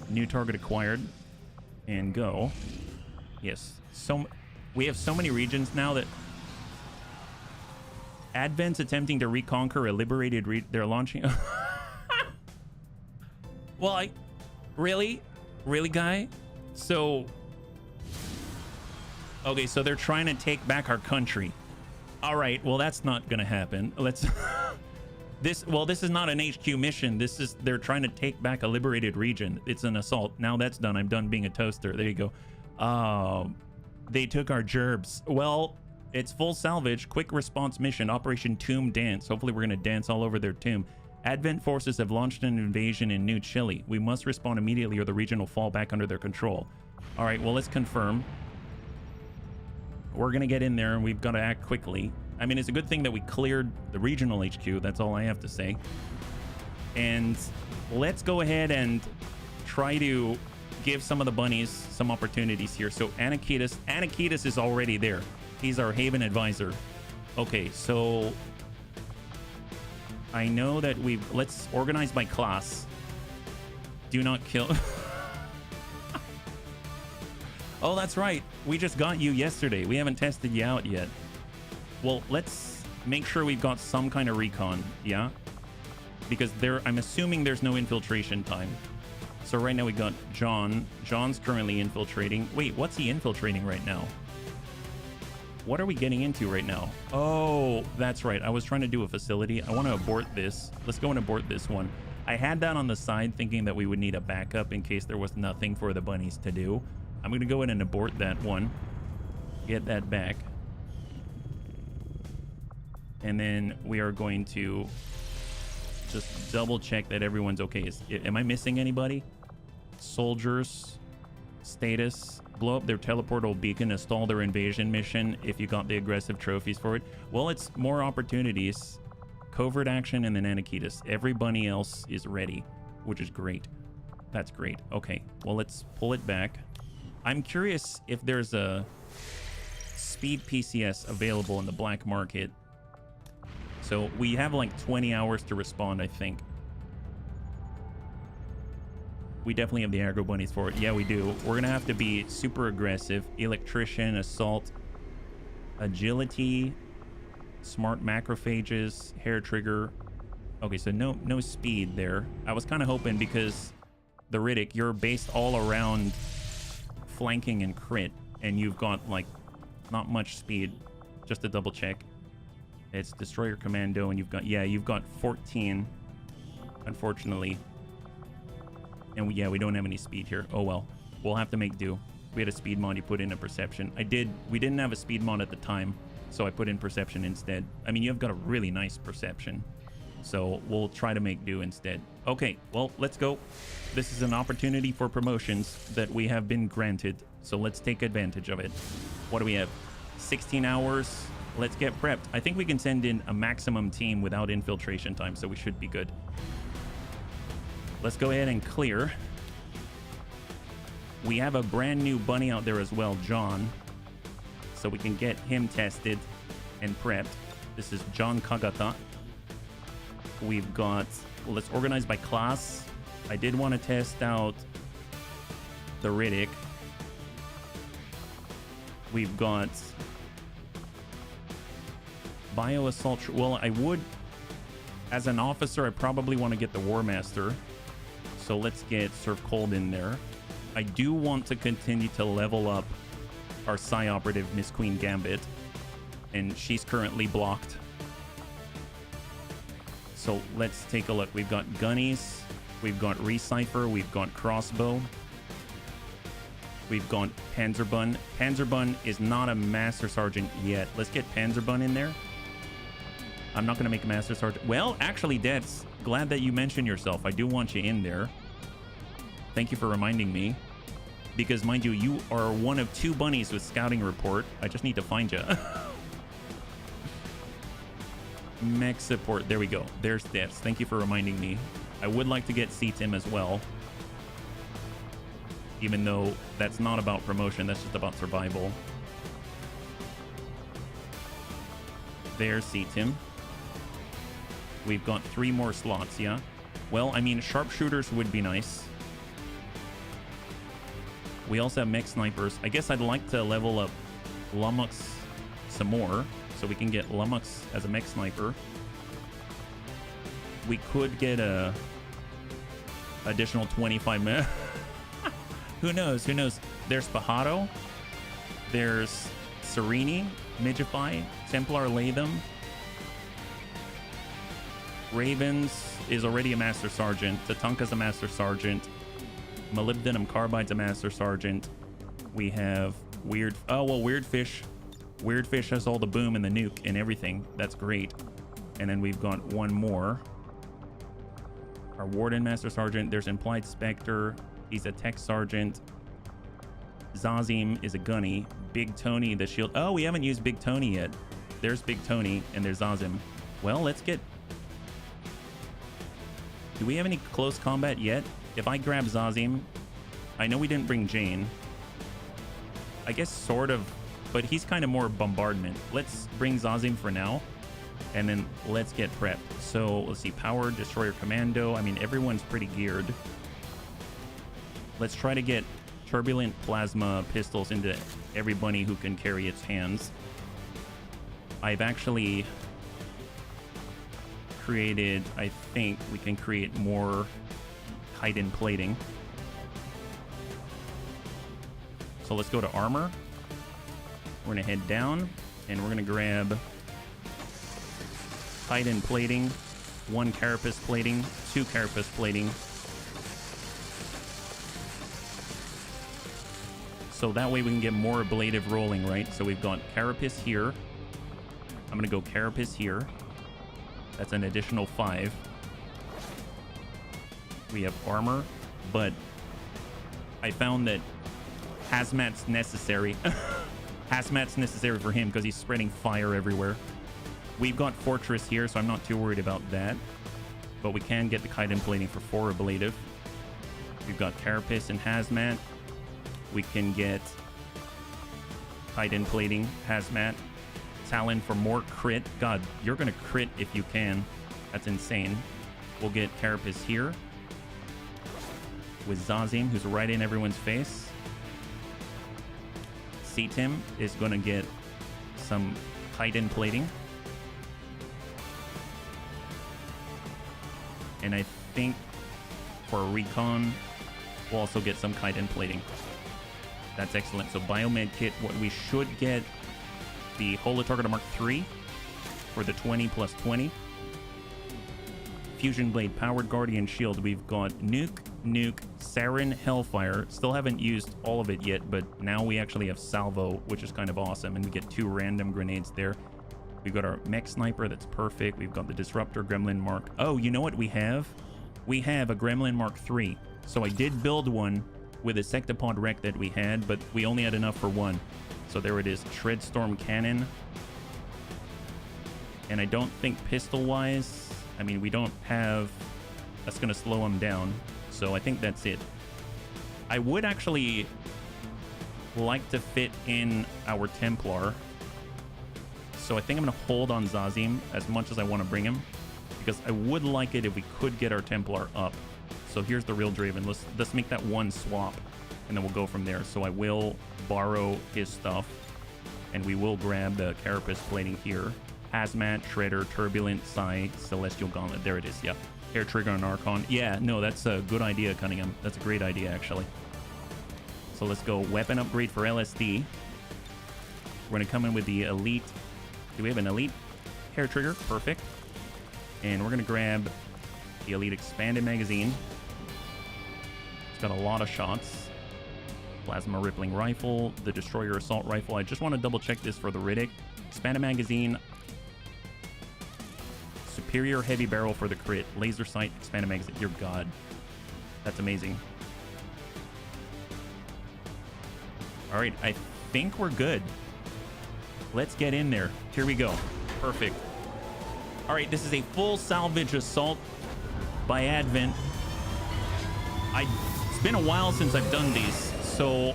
Speaker 1: New target acquired. And go. Yes. So we have so many regions now that Advent's attempting to reconquer a liberated they're launching. Well, really, guy? So okay, so they're trying to take back our country. All right, well, that's not gonna happen. Let's this is not an HQ mission. They're trying to take back a liberated region. It's an assault. Now that's done. I'm done being a toaster. There you go. They took our gerbs. Well, it's full salvage, quick response mission, Operation Tomb Dance. Hopefully we're gonna dance all over their tomb. Advent forces have launched an invasion in New Chile. We must respond immediately or the region will fall back under their control. All right, well, let's confirm. We're gonna get in there and we've got to act quickly. I mean, it's a good thing that we cleared the regional HQ. That's all I have to say. And let's go ahead and try to give some of the bunnies some opportunities here. So Anakitas is already there. He's our Haven advisor. Okay, so I know that let's organize by class. Do not kill. Oh, that's right. We just got you yesterday. We haven't tested you out yet. Well, let's make sure we've got some kind of recon, yeah? Because I'm assuming there's no infiltration time. So right now we got John. John's currently infiltrating. Wait, what's he infiltrating right now? What are we getting into right now? Oh, that's right. I was trying to do a facility. I want to abort this. Let's go and abort this one. I had that on the side thinking that we would need a backup in case there was nothing for the bunnies to do. I'm going to go in and abort that one. Get that back. And then we are going to just double check that everyone's okay. Am I missing anybody? Soldiers. Status. Blow up their teleportable beacon, install their invasion mission if you got the aggressive trophies for it. Well, it's more opportunities. Covert action and then Anakitas. Every bunny else is ready, which is great. That's great. Okay, well, let's pull it back. I'm curious if there's a speed PCS available in the black market. So we have like 20 hours to respond, I think. We definitely have the aggro bunnies for it. Yeah, we do. We're going to have to be super aggressive. Electrician, assault, agility, smart macrophages, hair trigger. Okay, so no speed there. I was kind of hoping because the Riddick, you're based all around flanking and crit, and you've got like not much speed. Just to double check. It's Destroyer Commando, and you've got 14, unfortunately. And we don't have any speed here. Oh well, we'll have to make do. We had a speed mod, you put in a perception. We didn't have a speed mod at the time, so I put in perception instead. I mean, you've got a really nice perception, so we'll try to make do instead. Okay, well, let's go. This is an opportunity for promotions that we have been granted, so let's take advantage of it. What do we have? 16 hours. Let's get prepped. I think we can send in a maximum team without infiltration time, so we should be good. Let's go ahead and clear. We have a brand new bunny out there as well, John. So we can get him tested and prepped. This is John Kagata. We've got, well, let's organize by class. I did want to test out the Riddick. We've got Bio Assault. Well, I would, as an officer, I probably want to get the War Master. So let's get Surf Cold in there. I do want to continue to level up our Psi Operative, Miss Queen Gambit. And she's currently blocked. So let's take a look. We've got Gunnies. We've got Recipher. We've got Crossbow. We've got Panzerbun. Panzerbun is not a Master Sergeant yet. Let's get Panzerbun in there. I'm not going to make a Master Sergeant. Well, actually, Devs, glad that you mentioned yourself. I do want you in there. Thank you for reminding me. Because, mind you, you are one of 2 bunnies with Scouting Report. I just need to find you. Mech support. There we go. There's this. Thank you for reminding me. I would like to get CTIM as well. Even though that's not about promotion. That's just about survival. There's CTIM. We've got 3 more slots, yeah? Well, I mean, sharpshooters would be nice. We also have mech snipers. I guess I'd like to level up Lummox some more, so we can get Lummox as a mech sniper. We could get a additional 25 minutes. Who knows? Who knows? There's Pajaro. There's Serini, Midgify, Templar Latham. Ravens is already a Master Sergeant. Tatanka's a Master Sergeant. Molybdenum Carbide's a Master Sergeant. We have Weird... Oh, well, Weirdfish. Weirdfish has all the boom and the nuke and everything. That's great. And then we've got one more. Our Warden Master Sergeant. There's Implied Spectre. He's a Tech Sergeant. Zazim is a Gunny. Big Tony, the Shield... Oh, we haven't used Big Tony yet. There's Big Tony and there's Zazim. Well, let's get... Do we have any close combat yet? If I grab Zazim, I know we didn't bring Jane. I guess sort of, but he's kind of more bombardment. Let's bring Zazim for now, and then let's get prepped. So let's see, Power, Destroyer, Commando. I mean, everyone's pretty geared. Let's try to get Turbulent Plasma pistols into everybody who can carry its hands. I've actually created, I think we can create more Haydn plating. So let's go to armor. We're gonna head down and we're gonna grab Haydn plating, 1 carapace plating, 2 carapace plating. So that way we can get more ablative rolling, right? So we've got carapace here. I'm gonna go carapace here. That's an additional 5. We have armor, but I found that hazmat's necessary. Hazmat's necessary for him because he's spreading fire everywhere. We've got fortress here, so I'm not too worried about that. But we can get the chitin plating for 4 ablative. We've got carapace and hazmat. We can get chitin plating, hazmat. Talon for more crit. God, you're gonna crit if you can. That's insane. We'll get carapace here with Zazim, who's right in everyone's face. CTIM is going to get some chitin plating. And I think for recon, we'll also get some chitin plating. That's excellent. So Biomed Kit, what we should get, the Holotargeter Mark III for the 20 plus 20. Fusion Blade, Powered Guardian Shield. We've got Nuke, Sarin, Hellfire. Still haven't used all of it yet, but now we actually have Salvo, which is kind of awesome, and we get 2 random grenades there. We've got our Mech Sniper, that's perfect. We've got the Disruptor, Gremlin Mark. Oh, you know what we have? We have a Gremlin Mark III. So I did build one with a Sectopod Wreck that we had, but we only had enough for 1. So there it is, Shredstorm Cannon. And I don't think pistol-wise... I mean, we don't have... That's going to slow him down. So I think that's it. I would actually like to fit in our Templar. So I think I'm going to hold on Zazim as much as I want to bring him. Because I would like it if we could get our Templar up. So here's the real Draven. Let's make that one swap. And then we'll go from there. So I will borrow his stuff. And we will grab the Carapace plating here. Hazmat, Shredder, Turbulent, Psi, Celestial Gauntlet. There it is, yep. Hair Trigger and Archon. Yeah, no, that's a good idea, Cunningham. That's a great idea, actually. So let's go weapon upgrade for LSD. We're going to come in with the Elite. Do we have an Elite Hair Trigger? Perfect. And we're going to grab the Elite Expanded Magazine. It's got a lot of shots. Plasma Rippling Rifle, the Destroyer Assault Rifle. I just want to double check this for the Riddick. Expanded Magazine. Superior Heavy Barrel for the crit. Laser Sight, Expanded Magazine. Dear God. That's amazing. Alright, I think we're good. Let's get in there. Here we go. Perfect. All right, this is a full salvage assault by Advent. It's been a while since I've done these, so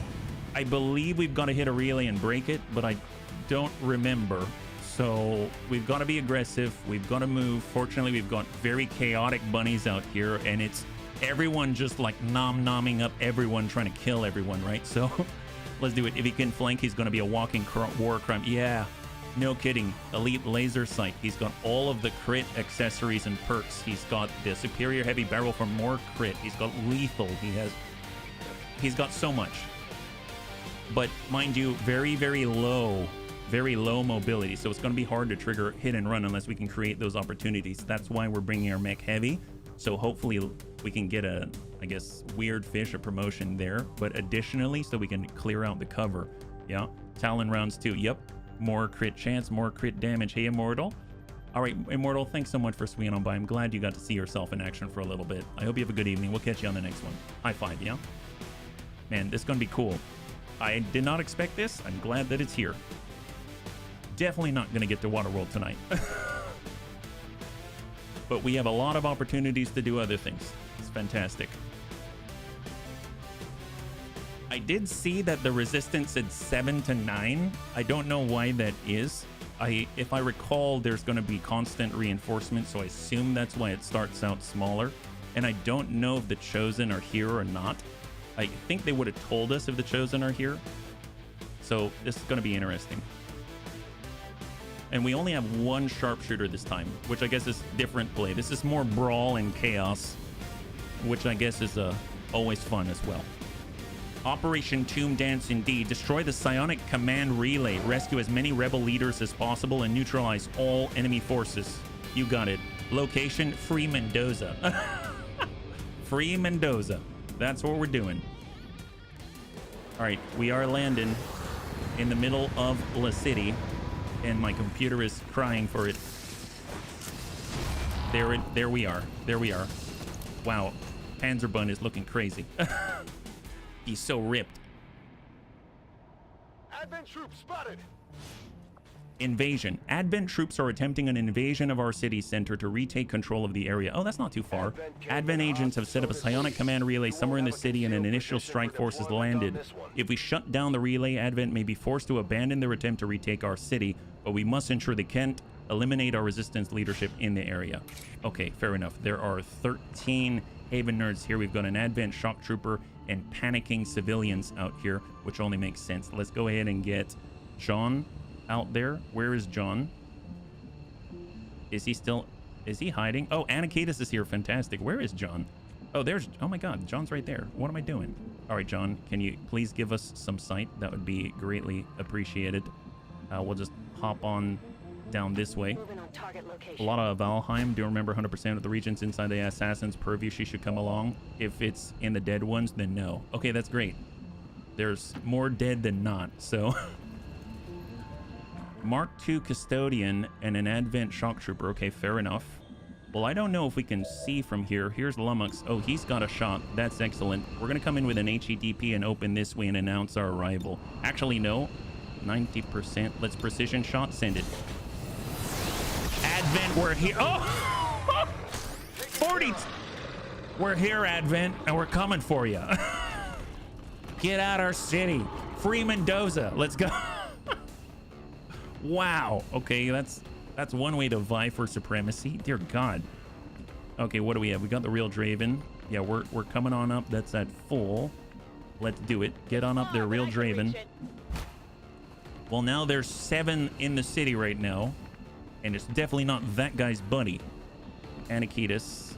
Speaker 1: I believe we've got to hit a relay and break it, but I don't remember. So we've got to be aggressive. We've got to move. Fortunately, we've got very chaotic bunnies out here, and it's everyone just like nom-nomming up everyone, trying to kill everyone, right? So let's do it. If he can flank, he's going to be a walking war crime. Yeah, no kidding. Elite laser sight. He's got all of the crit accessories and perks. He's got the superior heavy barrel for more crit. He's got lethal. He's got so much. But mind you, very, very low mobility. So it's going to be hard to trigger hit and run unless we can create those opportunities. That's why we're bringing our mech heavy. So hopefully we can get a, I guess, weird fish, a promotion there. But additionally, so we can clear out the cover. Yeah. Talon rounds too. Yep. More crit chance, more crit damage. Hey, Immortal. All right, Immortal, thanks so much for swinging on by. I'm glad you got to see yourself in action for a little bit. I hope you have a good evening. We'll catch you on the next one. High five, yeah? Man, this is going to be cool. I did not expect this. I'm glad that it's here. Definitely not going to get to Waterworld tonight. But we have a lot of opportunities to do other things. It's fantastic. I did see that the resistance said 7 to 9. I don't know why that is. If I recall, there's going to be constant reinforcement, so I assume that's why it starts out smaller. And I don't know if the Chosen are here or not. I think they would have told us if the Chosen are here. So this is going to be interesting. And we only have one sharpshooter this time, which I guess is different play. This is more brawl and chaos, which I guess is always fun as well. Operation Tomb Dance indeed. Destroy the psionic command relay. Rescue as many rebel leaders as possible and neutralize all enemy forces. You got it. Location, Free Mendoza. Free Mendoza. That's what we're doing. All right, we are landing in the middle of La City, and my computer is crying for it. There we are. There we are. Wow, Panzerbun is looking crazy. He's so ripped.
Speaker 2: Advent troops spotted.
Speaker 1: Invasion. Advent troops are attempting an invasion of our city center to retake control of the area. Oh, that's not too far. Advent agents have set up a psionic command relay somewhere in the city, and an initial strike force has landed. If we shut down the relay, Advent may be forced to abandon their attempt to retake our city, but we must ensure they can't eliminate our resistance leadership in the area. Okay, fair enough. There are 13 Haven nerds here. We've got an Advent shock trooper and panicking civilians out here, which only makes sense. Let's go ahead and get John out there. Where is John? Is he hiding? Oh, Anakitis is here. Fantastic. Where is John? Oh, oh my God, John's right there. What am I doing? All right, John, can you please give us some sight? That would be greatly appreciated. We'll just hop on down this way.
Speaker 3: Moving on target location.
Speaker 1: A lot of Valheim. Do you remember 100% of the regions inside the Assassin's purview? She should come along. If it's in the dead ones, then no. Okay, that's great. There's more dead than not, so... Mark II Custodian and an Advent Shock Trooper. Okay, fair enough. Well, I don't know if we can see from here. Here's Lummox. Oh, he's got a shot. That's excellent. We're going to come in with an HEDP and open this way and announce our arrival. Actually, no. 90%. Let's precision shot. Send it. Advent, we're here. Oh! 40. We're here, Advent, and we're coming for you. Get out our city. Free Mendoza. Let's go. Wow. Okay, that's one way to vie for supremacy. Dear God. Okay, what do we have? We got the real Draven. Yeah, we're coming on up. That's at full. Let's do it. Get on up there, real Draven. Well, now there's 7 in the city right now, and it's definitely not that guy's buddy, Anakitis.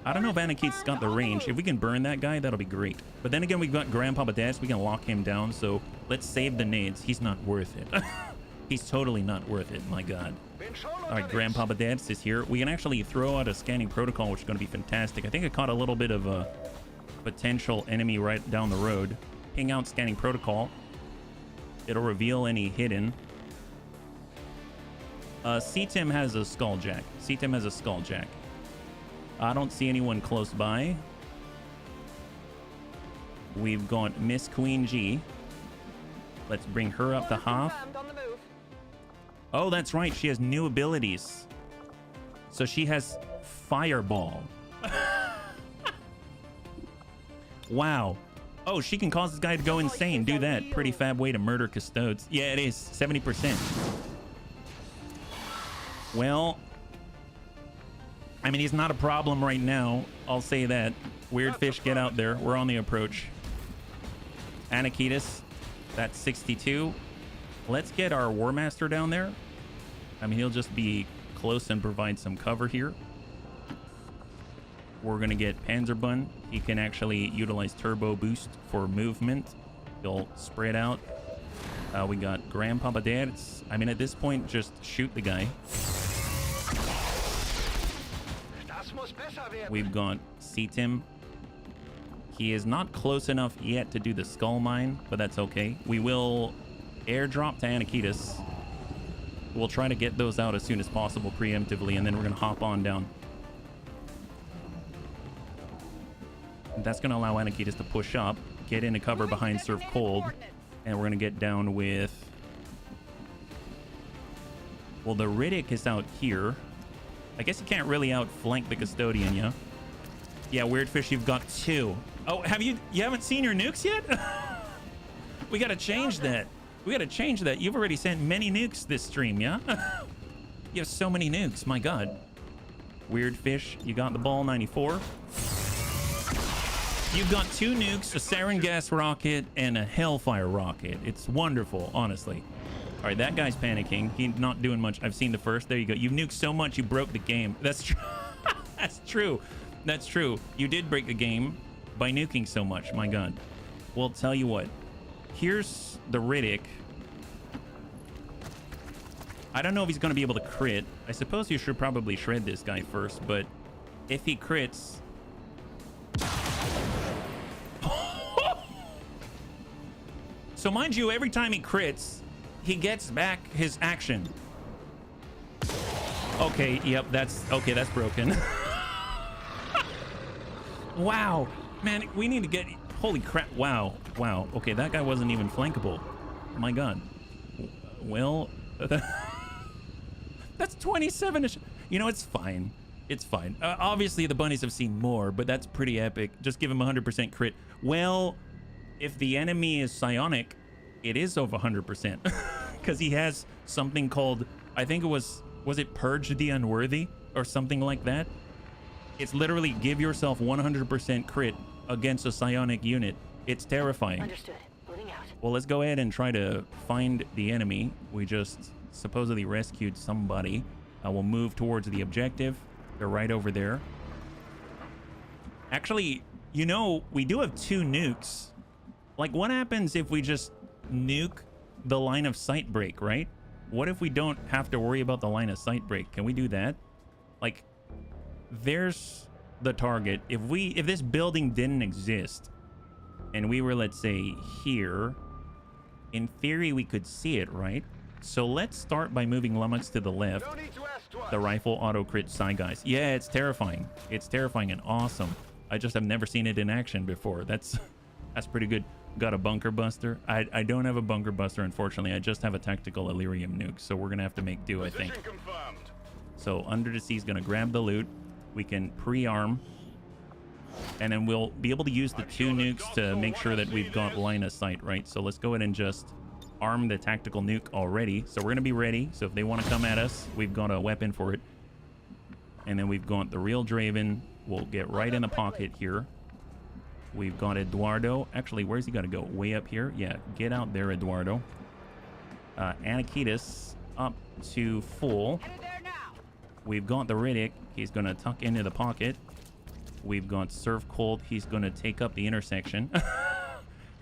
Speaker 1: I don't know if Anakitis got the range. If we can burn that guy, that'll be great. But then again, we've got Grandpapa Dash. We can lock him down, so let's save the nades. He's not worth it. He's totally not worth it, my God. All right, Grandpapa Dads is here. We can actually throw out a scanning protocol, which is going to be fantastic. I think I caught a little bit of a potential enemy right down the road. Ping out scanning protocol. It'll reveal any hidden. C-Tim has a Skulljack. C-Tim has a Skulljack. I don't see anyone close by. We've got Miss Queen G. Let's bring her up to half. Oh, that's right. She has new abilities. So she has fireball. Wow. Oh, she can cause this guy to go insane. Do that. Pretty fab way to murder custodes. Yeah, it is. 70%. Well, I mean, he's not a problem right now. I'll say that. Weird fish, get out there. We're on the approach. Anakitas, that's 62. Let's get our War Master down there. I mean, he'll just be close and provide some cover here. We're going to get Panzerbun. He can actually utilize Turbo Boost for movement. He'll spread out. We got Grandpapa Dance. I mean, at this point, just shoot the guy. We've got Seatim. He is not close enough yet to do the Skull Mine, but that's okay. We will airdrop to Anakitas. We'll try to get those out as soon as possible preemptively, and then we're going to hop on down. That's going to allow Anakitas to push up, get into cover behind Serve Cold, and we're going to get down with... Well, the Riddick is out here. I guess you can't really outflank the Custodian, yeah? Yeah, Weird Fish, you've got 2. Oh, you haven't seen your nukes yet? We got to change that. We got to change that. You've already sent many nukes this stream, yeah? You have so many nukes, my God. Weird Fish, you got the ball, 94. You've got 2 nukes, a sarin gas rocket, and a hellfire rocket. It's wonderful, honestly. All right, that guy's panicking. He's not doing much. I've seen the first. There you go. You nuked so much, you broke the game. That's true. That's true. That's true. You did break the game by nuking so much. My God. Well, tell you what. Here's the Riddick. I don't know if he's going to be able to crit. I suppose you should probably shred this guy first, but if he crits... So mind you, every time he crits, he gets back his action. Okay, yep, that's broken. Wow, man, we need to get, holy crap, wow. Okay, that guy wasn't even flankable. My God. Well, that's 27. You know, it's fine. It's fine. Obviously, the bunnies have seen more, but that's pretty epic. Just give him 100% crit. Well, if the enemy is psionic, it is over 100%. Because he has something called, I think it was it Purge the Unworthy? Or something like that? It's literally give yourself 100% crit against a psionic unit. It's terrifying.
Speaker 3: Understood. Moving out.
Speaker 1: Well, let's go ahead and try to find the enemy. We just supposedly rescued somebody. We'll move towards the objective. They're right over there. Actually, you know, we do have 2 nukes. Like, what happens if we just nuke the line of sight break, right? What if we don't have to worry about the line of sight break? Can we do that? Like, there's the target. If this building didn't exist and we were, let's say, here, in theory, we could see it, right? So let's start by moving Lummox to the left.
Speaker 2: No need to ask twice.
Speaker 1: The rifle auto crit side guys. Yeah, it's terrifying. It's terrifying and awesome. I just have never seen it in action before. That's pretty good. Got a bunker buster. I don't have a bunker buster, unfortunately. I just have a tactical Illyrium nuke, so we're gonna have to make do, I think.
Speaker 2: Confirmed.
Speaker 1: So Under the Sea is gonna grab the loot. We can pre-arm, and then we'll be able to use the 2 nukes to make sure that we've got line of sight, right? So let's go ahead and just arm the tactical nuke already. So we're gonna be ready. So if they want to come at us, we've got a weapon for it. And then we've got the real Draven. We'll get right in the pocket here. We've got Eduardo. Actually, where's he got to go? Way up here? Yeah, get out there, Eduardo. Anakitas up to full. We've got the Riddick. He's going to tuck into the pocket. We've got Serve Cold. He's going to take up the intersection.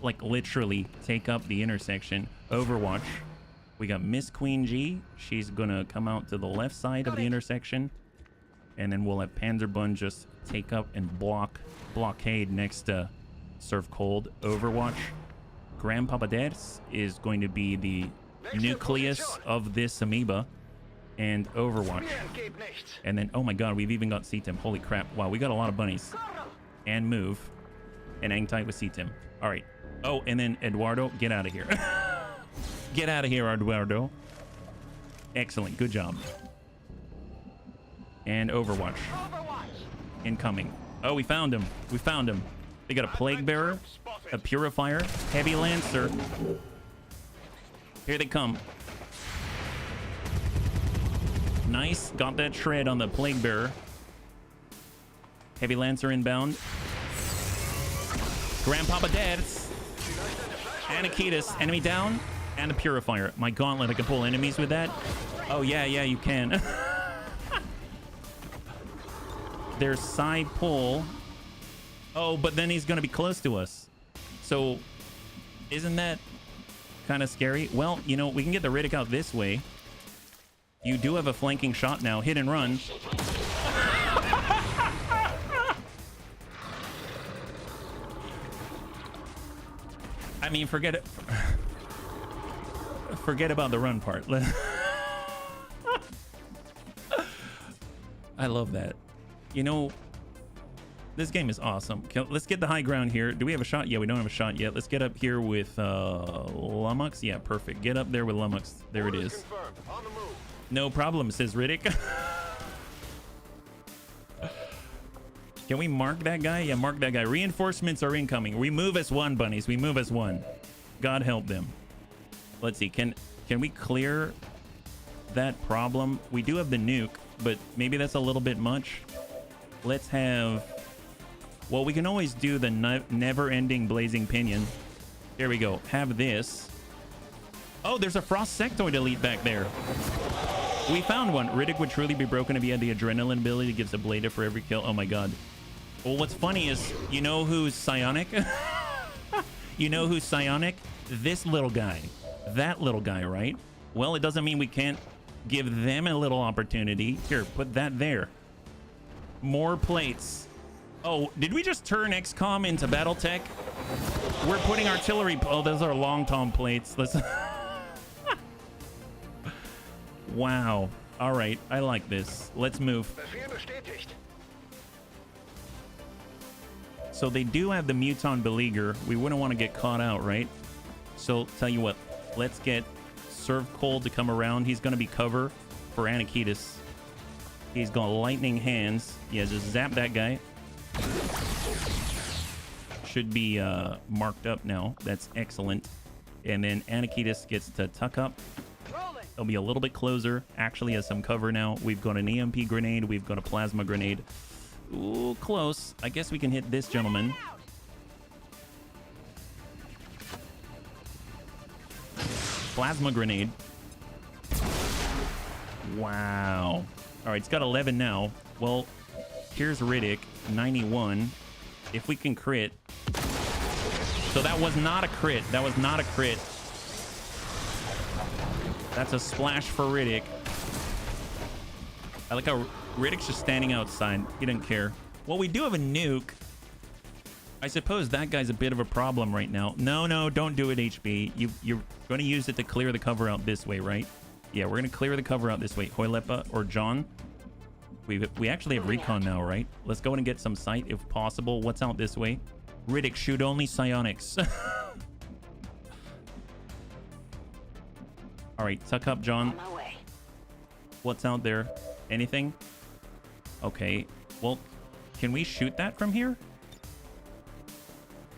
Speaker 1: Like, literally take up the intersection. Overwatch. We got Miss Queen G. She's going to come out to the left side of the intersection. And then we'll have Panzerbun just take up and blockade next to Serve Cold. Overwatch. Grandpapa Dance is going to be the nucleus of this amoeba. And Overwatch. And then, oh my God, we've even got Seatim. Holy crap. Wow, we got a lot of bunnies. And move. And hang tight with Seatim. All right. Oh, and then Eduardo, get out of here. Get out of here, Eduardo. Excellent. Good job. And Overwatch. Incoming. Oh, we found him. We found him. They got a Plague Bearer, a Purifier, Heavy Lancer. Here they come. Nice. Got that shred on the Plague Bearer. Heavy Lancer inbound. Grandpapa dead. Anakitas. Enemy down. And the Purifier. My gauntlet. I can pull enemies with that. Oh, yeah, you can. There's side pull. Oh, but then he's going to be close to us. So, isn't that kind of scary? Well, you know, we can get the Riddick out this way. You do have a flanking shot now. Hit and run. I mean, forget it. Forget about the run part. I love that. You know, this game is awesome. Let's get the high ground here. Do we have a shot? Yeah, we don't have a shot yet. Let's get up here with Lummox. Yeah, perfect. Get up there with Lummox. There it is. No problem, says Riddick. Can we mark that guy? Yeah, mark that guy. Reinforcements are incoming. We move as one, bunnies. We move as one. God help them. Let's see. Can we clear that problem? We do have the nuke, but maybe that's a little bit much. Let's have... Well, we can always do the never-ending blazing pinion. There we go. Have this. Oh, there's a Frost Sectoid elite back there. We found one. Riddick would truly be broken if he had the adrenaline ability that gives a blade for every kill. Oh my god. Well, what's funny is, you know who's psionic? You know who's psionic? This little guy. That little guy, right? Well, it doesn't mean we can't give them a little opportunity. Here, put that there. More plates. Oh, did we just turn XCOM into Battletech? We're putting artillery... Oh, those are long tom plates. Let's... Wow. All right. I like this. Let's move. So they do have the Muton Beleaguer. We wouldn't want to get caught out, right? So tell you what. Let's get Serve Cold to come around. He's going to be cover for Anakitas. He's got lightning hands. Yeah, just zap that guy. Should be marked up now. That's excellent. And then Anakitas gets to tuck up. They'll be a little bit closer. Actually has some cover now. We've got an EMP grenade. We've got a plasma grenade. Ooh, close. I guess we can hit this gentleman. Plasma grenade. Wow. All right, it's got 11 now. Well, here's Riddick, 91. If we can crit. So that was not a crit. That was not a crit. That's a splash for Riddick. I like how Riddick's just standing outside. He didn't care. Well, we do have a nuke. I suppose that guy's a bit of a problem right now. No, don't do it, HB. You're going to use it to clear the cover out this way, right? Yeah, we're going to clear the cover out this way. Hoylepa or John. We actually have recon now, right? Let's go in and get some sight if possible. What's out this way? Riddick, shoot only psionics. All right, tuck up, John. What's out there? Anything? Okay. Well, can we shoot that from here?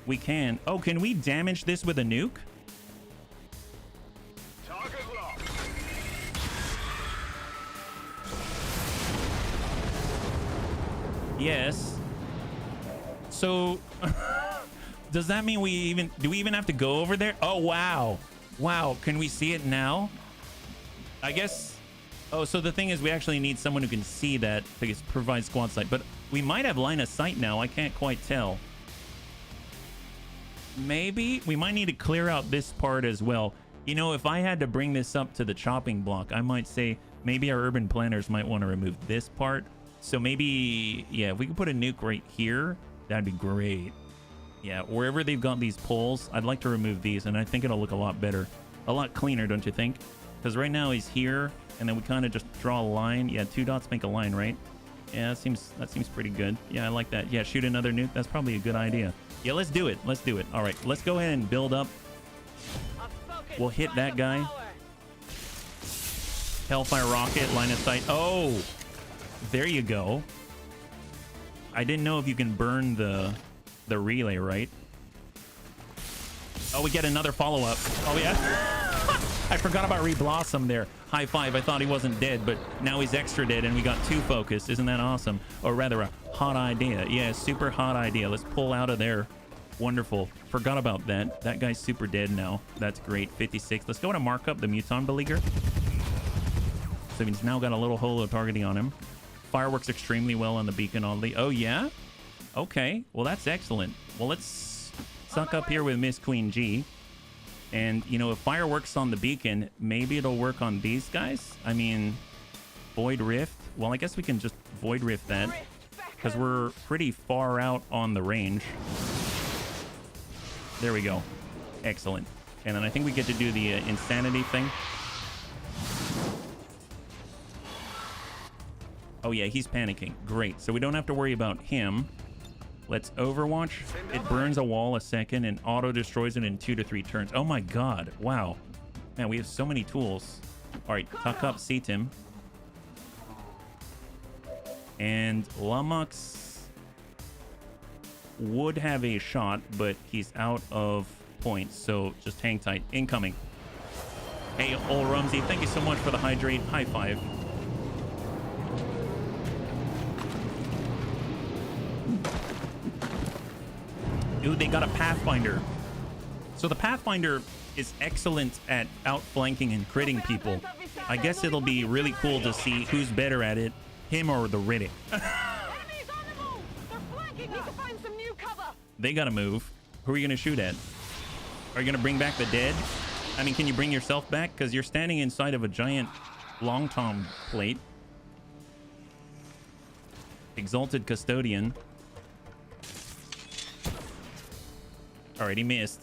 Speaker 1: We can. Oh, can we damage this with a nuke? Yes. So, does that mean do we even have to go over there? Oh, wow. Wow, can we see it now? I guess... Oh, so the thing is we actually need someone who can see that to provide squad sight. But we might have line of sight now. I can't quite tell. Maybe we might need to clear out this part as well. You know, if I had to bring this up to the chopping block, I might say maybe our urban planners might want to remove this part. So maybe, yeah, if we could put a nuke right here, that'd be great. Yeah, wherever they've got these poles, I'd like to remove these, and I think it'll look a lot better. A lot cleaner, don't you think? Because right now he's here, and then we kind of just draw a line. Yeah, 2 dots make a line, right? Yeah, that seems pretty good. Yeah, I like that. Yeah, shoot another nuke. That's probably a good idea. Yeah, let's do it. Let's do it. All right, let's go ahead and build up. We'll hit that guy. Hellfire rocket, line of sight. Oh! There you go. I didn't know if you can burn the relay, right? Oh, we get another follow-up. Oh, yeah. I forgot about Reblossom there. High five. I thought he wasn't dead, but now he's extra dead, and we got 2 focus. Isn't that awesome? Or rather, a hot idea. Yeah, super hot idea. Let's pull out of there. Wonderful. Forgot about that. That guy's super dead now. That's great. 56. Let's go to mark up the Muton Beleaguer. So he's now got a little holo targeting on him. Fireworks extremely well on the beacon, oddly. Oh, yeah? Okay. Well, that's excellent. Well, let's suck up here with Miss Queen G. And, you know, if fireworks on the beacon, maybe it'll work on these guys. I mean, Void Rift. Well, I guess we can just Void Rift that, because we're pretty far out on the range. There we go. Excellent. And then I think we get to do the insanity thing. Oh, yeah, he's panicking. Great. So we don't have to worry about him. Let's Overwatch. It burns a wall a second and auto-destroys it in 2 to 3 turns. Oh, my God. Wow. Man, we have so many tools. All right, tuck up Seatim. And Lumux would have a shot, but he's out of points, so just hang tight. Incoming. Hey, old Rumsey, thank you so much for the hydrate. High five. Dude, they got a Pathfinder. So the Pathfinder is excellent at outflanking and critting people. I guess it'll be really cool to see who's better at it, him or the Riddick. They gotta move. Who are you gonna shoot at? Are you gonna bring back the dead? I mean, can you bring yourself back? Because you're standing inside of a giant long tom plate. Exalted Custodian. All right, he missed.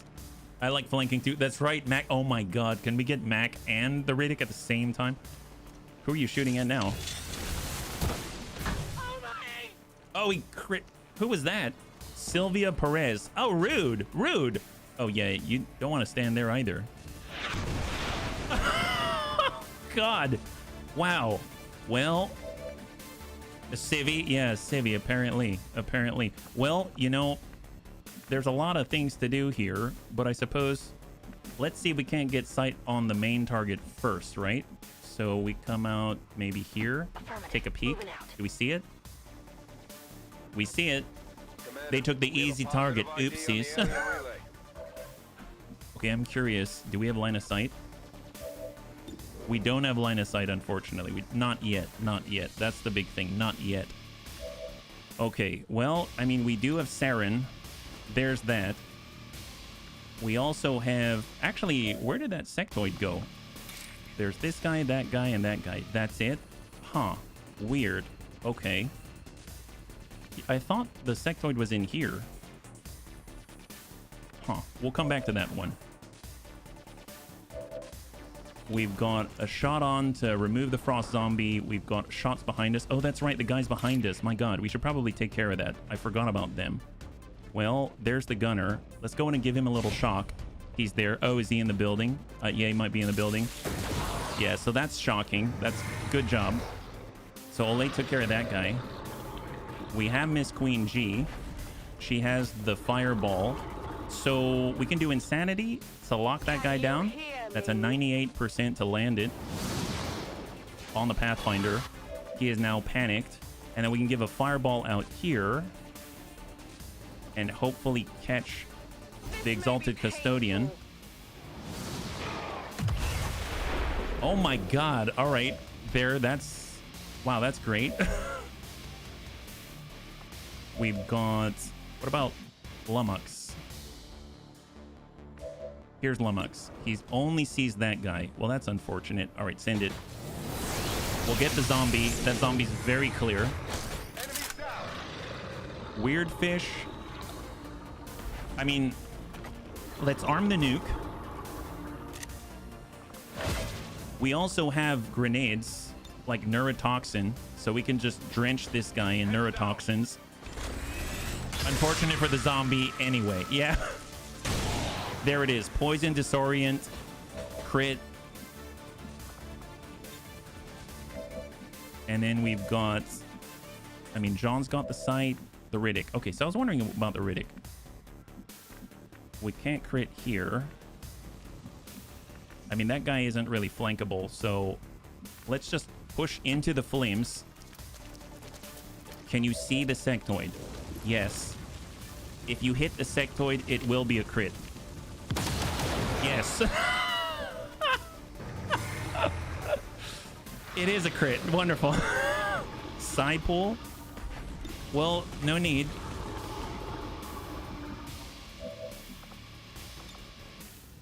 Speaker 1: I like flanking too. That's right, Mac. Oh my God, can we get Mac and the Riddick at the same time? Who are you shooting at now? Oh, he crit. Who was that? Sylvia Perez. Oh, rude. Rude. Oh, yeah, you don't want to stand there either. God. Wow. Well, a civvy. Yeah, a civvy, apparently. Apparently. Well, you know, there's a lot of things to do here, but I suppose let's see if we can't get sight on the main target first, right? So we come out maybe here, take a peek. Do we see it? We see it. They took the easy target. Oopsies. Okay, I'm curious. Do we have line of sight? We don't have line of sight, unfortunately. Not yet. Not yet. That's the big thing. Not yet. Okay, well, I mean, we do have Saren. There's that. We also have... Actually, where did that sectoid go? There's this guy, and that guy. That's it? Huh. Weird. Okay. I thought the sectoid was in here. Huh. We'll come back to that one. We've got a shot on to remove the frost zombie. We've got shots behind us. Oh, that's right. The guy's behind us. My God, we should probably take care of that. I forgot about them. Well, there's the gunner. Let's go in and give him a little shock. He's there. Oh, is he in the building? Yeah, he might be in the building. Yeah, so that's shocking. That's good job. So Olay took care of that guy. We have Miss Queen G. She has the fireball. So we can do insanity to lock that guy down. That's a 98% to land it on the Pathfinder. He is now panicked. And then we can give a fireball out here and hopefully catch the Exalted Custodian. Oh my God. All right. There. That's... Wow, that's great. We've got... What about Lumux? Here's Lumux. He only sees that guy. Well, that's unfortunate. All right, send it. We'll get the zombie. That zombie's very clear. Weird fish. I mean, let's arm the nuke. We also have grenades, like neurotoxin, so we can just drench this guy in neurotoxins. Unfortunate for the zombie anyway. Yeah. There it is. Poison, disorient, crit. And then we've got I mean, John's got the sight, the Riddick. Okay, so I was wondering about the Riddick. We can't crit here. I mean, that guy isn't really flankable, so let's just push into the flames. Can you see the sectoid? Yes. If you hit the sectoid, it will be a crit. Yes. It is a crit. Wonderful. Side pull. Well, no need.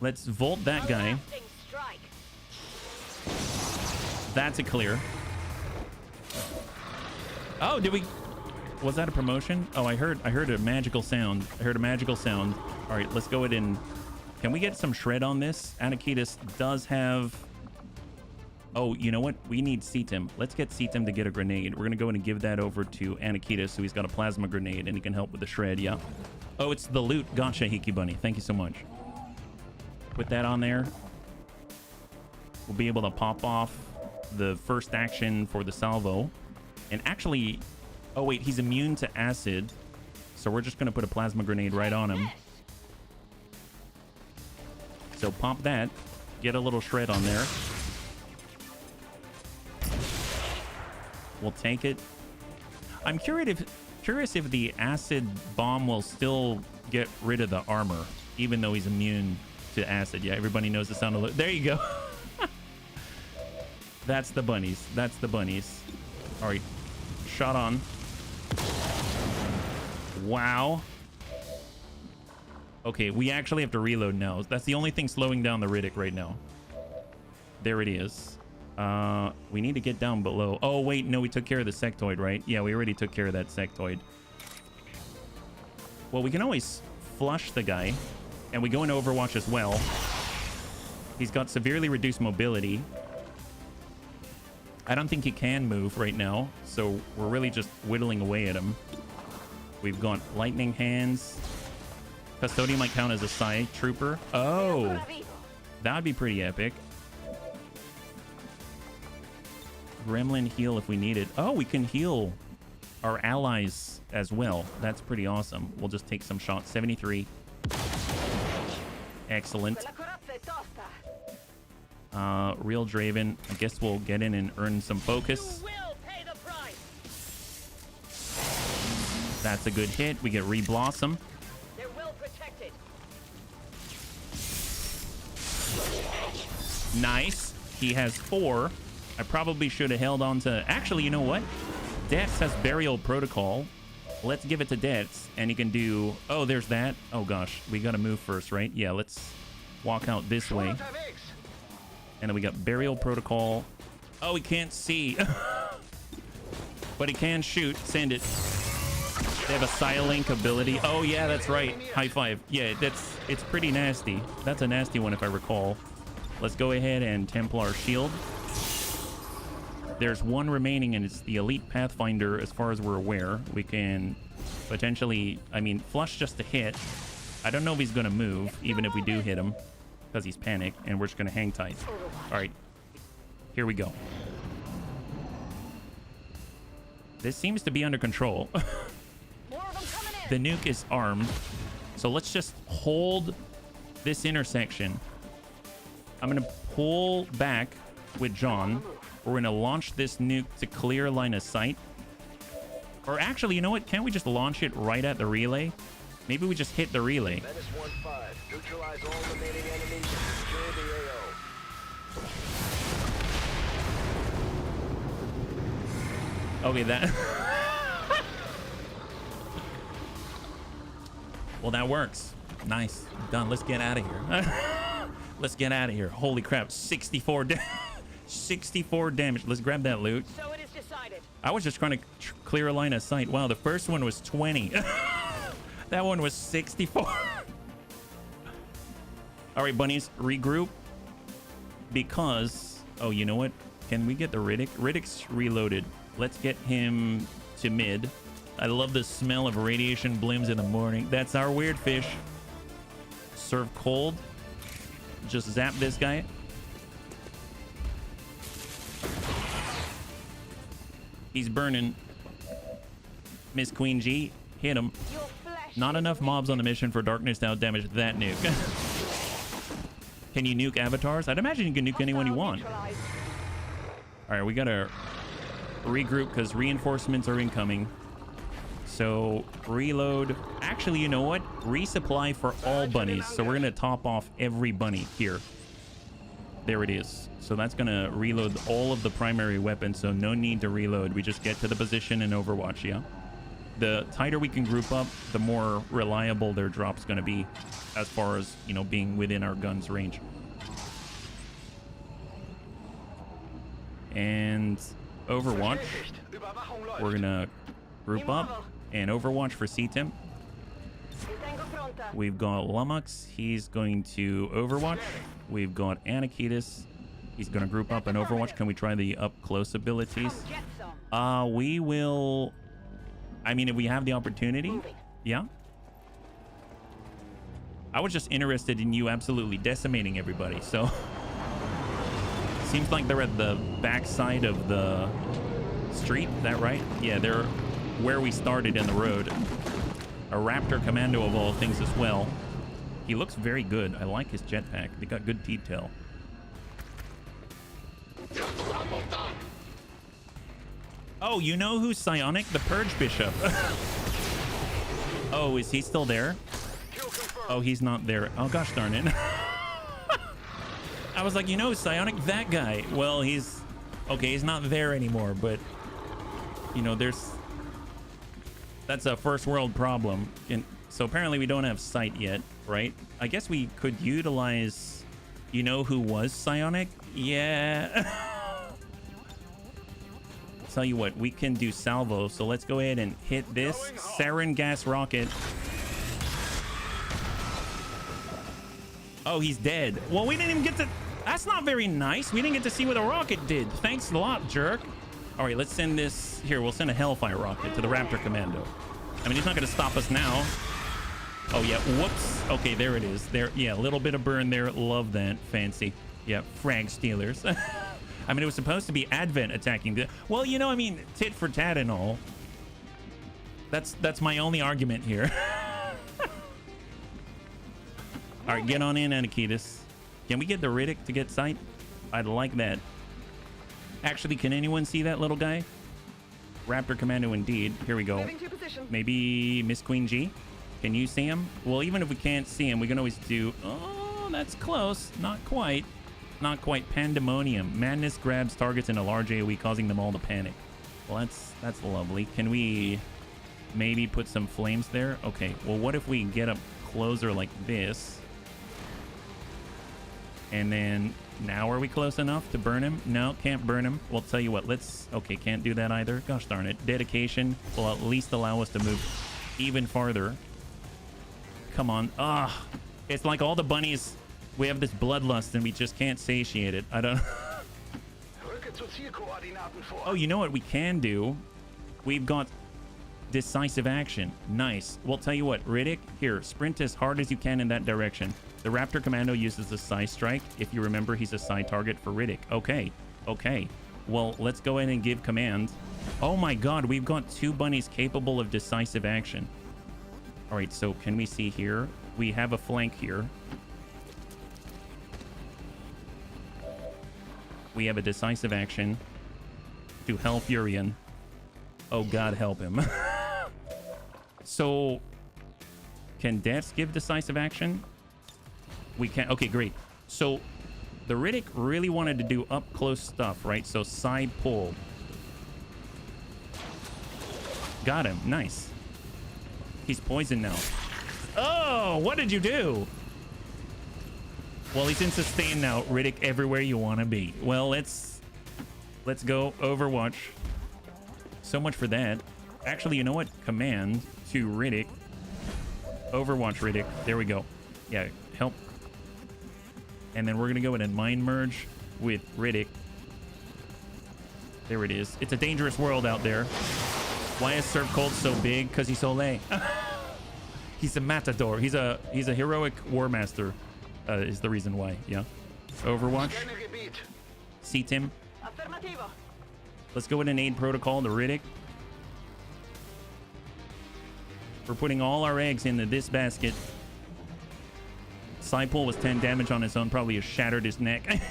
Speaker 1: Let's volt that guy. That's a clear. Oh, did we... Was that a promotion? Oh, I heard a magical sound. I heard a magical sound. All right, let's go ahead and... Can we get some shred on this? Anakitas does have... Oh, you know what? We need Cetum. Let's get Cetum to get a grenade. We're going to go in and give that over to Anakitas, so he's got a plasma grenade, and he can help with the shred, yeah. Oh, it's the loot. Gotcha, Hiki Bunny. Thank you so much. Put that on there. We'll be able to pop off the first action for the salvo. And actually... Oh, wait, he's immune to acid. So we're just going to put a plasma grenade right on him. So pop that. Get a little shred on there. We'll take it. I'm curious if the acid bomb will still get rid of the armor, even though he's immune to acid. Yeah, everybody knows the sound of... There you go. That's the bunnies. That's the bunnies. All right. Shot on. Wow. Okay, we actually have to reload now. That's the only thing slowing down the Riddick right now. There it is. We need to get down below. Oh, wait. No, we took care of the sectoid, right? Yeah, we already took care of that sectoid. Well, we can always flush the guy. And we go into Overwatch as well. He's got severely reduced mobility. I don't think he can move right now. So we're really just whittling away at him. We've got lightning hands. Custodian might count as a side trooper. Oh, that would be pretty epic. Gremlin heal if we need it. Oh, we can heal our allies as well. That's pretty awesome. We'll just take some shots. 73. Excellent. Real Draven. I guess we'll get in and earn some focus. That's a good hit. We get Re-Blossom.
Speaker 3: They're well protected.
Speaker 1: Nice. He has 4. I probably should have held on to... Actually, you know what? Dex has Burial Protocol. Let's give it to Dex, and he can do... Oh, there's that. Oh, gosh. We got to move first, right? Yeah, let's walk out this way. And then we got Burial Protocol. Oh, he can't see. But he can shoot. Send it. They have a Psylink ability. Oh, yeah, that's right. High five. Yeah, it's pretty nasty. That's a nasty one, if I recall. Let's go ahead and Templar Shield. There's one remaining, and it's the Elite Pathfinder, as far as we're aware. We can potentially... I mean, flush just to hit. I don't know if he's going to move, even if we do hit him, because he's panicked, and we're just going to hang tight. All right. Here we go. This seems to be under control. The nuke is armed. So let's just hold this intersection. I'm going to pull back with John. We're going to launch this nuke to clear line of sight. Or actually, you know what? Can't we just launch it right at the relay? Maybe we just hit the relay.
Speaker 2: Menace 1-5. Neutralize all remaining enemies and secure the AO.
Speaker 1: Okay, that... Well, that works. Nice. Done. Let's get out of here. Let's get out of here. Holy crap. 64 damage. Let's grab that loot.
Speaker 3: So it is decided.
Speaker 1: I was just trying to clear a line of sight. Wow, the first one was 20. That one was 64. All right, bunnies, regroup. Because... Oh, you know what? Can we get the Riddick? Riddick's reloaded. Let's get him to mid. I love the smell of radiation blooms in the morning. That's our weird fish. Serve cold. Just zap this guy. He's burning. Miss Queen G, hit him.
Speaker 3: Your flesh
Speaker 1: Not
Speaker 3: is
Speaker 1: enough mobs on the mission for darkness to outdamage that nuke. Can you nuke avatars? I'd imagine you can nuke anyone you want.
Speaker 3: neutralized.
Speaker 1: All right, we gotta regroup because reinforcements are incoming. So reload. Actually, you know what? Resupply for all bunnies. So we're gonna top off every bunny here. There it is. So that's gonna reload all of the primary weapons. So no need to reload. We just get to the position in Overwatch. Yeah. The tighter we can group up, the more reliable their drop's gonna be, as far as, you know, being within our guns range. And Overwatch,
Speaker 2: Überwachung läuft.
Speaker 1: we're gonna group up and Overwatch for C-Temp.
Speaker 3: Tengo pronta.
Speaker 1: We've got Lumux, he's going to Overwatch. We've got Anakitis, he's gonna group up and Overwatch. Can we try the up close abilities?
Speaker 3: Come get some.
Speaker 1: We will, I mean, if we have the opportunity,
Speaker 3: Moving.
Speaker 1: yeah. I was just interested in you absolutely decimating everybody, so. Seems like they're at the backside of the street, is that right? Yeah, they're where we started in the road. A Raptor Commando of all things as well. He looks very good. I like his jetpack. They got good detail. Oh, you know who's psionic? The Purge Bishop. Oh, is he still there? Oh, he's not there. Oh, gosh darn it. I was like, you know, psionic, that guy. Well, he's okay. He's not there anymore, but you know, that's a first world problem. And so apparently we don't have sight yet, right? I guess we could utilize, you know, who was psionic? Yeah. Tell you what, we can do salvo. So let's go ahead and hit this sarin gas rocket. Oh, he's dead. Well, we didn't even get to... That's not very nice. We didn't get to see what the rocket did. Thanks a lot, jerk. All right, let's send this... Here, we'll send a Hellfire rocket to the Raptor Commando. I mean, he's not going to stop us now. Oh, yeah. Whoops. Okay, there it is. There. Yeah, a little bit of burn there. Love that. Fancy. Yeah, frag stealers. I mean, it was supposed to be Advent attacking the... Well, you know, I mean, tit for tat and all. That's my only argument here. All right, get on in, Anakitis. Can we get the Riddick to get sight? I'd like that. Actually, can anyone see that little guy? Raptor Commando indeed. Here we go.
Speaker 3: Moving to position.
Speaker 1: Maybe Miss Queen G? Can you see him? Well, even if we can't see him, we can always do... Oh, that's close. Not quite. Not quite. Pandemonium. Madness grabs targets in a large AoE, causing them all to panic. Well, that's lovely. Can we maybe put some flames there? Okay, well, what if we get up closer like this? And then, now are we close enough to burn him? No, can't burn him. Well, tell you what, let's... Okay, can't do that either. Gosh darn it. Dedication will at least allow us to move even farther. Come on. Ah, it's like all the bunnies... We have this bloodlust and we just can't satiate it. I don't... Oh, you know what we can do? We've got decisive action. Nice. Well, tell you what, Riddick, here, sprint as hard as you can in that direction. The Raptor Commando uses the Psi Strike. If you remember, he's a Psi target for Riddick. Okay. Okay. Well, let's go ahead and give command. Oh my god, we've got 2 bunnies capable of decisive action. All right, so can we see here? We have a flank here. We have a decisive action to Hellfurion. Oh, God help him. So, can Deaths give decisive action? We can. Okay, great. So, the Riddick really wanted to do up-close stuff, right? So, side pull. Got him. Nice. He's poisoned now. Oh, what did you do? Well, he's in sustain now. Riddick, everywhere you want to be. Well, let's go Overwatch. So much for that. Actually, you know what? Command to Riddick. Overwatch Riddick. There we go. Yeah, help. And then we're going to go in and mind merge with Riddick. There it is. It's a dangerous world out there. Why is Serve Cold so big? Because he's Soleil. He's a matador. He's a heroic war master. Is the reason why. Yeah. Overwatch. C-Tim.
Speaker 3: Affirmativo.
Speaker 1: Let's go in and aid protocol to Riddick. We're putting all our eggs into this basket. Cypole was 10 damage on his own, probably has shattered his neck.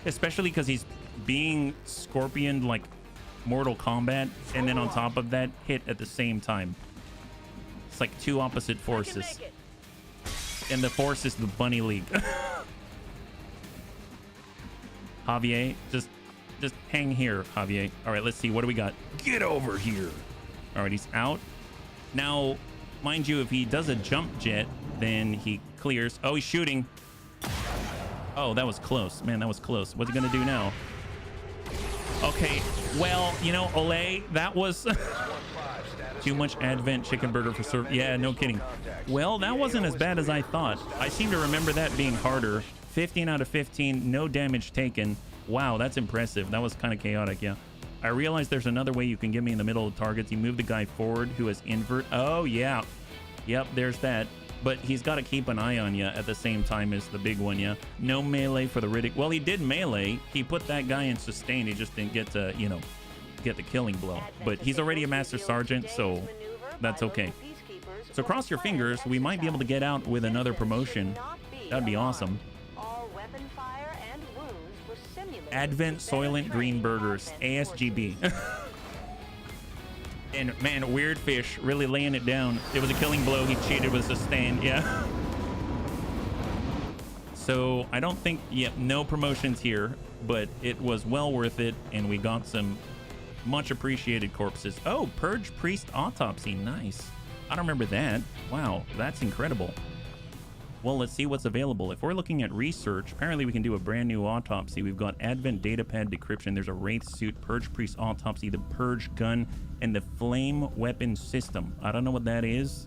Speaker 1: Especially because he's being Scorpion like Mortal Kombat, and then on top of that, hit at the same time. It's like two opposite forces. And the force is the Bunny League. Javier, just hang here, Javier. All right, let's see. What do we got? Get over here. All right, he's out. Now, mind you, if he does a jump jet, then he clears. Oh, he's shooting. Oh, that was close. Man, that was close. What's he going to do now? Okay, well, you know, Olay, that was too much Advent chicken burger for serve. Yeah, no kidding. Well, that wasn't as bad as I thought. I seem to remember that being harder. 15 out of 15, no damage taken. Wow, that's impressive. That was kind of chaotic, yeah. I realized there's another way you can get me in the middle of targets. You move the guy forward who has invert. Oh, yeah. Yep, there's that. But he's got to keep an eye on you at the same time as the big one, yeah. No melee for the Riddick. Well, he did melee. He put that guy in sustain. He just didn't get to, you know, get the killing blow. But he's already a Master Sergeant, so that's okay. So cross your fingers. We might be able to get out with another promotion. That'd be awesome. Advent Soylent Green Burgers, ASGB. And man, Weird Fish really laying it down. It was a killing blow. He cheated with sustain. Yeah. So I don't think, no promotions here, but it was well worth it. And we got some much appreciated corpses. Oh, Purge Priest Autopsy. Nice. I don't remember that. Wow, that's incredible. Well, let's see what's available. If we're looking at research, apparently we can do a brand new autopsy. We've got Advent Datapad Decryption. There's a Wraith Suit, Purge Priest Autopsy, the Purge Gun, and the Flame Weapon System. I don't know what that is,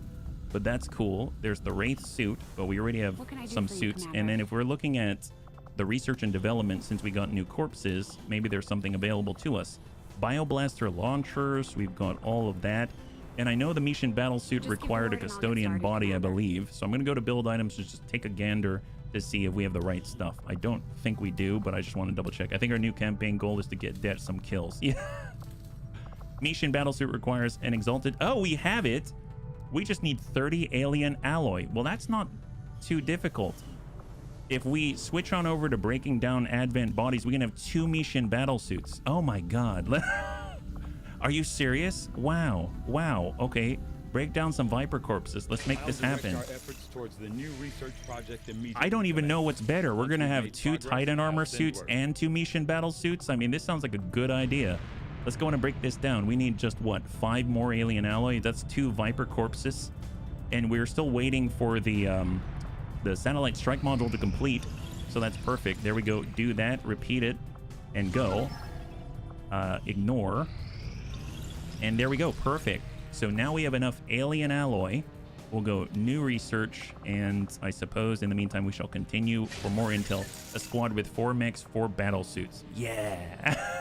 Speaker 1: but that's cool. There's the Wraith Suit, but we already have some suits. And then if we're looking at the research and development, since we got new corpses, maybe there's something available to us. Bioblaster launchers, we've got all of that. And I know the Mishan battlesuit required a custodian body, I believe. So I'm going to go to build items to just take a gander to see if we have the right stuff. I don't think we do, but I just want to double check. I think our new campaign goal is to get Det some kills. Yeah. Mishan battlesuit requires an exalted... Oh, we have it. We just need 30 alien alloy. Well, that's not too difficult. If we switch on over to breaking down Advent bodies, we can have 2 Mishan battlesuits. Oh my god. Are you serious? Wow. Wow. Okay. Break down some Viper corpses. Let's make this happen. I don't even know what's better. We're going to have 2 Titan armor suits and 2 Mishan battle suits. I mean, this sounds like a good idea. Let's go in and break this down. We need just, what, 5 more alien alloy? That's 2 Viper corpses. And we're still waiting for the satellite strike module to complete. So that's perfect. There we go. Do that. Repeat it. And go. Ignore. And there we go. Perfect. So now we have enough alien alloy. We'll go new research. And I suppose in the meantime, we shall continue for more intel. A squad with 4 mechs, 4 battle suits. Yeah.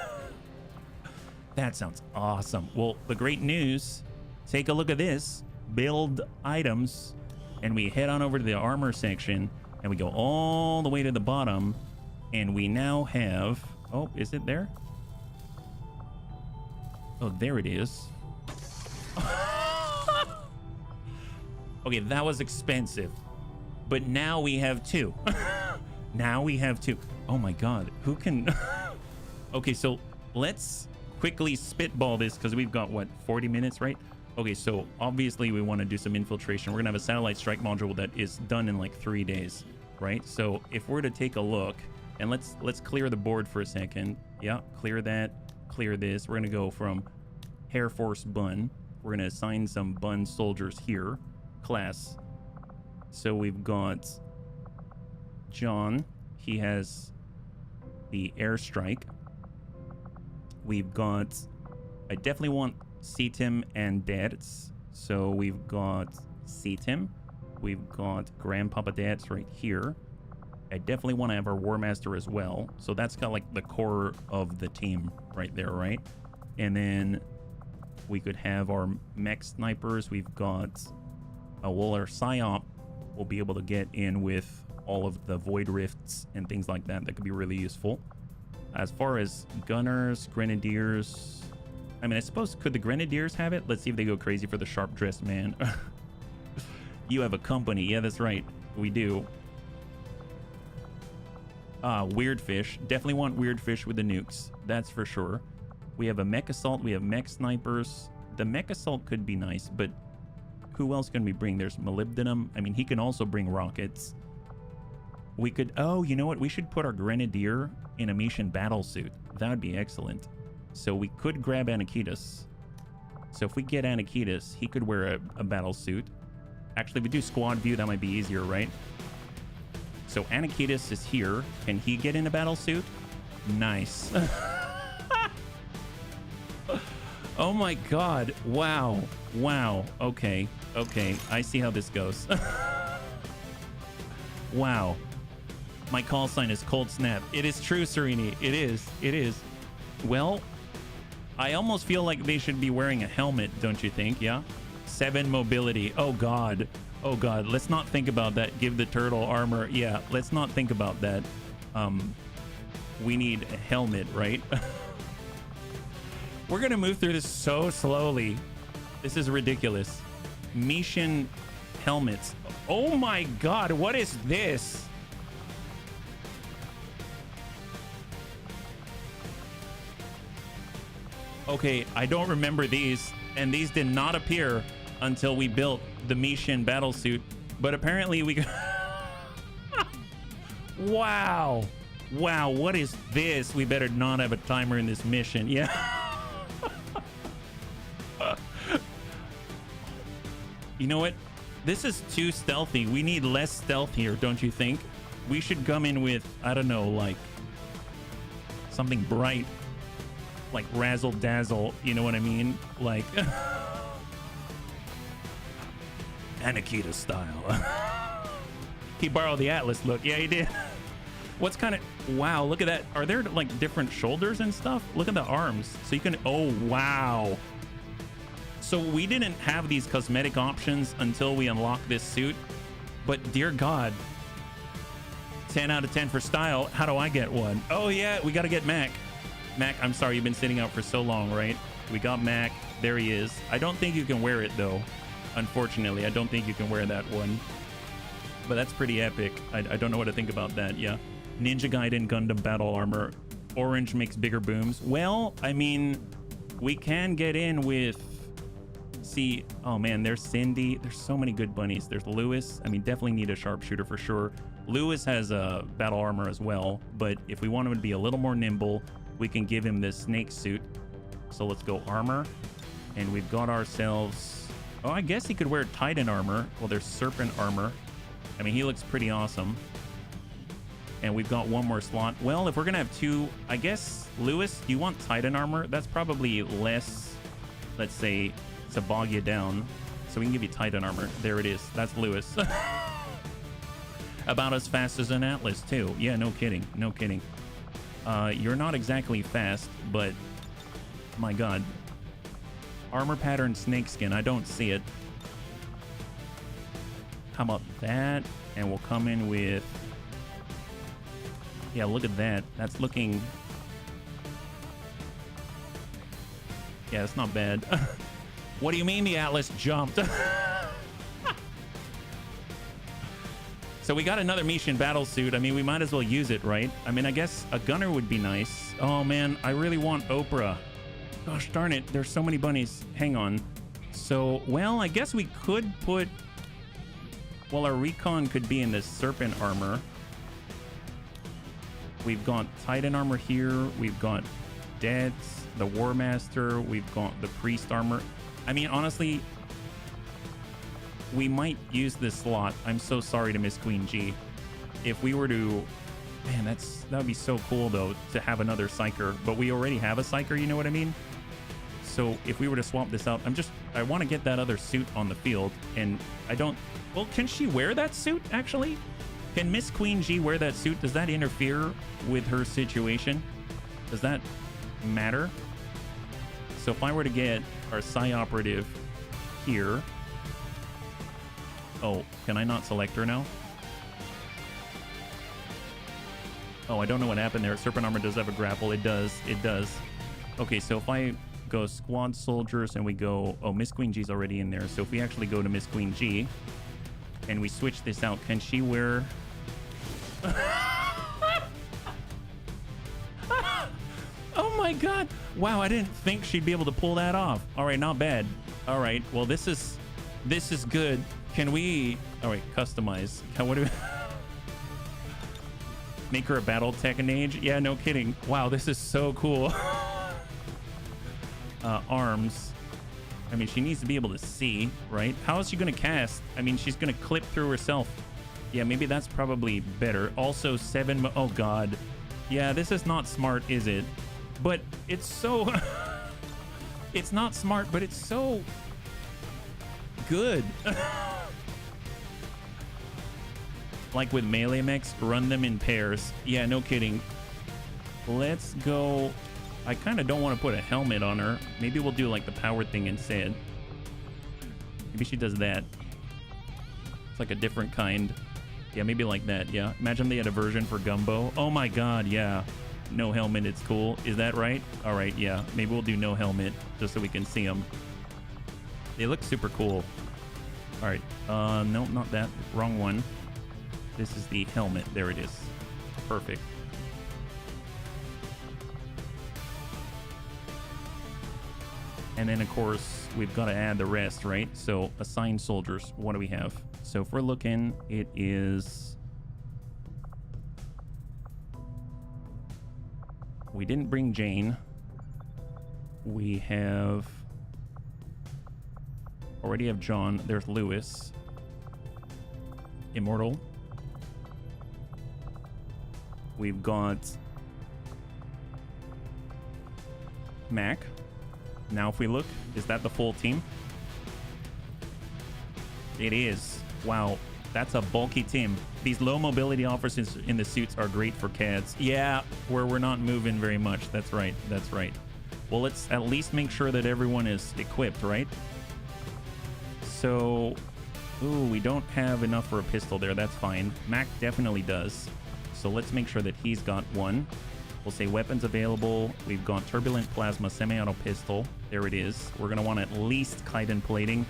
Speaker 1: That sounds awesome. Well, the great news, take a look at this. Build items. And we head on over to the armor section. And we go all the way to the bottom. And we now have... Oh, is it there? Oh, there it is. Okay, that was expensive. But now we have 2. Now we have 2. Oh my god. Who can... Okay, so let's quickly spitball this because we've got, what, 40 minutes, right? Okay, so obviously we want to do some infiltration. We're going to have a satellite strike module that is done in like 3 days, right? So if we're to take a look, and let's clear the board for a second. Yeah, clear that. Clear this. We're gonna go from Air Force Bun. We're gonna assign some Bun soldiers here. Class. So we've got John. He has the airstrike. We've got... I definitely want Seatim and Dads. So we've got Seatim. We've got Grandpapa Dads right here. I definitely want to have our War Master as well. So that's kind of like the core of the team right there, right? And then we could have our mech snipers. We've got our PsyOp will be able to get in with all of the Void Rifts and things like that. That could be really useful. As far as gunners, grenadiers, I mean, I suppose, could the Grenadiers have it? Let's see if they go crazy for the sharp-dressed man. You have a company. Yeah, that's right. We do. Weird fish. Definitely want weird fish with the nukes. That's for sure. We have a mech assault. We have mech snipers. The mech assault could be nice, but who else can we bring? There's molybdenum. I mean, he can also bring rockets. We could... Oh, you know what? We should put our Grenadier in a Mission battle suit. That would be excellent. So we could grab Anakitas. So if we get Anakitas, he could wear a battle suit. Actually, if we do squad view, that might be easier, right? So Anakitas is here. Can he get in a battle suit? Nice. Oh my god. Wow. Wow. Okay. Okay. I see how this goes. Wow. My call sign is Cold Snap. It is true, Serini. It is. It is. Well, I almost feel like they should be wearing a helmet, don't you think? Yeah? 7 mobility. Oh god. Oh god. Let's not think about that. Give the turtle armor. Yeah, let's not think about that. We need a helmet, right? We're gonna move through this so slowly. This is ridiculous. Mission helmets. Oh my god, what is this? Okay, I don't remember these, and these did not appear until we built the Mission battle suit, but apparently we Wow. Wow, what is this? We better not have a timer in this mission. Yeah. You know what? This is too stealthy. We need less stealth here, don't you think? We should come in with, I don't know, like something bright, like razzle dazzle. You know what I mean? Like Anakita style. He borrowed the Atlas look. Yeah, he did. What's kind of... Wow, look at that. Are there like different shoulders and stuff? Look at the arms. So you can... Oh, wow. So we didn't have these cosmetic options until we unlocked this suit. But dear God, 10 out of 10 for style. How do I get one? Oh yeah, we got to get Mac. Mac, I'm sorry, you've been sitting out for so long, right? We got Mac. There he is. I don't think you can wear it though. Unfortunately, I don't think you can wear that one. But that's pretty epic. I don't know what to think about that. Yeah. Ninja Gaiden Gundam battle armor. Orange makes bigger booms. Well, I mean, we can get in with... See, oh man, there's Cindy. There's so many good bunnies. There's Lewis. I mean, definitely need a sharpshooter for sure. Lewis has a battle armor as well, but if we want him to be a little more nimble, we can give him this snake suit. So let's go armor. And we've got ourselves... Oh, I guess he could wear Titan armor. Well, there's serpent armor. I mean, he looks pretty awesome. And we've got one more slot. Well, if we're going to have two... I guess, Lewis, do you want Titan armor? That's probably less, let's say... to bog you down, so we can give you Titan armor. There it is. That's Lewis. About as fast as an Atlas too. Yeah, no kidding. No kidding. You're not exactly fast, but my god. Armor pattern snakeskin. I don't see it. How about that? And we'll come in with... Yeah, look at that. That's looking... Yeah, it's not bad. What do you mean the Atlas jumped? So we got another Mission battle suit. I mean, we might as well use it, right? I mean, I guess a gunner would be nice. Oh man, I really want Oprah. Gosh darn it, there's so many bunnies. Hang on. So, well, I guess we could put... Well, our recon could be in this serpent armor. We've got Titan armor here. We've got Deaths, the War Master. We've got the Priest armor. I mean, honestly, we might use this slot. I'm so sorry to miss Queen G. If we were to... Man, that would be so cool, though, to have another Psyker. But we already have a Psyker, you know what I mean? So if we were to swap this out, I want to get that other suit on the field. And I don't... Well, can she wear that suit, actually? Can Miss Queen G wear that suit? Does that interfere with her situation? Does that matter? So if I were to get our Psy Operative here... Oh, can I not select her now? Oh, I don't know what happened there. Serpent armor does have a grapple. It does. It does. Okay, so if I go squad soldiers and we go... Oh, Miss Queen G's already in there. So if we actually go to Miss Queen G and we switch this out, can she wear... Oh my god. Wow, I didn't think she'd be able to pull that off. All right, not bad. All right, well, this is good. Can we... All right, customize. What do we... Make her a battle tech and age? Yeah, no kidding. Wow, this is so cool. Arms. I mean, she needs to be able to see, right? How is she going to cast? I mean, she's going to clip through herself. Yeah, maybe that's probably better. Also, 7... Oh, God. Yeah, this is not smart, is it? But it's so... It's not smart, but it's so... good. Like with melee mechs, run them in pairs. Yeah, no kidding. Let's go. I kind of don't want to put a helmet on her. Maybe we'll do like the power thing instead. Maybe she does that. It's like a different kind. Yeah, maybe like that. Yeah. Imagine they had a version for Gumbo. Oh my god, yeah. No helmet, it's cool. Is that right? All right, yeah. Maybe we'll do no helmet just so we can see them. They look super cool. All right. No, not that. Wrong one. This is the helmet. There it is. Perfect. And then, of course, we've got to add the rest, right? So, assigned soldiers. What do we have? So, if we're looking, it is... We didn't bring Jane. We have... Already have John. There's Lewis. Immortal. We've got Mac. Now if we look, is that the full team? It is. Wow, that's a bulky team. These low mobility officers in the suits are great for CADs. Yeah, where we're not moving very much. That's right, that's right. Well, let's at least make sure that everyone is equipped, right? So, ooh, we don't have enough for a pistol there. That's fine. Mac definitely does. So let's make sure that he's got one. We'll say weapons available. We've got turbulent plasma semi-auto pistol. There it is. We're going to want at least chitin plating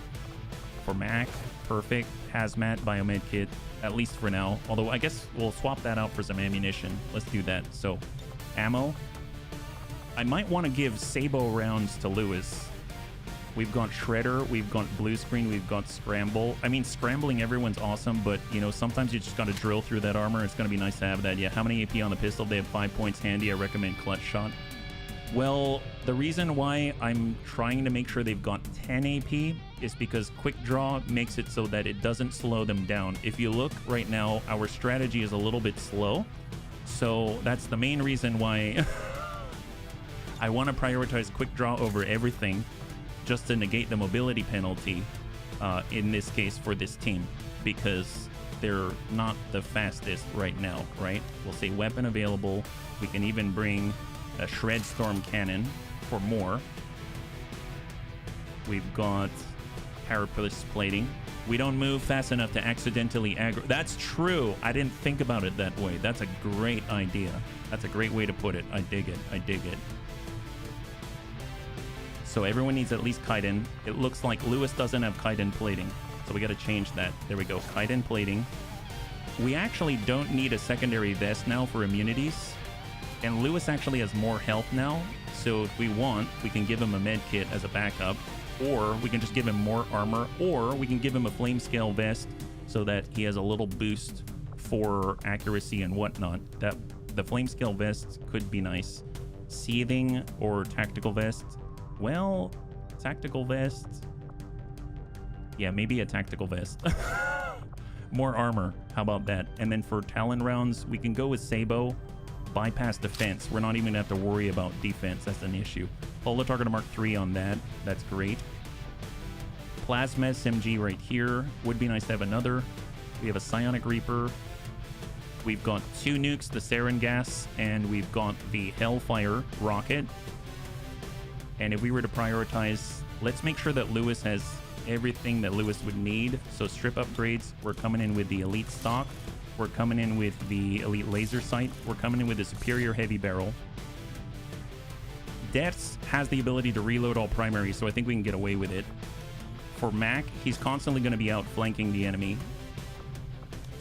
Speaker 1: for Mac. Perfect. Hazmat, biomed kit, at least for now. Although I guess we'll swap that out for some ammunition. Let's do that. So ammo. I might want to give Sabo rounds to Lewis. We've got Shredder, we've got Blue Screen, we've got Scramble. I mean, scrambling everyone's awesome, but, you know, sometimes you just got to drill through that armor. It's going to be nice to have that. Yeah, how many AP on the pistol? They have 5 points handy. I recommend Clutch Shot. Well, the reason why I'm trying to make sure they've got 10 AP is because Quick Draw makes it so that it doesn't slow them down. If you look right now, our strategy is a little bit slow. So that's the main reason why I want to prioritize Quick Draw over everything, just to negate the mobility penalty in this case for this team, because they're not the fastest right now, right? We'll say weapon available. We can even bring a Shred Storm Cannon for more. We've got Carapace plating. We don't move fast enough to accidentally aggro. That's true. I didn't think about it that way. That's a great idea. That's a great way to put it. I dig it. I dig it. So everyone needs at least chitin. It looks like Lewis doesn't have chitin plating, so we got to change that. There we go, chitin plating. We actually don't need a secondary vest now for immunities, and Lewis actually has more health now, so if we want, we can give him a med kit as a backup, or we can just give him more armor, or we can give him a flame scale vest so that he has a little boost for accuracy and whatnot. That the flame scale vest could be nice. Seething or tactical vest. Well, tactical vest. Yeah, maybe a tactical vest. More armor. How about that? And then for Talon rounds, we can go with Sabo. Bypass defense. We're not even going to have to worry about defense. That's an issue. Polo Target Mark 3 on that. That's great. Plasma SMG right here. Would be nice to have another. We have a Psionic Reaper. We've got 2 nukes, the Sarin Gas, and we've got the Hellfire rocket. And if we were to prioritize, let's make sure that Lewis has everything that Lewis would need. So strip upgrades, we're coming in with the Elite Stock. We're coming in with the Elite Laser Sight. We're coming in with the Superior Heavy Barrel. Deaths has the ability to reload all primaries, so I think we can get away with it. For Mac, he's constantly going to be outflanking the enemy.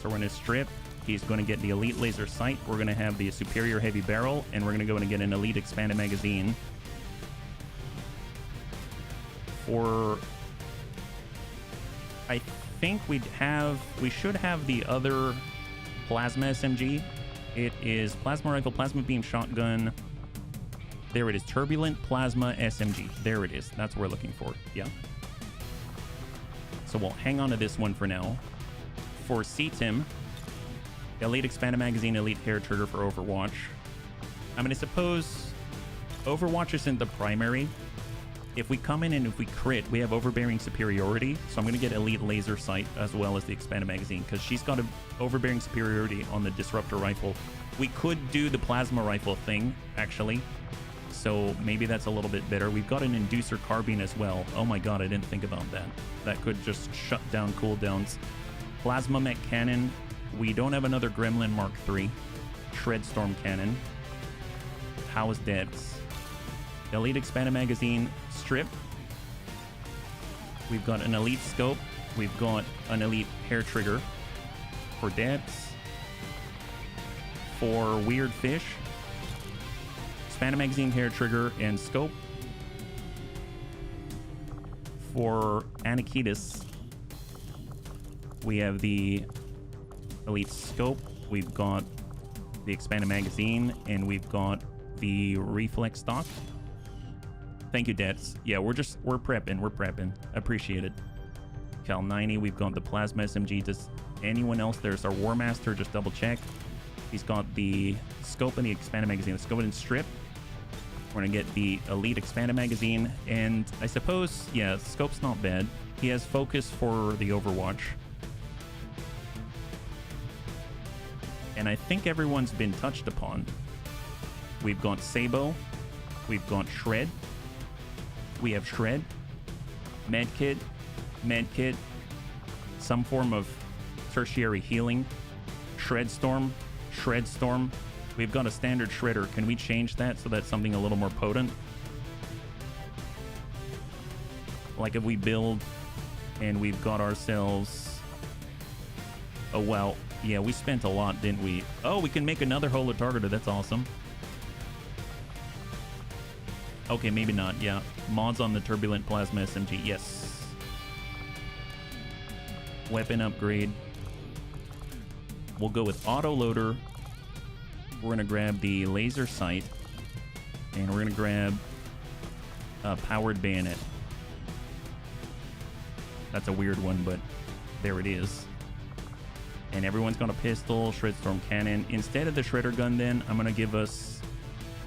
Speaker 1: So we're going to strip. He's going to get the elite laser sight. We're going to have the superior heavy barrel, and we're going to go and get an elite expanded magazine. For... I think we should have the other plasma SMG. It is plasma rifle, plasma beam shotgun. There it is, turbulent plasma SMG. There it is. That's what we're looking for. Yeah. So we'll hang on to this one for now. For CTIM, elite expanded magazine, elite hair trigger for Overwatch. I mean, I suppose Overwatch isn't the primary. If we come in and if we crit, we have overbearing superiority. So I'm going to get elite laser sight as well as the expanded magazine because she's got an overbearing superiority on the disruptor rifle. We could do the plasma rifle thing, actually. So maybe that's a little bit better. We've got an inducer carbine as well. Oh my god, I didn't think about that. That could just shut down cooldowns. Plasma mech cannon. We don't have another Gremlin Mark III. Shred storm cannon. How is Deads? Elite expanded magazine. Strip. We've got an elite scope. We've got an elite hair trigger for Deads. For weird fish. Expanded magazine, hair trigger, and scope. For Anakitis, we have the elite scope, we've got the expanded magazine, and we've got the reflex stock. Thank you, Dets. Yeah, we're prepping. Appreciate it. Cal 90, we've got the plasma SMG. Does anyone else? There's our War Master, just double check. He's got the scope and the expanded magazine. Let's go ahead and strip. We're gonna get the elite expanded magazine, and I suppose, yeah, scope's not bad. He has focus for the Overwatch. And I think everyone's been touched upon. We've got Sabo, we've got Shred, we have Shred, Medkit, some form of tertiary healing, Shred Storm, We've got a standard shredder. Can we change that so that's something a little more potent? Like if we build and we've got ourselves... Oh, wow. Yeah, we spent a lot, didn't we? Oh, we can make another Holo Targeter. That's awesome. Okay, maybe not. Yeah. Mods on the Turbulent Plasma SMG. Yes. Weapon upgrade. We'll go with Autoloader. We're going to grab the laser sight. And we're going to grab a powered bayonet. That's a weird one, but there it is. And everyone's got a pistol, Shredstorm cannon. Instead of the shredder gun, then, I'm going to give us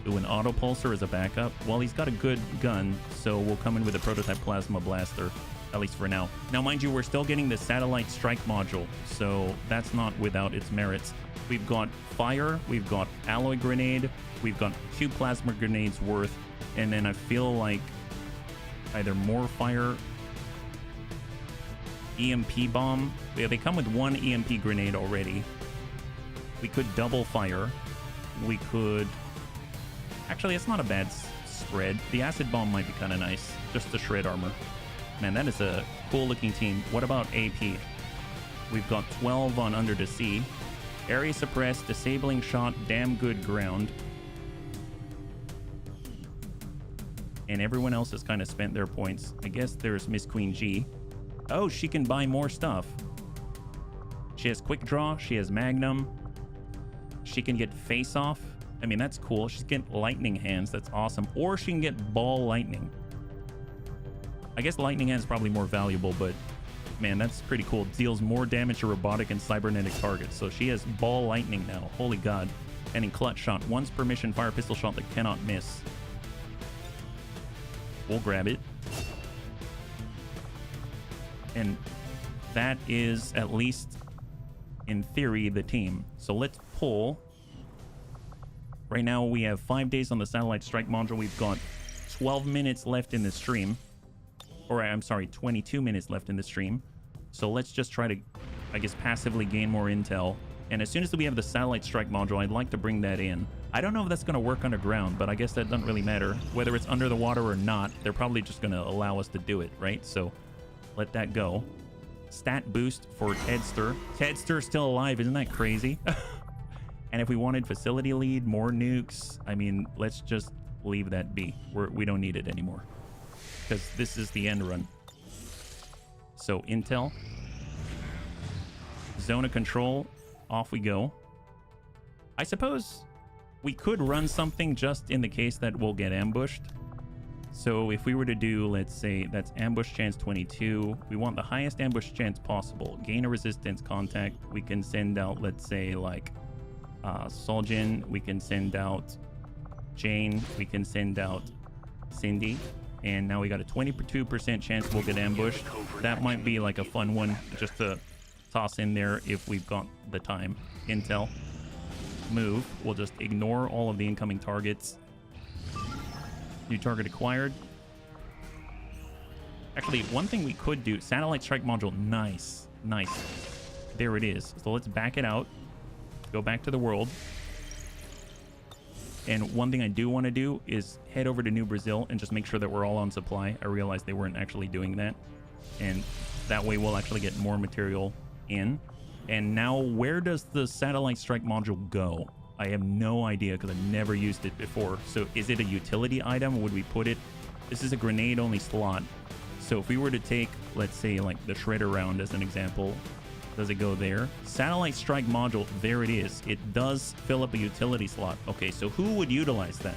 Speaker 1: an auto pulsar as a backup. Well, he's got a good gun, so we'll come in with a prototype plasma blaster, at least for now. Now, mind you, we're still getting the satellite strike module, so that's not without its merits. We've got fire, we've got alloy grenade, we've got 2 plasma grenades worth, and then I feel like either more fire, EMP bomb. Yeah, they come with 1 EMP grenade already. We could double fire. We could... Actually, it's not a bad spread. The acid bomb might be kind of nice, just to shred armor. Man, that is a cool looking team. What about AP? We've got 12 on Under the Sea. Area suppressed, disabling shot, damn good ground. And everyone else has kind of spent their points. I guess there's Miss Queen G. Oh, she can buy more stuff. She has quick draw. She has magnum. She can get face off. I mean, that's cool. She can get lightning hands. That's awesome. Or she can get ball lightning. I guess lightning hands is probably more valuable, but man, that's pretty cool. Deals more damage to robotic and cybernetic targets. So she has ball lightning now. Holy God. And in clutch shot, once per mission, fire pistol shot that cannot miss. We'll grab it. And that is, at least in theory, the team. So let's pull. Right now we have 5 days on the satellite strike module. We've got 12 minutes left in the stream. Or I'm sorry, 22 minutes left in the stream. So let's just try to, I guess, passively gain more intel. And as soon as we have the satellite strike module, I'd like to bring that in. I don't know if that's going to work underground, but I guess that doesn't really matter. Whether it's under the water or not, they're probably just going to allow us to do it, right? So let that go. Stat boost for Tedster. Tedster's still alive. Isn't that crazy? And if we wanted facility lead, more nukes, I mean, let's just leave that be. We don't need it anymore because this is the end run. So intel, zone of control, off we go. I suppose we could run something just in the case that we'll get ambushed. So if we were to do, let's say that's ambush chance 22, we want the highest ambush chance possible. Gain a resistance contact. We can send out, let's say like Soljin, we can send out Jane, we can send out Cindy, and now we got a 22% chance we'll get ambushed. That might be like a fun one just to toss in there if we've got the time. Intel, move, we'll just ignore all of the incoming targets. New target acquired. Actually, one thing we could do, satellite strike module, nice. There it is. So let's back it out, go back to the world. And one thing I do want to do is head over to New Brazil and just make sure that we're all on supply. I realized they weren't actually doing that. And that way we'll actually get more material in. And now where does the satellite strike module go? I have no idea because I've never used it before. So is it a utility item? Would we put it? This is a grenade only slot. So if we were to take, let's say like the shredder round as an example, does it go there? Satellite strike module, there it is. It does fill up a utility slot. Okay, so who would utilize that?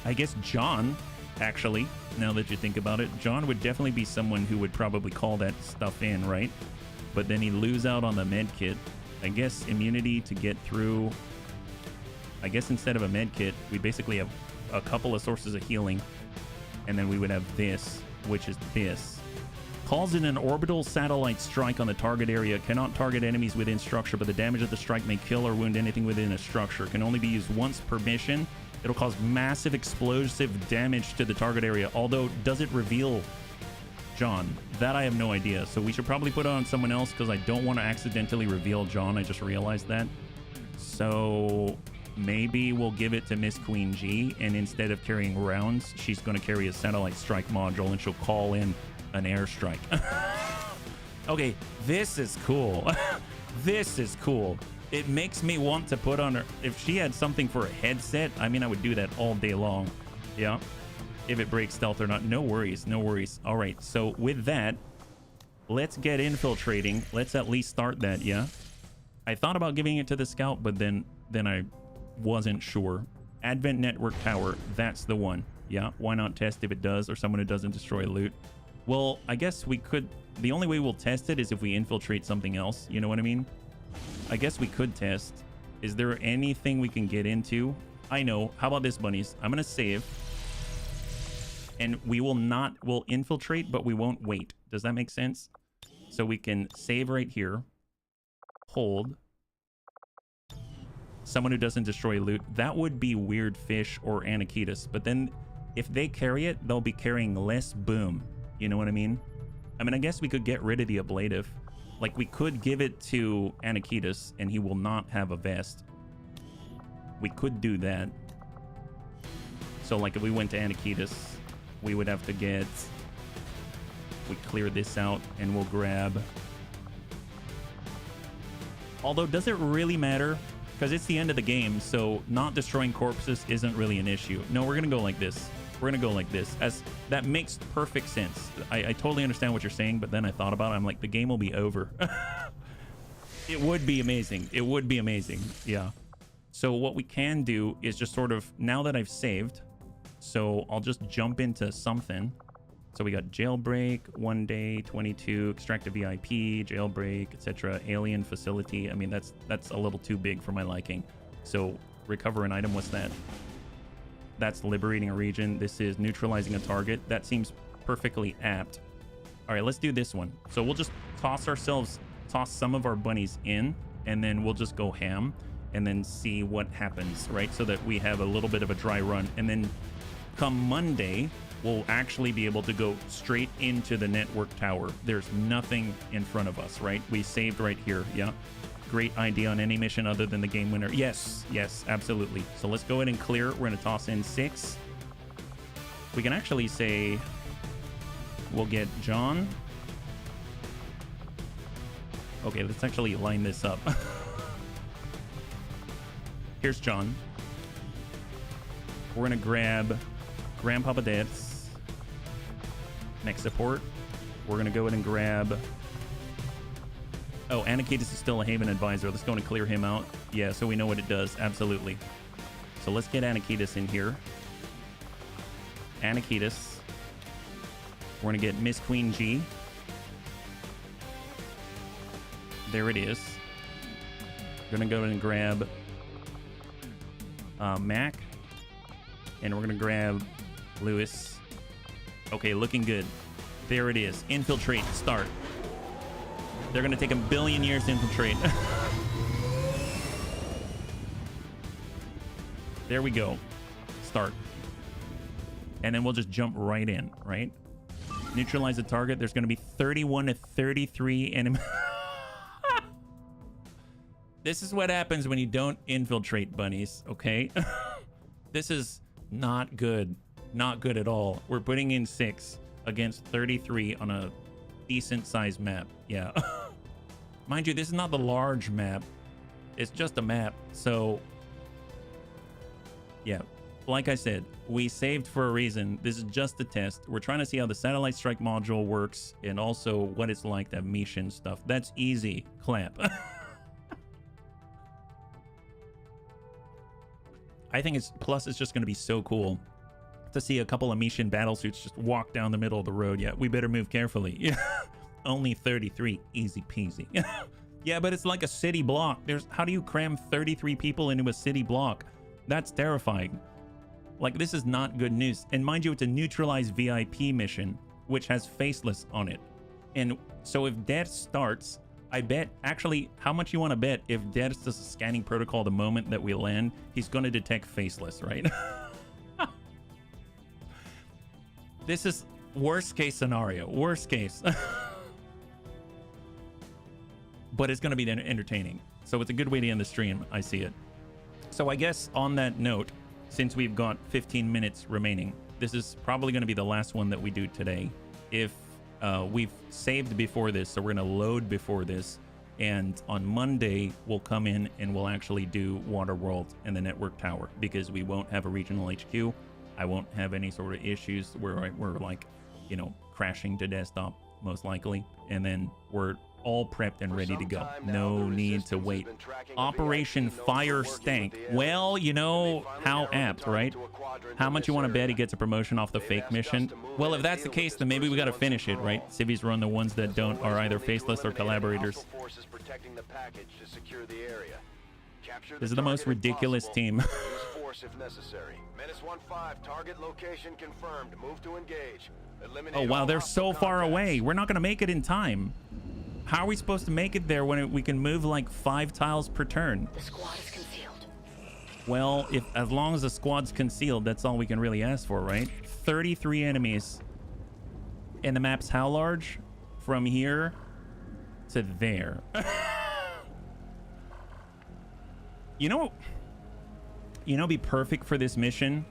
Speaker 1: I guess John, actually, now that you think about it. John would definitely be someone who would probably call that stuff in, right? But then he'd lose out on the med kit. I guess immunity to get through. I guess instead of a med kit, we basically have a couple of sources of healing. And then we would have this, which is this. Calls in an orbital satellite strike on the target area. Cannot target enemies within structure, but the damage of the strike may kill or wound anything within a structure. Can only be used once per mission. It'll cause massive explosive damage to the target area. Although, does it reveal John? That I have no idea. So we should probably put it on someone else because I don't want to accidentally reveal John. I just realized that. So maybe we'll give it to Miss Queen G, and instead of carrying rounds, she's going to carry a satellite strike module, and she'll call in an airstrike. Okay, this is cool. This is cool. It makes me want to put on her. If she had something for a headset, I mean, I would do that all day long. Yeah. If it breaks stealth or not, no worries, no worries. All right, so with that, let's get infiltrating. Let's at least start that, yeah? I thought about giving it to the scout, but then I wasn't sure. Advent Network Tower, that's the one. Yeah, why not test if it does, or someone who doesn't destroy loot? Well, I guess we could. The only way we'll test it is if we infiltrate something else. You know what I mean? I guess we could test. Is there anything we can get into? I know. How about this, bunnies? I'm going to save. And we'll infiltrate, but we won't wait. Does that make sense? So we can save right here. Hold. Someone who doesn't destroy loot. That would be Weird Fish or Anakitas. But then if they carry it, they'll be carrying less boom. You know what I mean? I mean, I guess we could get rid of the ablative. Like, we could give it to Anakitas, and he will not have a vest. We could do that. So, like, if we went to Anakitas, we would have to get... We clear this out, and we'll grab... Although, does it really matter? Because it's the end of the game, so not destroying corpses isn't really an issue. No, we're going to go like this. We're going to go like this. As that makes perfect sense. I totally understand what you're saying, but then I thought about it. I'm like, the game will be over. It would be amazing. It would be amazing. Yeah. So what we can do is just sort of, now that I've saved, so I'll just jump into something. So we got jailbreak, 1 day, 22, extract a VIP, jailbreak, etc. Alien facility. I mean, that's a little too big for my liking. So recover an item. What's that? That's liberating a region. This is neutralizing a target. That seems perfectly apt. All right, let's do this one. So we'll just toss some of our bunnies in, and then we'll just go ham and then see what happens, right? So that we have a little bit of a dry run. And then come Monday, we'll actually be able to go straight into the network tower. There's nothing in front of us, right? We saved right here. Yeah. Great idea on any mission other than the game winner. Yes, yes, absolutely. So let's go ahead and clear. We're going to toss in 6. We can actually say we'll get John. Okay, let's actually line this up. Here's John. We're going to grab Grandpapa Dance. Next support. We're going to go ahead and grab... Oh, Anakitis is still a Haven Advisor. Let's go and clear him out. Yeah, so we know what it does. Absolutely. So let's get Anakitis in here. Anakitis. We're going to get Miss Queen G. There it is. We're going to go and grab Mac. And we're going to grab Lewis. Okay, looking good. There it is. Infiltrate. Start. They're going to take 1 billion years to infiltrate. There we go. Start. And then we'll just jump right in, right? Neutralize the target. There's going to be 31 to 33 enemy. This is what happens when you don't infiltrate, bunnies, okay? This is not good. Not good at all. We're putting in 6 against 33 on a decent sized map. Yeah. Mind you, this is not the large map. It's just a map. So, yeah. Like I said, we saved for a reason. This is just a test. We're trying to see how the satellite strike module works and also what it's like to have mission stuff. That's easy. Clap. I think it's just going to be so cool to see a couple of Mishin battlesuits just walk down the middle of the road. Yeah, we better move carefully. Yeah, only 33, easy peasy. Yeah, but it's like a city block. How do you cram 33 people into a city block? That's terrifying. Like, this is not good news. And mind you, it's a neutralized VIP mission, which has Faceless on it. And so if death starts, I bet, actually, how much you want to bet if death does a scanning protocol the moment that we land, he's going to detect Faceless, right? This is worst case scenario. Worst case. But it's going to be entertaining. So it's a good way to end the stream. I see it. So I guess on that note, since we've got 15 minutes remaining, this is probably going to be the last one that we do today. If we've saved before this, so we're going to load before this. And on Monday, we'll come in and we'll actually do Waterworld and the network tower because we won't have a regional HQ. I won't have any sort of issues where we're like, you know, crashing to desktop most likely. And then we're all prepped and ready to go. No need to wait. Operation Fire Stank. Well, you know how apt, right? How much you want to bet he gets a promotion off the fake mission? Well, if that's the case, then maybe we got to finish it, right? Civies run the ones that don't are either faceless or collaborators. This is the most ridiculous team.
Speaker 2: If necessary. Menace 1-5, target location confirmed. Move to engage.
Speaker 1: Oh wow, they're so far away. We're not gonna make it in time. How are we supposed to make it there when we can move like 5 tiles per turn?
Speaker 3: The squad is concealed.
Speaker 1: Well, as long as the squad's concealed, that's all we can really ask for, right? 33 enemies. And the map's how large? From here to there. You know, be perfect for this mission.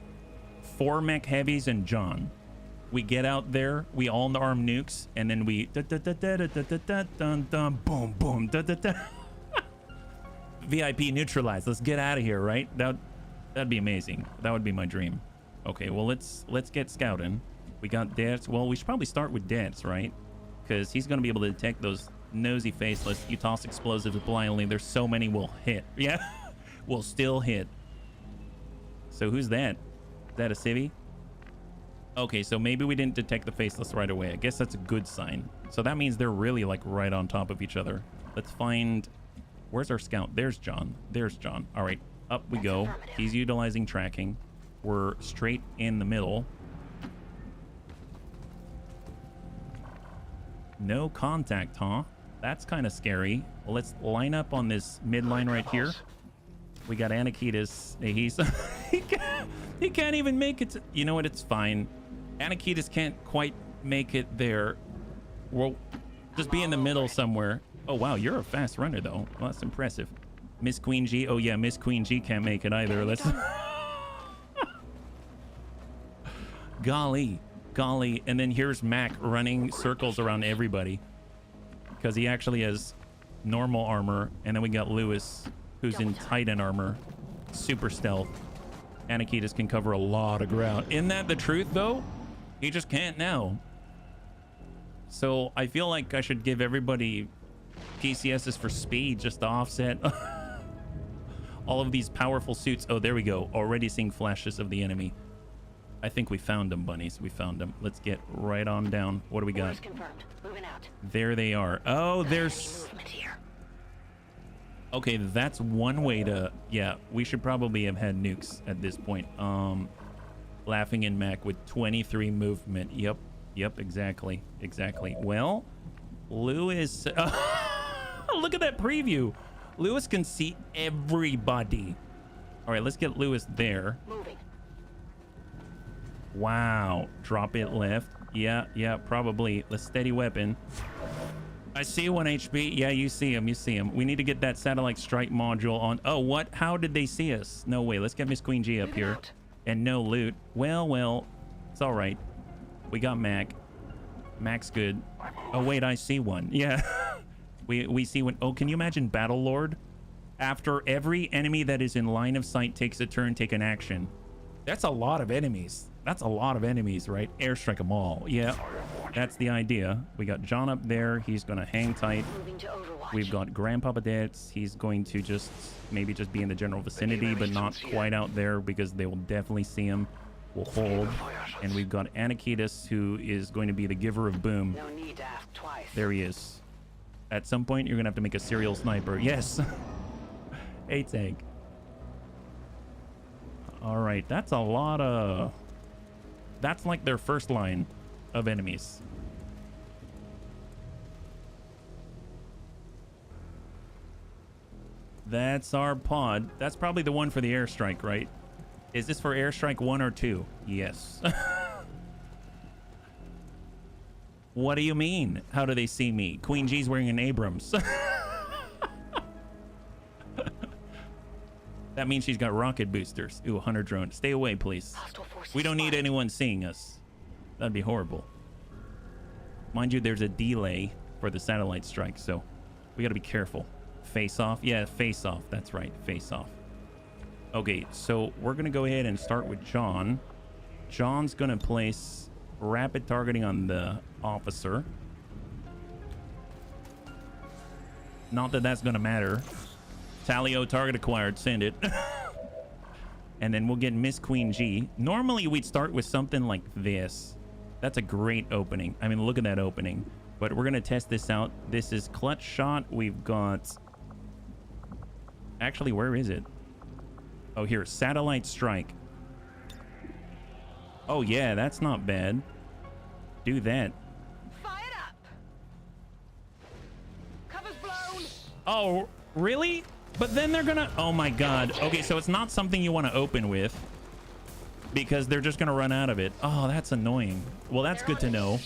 Speaker 1: 4 mech heavies and John. We get out there, we all arm nukes, and then we boom boom VIP neutralized. Let's get out of here, right? That'd be amazing. That would be my dream. Okay, well let's get scouting. We got Dance. Well, we should probably start with Dance, right? Because he's gonna be able to detect those nosy faceless. You toss explosives blindly. There's so many we'll hit. Yeah, we'll still hit. So who's that? Is that a civvy? Okay, so maybe we didn't detect the faceless right away. I guess that's a good sign. So that means they're really like right on top of each other. Let's find... Where's our scout? There's John. There's John. All right, up we go. He's utilizing tracking. We're straight in the middle. No contact, huh? That's kind of scary. Well, let's line up on this midline right here. We got Anakitis. He's he can't even make it. You know what? It's fine. Anakitas can't quite make it there. We'll just be in the middle somewhere. Oh, wow. You're a fast runner, though. Well, that's impressive. Miss Queen G. Oh, yeah. Miss Queen G can't make it either. Let's... Golly. Golly. And then here's Mac running circles around everybody because he actually has normal armor. And then we got Lewis, who's in Titan armor. Super stealth. Anakitas can cover a lot of ground. Isn't that the truth, though? He just can't now. So I feel like I should give everybody PCSs for speed just to offset all of these powerful suits. Oh, there we go. Already seeing flashes of the enemy. I think we found them, bunnies. We found them. Let's get right on down. What do we got?
Speaker 3: Confirmed. Moving out.
Speaker 1: There they are. Oh, there's... Okay, that's one way to... Yeah, we should probably have had nukes at this point. Laughing in Mac with 23 movement. Yep, exactly. Well, Lewis... Look at that preview. Lewis can see everybody. All right, let's get Lewis there.
Speaker 3: Moving.
Speaker 1: Wow. Drop it left. Yeah, probably. The steady weapon. I see 1 HP. Yeah, you see him. We need to get that satellite strike module on. Oh, what? How did they see us? No way. Let's get Miss Queen G up here. And no loot. Well, it's all right. We got Mac. Mac's good. Oh, wait, I see one. Yeah. we see one. Oh, can you imagine Battle Lord? After every enemy that is in line of sight takes a turn, take an action. That's a lot of enemies. That's a lot of enemies, right? Airstrike them all. Yeah, that's the idea. We got John up there. He's going to hang tight. We've got Grandpapa Dance. He's going to maybe just be in the general vicinity, but not quite out there because they will definitely see him. We'll hold. And we've got Anakitas, who is going to be the giver of boom.
Speaker 3: No need to ask twice.
Speaker 1: There he is. At some point, you're going to have to make a serial sniper. Yes. A tank. All right, that's a lot of... That's like their first line of enemies. That's our pod. That's probably the one for the airstrike, right? Is this for airstrike 1 or 2? Yes. What do you mean? How do they see me? Queen G's wearing an Abrams. That means she's got rocket boosters. Ooh, 100 drone. Stay away, please. We don't need anyone seeing us. That'd be horrible. Mind you, there's a delay for the satellite strike, so we got to be careful. Face off. Yeah, face off. That's right. Face off. Okay, so we're going to go ahead and start with John. John's going to place rapid targeting on the officer. Not that that's going to matter. Talio target acquired. Send it. And then we'll get Miss Queen G. Normally, we'd start with something like this. That's a great opening. I mean, look at that opening. But we're going to test this out. This is clutch shot. We've got... Actually, where is it? Oh, here. Satellite strike. Oh, yeah. That's not bad. Do that.
Speaker 3: Fire up. Cover's blown.
Speaker 1: Oh, really? But then they're gonna... Oh, my God. Okay, so it's not something you want to open with because they're just going to run out of it. Oh, that's annoying. Well, that's good to know.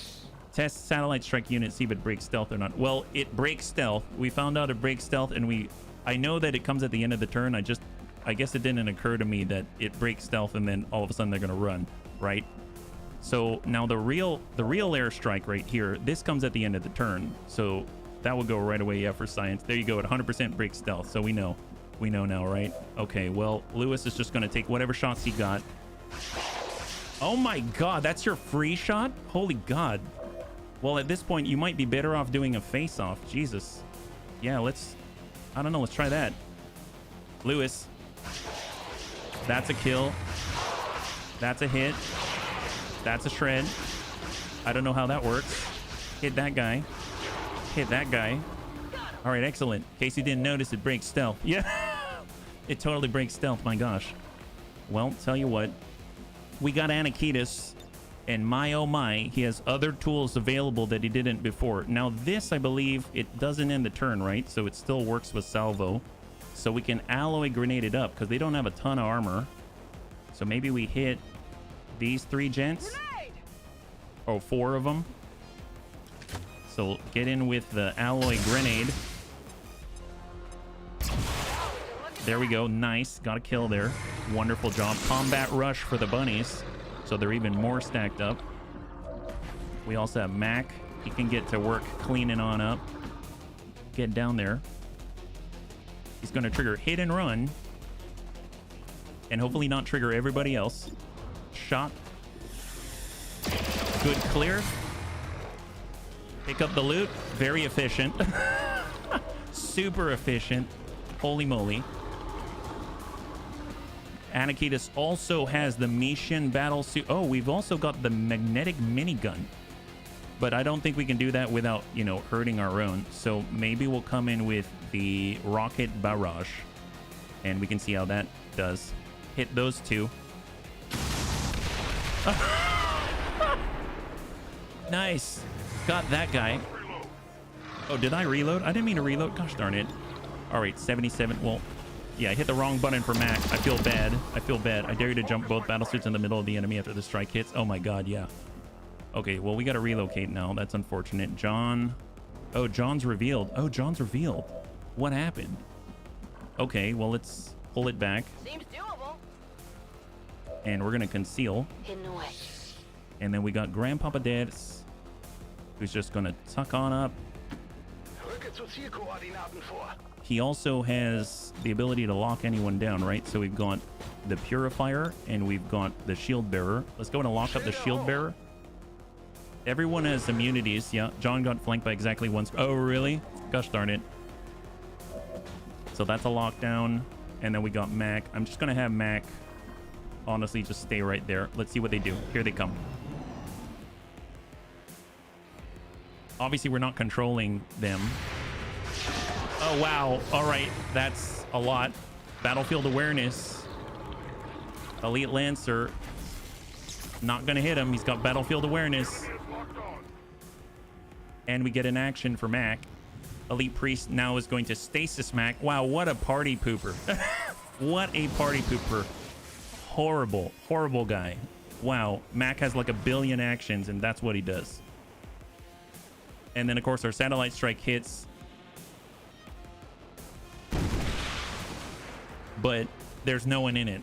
Speaker 1: Test satellite strike unit, see if it breaks stealth or not. Well, it breaks stealth. We found out it breaks stealth, and I know that it comes at the end of the turn. I guess it didn't occur to me that it breaks stealth and then all of a sudden they're going to run, right? So now the real airstrike right here, this comes at the end of the turn. So that will go right away. Yeah, for science. There you go. At 100% break stealth. So we know now, right? Okay, well, Lewis is just going to take whatever shots he got. Oh my God, that's your free shot? Holy God. Well, at this point, you might be better off doing a face-off. Jesus. Yeah, I don't know. Let's try that. Lewis. That's a kill. That's a hit. That's a shred. I don't know how that works. Hit that guy. Hit that guy. All right, excellent. In case you didn't notice, it breaks stealth. Yeah. It totally breaks stealth. My gosh. Well, tell you what. We got Anakitas. And my oh my, he has other tools available that he didn't before. Now this, I believe, it doesn't end the turn, right? So it still works with salvo. So we can alloy grenade it up because they don't have a ton of armor. So maybe we hit these 3 gents.
Speaker 3: Grenade!
Speaker 1: Oh, 4 of them. So get in with the alloy grenade. There we go. Nice. Got a kill there. Wonderful job. Combat rush for the bunnies. So they're even more stacked up. We also have Mac. He can get to work cleaning on up. Get down there. He's going to trigger hit and run. And hopefully not trigger everybody else. Shot. Good clear. Pick up the loot. Very efficient. Super efficient. Holy moly. Anakitis also has the Mishin battle suit. Oh, we've also got the magnetic minigun. But I don't think we can do that without, you know, hurting our own. So maybe we'll come in with the rocket barrage. And we can see how that does. Hit those 2. Nice. Got that guy. Oh, did I reload? I didn't mean to reload. Gosh darn it. All right, 77. Well, yeah, I hit the wrong button for Mac. I feel bad. I feel bad. I dare you to jump both battlesuits in the middle of the enemy after the strike hits. Oh my god, yeah. Okay, well, we got to relocate now. That's unfortunate. John. Oh, John's revealed. Oh, John's revealed. What happened? Okay, well, let's pull it back.
Speaker 3: Seems doable.
Speaker 1: And we're going to conceal.
Speaker 3: Hidden away.
Speaker 1: And then we got Grandpapa Dad's, who's just going to tuck on up.
Speaker 4: Rücke zu Zielkoordinaten vor.
Speaker 1: He also has the ability to lock anyone down, right? So we've got the Purifier and we've got the Shield Bearer. Let's go and lock up the Shield Bearer. Everyone has immunities. Yeah, John got flanked by exactly one. Oh, really? Gosh darn it. So that's a lockdown. And then we got Mac. I'm just going to have Mac, honestly, just stay right there. Let's see what they do. Here they come. Obviously, we're not controlling them. Oh, wow. All right. That's a lot. Battlefield awareness. Elite Lancer. Not going to hit him. He's got battlefield awareness. And we get an action for Mac. Elite Priest now is going to stasis Mac. Wow, what a party pooper. What a party pooper. Horrible, horrible guy. Wow, Mac has like 1 billion actions, and that's what he does. And then, of course, our satellite strike hits. But there's no one in it.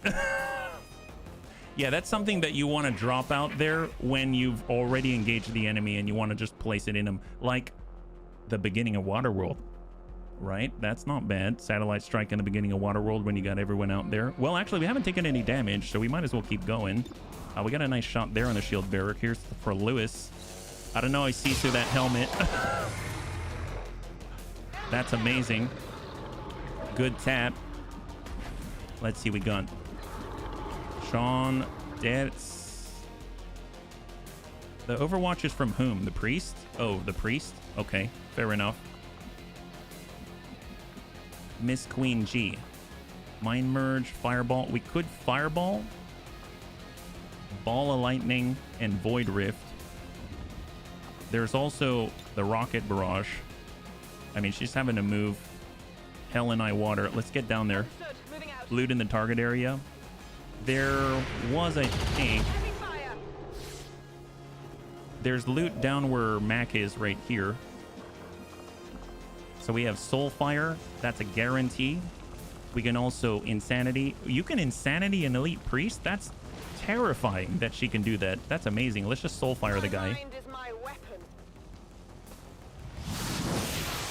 Speaker 1: Yeah, that's something that you want to drop out there when you've already engaged the enemy and you want to just place it in them. Like the beginning of Waterworld, right? That's not bad. Satellite strike in the beginning of Waterworld when you got everyone out there. Well, actually, we haven't taken any damage, so we might as well keep going. We got a nice shot there on the Shield Bearer. Here's for Lewis. I don't know. I see through that helmet. That's amazing. Good tap. Let's see. We got Sean. That's the Overwatch is from whom? The priest? Oh, the priest. Okay, fair enough. Miss Queen G. Mind Merge, Fireball. We could Fireball, Ball of Lightning, and Void Rift. There's also the Rocket Barrage. I mean, she's having to move hell and high water. Let's get down there. Loot in the target area. There was, I think... There's loot down where Mac is right here. So we have Soulfire. That's a guarantee. We can also Insanity. You can Insanity an Elite Priest? That's terrifying that she can do that. That's amazing. Let's just Soulfire the guy.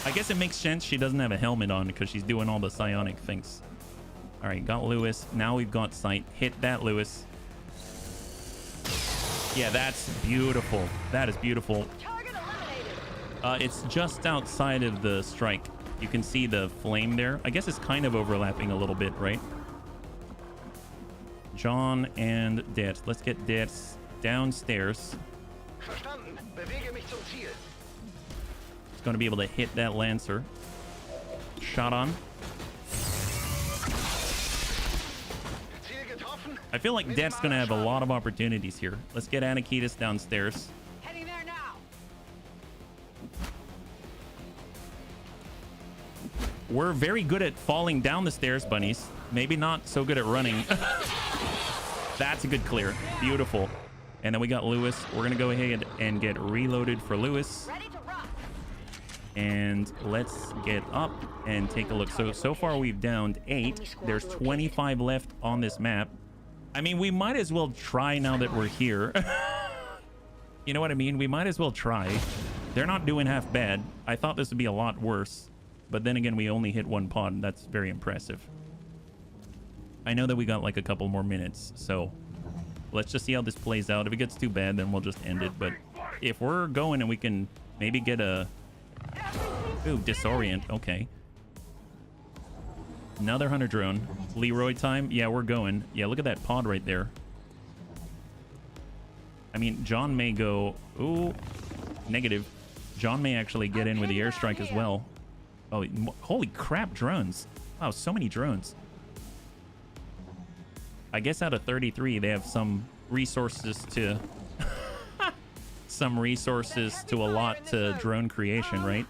Speaker 1: I guess it makes sense she doesn't have a helmet on because she's doing all the psionic things. All right, got Lewis. Now we've got Sight. Hit that, Lewis. Yeah, that's beautiful. That is beautiful. It's just outside of the strike. You can see the flame there. I guess it's kind of overlapping a little bit, right? John and Det. Let's get Det downstairs.
Speaker 4: Verstanden. Bewege mich zum Ziel.
Speaker 1: It's going to be able to hit that Lancer. Shot on. I feel like Det's going to have a lot of opportunities here. Let's get Anakitis downstairs.
Speaker 3: Heading there now.
Speaker 1: We're very good at falling down the stairs, bunnies. Maybe not so good at running. That's a good clear. Beautiful. And then we got Lewis. We're going to go ahead and get reloaded for Lewis.
Speaker 3: Ready to rock.
Speaker 1: And let's get up and take a look. So far we've downed 8. There's 25 left on this map. I mean, we might as well try now that we're here. You know what I mean? We might as well try. They're not doing half bad. I thought this would be a lot worse. But then again, we only hit 1 pod. That's very impressive. I know that we got like a couple more minutes. So let's just see how this plays out. If it gets too bad, then we'll just end it. But if we're going and we can maybe get a... Ooh, disorient. Okay. Another hunter drone. Leroy time. Yeah, we're going. Yeah, look at that pod right there. I mean, John may go... Ooh, negative. John may actually get in with the airstrike as well. Oh, holy crap, drones. Wow, so many drones. I guess out of 33, they have some resources to... some resources to allot to drone creation, right?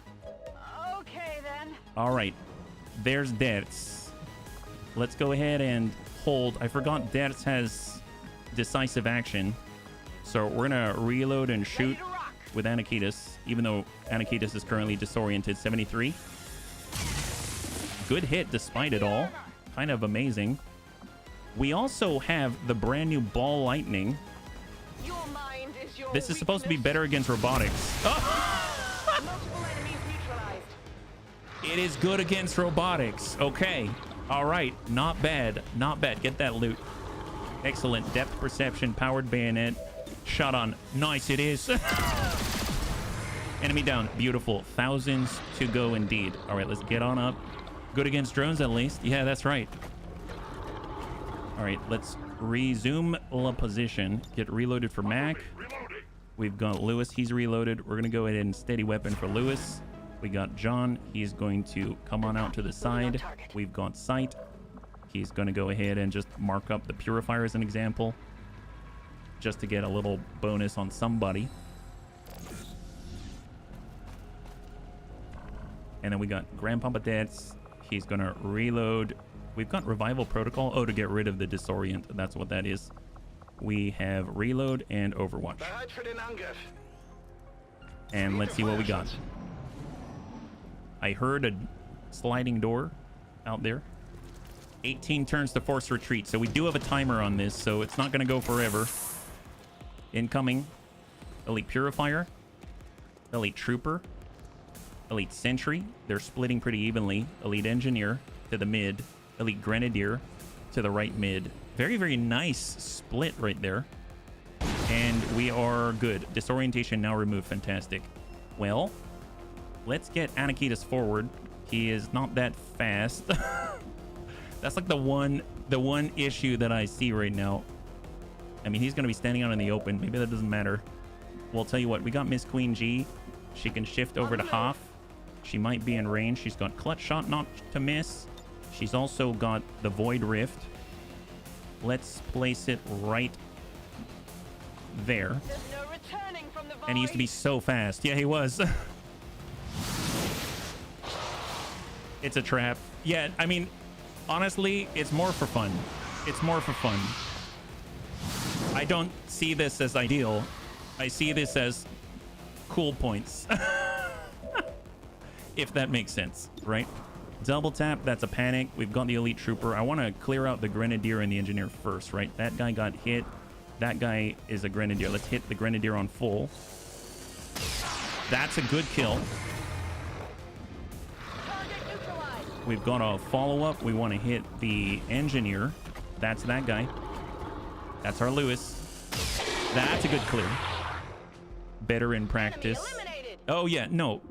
Speaker 3: Okay, then.
Speaker 1: All right. There's Dertz. Let's go ahead and hold. I forgot Dertz has decisive action. So we're going to reload and shoot with Anakitis, even though Anakitis is currently disoriented. 73. Good hit despite it all. Kind of amazing. We also have the brand new Ball Lightning.
Speaker 3: Your mind is your
Speaker 1: This is supposed to be better against robotics. Oh!
Speaker 3: Multiple enemies neutralized.
Speaker 1: It is good against robotics. Okay. All right. Not bad. Not bad. Get that loot. Excellent. Depth perception, powered bayonet. Shot on. Nice. It is. Enemy down. Beautiful. Thousands to go indeed. All right. Let's get on up. Good against drones at least. Yeah, that's right. All right. Let's resume la position. Get reloaded for Mac. We've got Lewis. He's reloaded. We're going to go ahead and steady weapon for Lewis. We got John. He's going to come on out to the side. We've got Sight. He's going to go ahead and just mark up the Purifier as an example, just to get a little bonus on somebody. And then we got Grandpapa Dance. He's going to reload. We've got Revival Protocol. Oh, to get rid of the Disorient. That's what that is. We have Reload and Overwatch.
Speaker 4: Bereit für den Angriff.
Speaker 1: And let's see what we got. I heard a sliding door out there. 18 turns to force retreat. So we do have a timer on this, so it's not going to go forever. Incoming. Elite Purifier. Elite Trooper. Elite Sentry. They're splitting pretty evenly. Elite Engineer to the mid. Elite Grenadier to the right mid. Very, very nice split right there. And we are good. Disorientation now removed. Fantastic. Well, let's get Anakitis forward. He is not that fast. That's like the one issue that I see right now. I mean, he's going to be standing out in the open. Maybe that doesn't matter. Well, I'll tell you what. We got Miss Queen G. She can shift over to Hoff. She might be in range. She's got Clutch Shot not to miss. She's also got the Void Rift. Let's place it right there.
Speaker 3: There's no returning from the void.
Speaker 1: And he used to be so fast. Yeah, he was. It's a trap. Yeah, I mean, honestly, it's more for fun. It's more for fun. I don't see this as ideal. I see this as cool points. If that makes sense, right? Double tap, that's a panic. We've got the Elite Trooper. I want to clear out the Grenadier and the Engineer first, right? That guy got hit. That guy is a Grenadier. Let's hit the Grenadier on full. That's a good kill. We've got a follow-up. We want to hit the Engineer. That's that guy. That's our Lewis. That's a good clear. Better in practice. Oh, yeah, no.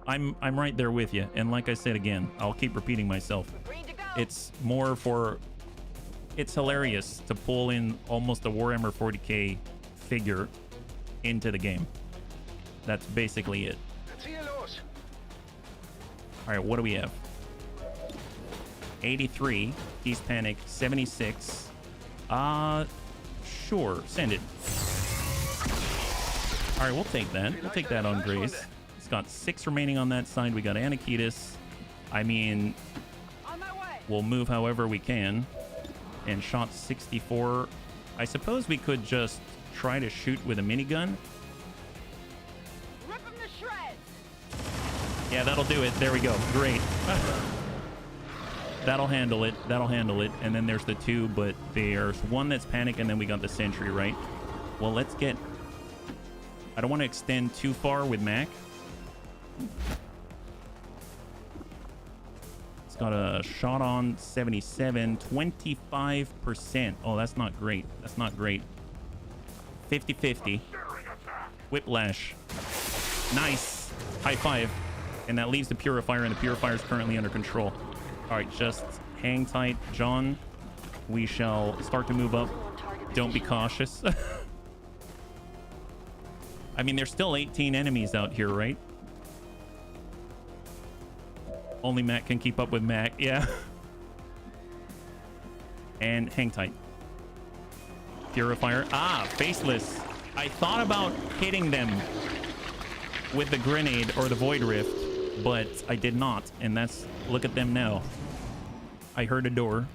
Speaker 1: I'm right there with you. And like I said again, I'll keep repeating myself. It's more for... It's hilarious to pull in almost a Warhammer 40k figure into the game. That's basically it. All right, what do we have? 83. He's panic. 76. Sure. Send it. All right, we'll take that. We'll take that on Grace. It's got 6 remaining on that side. We got Anakitis. I mean, we'll move however we can. And shot 64. I suppose we could just try to shoot with a minigun.
Speaker 3: Rip 'em to shreds.
Speaker 1: Yeah, that'll do it. There we go. Great. That'll handle it. That'll handle it. And then there's the two, but there's one that's panic, and then we got the sentry, right? Well, let's get... I don't want to extend too far with Mac. It's got a shot on 77, 25%. Oh, that's not great. That's not great. 50-50. Whiplash. Nice. High five. And that leaves the purifier, and the purifier is currently under control. All right, just hang tight, John. We shall start to move up. Don't be cautious. I mean, there's still 18 enemies out here, right? Only Mac can keep up with Mac, yeah. And hang tight. Purifier. Ah, faceless. I thought about hitting them with the grenade or the void rift, but I did not. And that's... Look at them now. I heard a door.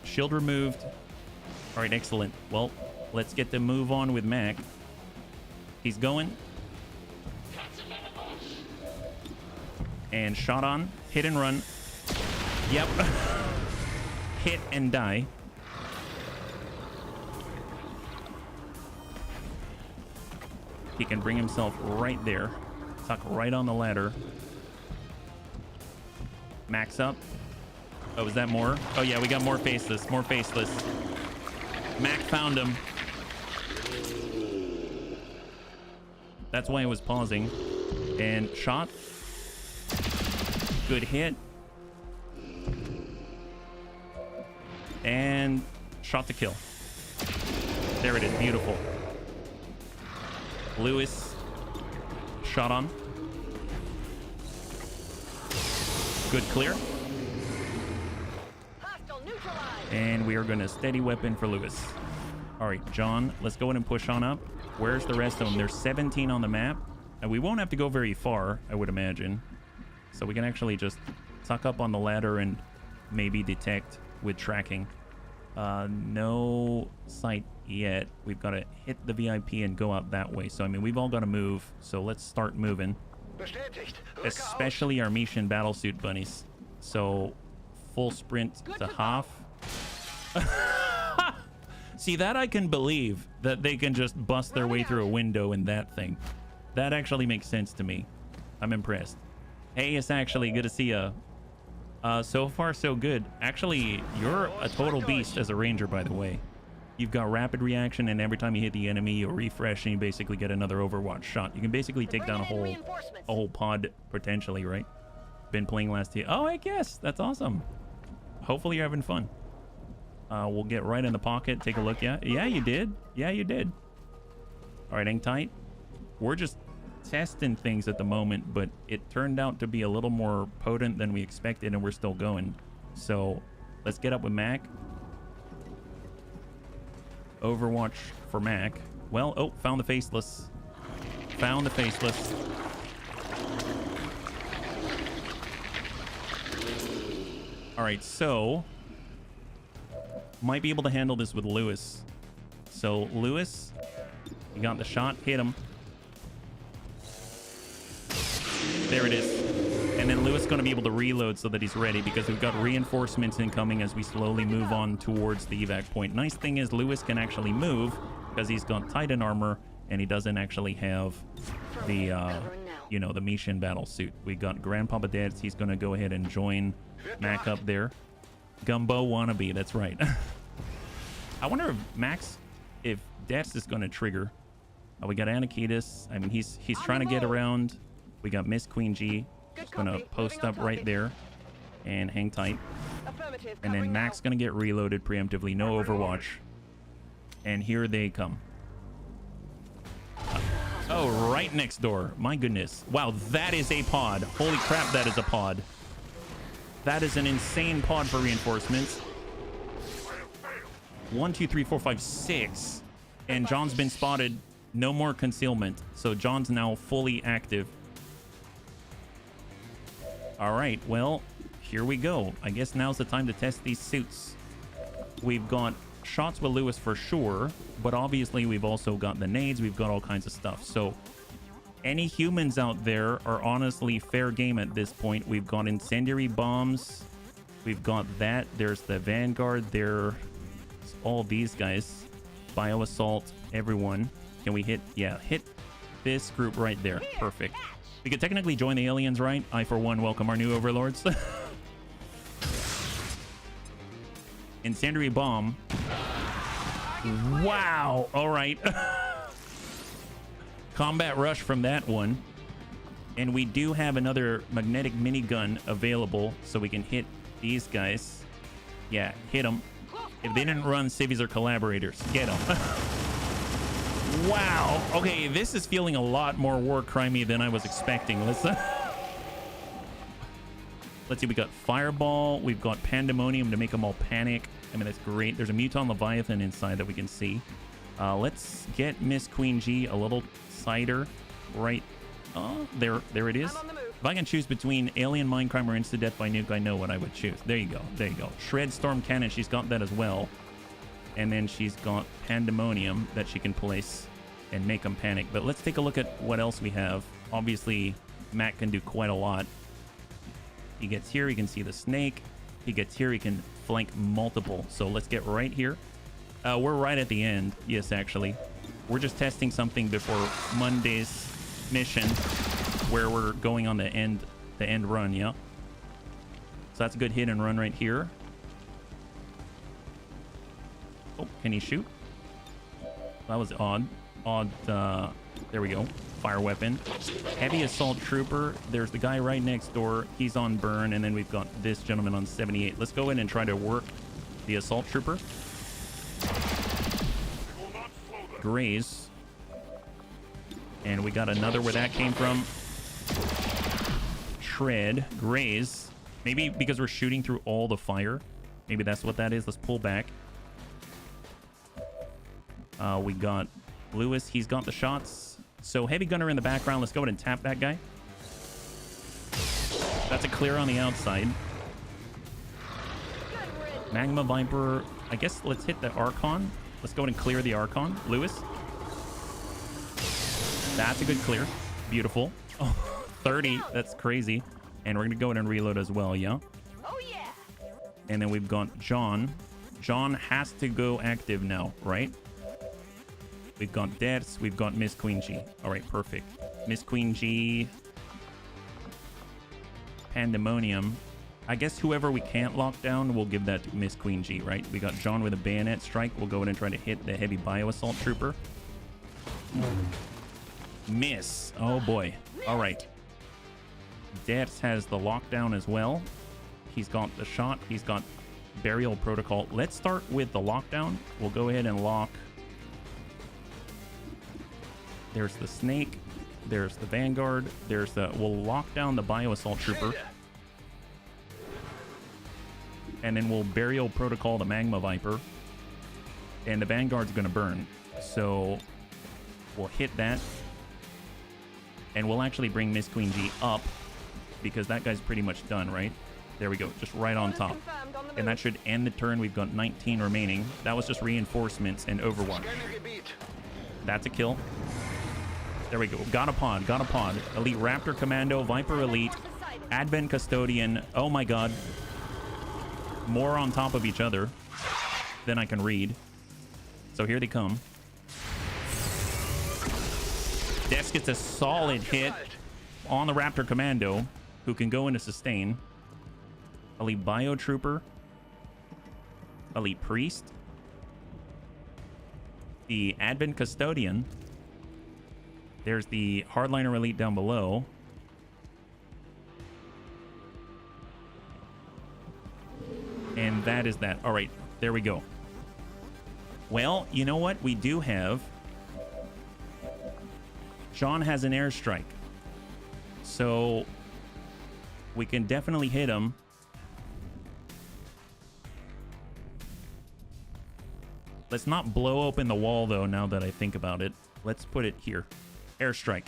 Speaker 1: Shield removed. All right, excellent. Well, let's get the move on with Mac. He's going. And shot on. Hit and run. Yep. Hit and die. He can bring himself right there. Tuck right on the ladder. Max up. Oh, is that more? Oh, yeah, we got more faceless. More faceless. Mac found him. That's why I was pausing. And shot. Good hit. And shot to kill. There it is. Beautiful. Lewis. Shot on. Good clear.
Speaker 3: Hostile neutralized.
Speaker 1: And we are going to steady weapon for Lewis. All right, John, let's go ahead and push on up. Where's the rest of them? There's 17 on the map. And we won't have to go very far, I would imagine. So we can actually just tuck up on the ladder and maybe detect with tracking. No sight yet. We've got to hit the VIP and go out that way. So, I mean, we've all got to move. So let's start moving.
Speaker 4: Bestätigt. Rücke
Speaker 1: Especially our Mishan battlesuit bunnies. So full sprint to half. See, that I can believe, that they can just bust their way through a window in that thing. That actually makes sense to me. I'm impressed. Hey, it's actually good to see ya. So far, so good. Actually, you're a total beast as a ranger, by the way. You've got rapid reaction, and every time you hit the enemy, you refresh, and you basically get another Overwatch shot. You can basically take down a whole pod, potentially, right? Been playing last year. Oh, I guess. That's awesome. Hopefully you're having fun. We'll get right in the pocket. Take a look. Yeah, you did. Yeah, you did. All right, hang tight. We're just testing things at the moment, but it turned out to be a little more potent than we expected, and we're still going. So let's get up with Mac. Overwatch for Mac. Well, oh, found the faceless. Found the faceless. All right, so might be able to handle this with Lewis. So Lewis, you got the shot, hit him. There it is. And then Lewis is going to be able to reload so that he's ready, because we've got reinforcements incoming as we slowly move on towards the evac point. Nice thing is Lewis can actually move because he's got Titan armor and he doesn't actually have the, you know, the Mishan battle suit. We got Grandpapa Dad's. He's going to go ahead and join Mac up there. Gumbo wannabe, that's right. I wonder if Max, if Dad's is going to trigger. We got Anakitis. I mean, he's trying to get around. We got Miss Queen G. Just gonna post up right there and hang tight. And then Mac's gonna get reloaded preemptively. No Overwatch. And here they come. Oh, right next door. My goodness. Wow, that is a pod. Holy crap, that is a pod. That is an insane pod for reinforcements. 1, 2, 3, 4, 5, 6. And John's been spotted. No more concealment. So John's now fully active. All right, well, here we go. I guess now's the time to test these suits. We've got shots with Lewis for sure, but obviously we've also got the nades. We've got all kinds of stuff. So any humans out there are honestly fair game at this point. We've got incendiary bombs. We've got that. There's the Vanguard. There's all these guys. Bioassault, everyone. Can we hit? Yeah, hit this group right there. Perfect. We could technically join the aliens, right? I, for one, welcome our new overlords. Incendiary bomb. Wow. All right. Combat rush from that one. And we do have another magnetic minigun available, so we can hit these guys. Yeah, hit them. If they didn't run, civvies or collaborators. Get them. Wow. Okay, this is feeling a lot more war crimey than I was expecting. Let's see. We got Fireball. We've got Pandemonium to make them all panic. I mean, that's great. There's a Muton Leviathan inside that we can see. Let's get Miss Queen G a little cider right. Oh, there it is. If I can choose between Alien Mindcrime or Insta Death by Nuke, I know what I would choose. There you go. There you go. Shred Storm Cannon. She's got that as well. And then she's got Pandemonium that she can place and make them panic. But let's take a look at what else we have. Obviously, Matt can do quite a lot. He gets here, he can see the snake. He gets here, he can flank multiple. So let's get right here. We're right at the end. Yes, actually. We're just testing something before Monday's mission where we're going on the end run, yeah? So that's a good hit and run right here. Oh, can he shoot? That was odd. There we go. Fire weapon. Heavy assault trooper. There's the guy right next door. He's on burn. And then we've got this gentleman on 78. Let's go in and try to work the assault trooper. Graze. And we got another where that came from. Shred. Graze. Maybe because we're shooting through all the fire. Maybe that's what that is. Let's pull back. We got Lewis. He's got the shots. So heavy gunner in the background. Let's go ahead and tap that guy. That's a clear on the outside. Magma Viper. I guess let's hit the Archon. Let's go ahead and clear the Archon. Lewis. That's a good clear. Beautiful. Oh, 30. That's crazy. And we're going to go ahead and reload as well, yeah?
Speaker 3: Oh, yeah.
Speaker 1: And then we've got John. John has to go active now, right? We've got Deaths. We've got Miss Queen G. All right, perfect. Miss Queen G. Pandemonium. I guess whoever we can't lock down, we'll give that to Miss Queen G, right? We got John with a bayonet strike. We'll go in and try to hit the heavy bio-assault trooper. Miss. Oh, boy. All right. Deaths has the lockdown as well. He's got the shot. He's got burial protocol. Let's start with the lockdown. We'll go ahead and lock. There's the snake. There's the Vanguard. There's the... We'll lock down the bio-assault trooper. And then we'll burial protocol the Magma Viper. And the Vanguard's going to burn. So we'll hit that. And we'll actually bring Miss Queen G up. Because that guy's pretty much done, right? There we go. Just right on top. And that should end the turn. We've got 19 remaining. That was just reinforcements and Overwatch. That's a kill. There we go. Got a pod. Got a pod. Elite Raptor Commando. Viper Elite. Advent Custodian. Oh my god. More on top of each other than I can read. So here they come. Dex gets a solid hit on the Raptor Commando, who can go into sustain. Elite Biotrooper. Elite Priest. The Advent Custodian. There's the Hardliner Elite down below. And that is that. All right, there we go. Well, you know what? We do have... John has an airstrike. So we can definitely hit him. Let's not blow open the wall, though, now that I think about it. Let's put it here. Airstrike.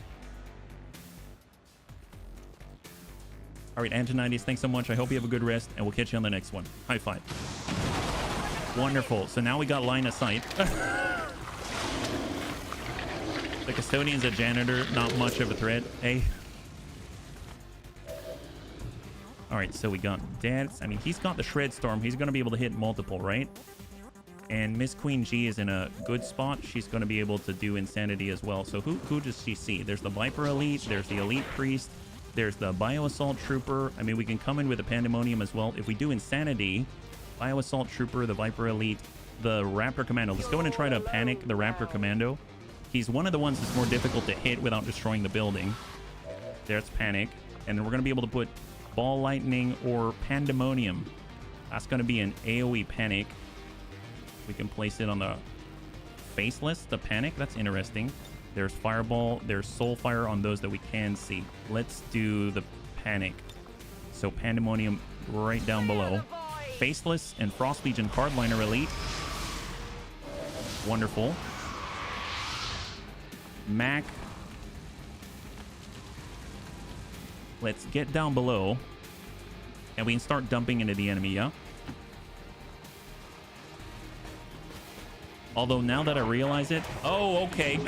Speaker 1: All right, Antonides, thanks so much. I hope you have a good rest, and we'll catch you on the next one. High five. Wonderful. So now we got line of sight. The custodian's a janitor, not much of a threat. Hey. All right, so we got Dance. I mean, he's got the Shred Storm. He's going to be able to hit multiple, right? And Miss Queen G is in a good spot. She's going to be able to do Insanity as well. So who does she see? There's the Viper Elite. There's the Elite Priest. There's the Bio Assault Trooper. I mean, we can come in with a Pandemonium as well. If we do Insanity, Bio Assault Trooper, the Viper Elite, the Raptor Commando. Let's go in and try to panic the Raptor Commando. He's one of the ones that's more difficult to hit without destroying the building. There's Panic. And then we're going to be able to put Ball Lightning or Pandemonium. That's going to be an AoE Panic. We can place it on the Faceless, the Panic. That's interesting. There's Fireball. There's Soulfire on those that we can see. Let's do the Panic. So Pandemonium right down below. Faceless and Frost Legion Cardliner Elite. Wonderful. Mac. Let's get down below. And we can start dumping into the enemy, yeah? Although now that I realize it... Oh, okay.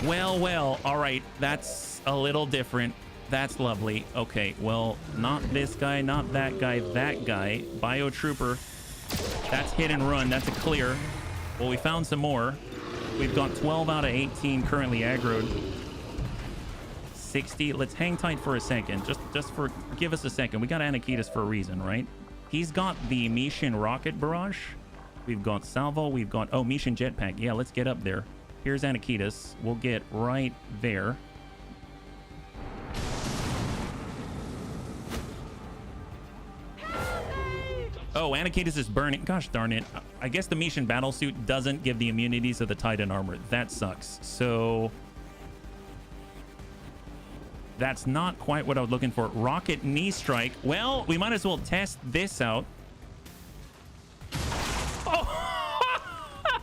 Speaker 1: Well. All right. That's a little different. That's lovely. Okay, well, not this guy, not that guy, that guy. Bio Trooper. That's hit and run. That's a clear. Well, we found some more. We've got 12 out of 18 currently aggroed. 60. Let's hang tight for a second. Give us a second. We got Anakitas for a reason, right? He's got the Mishin Rocket Barrage. We've got Salvo. We've got... Oh, Mishin Jetpack. Yeah, let's get up there. Here's Anakitas. We'll get right there. Oh, Anakitas is burning. Gosh darn it. I guess the Mishin Battlesuit doesn't give the immunities of the Titan Armor. That sucks. So... that's not quite what I was looking for. Rocket Knee Strike. Well, we might as well test this out. Oh!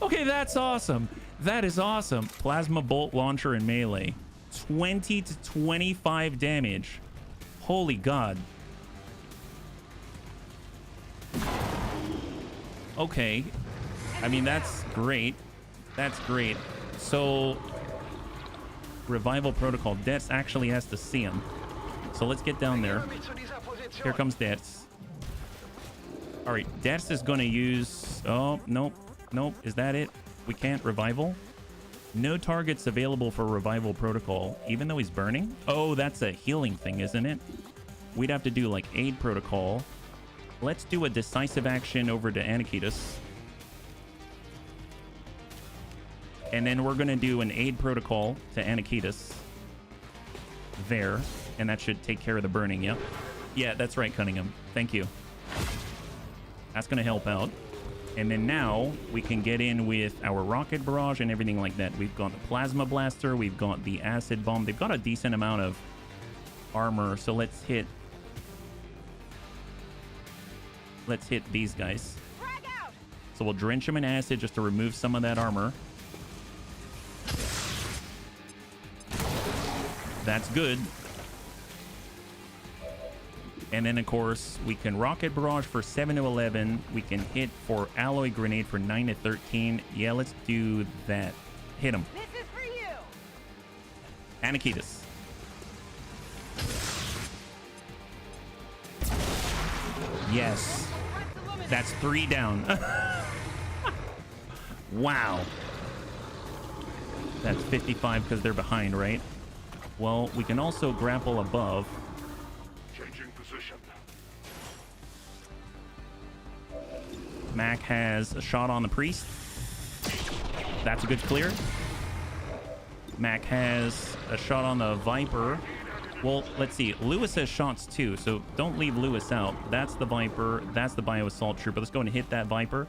Speaker 1: Okay, that's awesome. That is awesome. Plasma Bolt Launcher and Melee. 20 to 25 damage. Holy God. Okay. I mean, that's great. That's great. So... Revival Protocol. Dets actually has to see him. So let's get down there. Here comes Dets. All right, Dets is going to use... Oh, nope. Is that it? We can't Revival? No targets available for Revival Protocol, even though he's burning? Oh, that's a healing thing, isn't it? We'd have to do, like, Aid Protocol. Let's do a decisive action over to Anakitas. And then we're going to do an Aid Protocol to Anakitas. There. And that should take care of the burning, yeah? Yeah, that's right, Cunningham. Thank you. That's going to help out. And then now we can get in with our Rocket Barrage and everything like that. We've got the Plasma Blaster. We've got the Acid Bomb. They've got a decent amount of armor. So let's hit these guys. So we'll drench them in acid just to remove some of that armor. That's good. And then, of course, we can Rocket Barrage for 7 to 11. We can hit for Alloy Grenade for 9 to 13. Yeah, let's do that. Hit him.
Speaker 3: This is for you.
Speaker 1: Anakitas. Yes. That's 3 down. Wow. That's 55 because they're behind, right? Well, we can also grapple above.
Speaker 4: Changing position.
Speaker 1: Mac has a shot on the Priest. That's a good clear. Mac has a shot on the Viper. Well, let's see. Lewis has shots too, so don't leave Lewis out. That's the Viper. That's the Bio Assault Trooper. Let's go and hit that Viper.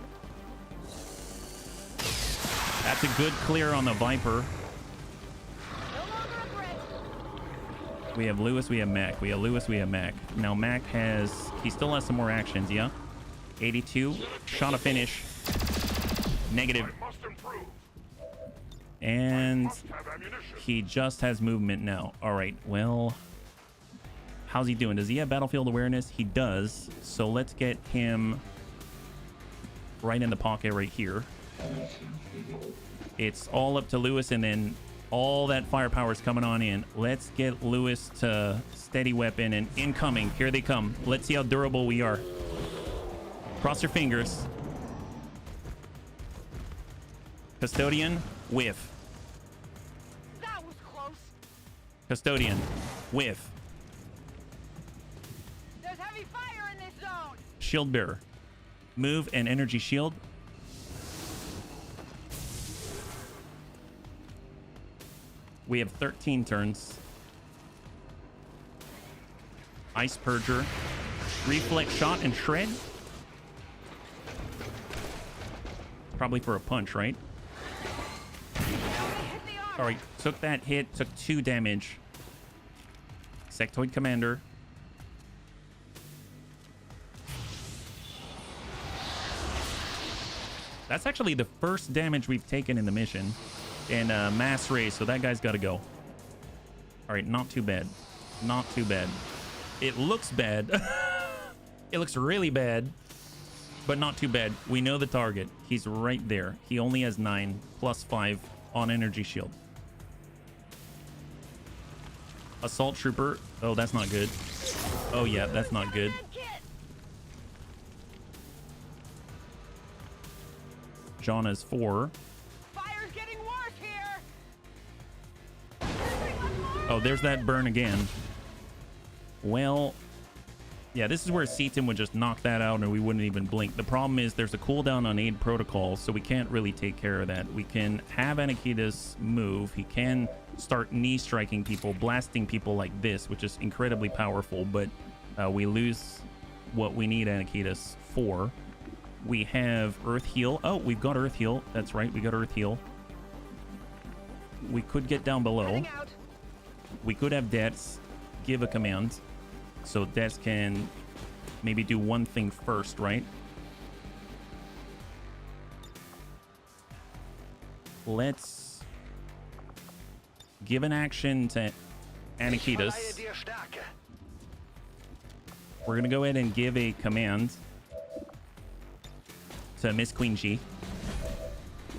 Speaker 1: That's a good clear on the Viper. We have Lewis, we have Mac. We have Lewis, we have Mac. Now Mac he still has some more actions, yeah? 82. Shot a finish. Negative. And
Speaker 4: Must have ammunition.
Speaker 1: he just has movement now. All right, well, how's he doing? Does he have battlefield awareness? He does. So let's get him right in the pocket right here. It's all up to Lewis, and then all that firepower is coming on in. Let's get Lewis to steady weapon and incoming. Here they come. Let's see how durable we are. Cross your fingers. Custodian, whiff.
Speaker 3: That was close.
Speaker 1: Custodian, whiff.
Speaker 3: There's heavy fire in this zone.
Speaker 1: Shield bearer, move and energy shield. We have 13 turns. Ice Purger, reflex shot and shred. Probably for a punch, right?
Speaker 3: Hit the armor.
Speaker 1: All right, took that hit, took 2 damage. Sectoid Commander. That's actually the first damage we've taken in the mission. In mass race, so that guy's got to go. All right, not too bad. Not too bad. It looks bad. It looks really bad, but not too bad. We know the target. He's right there. He only has 9 plus 5 on energy shield. Assault Trooper. Oh, that's not good. Oh, yeah, that's not good. John has 4.
Speaker 3: Fire's getting worse here.
Speaker 1: Oh, there's that burn again. Well, yeah, this is where Seaton would just knock that out and we wouldn't even blink. The problem is there's a cooldown on aid protocol, so we can't really take care of that. We can have Anakitas move. He can start knee striking people, blasting people like this, which is incredibly powerful, but we lose what we need Anakitas for. We have Earth Heal. Oh, we've got Earth Heal. That's right, we got Earth Heal. We could get down below.
Speaker 3: Heading out.
Speaker 1: We could have Dets give a command, so Dets can maybe do one thing first, right? Let's give an action to Anakitas. We're gonna go ahead and give a command to Miss Queen G.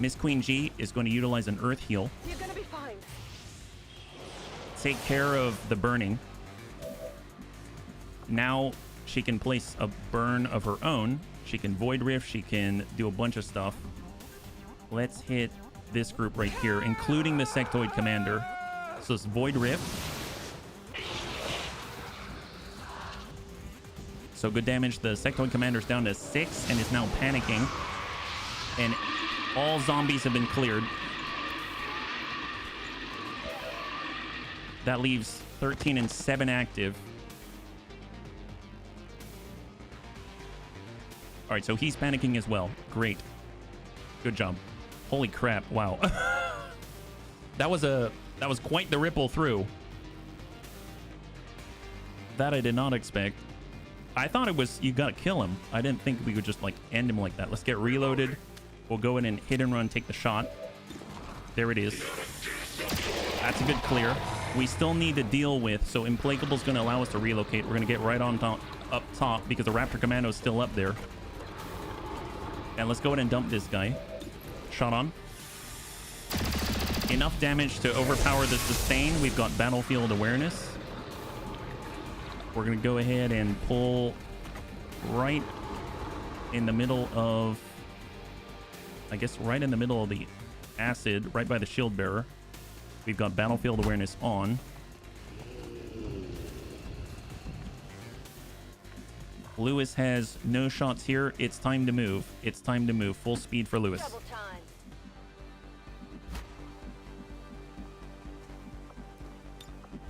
Speaker 1: Miss Queen G is going to utilize an Earth Heal.
Speaker 3: You're gonna be fine.
Speaker 1: Take care of the burning. Now she can place a burn of her own. She can Void Rift. She can do a bunch of stuff. Let's hit this group right here, including the Sectoid Commander. So it's Void Rift. So good damage. The Sectoid Commander's down to 6 and is now panicking. And all zombies have been cleared. That leaves 13 and 7 active. All right, so he's panicking as well. Great. Good job. Holy crap. Wow. That was quite the ripple through. That I did not expect. I thought it was you gotta kill him. I didn't think we could just like end him like that. Let's get reloaded. We'll go in and hit and run, take the shot. There it is. That's a good clear. We still need to deal with, so Implacable's gonna allow us to relocate. We're gonna get right on top, up top, because the Raptor Commando is still up there. And let's go ahead and dump this guy. Shot on. Enough damage to overpower the sustain. We've got battlefield awareness. We're gonna go ahead and pull right in the middle of, I guess right in the middle of the acid, right by the shield bearer. We've got battlefield awareness on. Lewis has no shots here. It's time to move. It's time to move. Full speed for Lewis.
Speaker 3: Double time.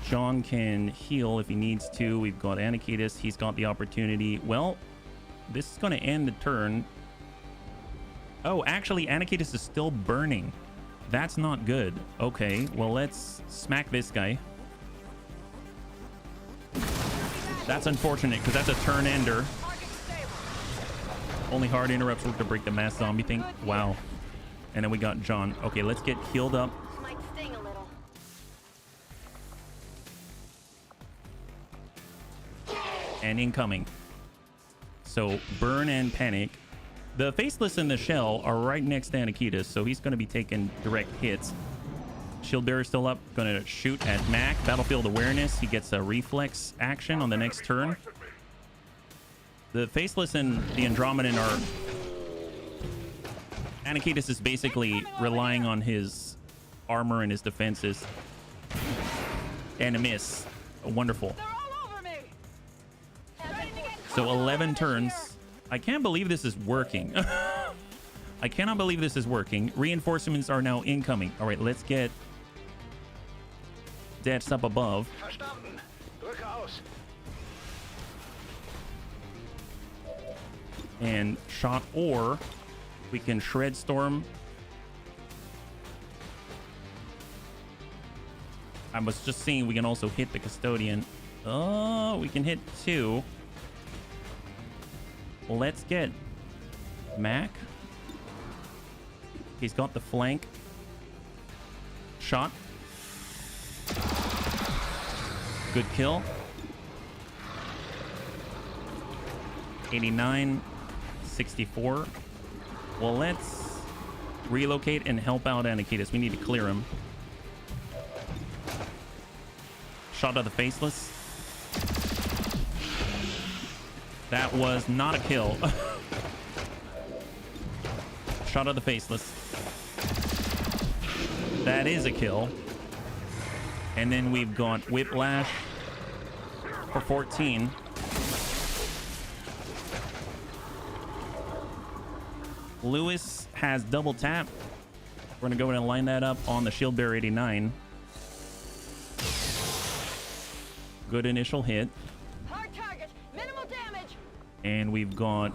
Speaker 1: John can heal if he needs to. We've got Anakitas. He's got the opportunity. Well, this is going to end the turn. Oh, actually, Anakitas is still burning. That's not good. Okay, well, let's smack this guy. That's unfortunate, because that's a turn ender. Only hard interrupts work to break the mass zombie thing. Wow. And then we got John. Okay, let's get healed up. And incoming. So burn and panic. The Faceless and the Shell are right next to Anakitas, so he's going to be taking direct hits. Shield Bearer still up. Going to shoot at Mac. Battlefield Awareness. He gets a reflex action on the next turn. The Faceless and the Andromedan are... Anakitas is basically relying on his armor and his defenses. And a miss. Wonderful.
Speaker 3: They're all over me.
Speaker 1: So 11 turns. I can't believe this is working. I cannot believe this is working. Reinforcements are now incoming. All right, let's get Debs up above.
Speaker 2: Verstanden. Rücke aus.
Speaker 1: And shot, or we can shred storm. I was just seeing we can also hit the custodian. Oh, we can hit 2. Let's get Mac. He's got the flank. Shot. Good kill. 89, 64. Well, let's relocate and help out Anakitas. We need to clear him. Shot at the Faceless. That was not a kill. Shot at the Faceless. That is a kill. And then we've got Whiplash for 14. Lewis has double tap. We're going to go ahead and line that up on the Shield Bearer 89. Good initial hit.
Speaker 3: Hard target. Minimal damage.
Speaker 1: And we've got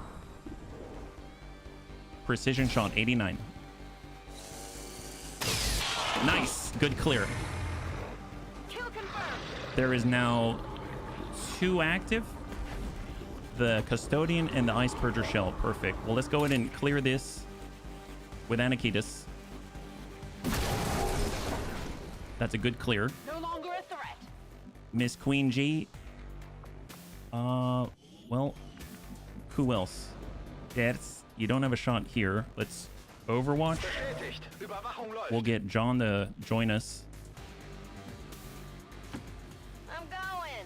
Speaker 1: Precision Shot 89. Nice. Good clear.
Speaker 3: Kill confirmed.
Speaker 1: There is now 2 active. The Custodian and the Ice Purger Shell. Perfect. Well, let's go ahead and clear this with Anakitas. That's a good clear.
Speaker 3: No longer a threat.
Speaker 1: Miss Queen G. Well, who else? That's, you don't have a shot here. Let's Overwatch.
Speaker 2: Bestätigt. Überwachung läuft.
Speaker 1: We'll get John to join us.
Speaker 3: I'm going.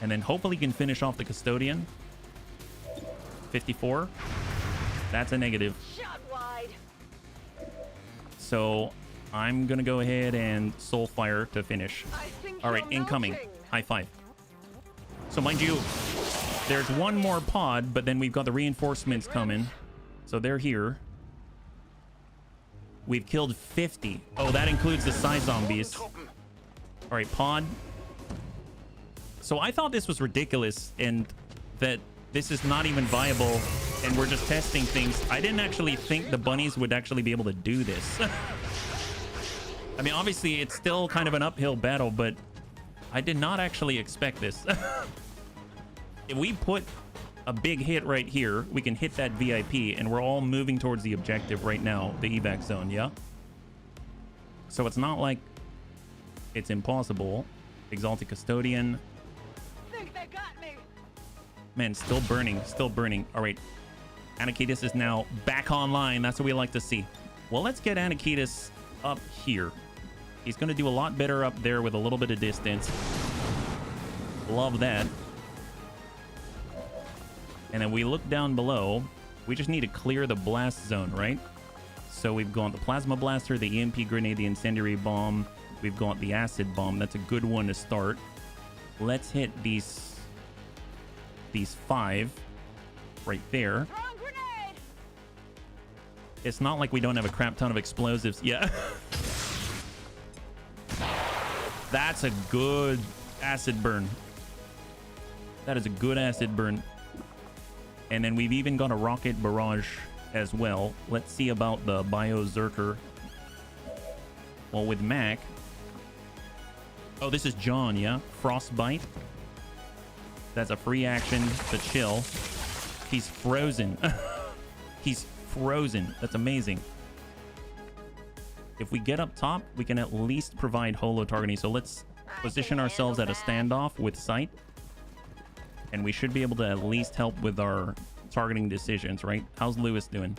Speaker 1: And then hopefully he can finish off the Custodian. 54. That's a negative.
Speaker 3: Shot wide.
Speaker 1: So I'm going to go ahead and Soulfire to finish.
Speaker 3: I think
Speaker 1: All right,
Speaker 3: you're
Speaker 1: incoming.
Speaker 3: melting.
Speaker 1: High five. So mind you, there's one more pod, but then we've got the reinforcements coming. So they're here. We've killed 50. Oh, that includes the Psy Zombies. All right, pod. So I thought this was ridiculous and that this is not even viable and we're just testing things. I didn't actually think the bunnies would actually be able to do this. I mean, obviously, it's still kind of an uphill battle, but I did not actually expect this. If we put a big hit right here, we can hit that VIP, and we're all moving towards the objective right now, the evac zone, yeah? So it's not like it's impossible. Exalted Custodian.
Speaker 3: Think they got me.
Speaker 1: Man, still burning, still burning. All right, Anakitas is now back online. That's what we like to see. Well, let's get Anakitas up here. He's going to do a lot better up there with a little bit of distance. Love that. And then we look down below. We just need to clear the blast zone, right? So we've got the Plasma Blaster, the EMP Grenade, the Incendiary Bomb. We've got the Acid Bomb. That's a good one to start. Let's hit these 5 right there.
Speaker 3: Throwing grenade.
Speaker 1: It's not like we don't have a crap ton of explosives. Yeah. That's a good acid burn. That is a good acid burn. And then we've even got a rocket barrage as well. Let's see about the Bio Zerker. Well, with Mac. Oh, this is John, yeah? Frostbite. That's a free action to chill. He's frozen. He's frozen. That's amazing. If we get up top, we can at least provide holo targeting. So let's position ourselves at a standoff with sight. And we should be able to at least help with our targeting decisions, right? How's Lewis doing?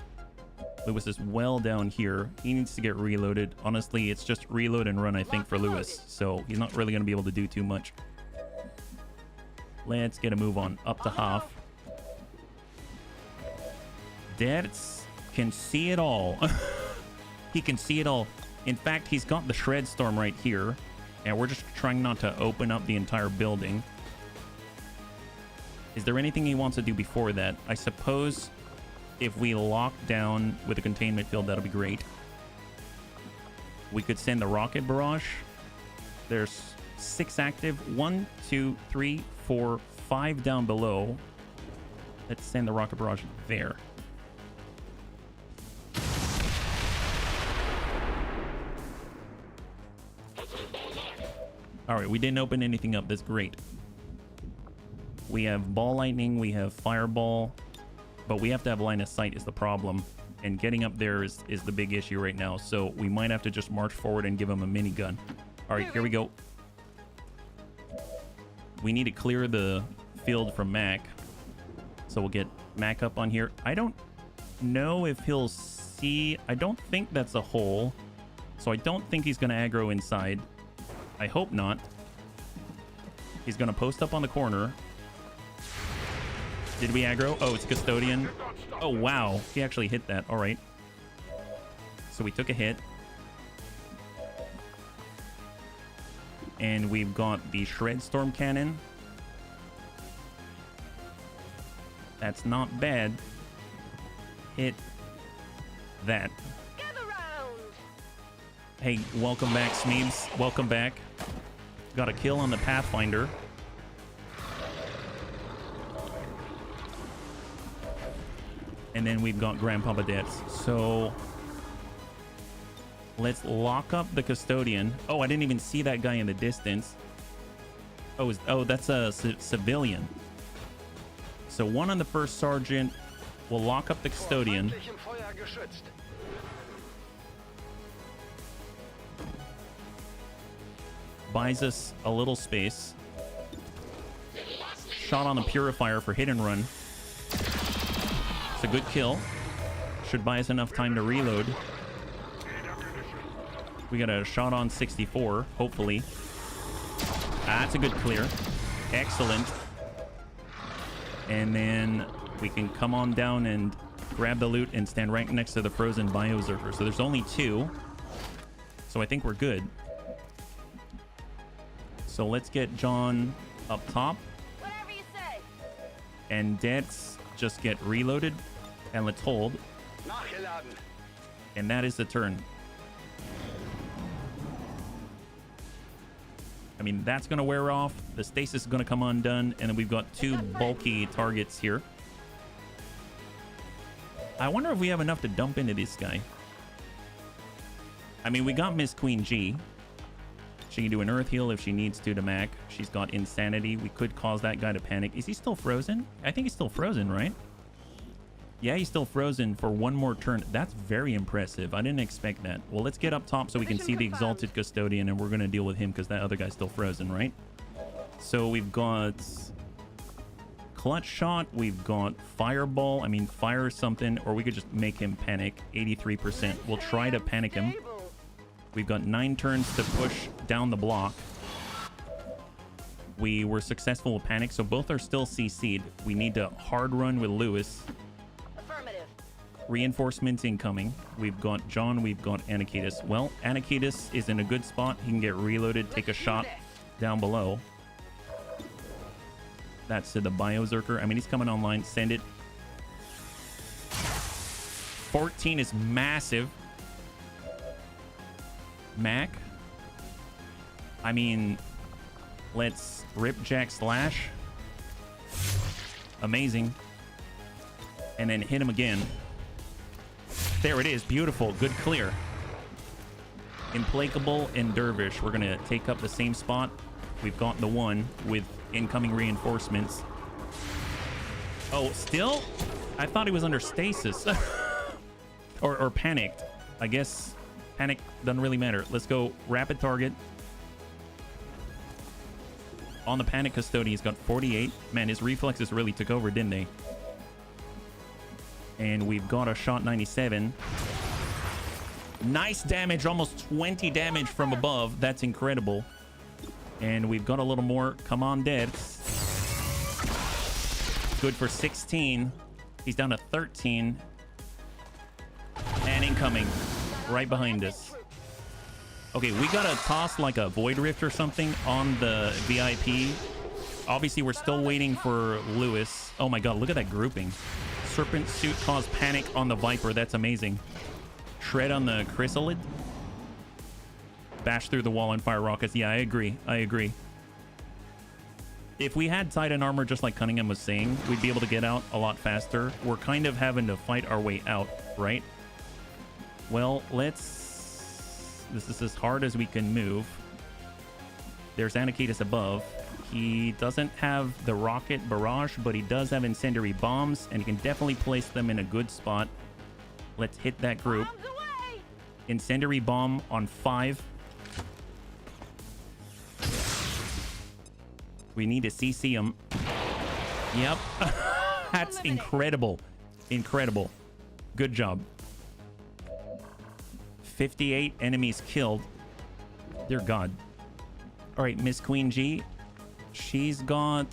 Speaker 1: Lewis is well down here. He needs to get reloaded. Honestly, it's just reload and run, I think, for Lewis. So he's not really going to be able to do too much. Let's get a move on up to half. Dets can see it all. He can see it all. In fact, he's got the shred storm right here. And we're just trying not to open up the entire building. Is there anything he wants to do before that? I suppose if we lock down with a containment field, that'll be great. We could send the rocket barrage. There's 6 active. 1, 2, 3, 4, 5 down below. Let's send the rocket barrage there. All right, we didn't open anything up. That's great. We have ball lightning. We have fireball. But we have to have line of sight is the problem. And getting up there is the big issue right now. So we might have to just march forward and give him a minigun. All right, here we go. We need to clear the field from Mac. So we'll get Mac up on here. I don't know if he'll see. I don't think that's a hole. So I don't think he's going to aggro inside. I hope not. He's going to post up on the corner. Did we aggro? Oh, it's Custodian. Oh, wow. He actually hit that. All right. So we took a hit. And we've got the Shred Storm Cannon. That's not bad. Hit that.
Speaker 3: Gather round.
Speaker 1: Hey, welcome back, Smeebs. Welcome back. Got a kill on the Pathfinder. And then we've got Grandpapa Debts. So let's lock up the Custodian. Oh, I didn't even see that guy in the distance. Oh, that's a civilian. So one on the first sergeant. We'll lock up the Custodian. Buys us a little space. Shot on the Purifier for hit and run. It's a good kill. Should buy us enough time to reload. We got a shot on 64, hopefully. That's a good clear. Excellent. And then we can come on down and grab the loot and stand right next to the frozen Biozerker. So there's only 2. So I think we're good. So let's get John up top.
Speaker 3: Whatever you say.
Speaker 1: And Debts just get reloaded. And let's hold. And that is the turn. I mean, that's going to wear off. The stasis is going to come undone. And then we've got 2 bulky targets here. I wonder if we have enough to dump into this guy. I mean, we got Miss Queen G. She can do an Earth Heal if she needs to Mac. She's got Insanity. We could cause that guy to panic. Is he still frozen? I think he's still frozen, right? Yeah, he's still frozen for 1 more turn. That's very impressive. I didn't expect that. Well, let's get up top so we can see the Exalted Custodian, and we're going to deal with him because that other guy's still frozen, right? So we've got Clutch Shot. We've got Fireball. I mean, fire something, or we could just make him panic. 83%. We'll try to panic him. We've got 9 turns to push down the block. We were successful with panic, so both are still CC'd. We need to hard run with Lewis.
Speaker 3: Affirmative.
Speaker 1: Reinforcements incoming. We've got John, we've got Anakitis. Well, Anakitis is in a good spot. He can get reloaded, take a shot down below. That's to the Biozerker. I mean, he's coming online. Send it. 14 is massive. Mac. I mean, let's rip Jack Slash. Amazing. And then hit him again. There it is. Beautiful. Good clear. Implacable and Dervish. We're going to take up the same spot. We've got the one with incoming reinforcements. Oh, still? I thought he was under stasis. or panicked. I guess panic doesn't really matter. Let's go rapid target. On the Panic Custodian, he's got 48. Man, his reflexes really took over, didn't they? And we've got a shot 97. Nice damage, almost 20 damage from above. That's incredible. And we've got a little more. Come on, Deads. Good for 16. He's down to 13. And incoming. Right behind us. Okay, we gotta toss like a Void Rift or something on the VIP. Obviously, we're still waiting for Lewis. Oh my god, look at that grouping. Serpent Suit caused panic on the Viper. That's amazing. Shred on the Chrysalid. Bash through the wall and fire rockets. Yeah, I agree. I agree. If we had Titan armor, just like Cunningham was saying, we'd be able to get out a lot faster. We're kind of having to fight our way out, right? Well, let's... This is as hard as we can move. There's Anakitas above. He doesn't have the rocket barrage, but he does have incendiary bombs, and he can definitely place them in a good spot. Let's hit that group. Incendiary bomb on 5. We need to CC him. Yep. That's incredible. Incredible. Good job. 58 enemies killed. Dear God. All right, Miss Queen G. She's got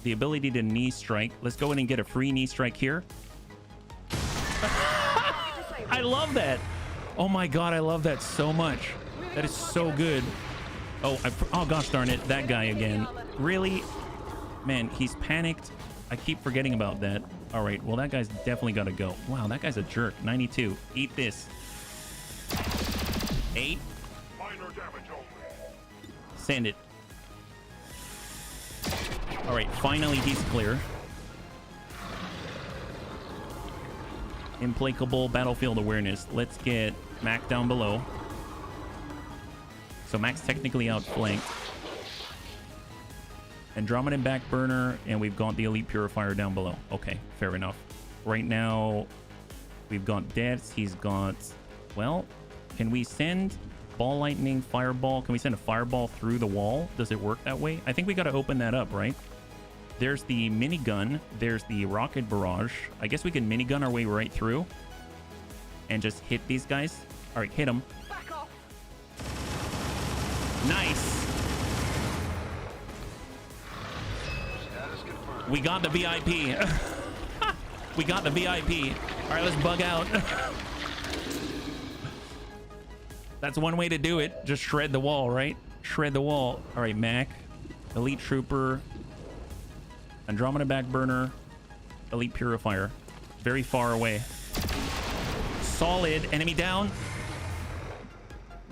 Speaker 1: the ability to knee strike. Let's go in and get a free knee strike here. I love that. Oh my God, I love that so much. That is so good. Oh, oh gosh darn it. That guy again. Really? Man, he's panicked. I keep forgetting about that. All right, well, that guy's definitely got to go. Wow, that guy's a jerk. 92. Eat this. 8.
Speaker 4: Minor damage only.
Speaker 1: Send it. All right, finally he's clear. Implacable battlefield awareness. Let's get Mac down below. So Mac's technically outflanked. Andromedan backburner, and we've got the elite purifier down below. Okay, fair enough. Right now, we've got Deaths. He's got... Well, can we send ball lightning, fireball? Can we send a fireball through the wall? Does it work that way? I think we got to open that up, right? There's the minigun. There's the rocket barrage. I guess we can minigun our way right through and just hit these guys. All right, hit them.
Speaker 3: Back off.
Speaker 1: Nice.
Speaker 2: Status confirmed.
Speaker 1: We got the VIP. We got the VIP. All right, let's bug out. That's one way to do it. Just shred the wall, right? Shred the wall. All right, Mac. Elite Trooper. Andromeda backburner. Elite Purifier. Very far away. Solid. Enemy down.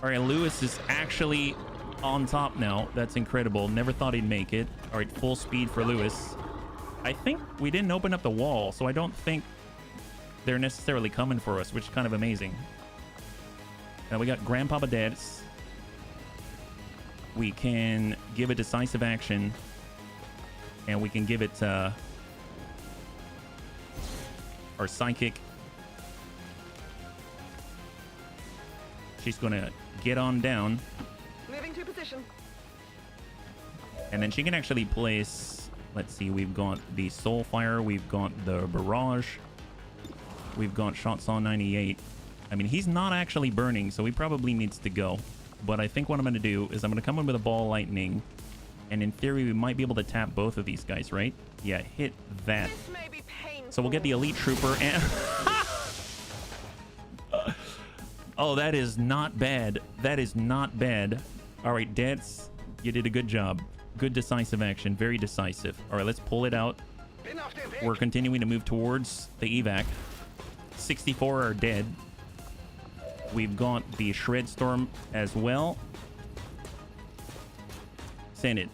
Speaker 1: All right, Lewis is actually on top now. That's incredible. Never thought he'd make it. All right, full speed for Lewis. I think we didn't open up the wall, so I don't think they're necessarily coming for us, which is kind of amazing. Now we got Grandpapa Deads. We can give a decisive action, and we can give it our psychic. She's gonna get on down,
Speaker 3: Moving to position.
Speaker 1: and then she can actually place. Let's see, we've got the Soulfire, we've got the Barrage, we've got Shots on 98. I mean, he's not actually burning, so he probably needs to go. But I think what I'm going to do is I'm going to come in with a ball lightning. And in theory, we might be able to tap both of these guys, right? Yeah, hit that.
Speaker 3: This may be painful.
Speaker 1: So we'll get the Elite Trooper and... Oh, that is not bad. That is not bad. All right, Deads, you did a good job. Good decisive action. Very decisive. All right, let's pull it out. We're continuing to move towards the evac. 64 are dead. We've got the Shred Storm as well. Send it.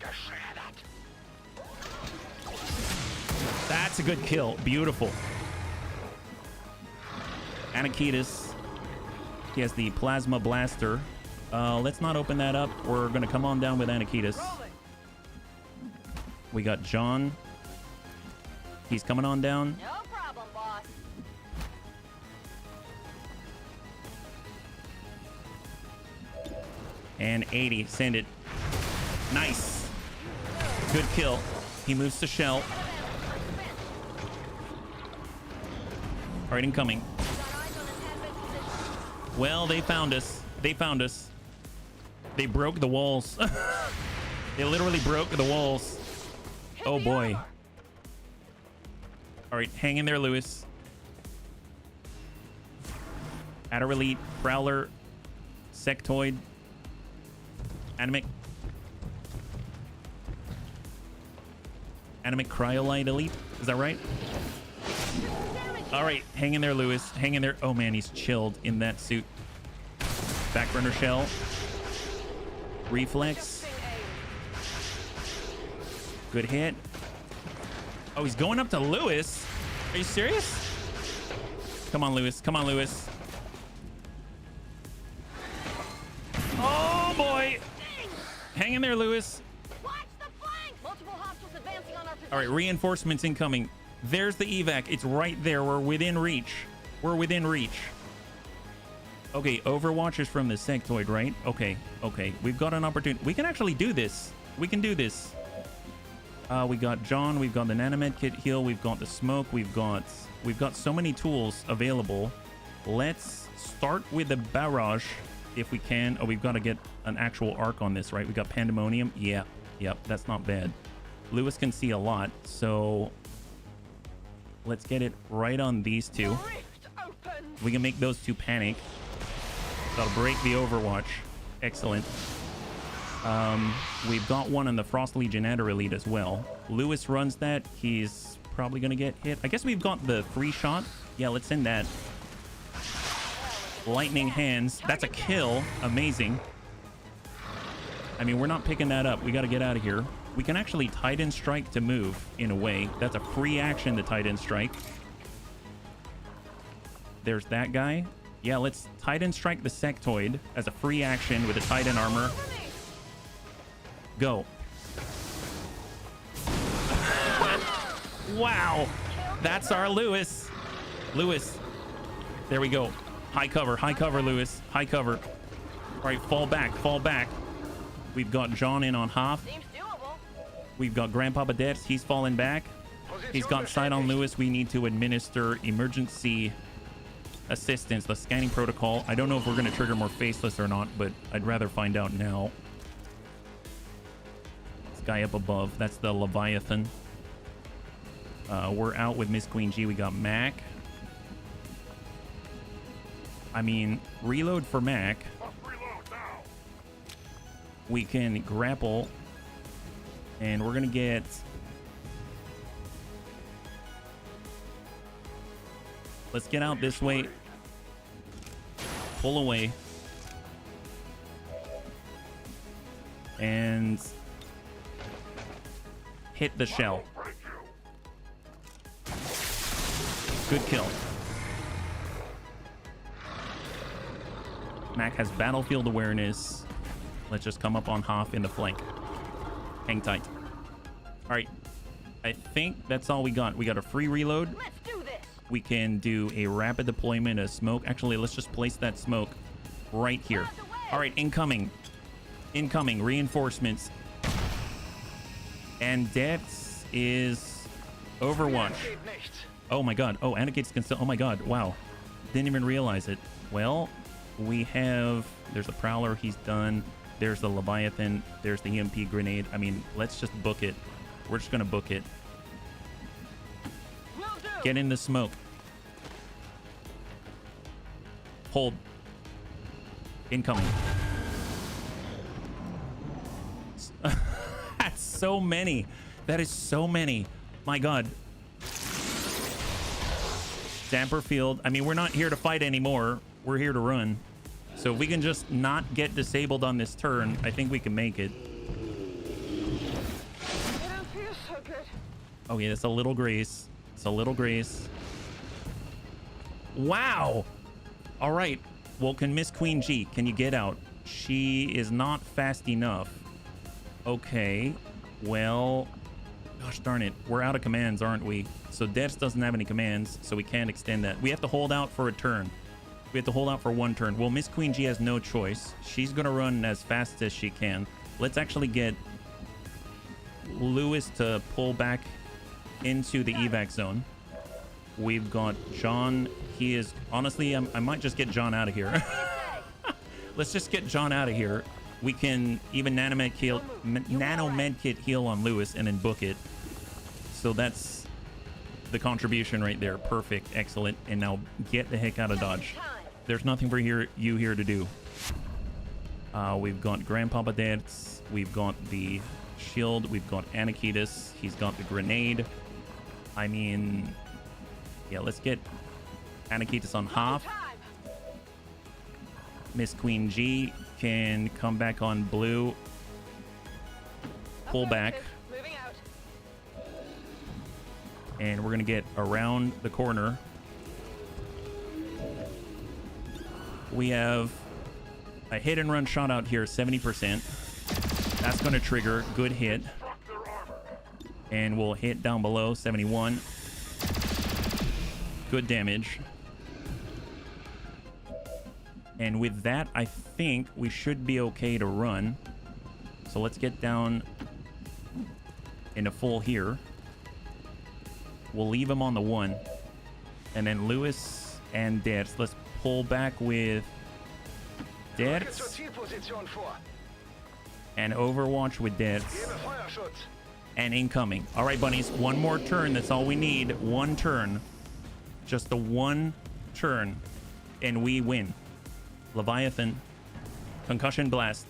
Speaker 1: That's a good kill. Beautiful. Anakitas. He has the Plasma Blaster. Let's not open that up. We're going to come on down with Anakitas. We got John. He's coming on down.
Speaker 3: No problem, boss.
Speaker 1: And 80. Send it. Nice. Good kill. He moves to shell. All right, incoming. Well, they found us. They found us. They broke the walls. They literally broke the walls. Oh boy. All right, hang in there, Lewis. Adder Elite, Prowler, Sectoid, Animic Cryolite Elite. Is that right? All right, hang in there, Lewis. Hang in there. Oh man, he's chilled in that suit. Backburner shell. Reflex. Good hit. Oh, he's going up to Lewis. Are you serious? Come on, Lewis. Come on, Lewis. Oh boy. Hang in there, Lewis.
Speaker 3: Watch the flank! Multiple hostiles advancing on our position.
Speaker 1: All right, reinforcements incoming. There's the evac. It's right there. We're within reach. We're within reach. Okay, Overwatch is from the sectoid, right? Okay, okay. We've got an opportunity. We can actually do this. We can do this. We got John. We've got the nanomed kit heal. We've got the smoke. We've got so many tools available. Let's start with the barrage if we can. Oh, we've got to get an actual arc on this, right? We got pandemonium. Yeah, yep. That's not bad. Lewis can see a lot, so let's get it right on these two.
Speaker 3: Rift open.
Speaker 1: We can make those two panic. That'll break the Overwatch. Excellent. We've got one on the Frost Legion Adder Elite as well. Lewis runs that. He's probably going to get hit. I guess we've got the free shot. Yeah, let's send that. Lightning hands. That's a kill. Amazing. I mean, we're not picking that up. We got to get out of here. We can actually Titan Strike to move in a way. That's a free action to Titan Strike. There's that guy. Yeah, let's Titan Strike the Sectoid as a free action with a Titan armor. Go. Wow. That's our Lewis. Lewis. There we go. High cover, Lewis. High cover. All right, fall back, fall back. We've got John in on half.
Speaker 3: Seems doable.
Speaker 1: We've got Grandpapa Deaths. He's falling back. He's got sight on Lewis. We need to administer emergency assistance, the scanning protocol. I don't know if we're going to trigger more faceless or not, but I'd rather find out now. This guy up above, that's the Leviathan. We're out with Miss Queen G. We got Mac. I mean, reload for Mac. We can grapple, and we're gonna get let's get out this way. Pull away. And hit the shell. Good kill. Mac has battlefield awareness. Let's just come up on Hoff in the flank. Hang tight. All right. I think that's all we got. We got a free reload.
Speaker 3: Let's do this.
Speaker 1: We can do a rapid deployment of smoke. Actually, let's just place that smoke right here. All right, incoming. Incoming reinforcements. And deaths is Overwatch. Oh my god. Oh, Anakids can still. Oh my god. Wow. Didn't even realize it. Well, we have. There's a Prowler. He's done. There's the Leviathan. There's the EMP grenade. I mean, let's just book it. We're just going to book it. Get in the smoke. Hold. Incoming. That's so many. That is so many. My god. Damper field. I mean, we're not here to fight anymore. We're here to run. So if we can just not get disabled on this turn, I think we can make it.
Speaker 3: I don't feel so good.
Speaker 1: Okay, that's a little grace. It's a little grace. Wow. All right. Well, can Miss Queen G, can you get out? She is not fast enough. Okay. Well, gosh darn it. We're out of commands, aren't we? So Deaths doesn't have any commands, so we can't extend that. We have to hold out for a turn. We have to hold out for one turn. Well, Miss Queen G has no choice. She's going to run as fast as she can. Let's actually get Lewis to pull back into the evac zone. We've got John. He is honestly, I might just get John out of here. Let's just get John out of here. We can even nano med kit heal on Lewis and then book it. So that's the contribution right there. Perfect, excellent. And now get the heck out of Dodge. There's nothing for you here to do. We've got Grandpapa Dance. We've got the shield. We've got Anakitis. He's got the grenade. I mean, yeah, let's get Anakitis on half. Miss Queen G can come back on blue. Pull back. And we're going to get around the corner. We have a hit and run shot out here, 70%. That's going to trigger. Good hit. And we'll hit down below, 71. Good damage. And with that, I think we should be okay to run. So let's get down into full here. We'll leave him on the 1. And then Lewis and Dertz. Let's pull back with Dertz. And Overwatch with Dertz. And incoming. All right, bunnies. One more turn. That's all we need. One turn. Just the one turn. And we win. Leviathan. Concussion blast.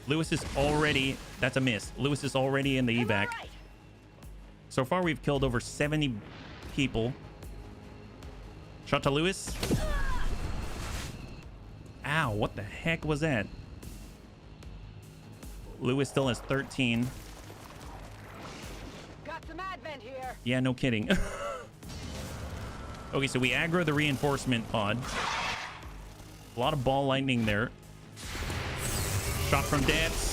Speaker 1: Lewis is already... That's a miss. Lewis is already in the evac. So far, we've killed over 70 people. Shot to Lewis. Ow, what the heck was that? Lewis still has 13.
Speaker 3: Got some advent here.
Speaker 1: Yeah, no kidding. Okay, so we aggro the reinforcement pod. A lot of ball lightning there. Shot from Dance.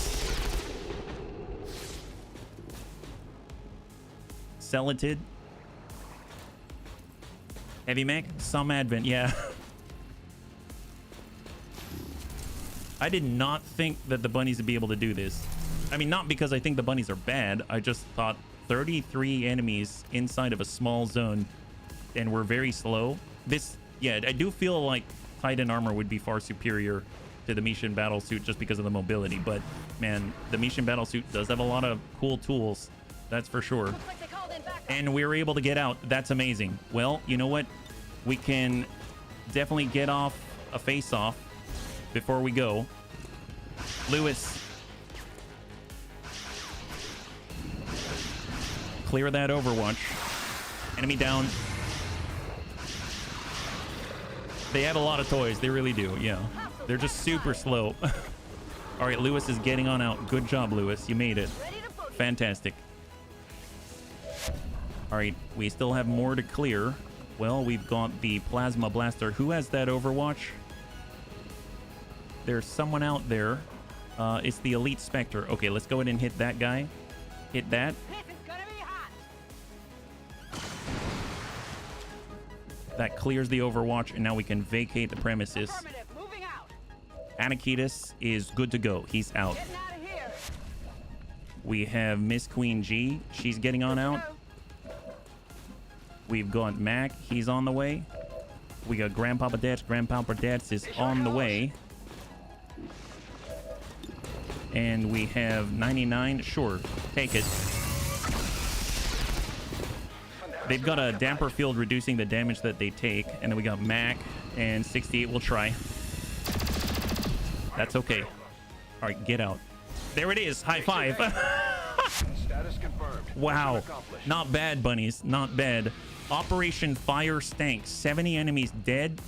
Speaker 1: Celatid. Heavy mech. Some advent, yeah. I did not think that the bunnies would be able to do this. I mean, not because I think the bunnies are bad. I just thought 33 enemies inside of a small zone and we're very slow. This, yeah, I do feel like Titan armor would be far superior to the Mishan battlesuit just because of the mobility. But man, the Mishan battlesuit does have a lot of cool tools. That's for sure. And we were able to get out. That's amazing. Well, you know what? We can definitely get off a face-off before we go. Lewis. Clear that Overwatch. Enemy down. They have a lot of toys. They really do. Yeah. They're just super slow. All right, Lewis is getting on out. Good job, Lewis. You made it. Fantastic. All right, we still have more to clear. Well, we've got the Plasma Blaster. Who has that Overwatch? There's someone out there. It's the Elite Spectre. Okay, let's go ahead and hit that guy. Hit that. That clears the Overwatch, and now we can vacate the premises. Anakitis is good to go. He's out. We have Miss Queen G. She's getting on out. We've got Mac. He's on the way. We got Grandpapa Dats. Grandpapa Dats is on the way. And we have 99. Sure, take it. They've got a damper field reducing the damage that they take. And then we got Mac and 68. We'll try. That's okay. All right, get out. There it is. High five.
Speaker 2: Status confirmed.
Speaker 1: Wow. Not bad, bunnies. Not bad. Operation Fire Stank. 70 enemies dead.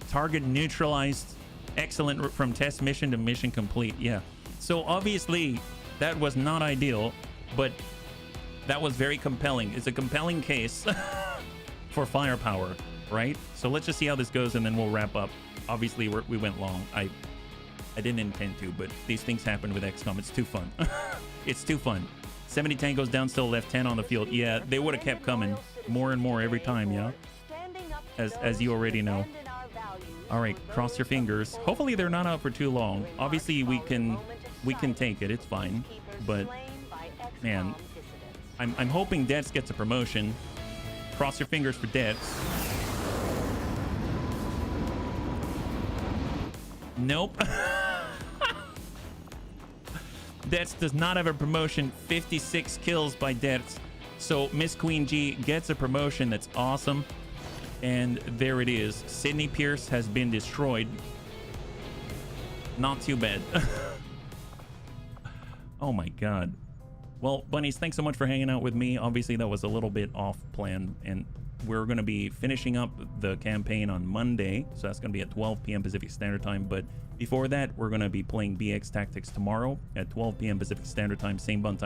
Speaker 1: Target neutralized. Excellent from test mission to mission complete. Yeah. So obviously that was not ideal, but that was very compelling. It's a compelling case for firepower, right? So let's just see how this goes and then we'll wrap up. Obviously we went long. I didn't intend to, but these things happen with XCOM. It's too fun. It's too fun. 70 tangos down, still left 10 on the field. Yeah, they would have kept coming more and more every time, yeah? As you already know. All right, cross your fingers. Hopefully they're not out for too long. Obviously we can take it. It's fine. But Man, I'm hoping Debs gets a promotion. Cross your fingers for Debs. Nope. Debs does not have a promotion. 56 kills by Debs. So Miss Queen G gets a promotion. That's awesome. And there it is. Sydney Pierce has been destroyed. Not too bad. Oh my god. Well, bunnies, thanks so much for hanging out with me. Obviously, that was a little bit off plan, and we're going to be finishing up the campaign on Monday, so that's going to be at 12 p.m. Pacific Standard Time. But before that, we're going to be playing BX Tactics tomorrow at 12 p.m. Pacific Standard Time, same bun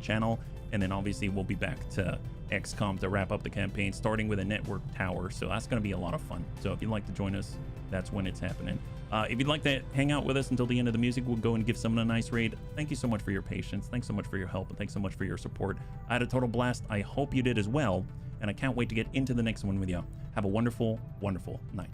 Speaker 1: channel. And then obviously we'll be back to XCOM to wrap up the campaign, starting with a network tower. So that's going to be a lot of fun. So if you'd like to join us, that's when it's happening. If you'd like to hang out with us until the end of the music, we'll go and give someone a nice raid. Thank you so much for your patience. Thanks so much for your help. And thanks so much for your support. I had a total blast. I hope you did as well. And I can't wait to get into the next one with you. Have a wonderful, wonderful night.